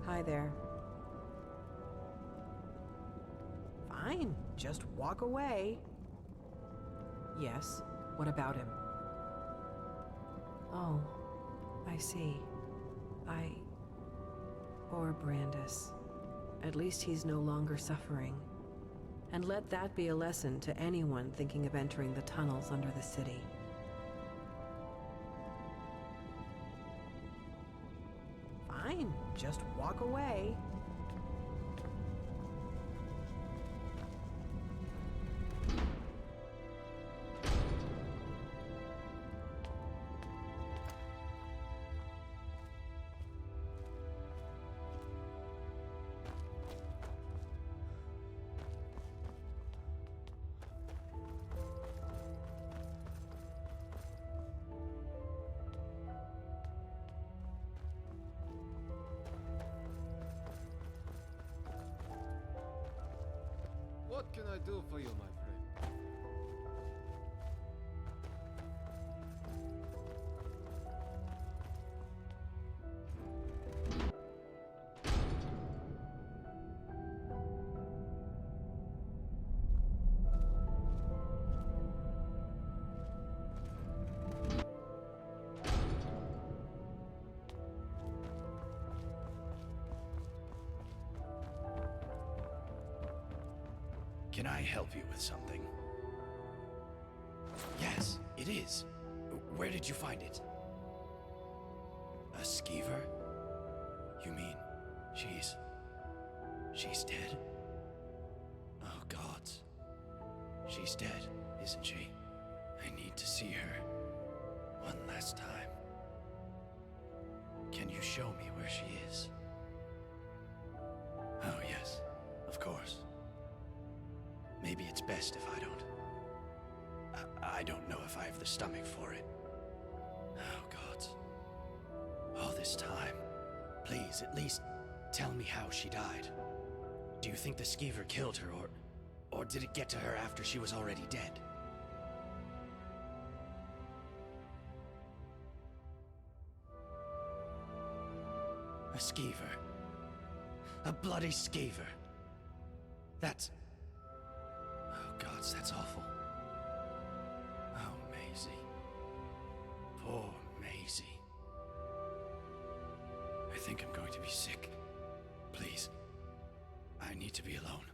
Hi there. Fine, just walk away. Yes, what about him? Oh, I see. Poor Brandis. At least he's no longer suffering. And let that be a lesson to anyone thinking of entering the tunnels under the city. Fine, just walk away. What can I do for you, my friend? Can I help you with something? Yes, it is. Where did you find it? A skeever? You mean she's dead? Oh gods. She's dead, isn't she? I need to see her one last time. Can you show me where she is? Oh yes, of course. Maybe it's best if I don't. I don't know if I have the stomach for it. Oh, God. All this time. Please, at least tell me how she died. Do you think the skeever killed her, or did it get to her after she was already dead? A skeever. A bloody skeever. That's... Oh, gods, that's awful. Oh, Maisie. Poor Maisie. I think I'm going to be sick. Please. I need to be alone.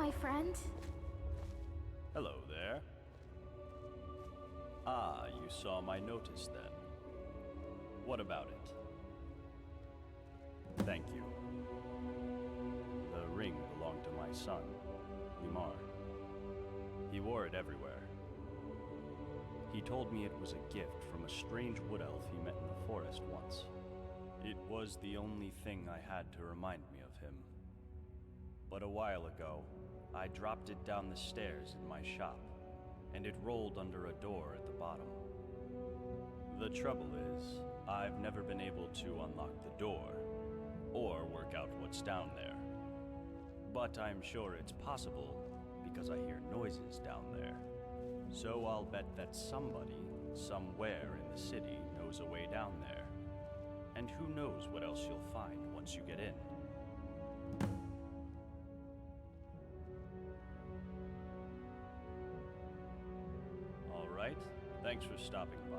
my friend. Hello there. Ah, you saw my notice then. What about it? Thank you. The ring belonged to my son, Limar. He wore it everywhere. He told me it was a gift from a strange wood elf he met in the forest once. It was the only thing I had to remind me of him. But a while ago, I dropped it down the stairs in my shop, and it rolled under a door at the bottom. The trouble is, I've never been able to unlock the door, or work out what's down there. But I'm sure it's possible, because I hear noises down there. So I'll bet that somebody, somewhere in the city, knows a way down there. And who knows what else you'll find once you get in. All right, thanks for stopping by.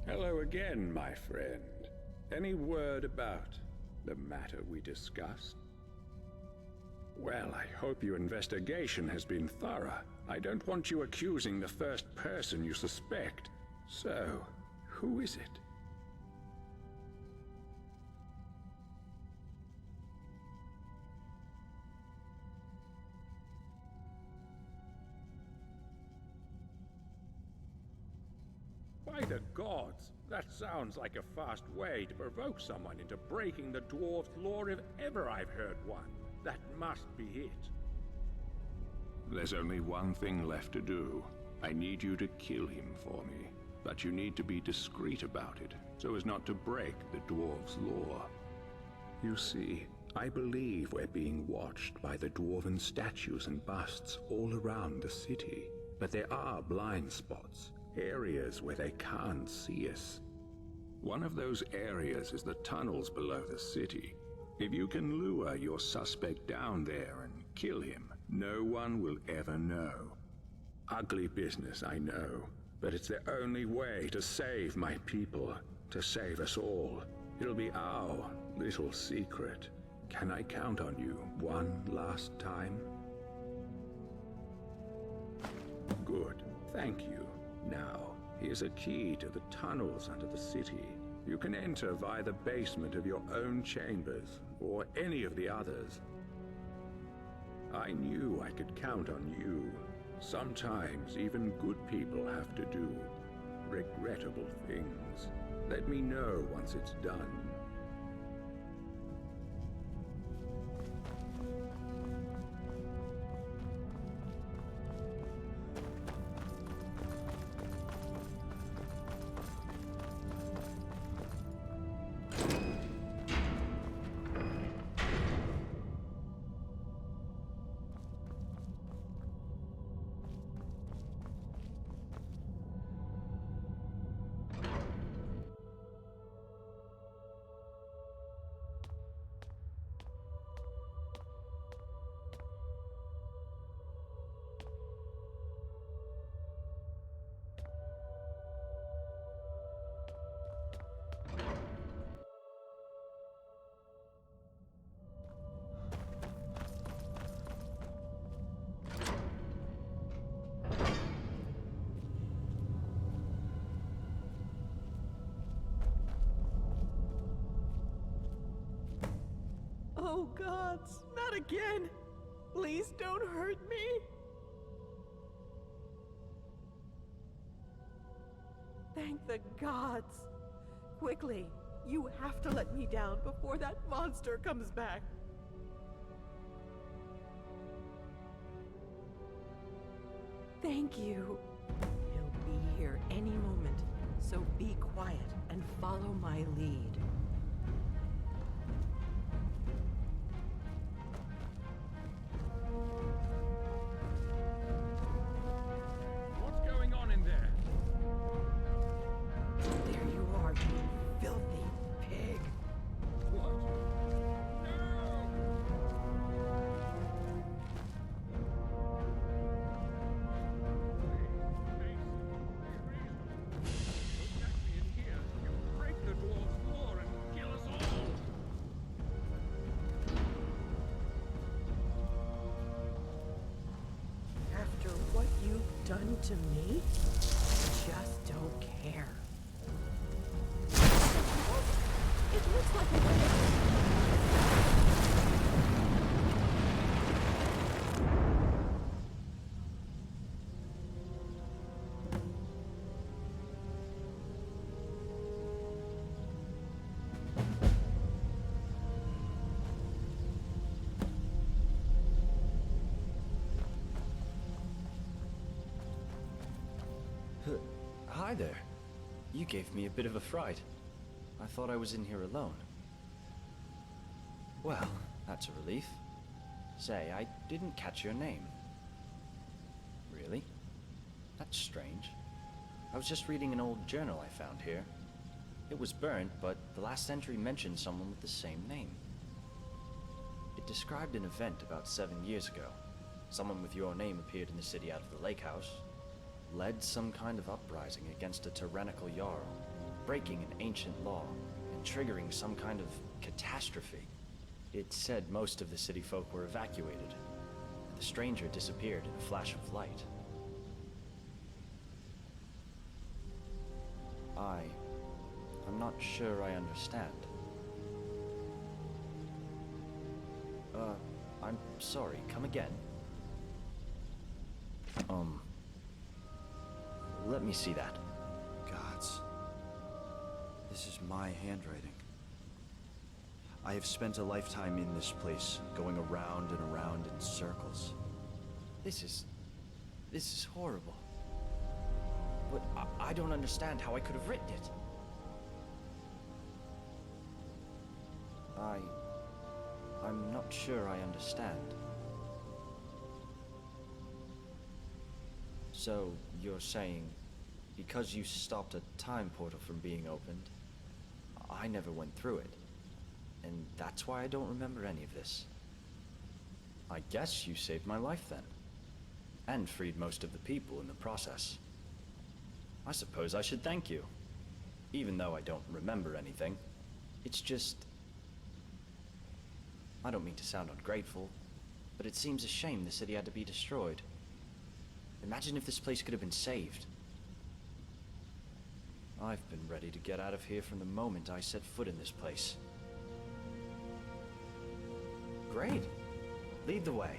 Hello again, my friend. Any word about the matter we discussed? Well, I hope your investigation has been thorough. I don't want you accusing the first person you suspect. So, who is it? By the gods, that sounds like a fast way to provoke someone into breaking the dwarf's law if ever I've heard one. That must be it. There's only one thing left to do. I need you to kill him for me, but you need to be discreet about it, so as not to break the dwarf's law. You see, I believe we're being watched by the dwarven statues and busts all around the city, but there are blind spots. Areas where they can't see us. One of those areas is the tunnels below the city. If you can lure your suspect down there and kill him, no one will ever know. Ugly business, I know, but it's the only way to save my people, to save us all. It'll be our little secret. Can I count on you one last time? Good, thank you. Now, here's a key to the tunnels under the city. You can enter via the basement of your own chambers, or any of the others. I knew I could count on you. Sometimes even good people have to do regrettable things. Let me know once it's done. Oh gods, not again! Please don't hurt me! Thank the gods! Quickly, you have to let me down before that monster comes back! Thank you! He'll be here any moment, so be quiet and follow my lead. What's going on in there? There you are, you filthy pig! What? After what you've done to me, I just don't care. It looks like a way. Hi there. You gave me a bit of a fright. I thought I was in here alone. Well, that's a relief. Say, I didn't catch your name. Really? That's strange. I was just reading an old journal I found here. It was burnt, but the last entry mentioned someone with the same name. It described an event about 7 years ago. Someone with your name appeared in the city out of the lake house, led some kind of uprising against a tyrannical jarl. breaking an ancient law and triggering some kind of catastrophe. It said most of the city folk were evacuated. The stranger disappeared in a flash of light. I'm not sure I understand. I'm sorry, come again. Let me see that. Gods. This is my handwriting. I have spent a lifetime in this place, going around and around in circles. This is horrible. But I don't understand how I could have written it. I'm not sure I understand. So, you're saying, because you stopped a time portal from being opened, I never went through it. And that's why I don't remember any of this. I guess you saved my life then. And freed most of the people in the process. I suppose I should thank you. Even though I don't remember anything. It's just... I don't mean to sound ungrateful, but it seems a shame the city had to be destroyed. Imagine if this place could have been saved. I've been ready to get out of here from the moment I set foot in this place. Great. Lead the way.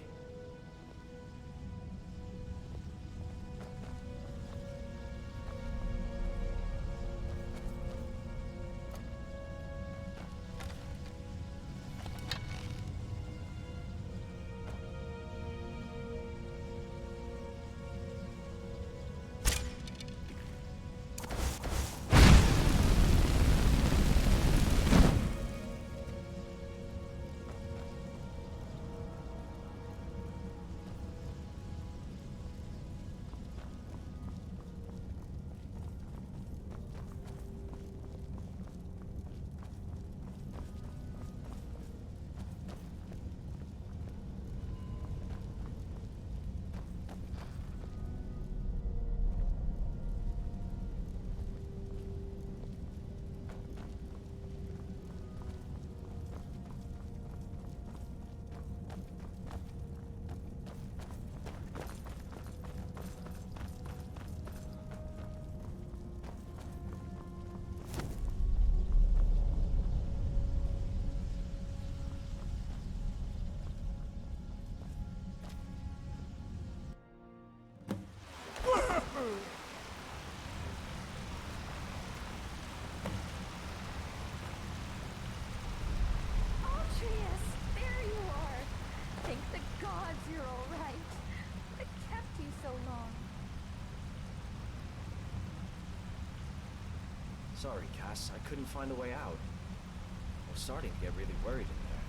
Sorry, Cass, I couldn't find a way out. I was starting to get really worried in there.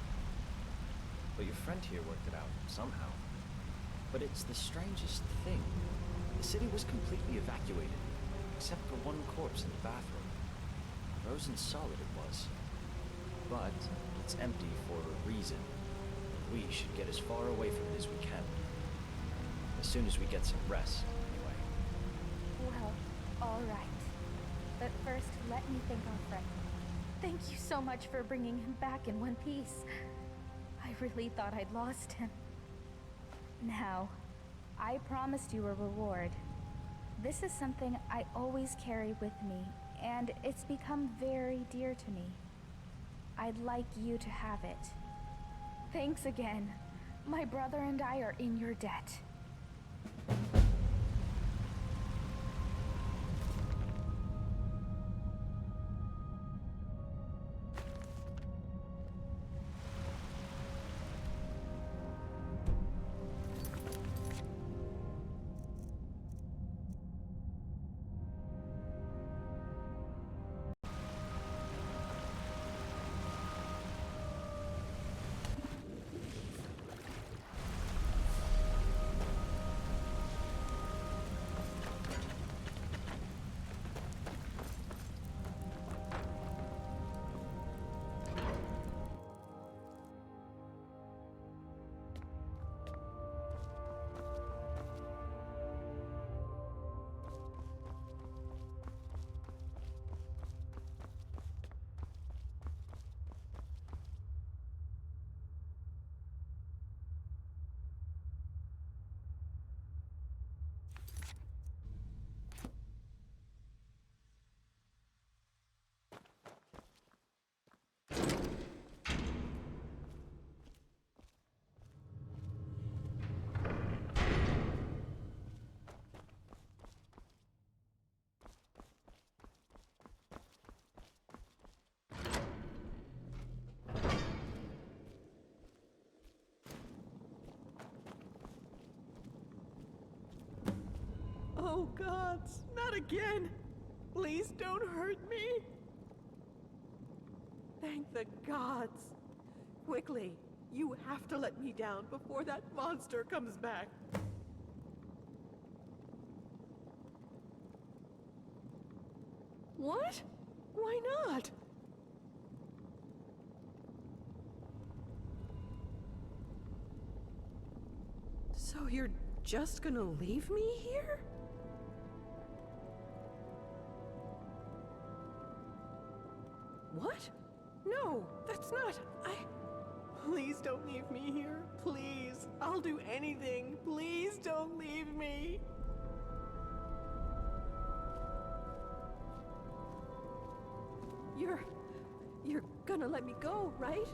But your friend here worked it out, somehow. But it's the strangest thing. The city was completely evacuated, except for one corpse in the bathroom. Frozen solid it was. But it's empty for a reason. We should get as far away from it as we can. As soon as we get some rest, anyway. Well, all right. But first, let me thank our friend. Thank you so much for bringing him back in one piece. I really thought I'd lost him. Now, I promised you a reward. This is something I always carry with me, and it's become very dear to me. I'd like you to have it. Thanks again. My brother and I are in your debt. Oh gods, not again! Please don't hurt me! Thank the gods! Quickly, you have to let me down before that monster comes back. What? Why not? So you're just gonna leave me here? What? No, that's not. Please don't leave me here. Please. I'll do anything. Please don't leave me. You're gonna let me go, right?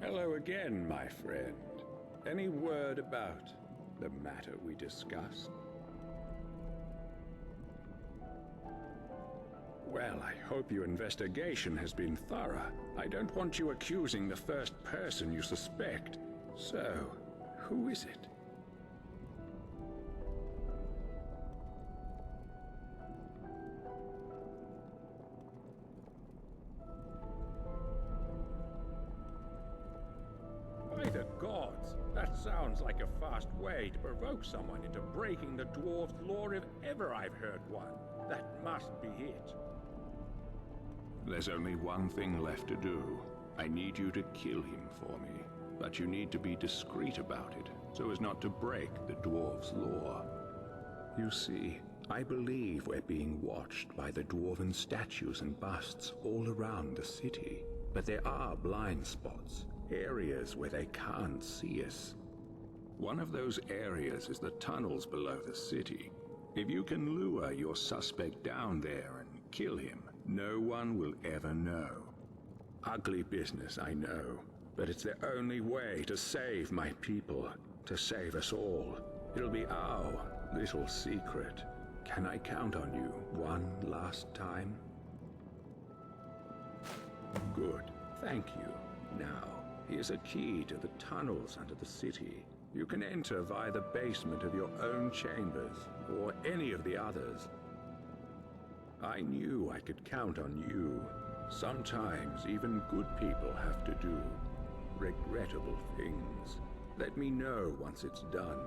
Hello again, my friend. Any word about the matter we discussed? Well, I hope your investigation has been thorough. I don't want you accusing the first person you suspect. So, who is it? By the gods, that sounds like a fast way to provoke someone into breaking the dwarves' lore if ever I've heard one. That must be it. There's only one thing left to do. I need you to kill him for me, but you need to be discreet about it, so as not to break the dwarves' lore. You see, I believe we're being watched by the dwarven statues and busts all around the city, but there are blind spots. Areas where they can't see us. One of those areas is the tunnels below the city. If you can lure your suspect down there and kill him, no one will ever know. Ugly business, I know, but it's the only way to save my people, to save us all. It'll be our little secret. Can I count on you one last time? Good, thank you. Now, here's a key to the tunnels under the city. You can enter via the basement of your own chambers, or any of the others. I knew I could count on you. Sometimes even good people have to do regrettable things. Let me know once it's done.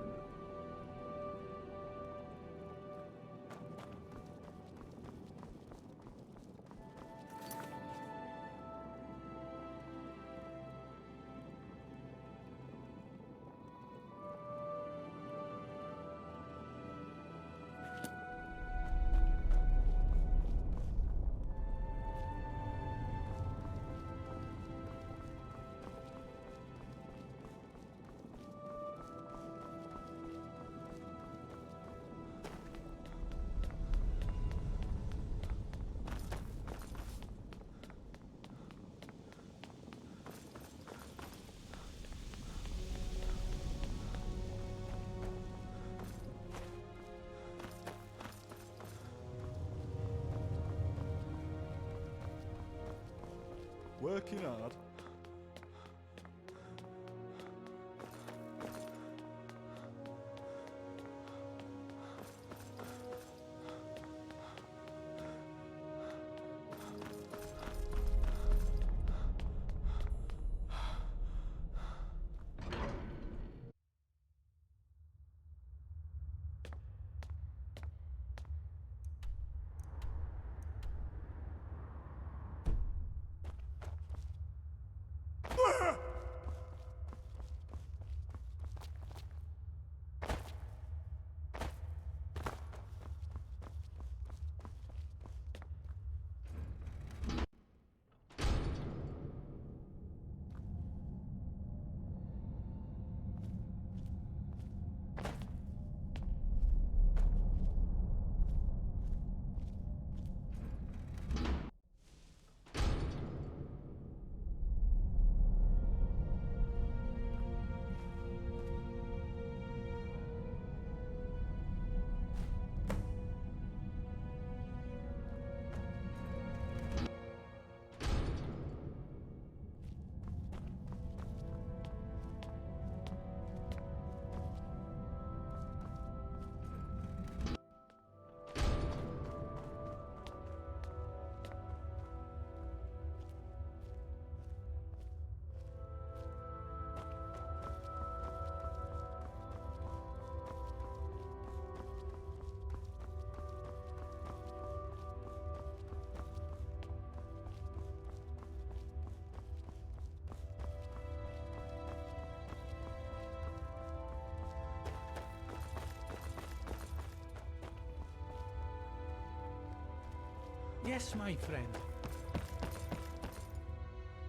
Working hard. Yes, my friend.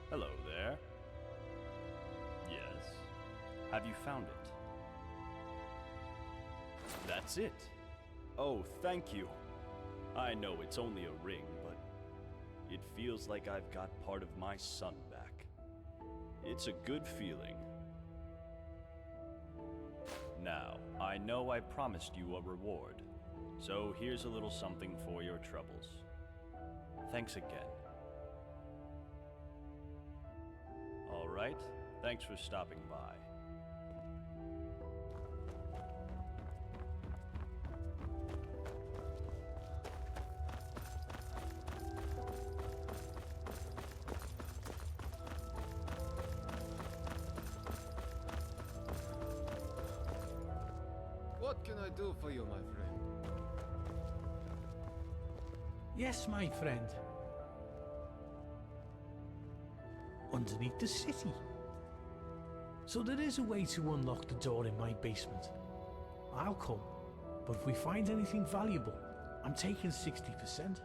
Hello there. Yes. Have you found it? That's it. Oh, thank you. I know it's only a ring, but it feels like I've got part of my son back. It's a good feeling. Now, I know I promised you a reward, so here's a little something for your troubles. Thanks again. All right, thanks for stopping by. What can I do for you, my friend? Yes, my friend. Underneath the city. So there is a way to unlock the door in my basement. I'll come, but if we find anything valuable, I'm taking 60%.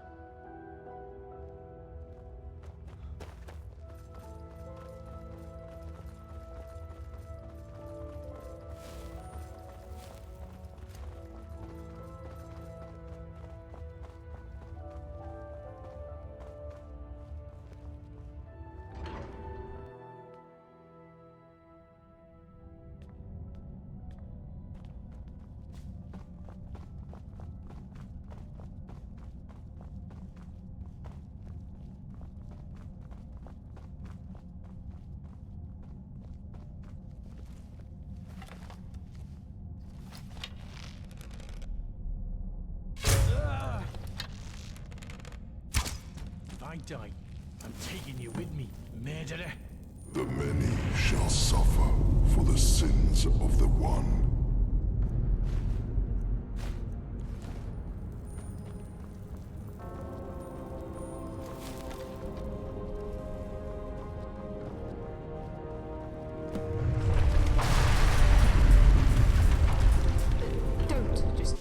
If I die, I'm taking you with me, murderer. The many shall suffer for the sins of the one. Don't just.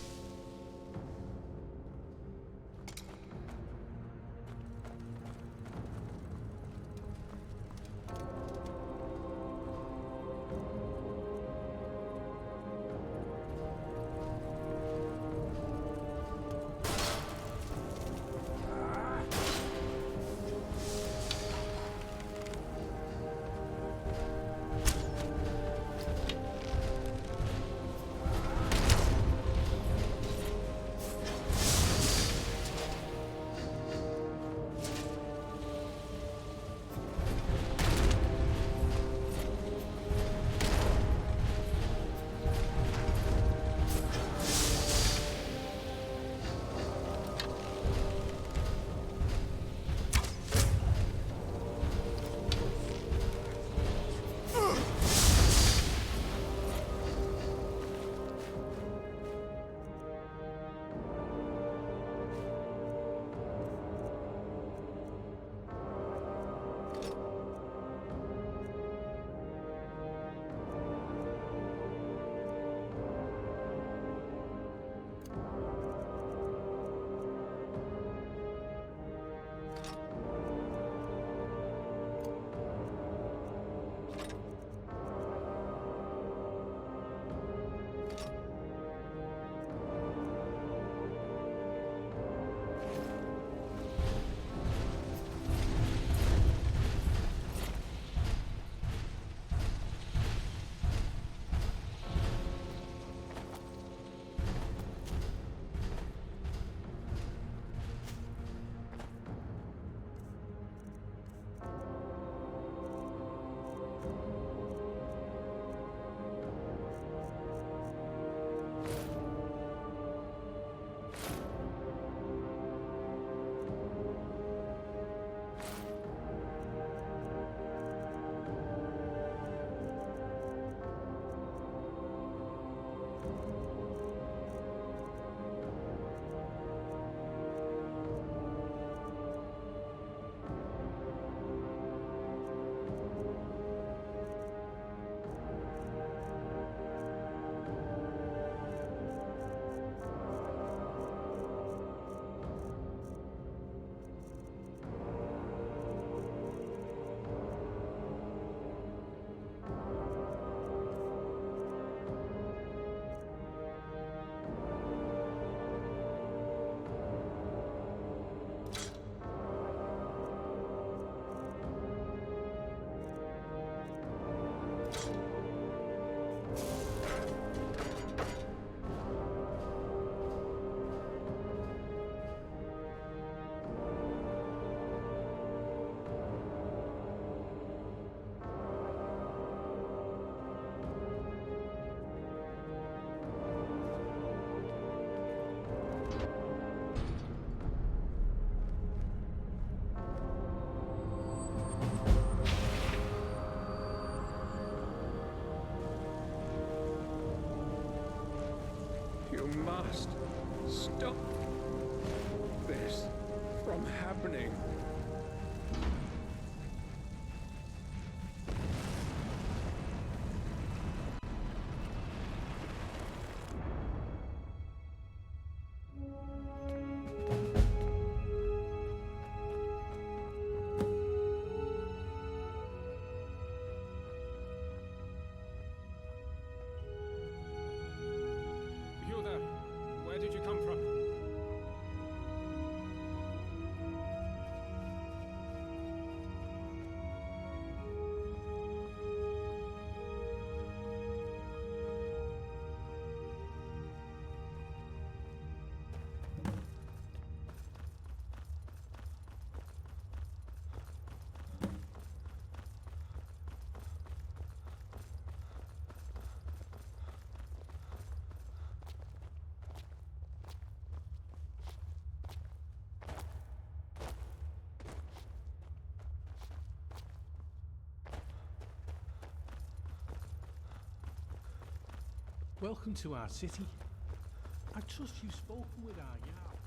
You must stop this from happening. You there? Where did you come from? Welcome to our city. I trust you've spoken with our Jarl.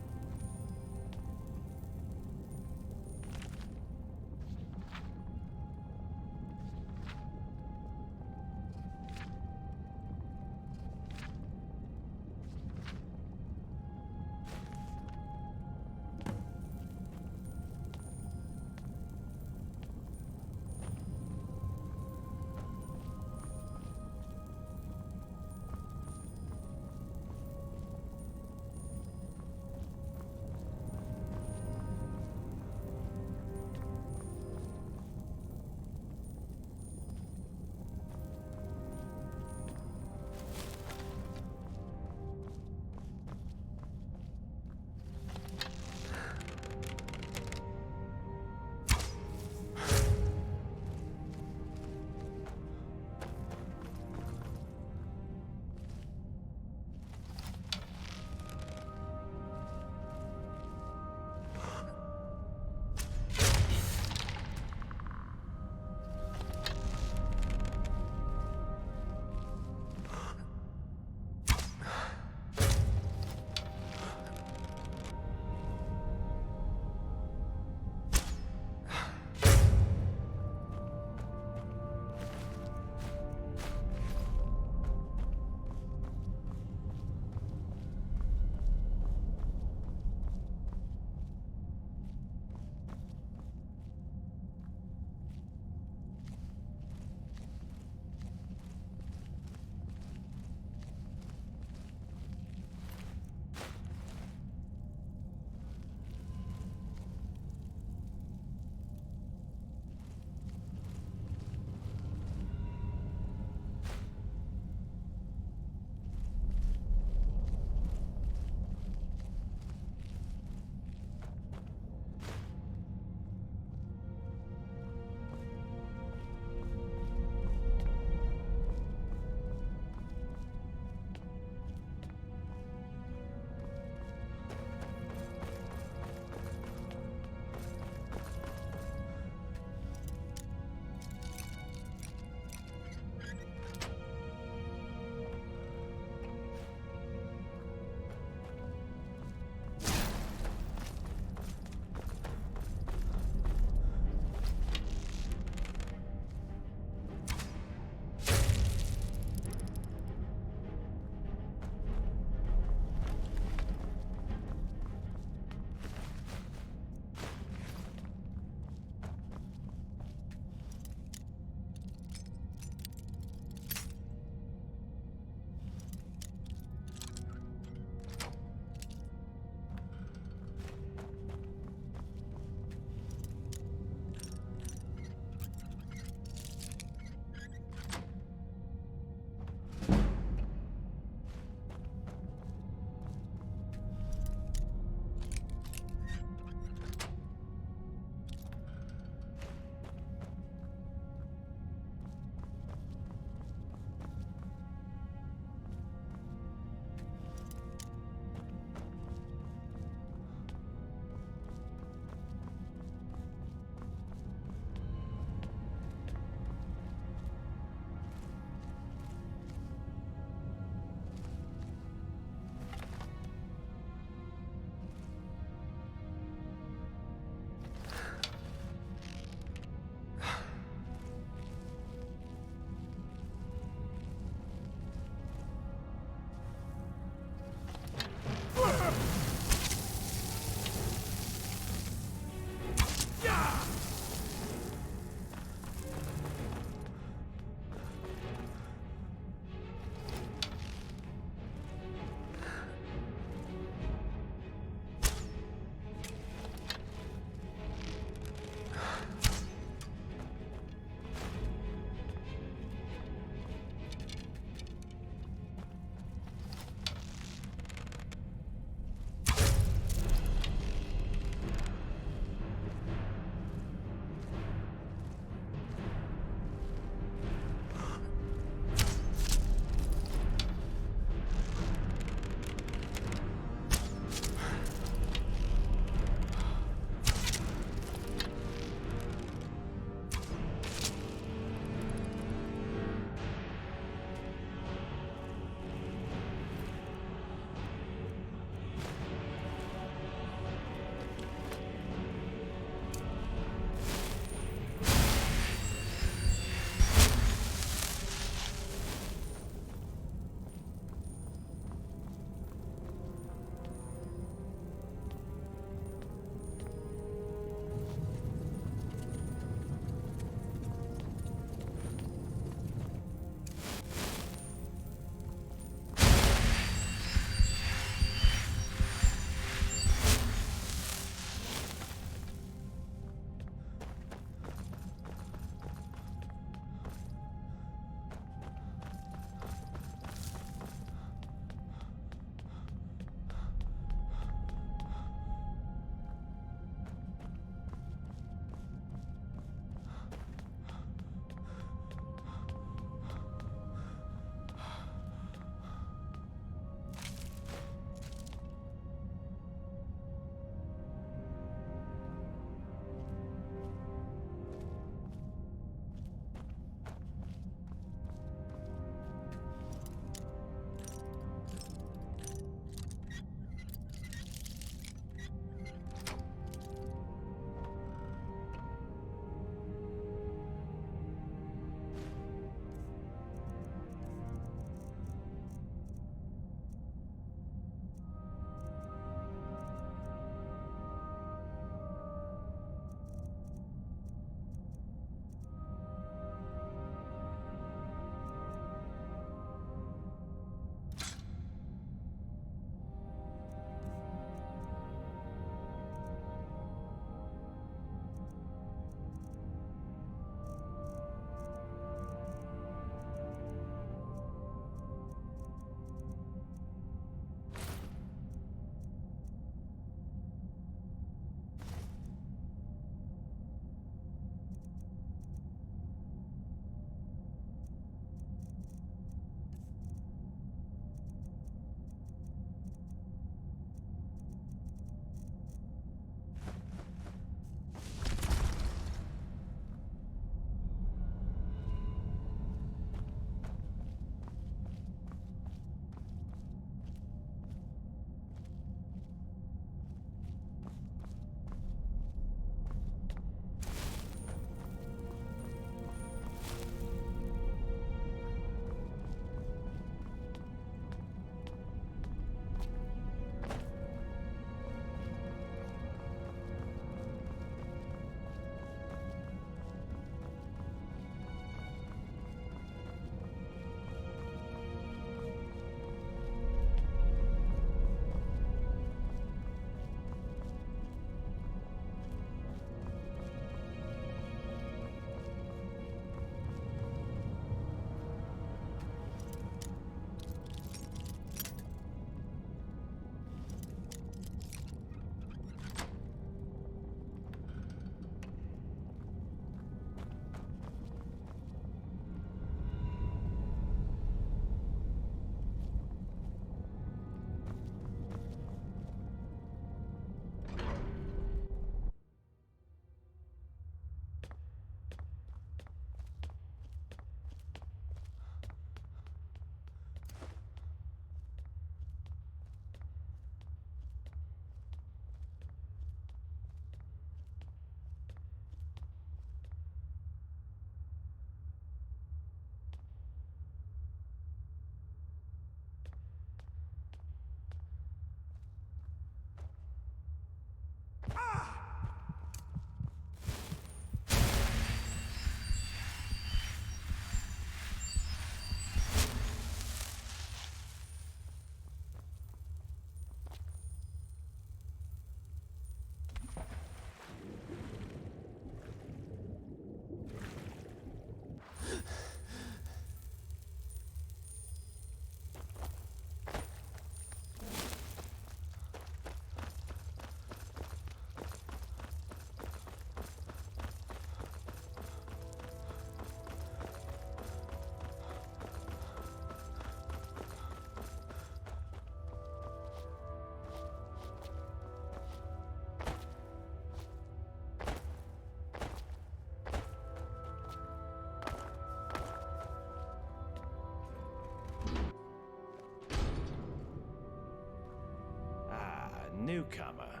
newcomer.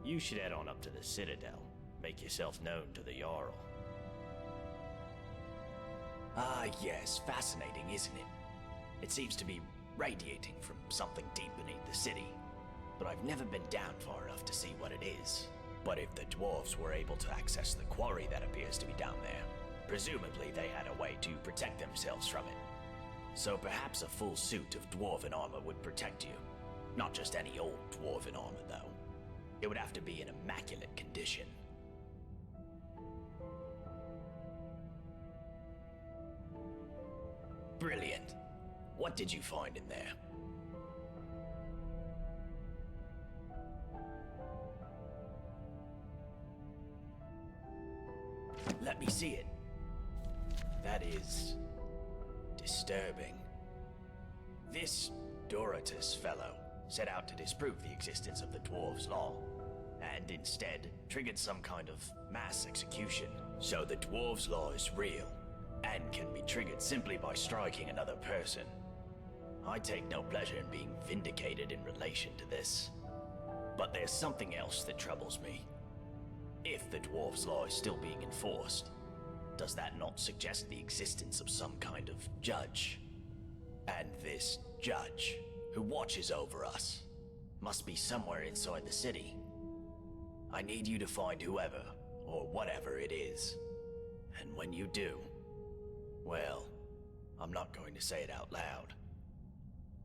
You should head on up to the Citadel. Make yourself known to the Jarl. Ah, yes, fascinating, isn't it? It seems to be radiating from something deep beneath the city. But I've never been down far enough to see what it is. But if the dwarves were able to access the quarry that appears to be down there, presumably they had a way to protect themselves from it. So perhaps a full suit of dwarven armor would protect you. Not just any old dwarven armor, though. It would have to be in immaculate condition. Brilliant. What did you find in there? Let me see it. That is disturbing. This Dorotus fellow set out to disprove the existence of the Dwarves' Law, and instead triggered some kind of mass execution. So the Dwarves' Law is real, and can be triggered simply by striking another person. I take no pleasure in being vindicated in relation to this. But there's something else that troubles me. If the Dwarves' Law is still being enforced, does that not suggest the existence of some kind of judge? And this judge, who watches over us, must be somewhere inside the city. I need you to find whoever, or whatever it is. And when you do, well, I'm not going to say it out loud,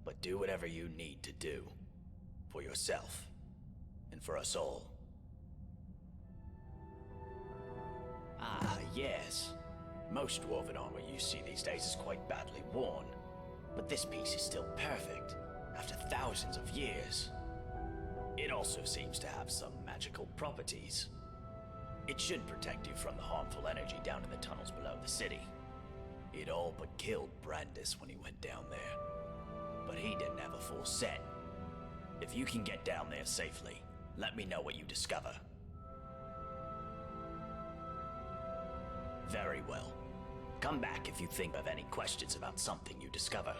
but do whatever you need to do, for yourself, and for us all. Ah, yes. Most dwarven armor you see these days is quite badly worn, but this piece is still perfect, after thousands of years. It also seems to have some magical properties. It should protect you from the harmful energy down in the tunnels below the city. It all but killed Brandis when he went down there, but he didn't have a full set. If you can get down there safely, let me know what you discover. Very well. Come back if you think of any questions about something you discover.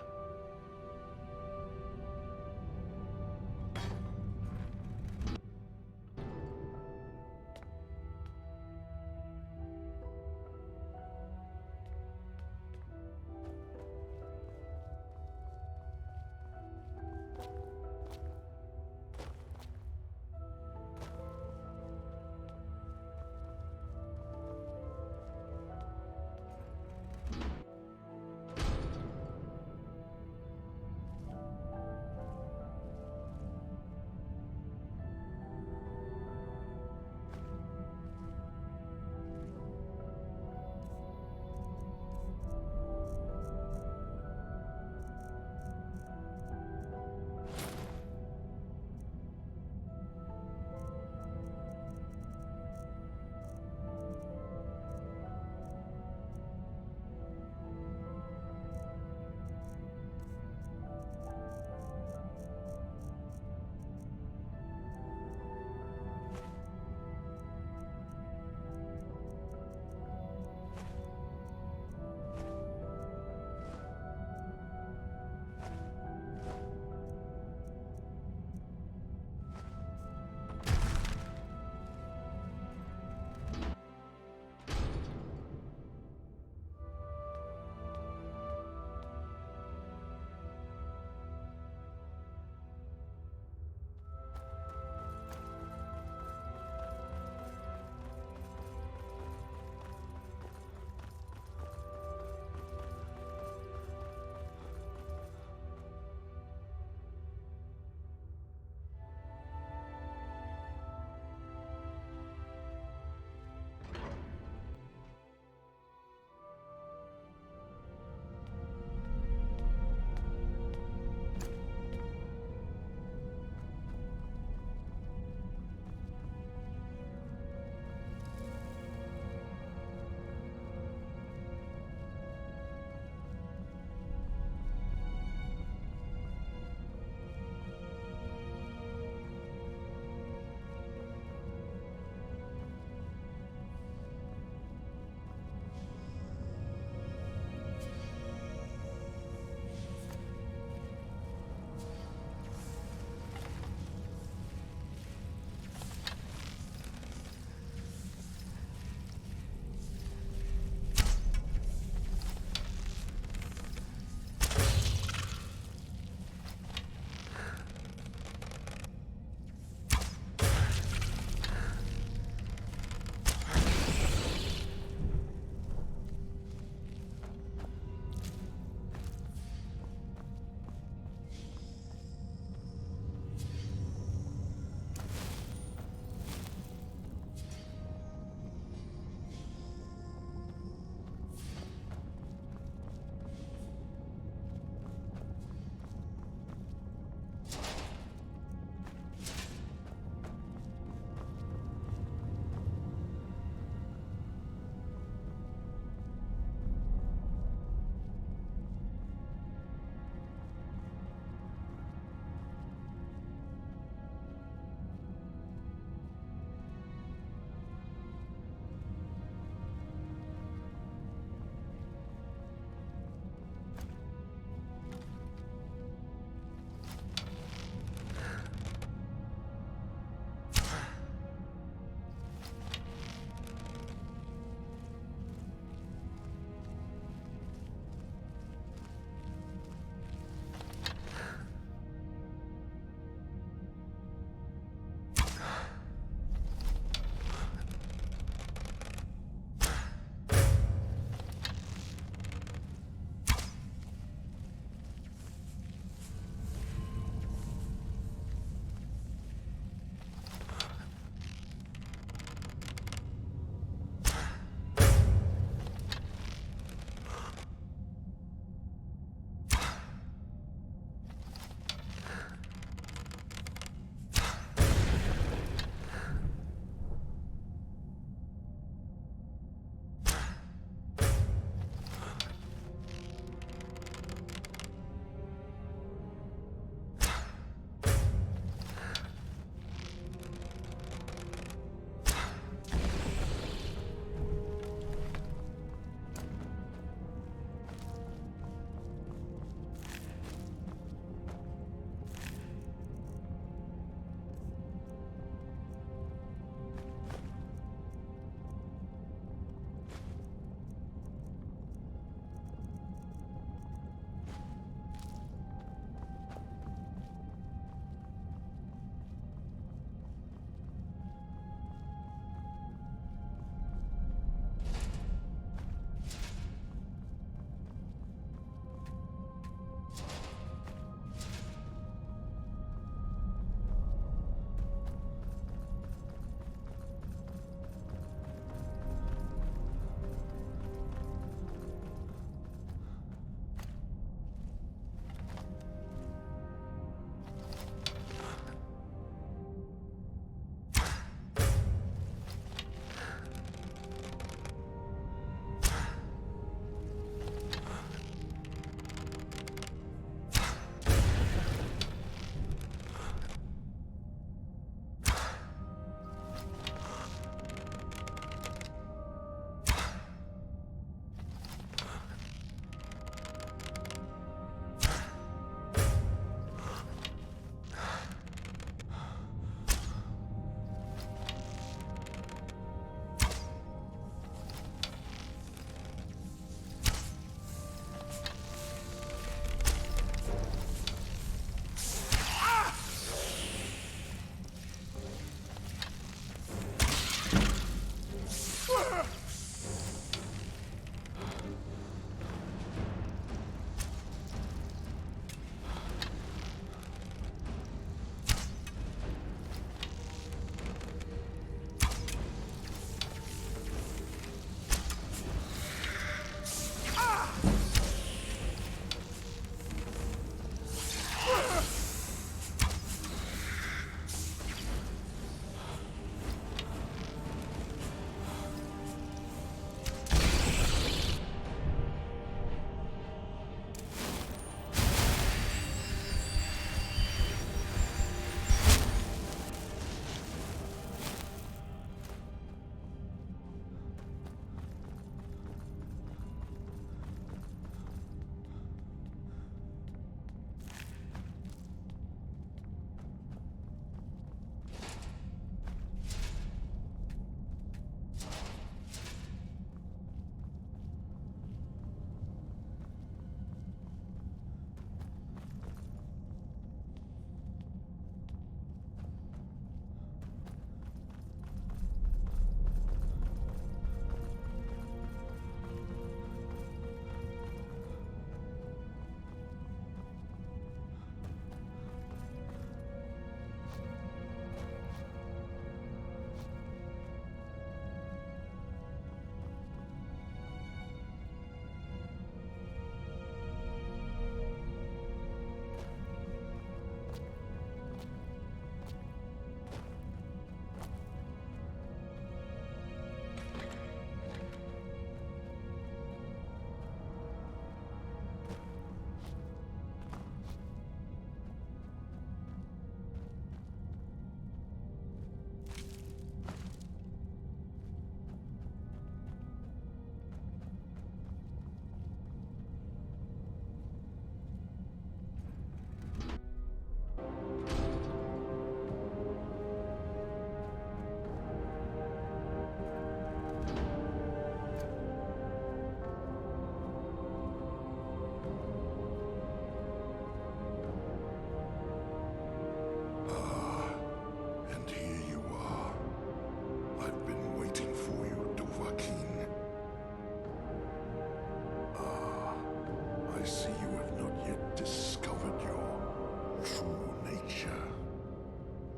I see you have not yet discovered your true nature.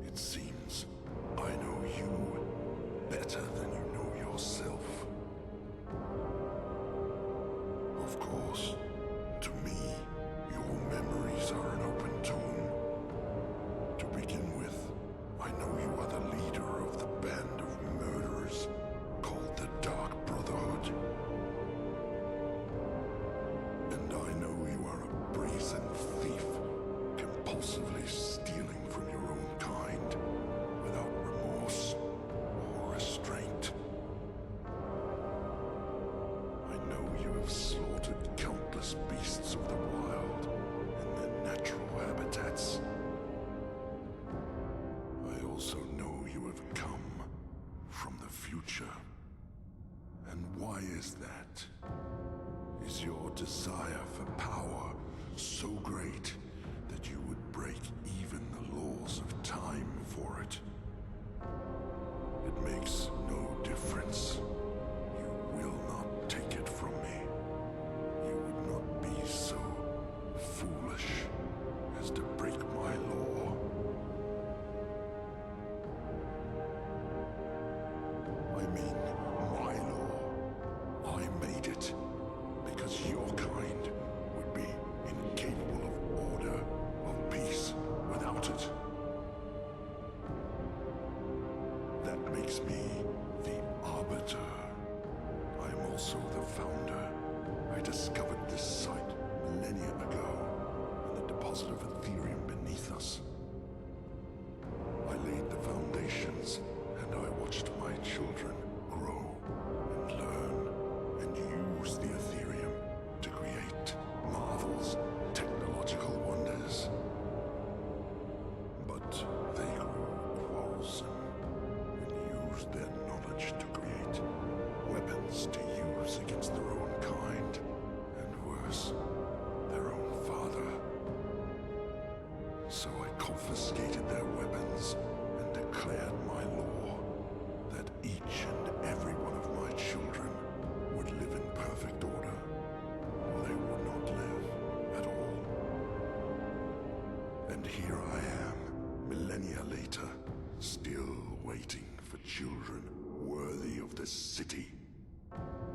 It seems I know you better than you know yourself. Of course, to me, your memories are an open tomb. To begin with, I know you are the leader of the band of murderers called the Dark Brotherhood. And I know you are a brazen thief, compulsively stealing from your own kind, without remorse or restraint. I know you have slaughtered countless beasts of the wild in their natural habitats. I also know you have come from the future. And why is that? Is your desire for power so great that you would break even the laws of time for it? It makes no difference. You will not take it from me. You would not be so foolish as to break my law. I mean, my law. I made it because your kind would be incapable of order, of peace without it. That makes me the arbiter. I'm also the founder. I discovered this site millennia ago, and the deposit of Ethereum beneath us. I laid the foundations, and I watched my children grow and learn and use the Ethereum to create marvels, technological wonders. But they grew quarrelsome and used their knowledge to create weapons to use against their own kind, and worse, their own father. So I confiscated their weapons and declared my law that each and every one of my children would live in perfect order, or they would not live at all. And here I am, millennia later, still waiting for children worthy of this city.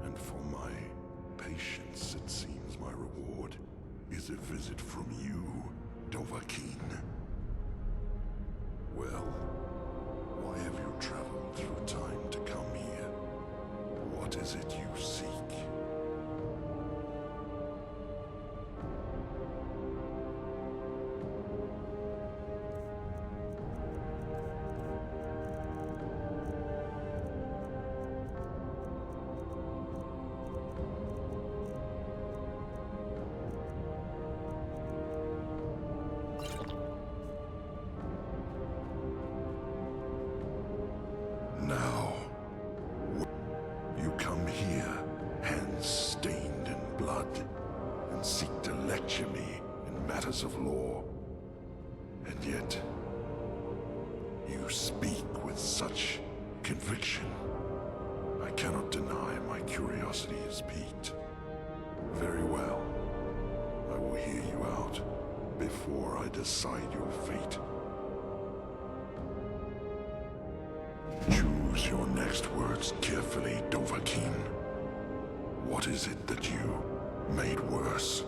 And for my patience, it seems my reward is a visit from you, Dovahkiin. Well, why have you traveled through time to come here? What is it you seek? Now, you come here, hands stained in blood, and seek to lecture me in matters of law. And yet, you speak with such conviction. I cannot deny my curiosity is piqued. Very well. I will hear you out before I decide your fate. Choose your next words carefully, Dovahkiin. What is it that you made worse?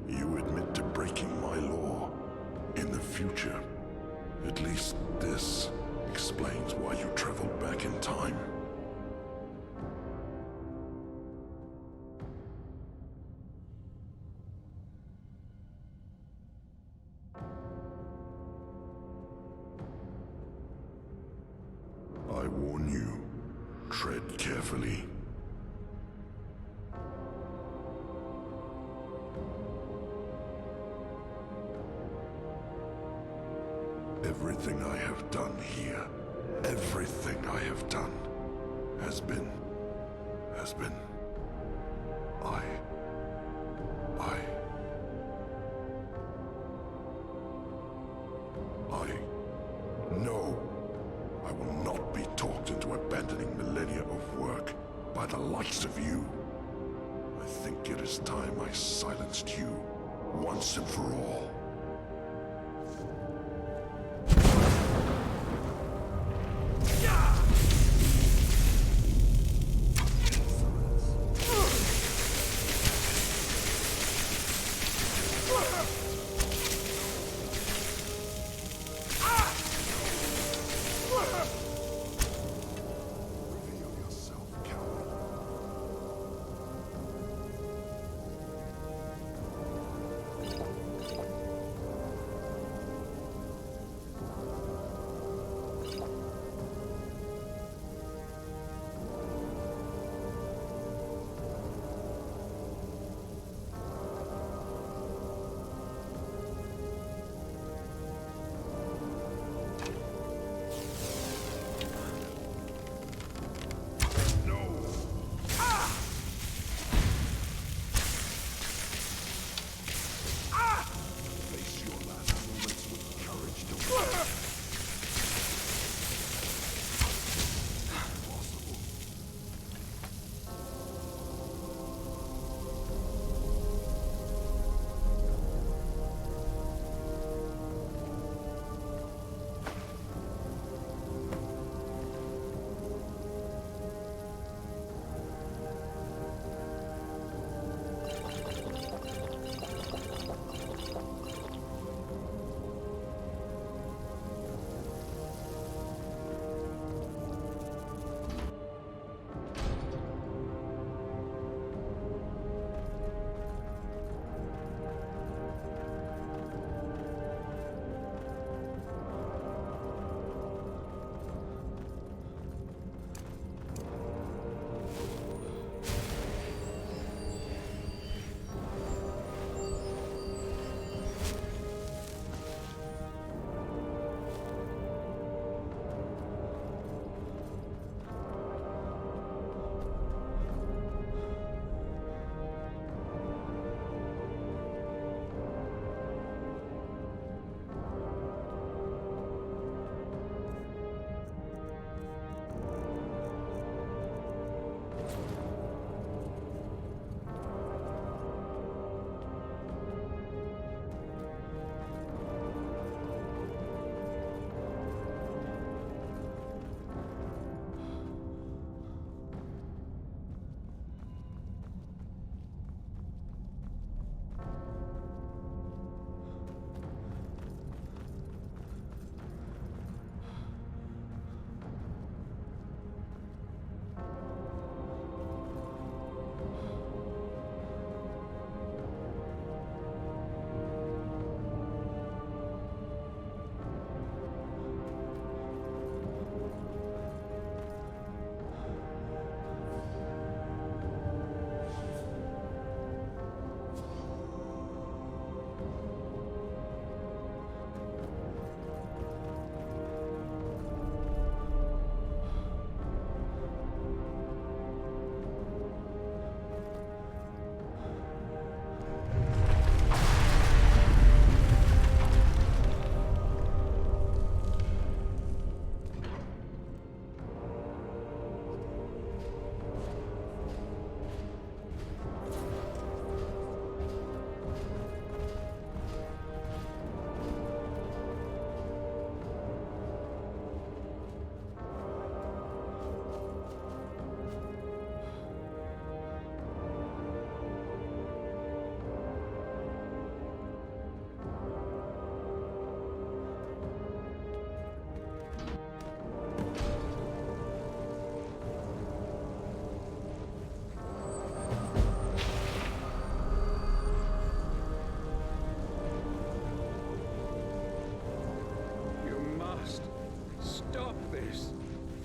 You admit to breaking my law. In the future, at least this explains why you traveled back in time. I warn you, tread carefully. Everything I have done here, everything I have done, has been, I know. I will not be talked into abandoning millennia of work by the likes of you. I think it is time I silenced you once and for all.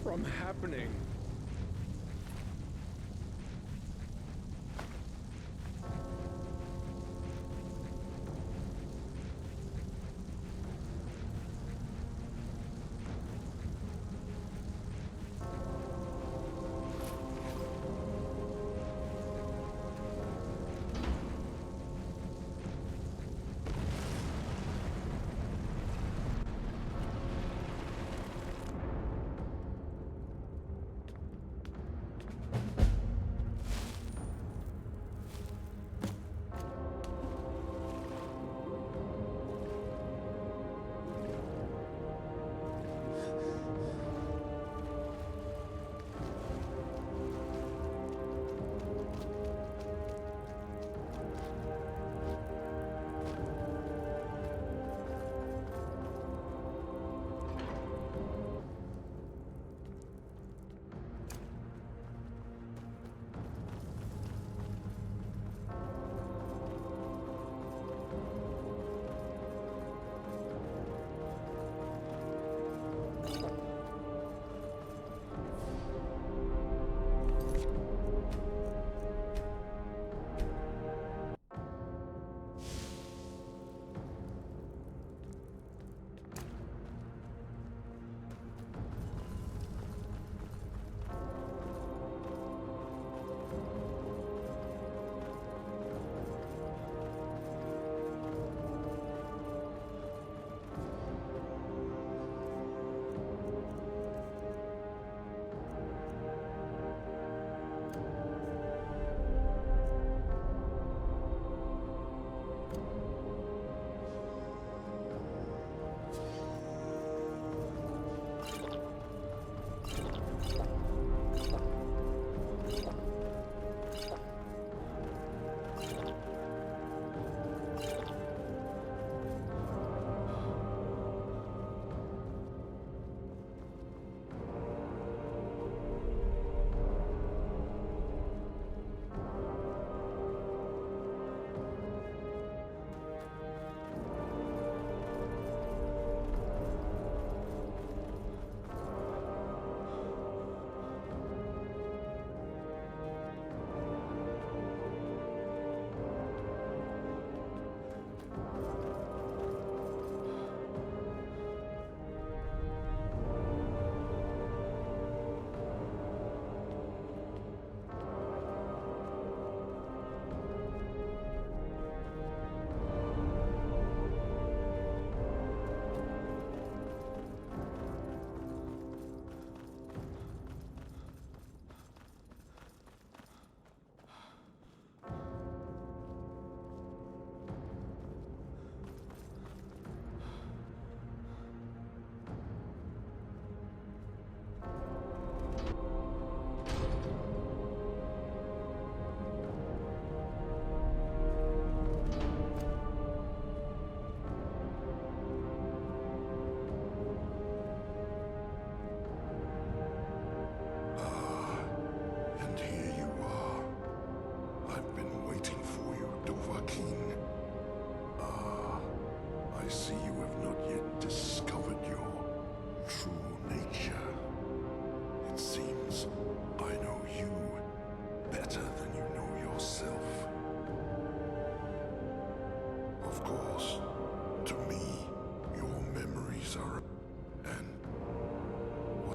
from happening.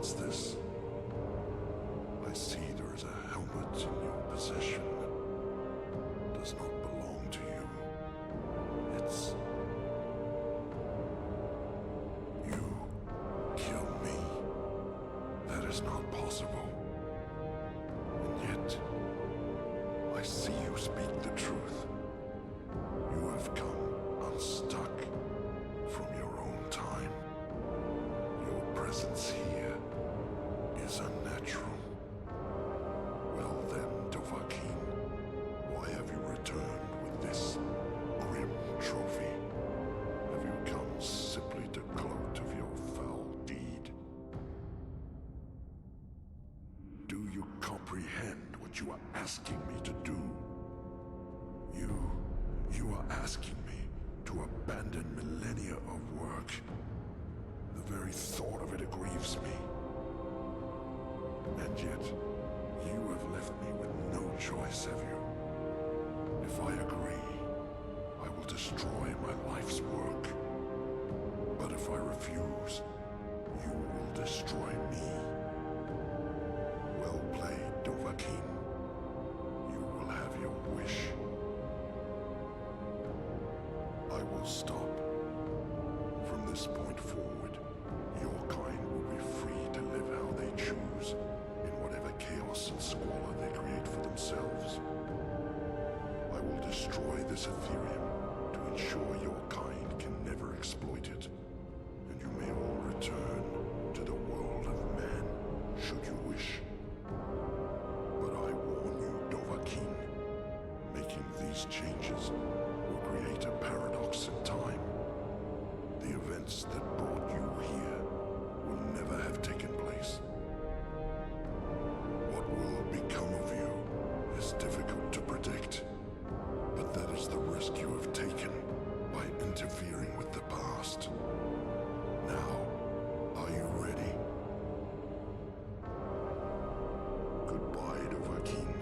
What's this? I see there is a helmet in your possession that does not belong to you. It's... You kill me. That is not possible. And yet, I see you speak the truth. You have come unstuck from your own time. Your presence here is unnatural. Well then, Dovahkiin, why have you returned with this grim trophy? Have you come simply to gloat of your foul deed? Do you comprehend what you are asking me to do? You are asking me to abandon millennia of work. The very thought of it grieves me. And yet, you have left me with no choice, have you? If I agree, I will destroy my life's work. But if I refuse, you will destroy me. Well played, Dovahkiin. You will have your wish. I will stop. From this point forward, your kind will be free to live how they choose, in whatever chaos and squalor they create for themselves. I will destroy this Ethereum to ensure your kind can never exploit it, and you may all return to the world of man, should you wish. But I warn you, Dovahkiin, making these changes will create a paradox in time. The events that brought you here will never have taken place. What will become of you is difficult to predict, but that is the risk you have taken by interfering with the past. Now, are you ready? Goodbye, Dovahkiin.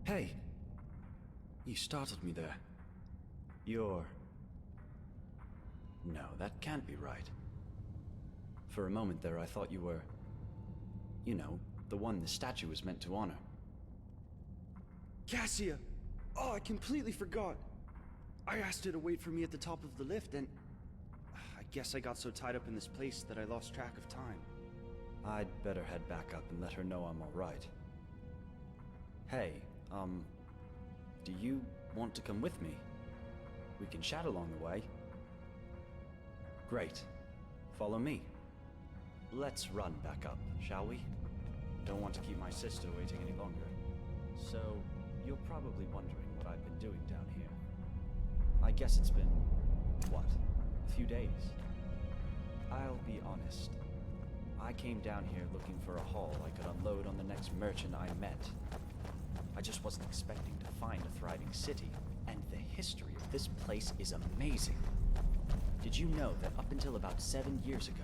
Hey! You startled me there. You're... No, that can't be right. For a moment there, I thought you were... You know, the one the statue was meant to honor. Cassia! Oh, I completely forgot! I asked her to wait for me at the top of the lift, and... I guess I got so tied up in this place that I lost track of time. I'd better head back up and let her know I'm alright. Hey, do you want to come with me? We can chat along the way. Great. Follow me. Let's run back up, shall we? Don't want to keep my sister waiting any longer. So, you're probably wondering what I've been doing down here. I guess it's been, what, a few days? I'll be honest. I came down here looking for a haul I could unload on the next merchant I met. I just wasn't expecting to find a thriving city, and the history of this place is amazing. Did you know that up until about 7 years ago,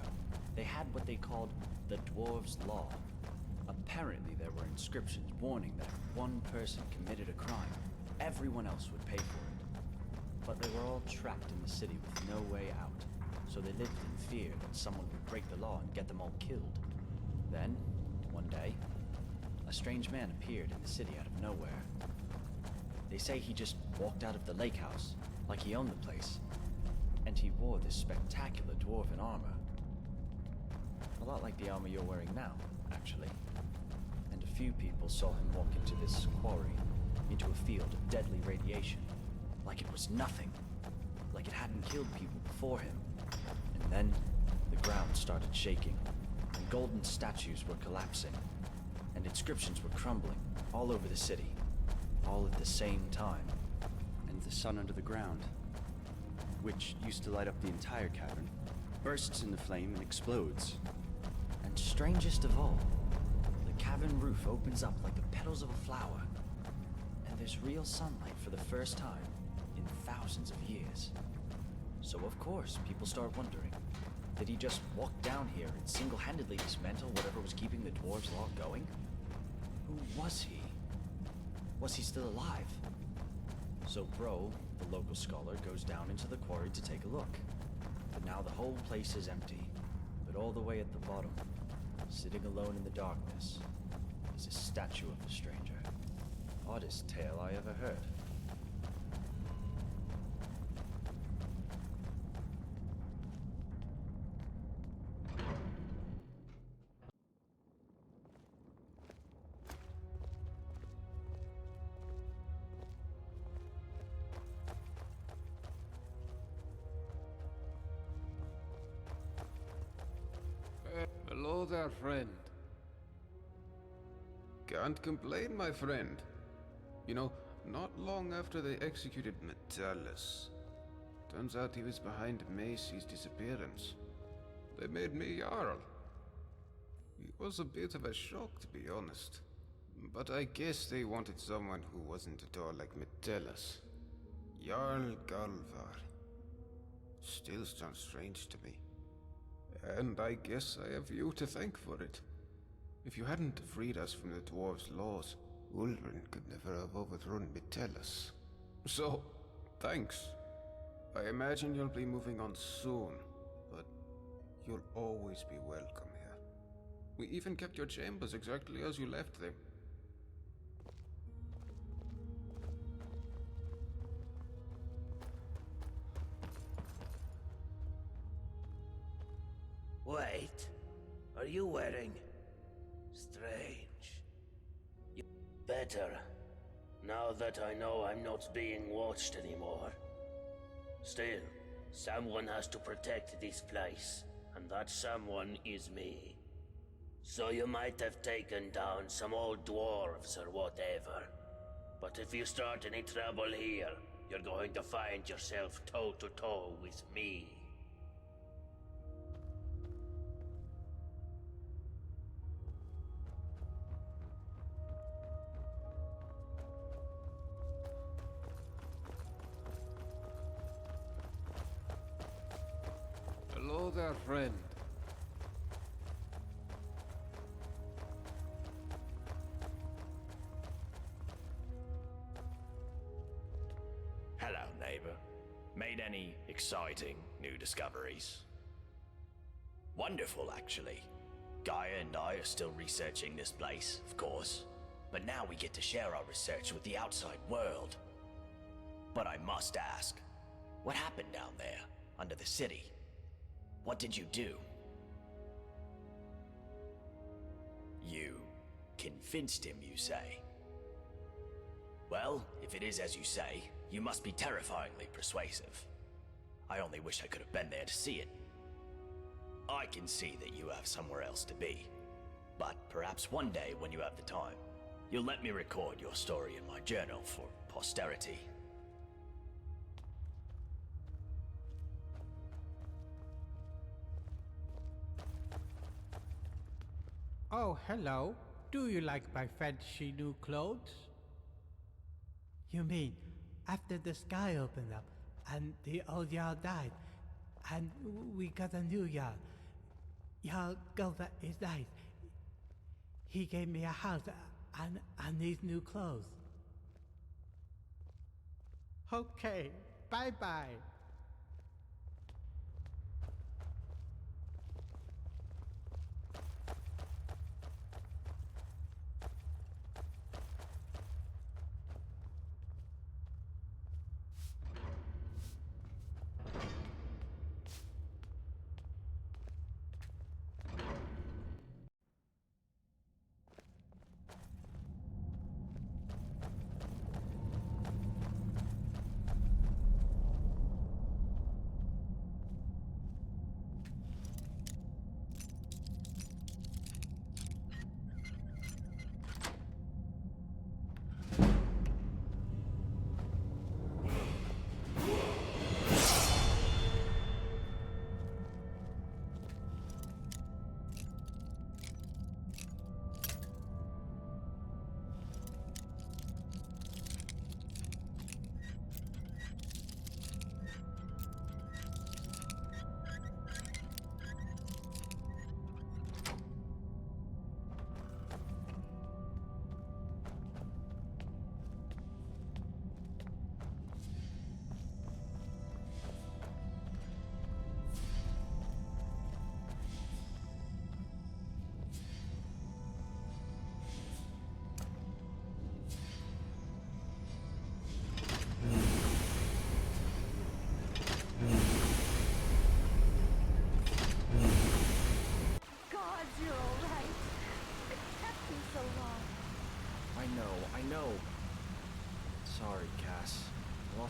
they had what they called the Dwarves' Law? Apparently there were inscriptions warning that if one person committed a crime, everyone else would pay for it. But they were all trapped in the city with no way out, so they lived in fear that someone would break the law and get them all killed. Then, one day, a strange man appeared in the city out of nowhere. They say he just walked out of the lake house, like he owned the place. And he wore this spectacular dwarven armor. A lot like the armor you're wearing now, actually. And a few people saw him walk into this quarry, into a field of deadly radiation. Like it was nothing. Like it hadn't killed people before him. And then, the ground started shaking, and golden statues were collapsing. And inscriptions were crumbling all over the city, all at the same time. And the sun under the ground, which used to light up the entire cavern, bursts into flame and explodes. And strangest of all, the cavern roof opens up like the petals of a flower, and there's real sunlight for the first time in thousands of years. So of course, people start wondering, did he just walk down here and single-handedly dismantle whatever was keeping the Dwarves' Law going? Who was he? Was he still alive? So Bro, the local scholar, goes down into the quarry to take a look. But now the whole place is empty. But all the way at the bottom, sitting alone in the darkness, is a statue of a stranger. Oddest tale I ever heard. Hello there, friend. Can't complain, my friend. You know, not long after they executed Metellus, turns out he was behind Macy's disappearance. They made me Jarl. It was a bit of a shock, to be honest. But I guess they wanted someone who wasn't at all like Metellus. Jarl Galvar. Still sounds strange to me. And I guess I have you to thank for it. If you hadn't freed us from the dwarves' laws, Ulrin could never have overthrown Metellus. So, thanks. I imagine you'll be moving on soon, but you'll always be welcome here. We even kept your chambers exactly as you left them. Wait, are you wearing? Strange. Better, now that I know I'm not being watched anymore. Still, someone has to protect this place, and that someone is me. So you might have taken down some old dwarves or whatever, but if you start any trouble here, you're going to find yourself toe-to-toe with me. Hello there, friend. Hello, neighbor. Made any exciting new discoveries? Wonderful, actually. Gaia and I are still researching this place, of course. But now we get to share our research with the outside world. But I must ask, what happened down there, under the city? What did you do? You convinced him, you say? Well, if it is as you say, you must be terrifyingly persuasive. I only wish I could have been there to see it. I can see that you have somewhere else to be. But perhaps one day, when you have the time, you'll let me record your story in my journal for posterity. Oh, hello. Do you like my fancy new clothes? You mean, after the sky opened up, and the old Jarl died, and we got a new Jarl. Jarl Galva is nice. He gave me a house and these new clothes. Okay, bye-bye.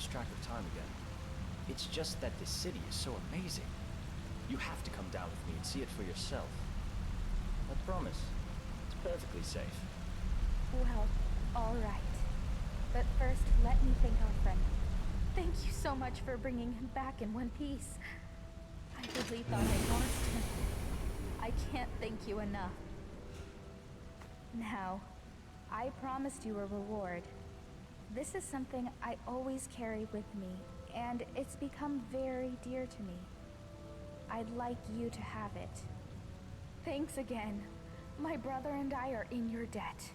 lost track of time again. It's just that this city is so amazing. You have to come down with me and see it for yourself. I promise. It's perfectly safe. Well, all right. But first, let me thank our friend. Thank you so much for bringing him back in one piece. I really thought I lost him. I can't thank you enough. Now, I promised you a reward. This is something I always carry with me, and it's become very dear to me. I'd like you to have it. Thanks again. My brother and I are in your debt.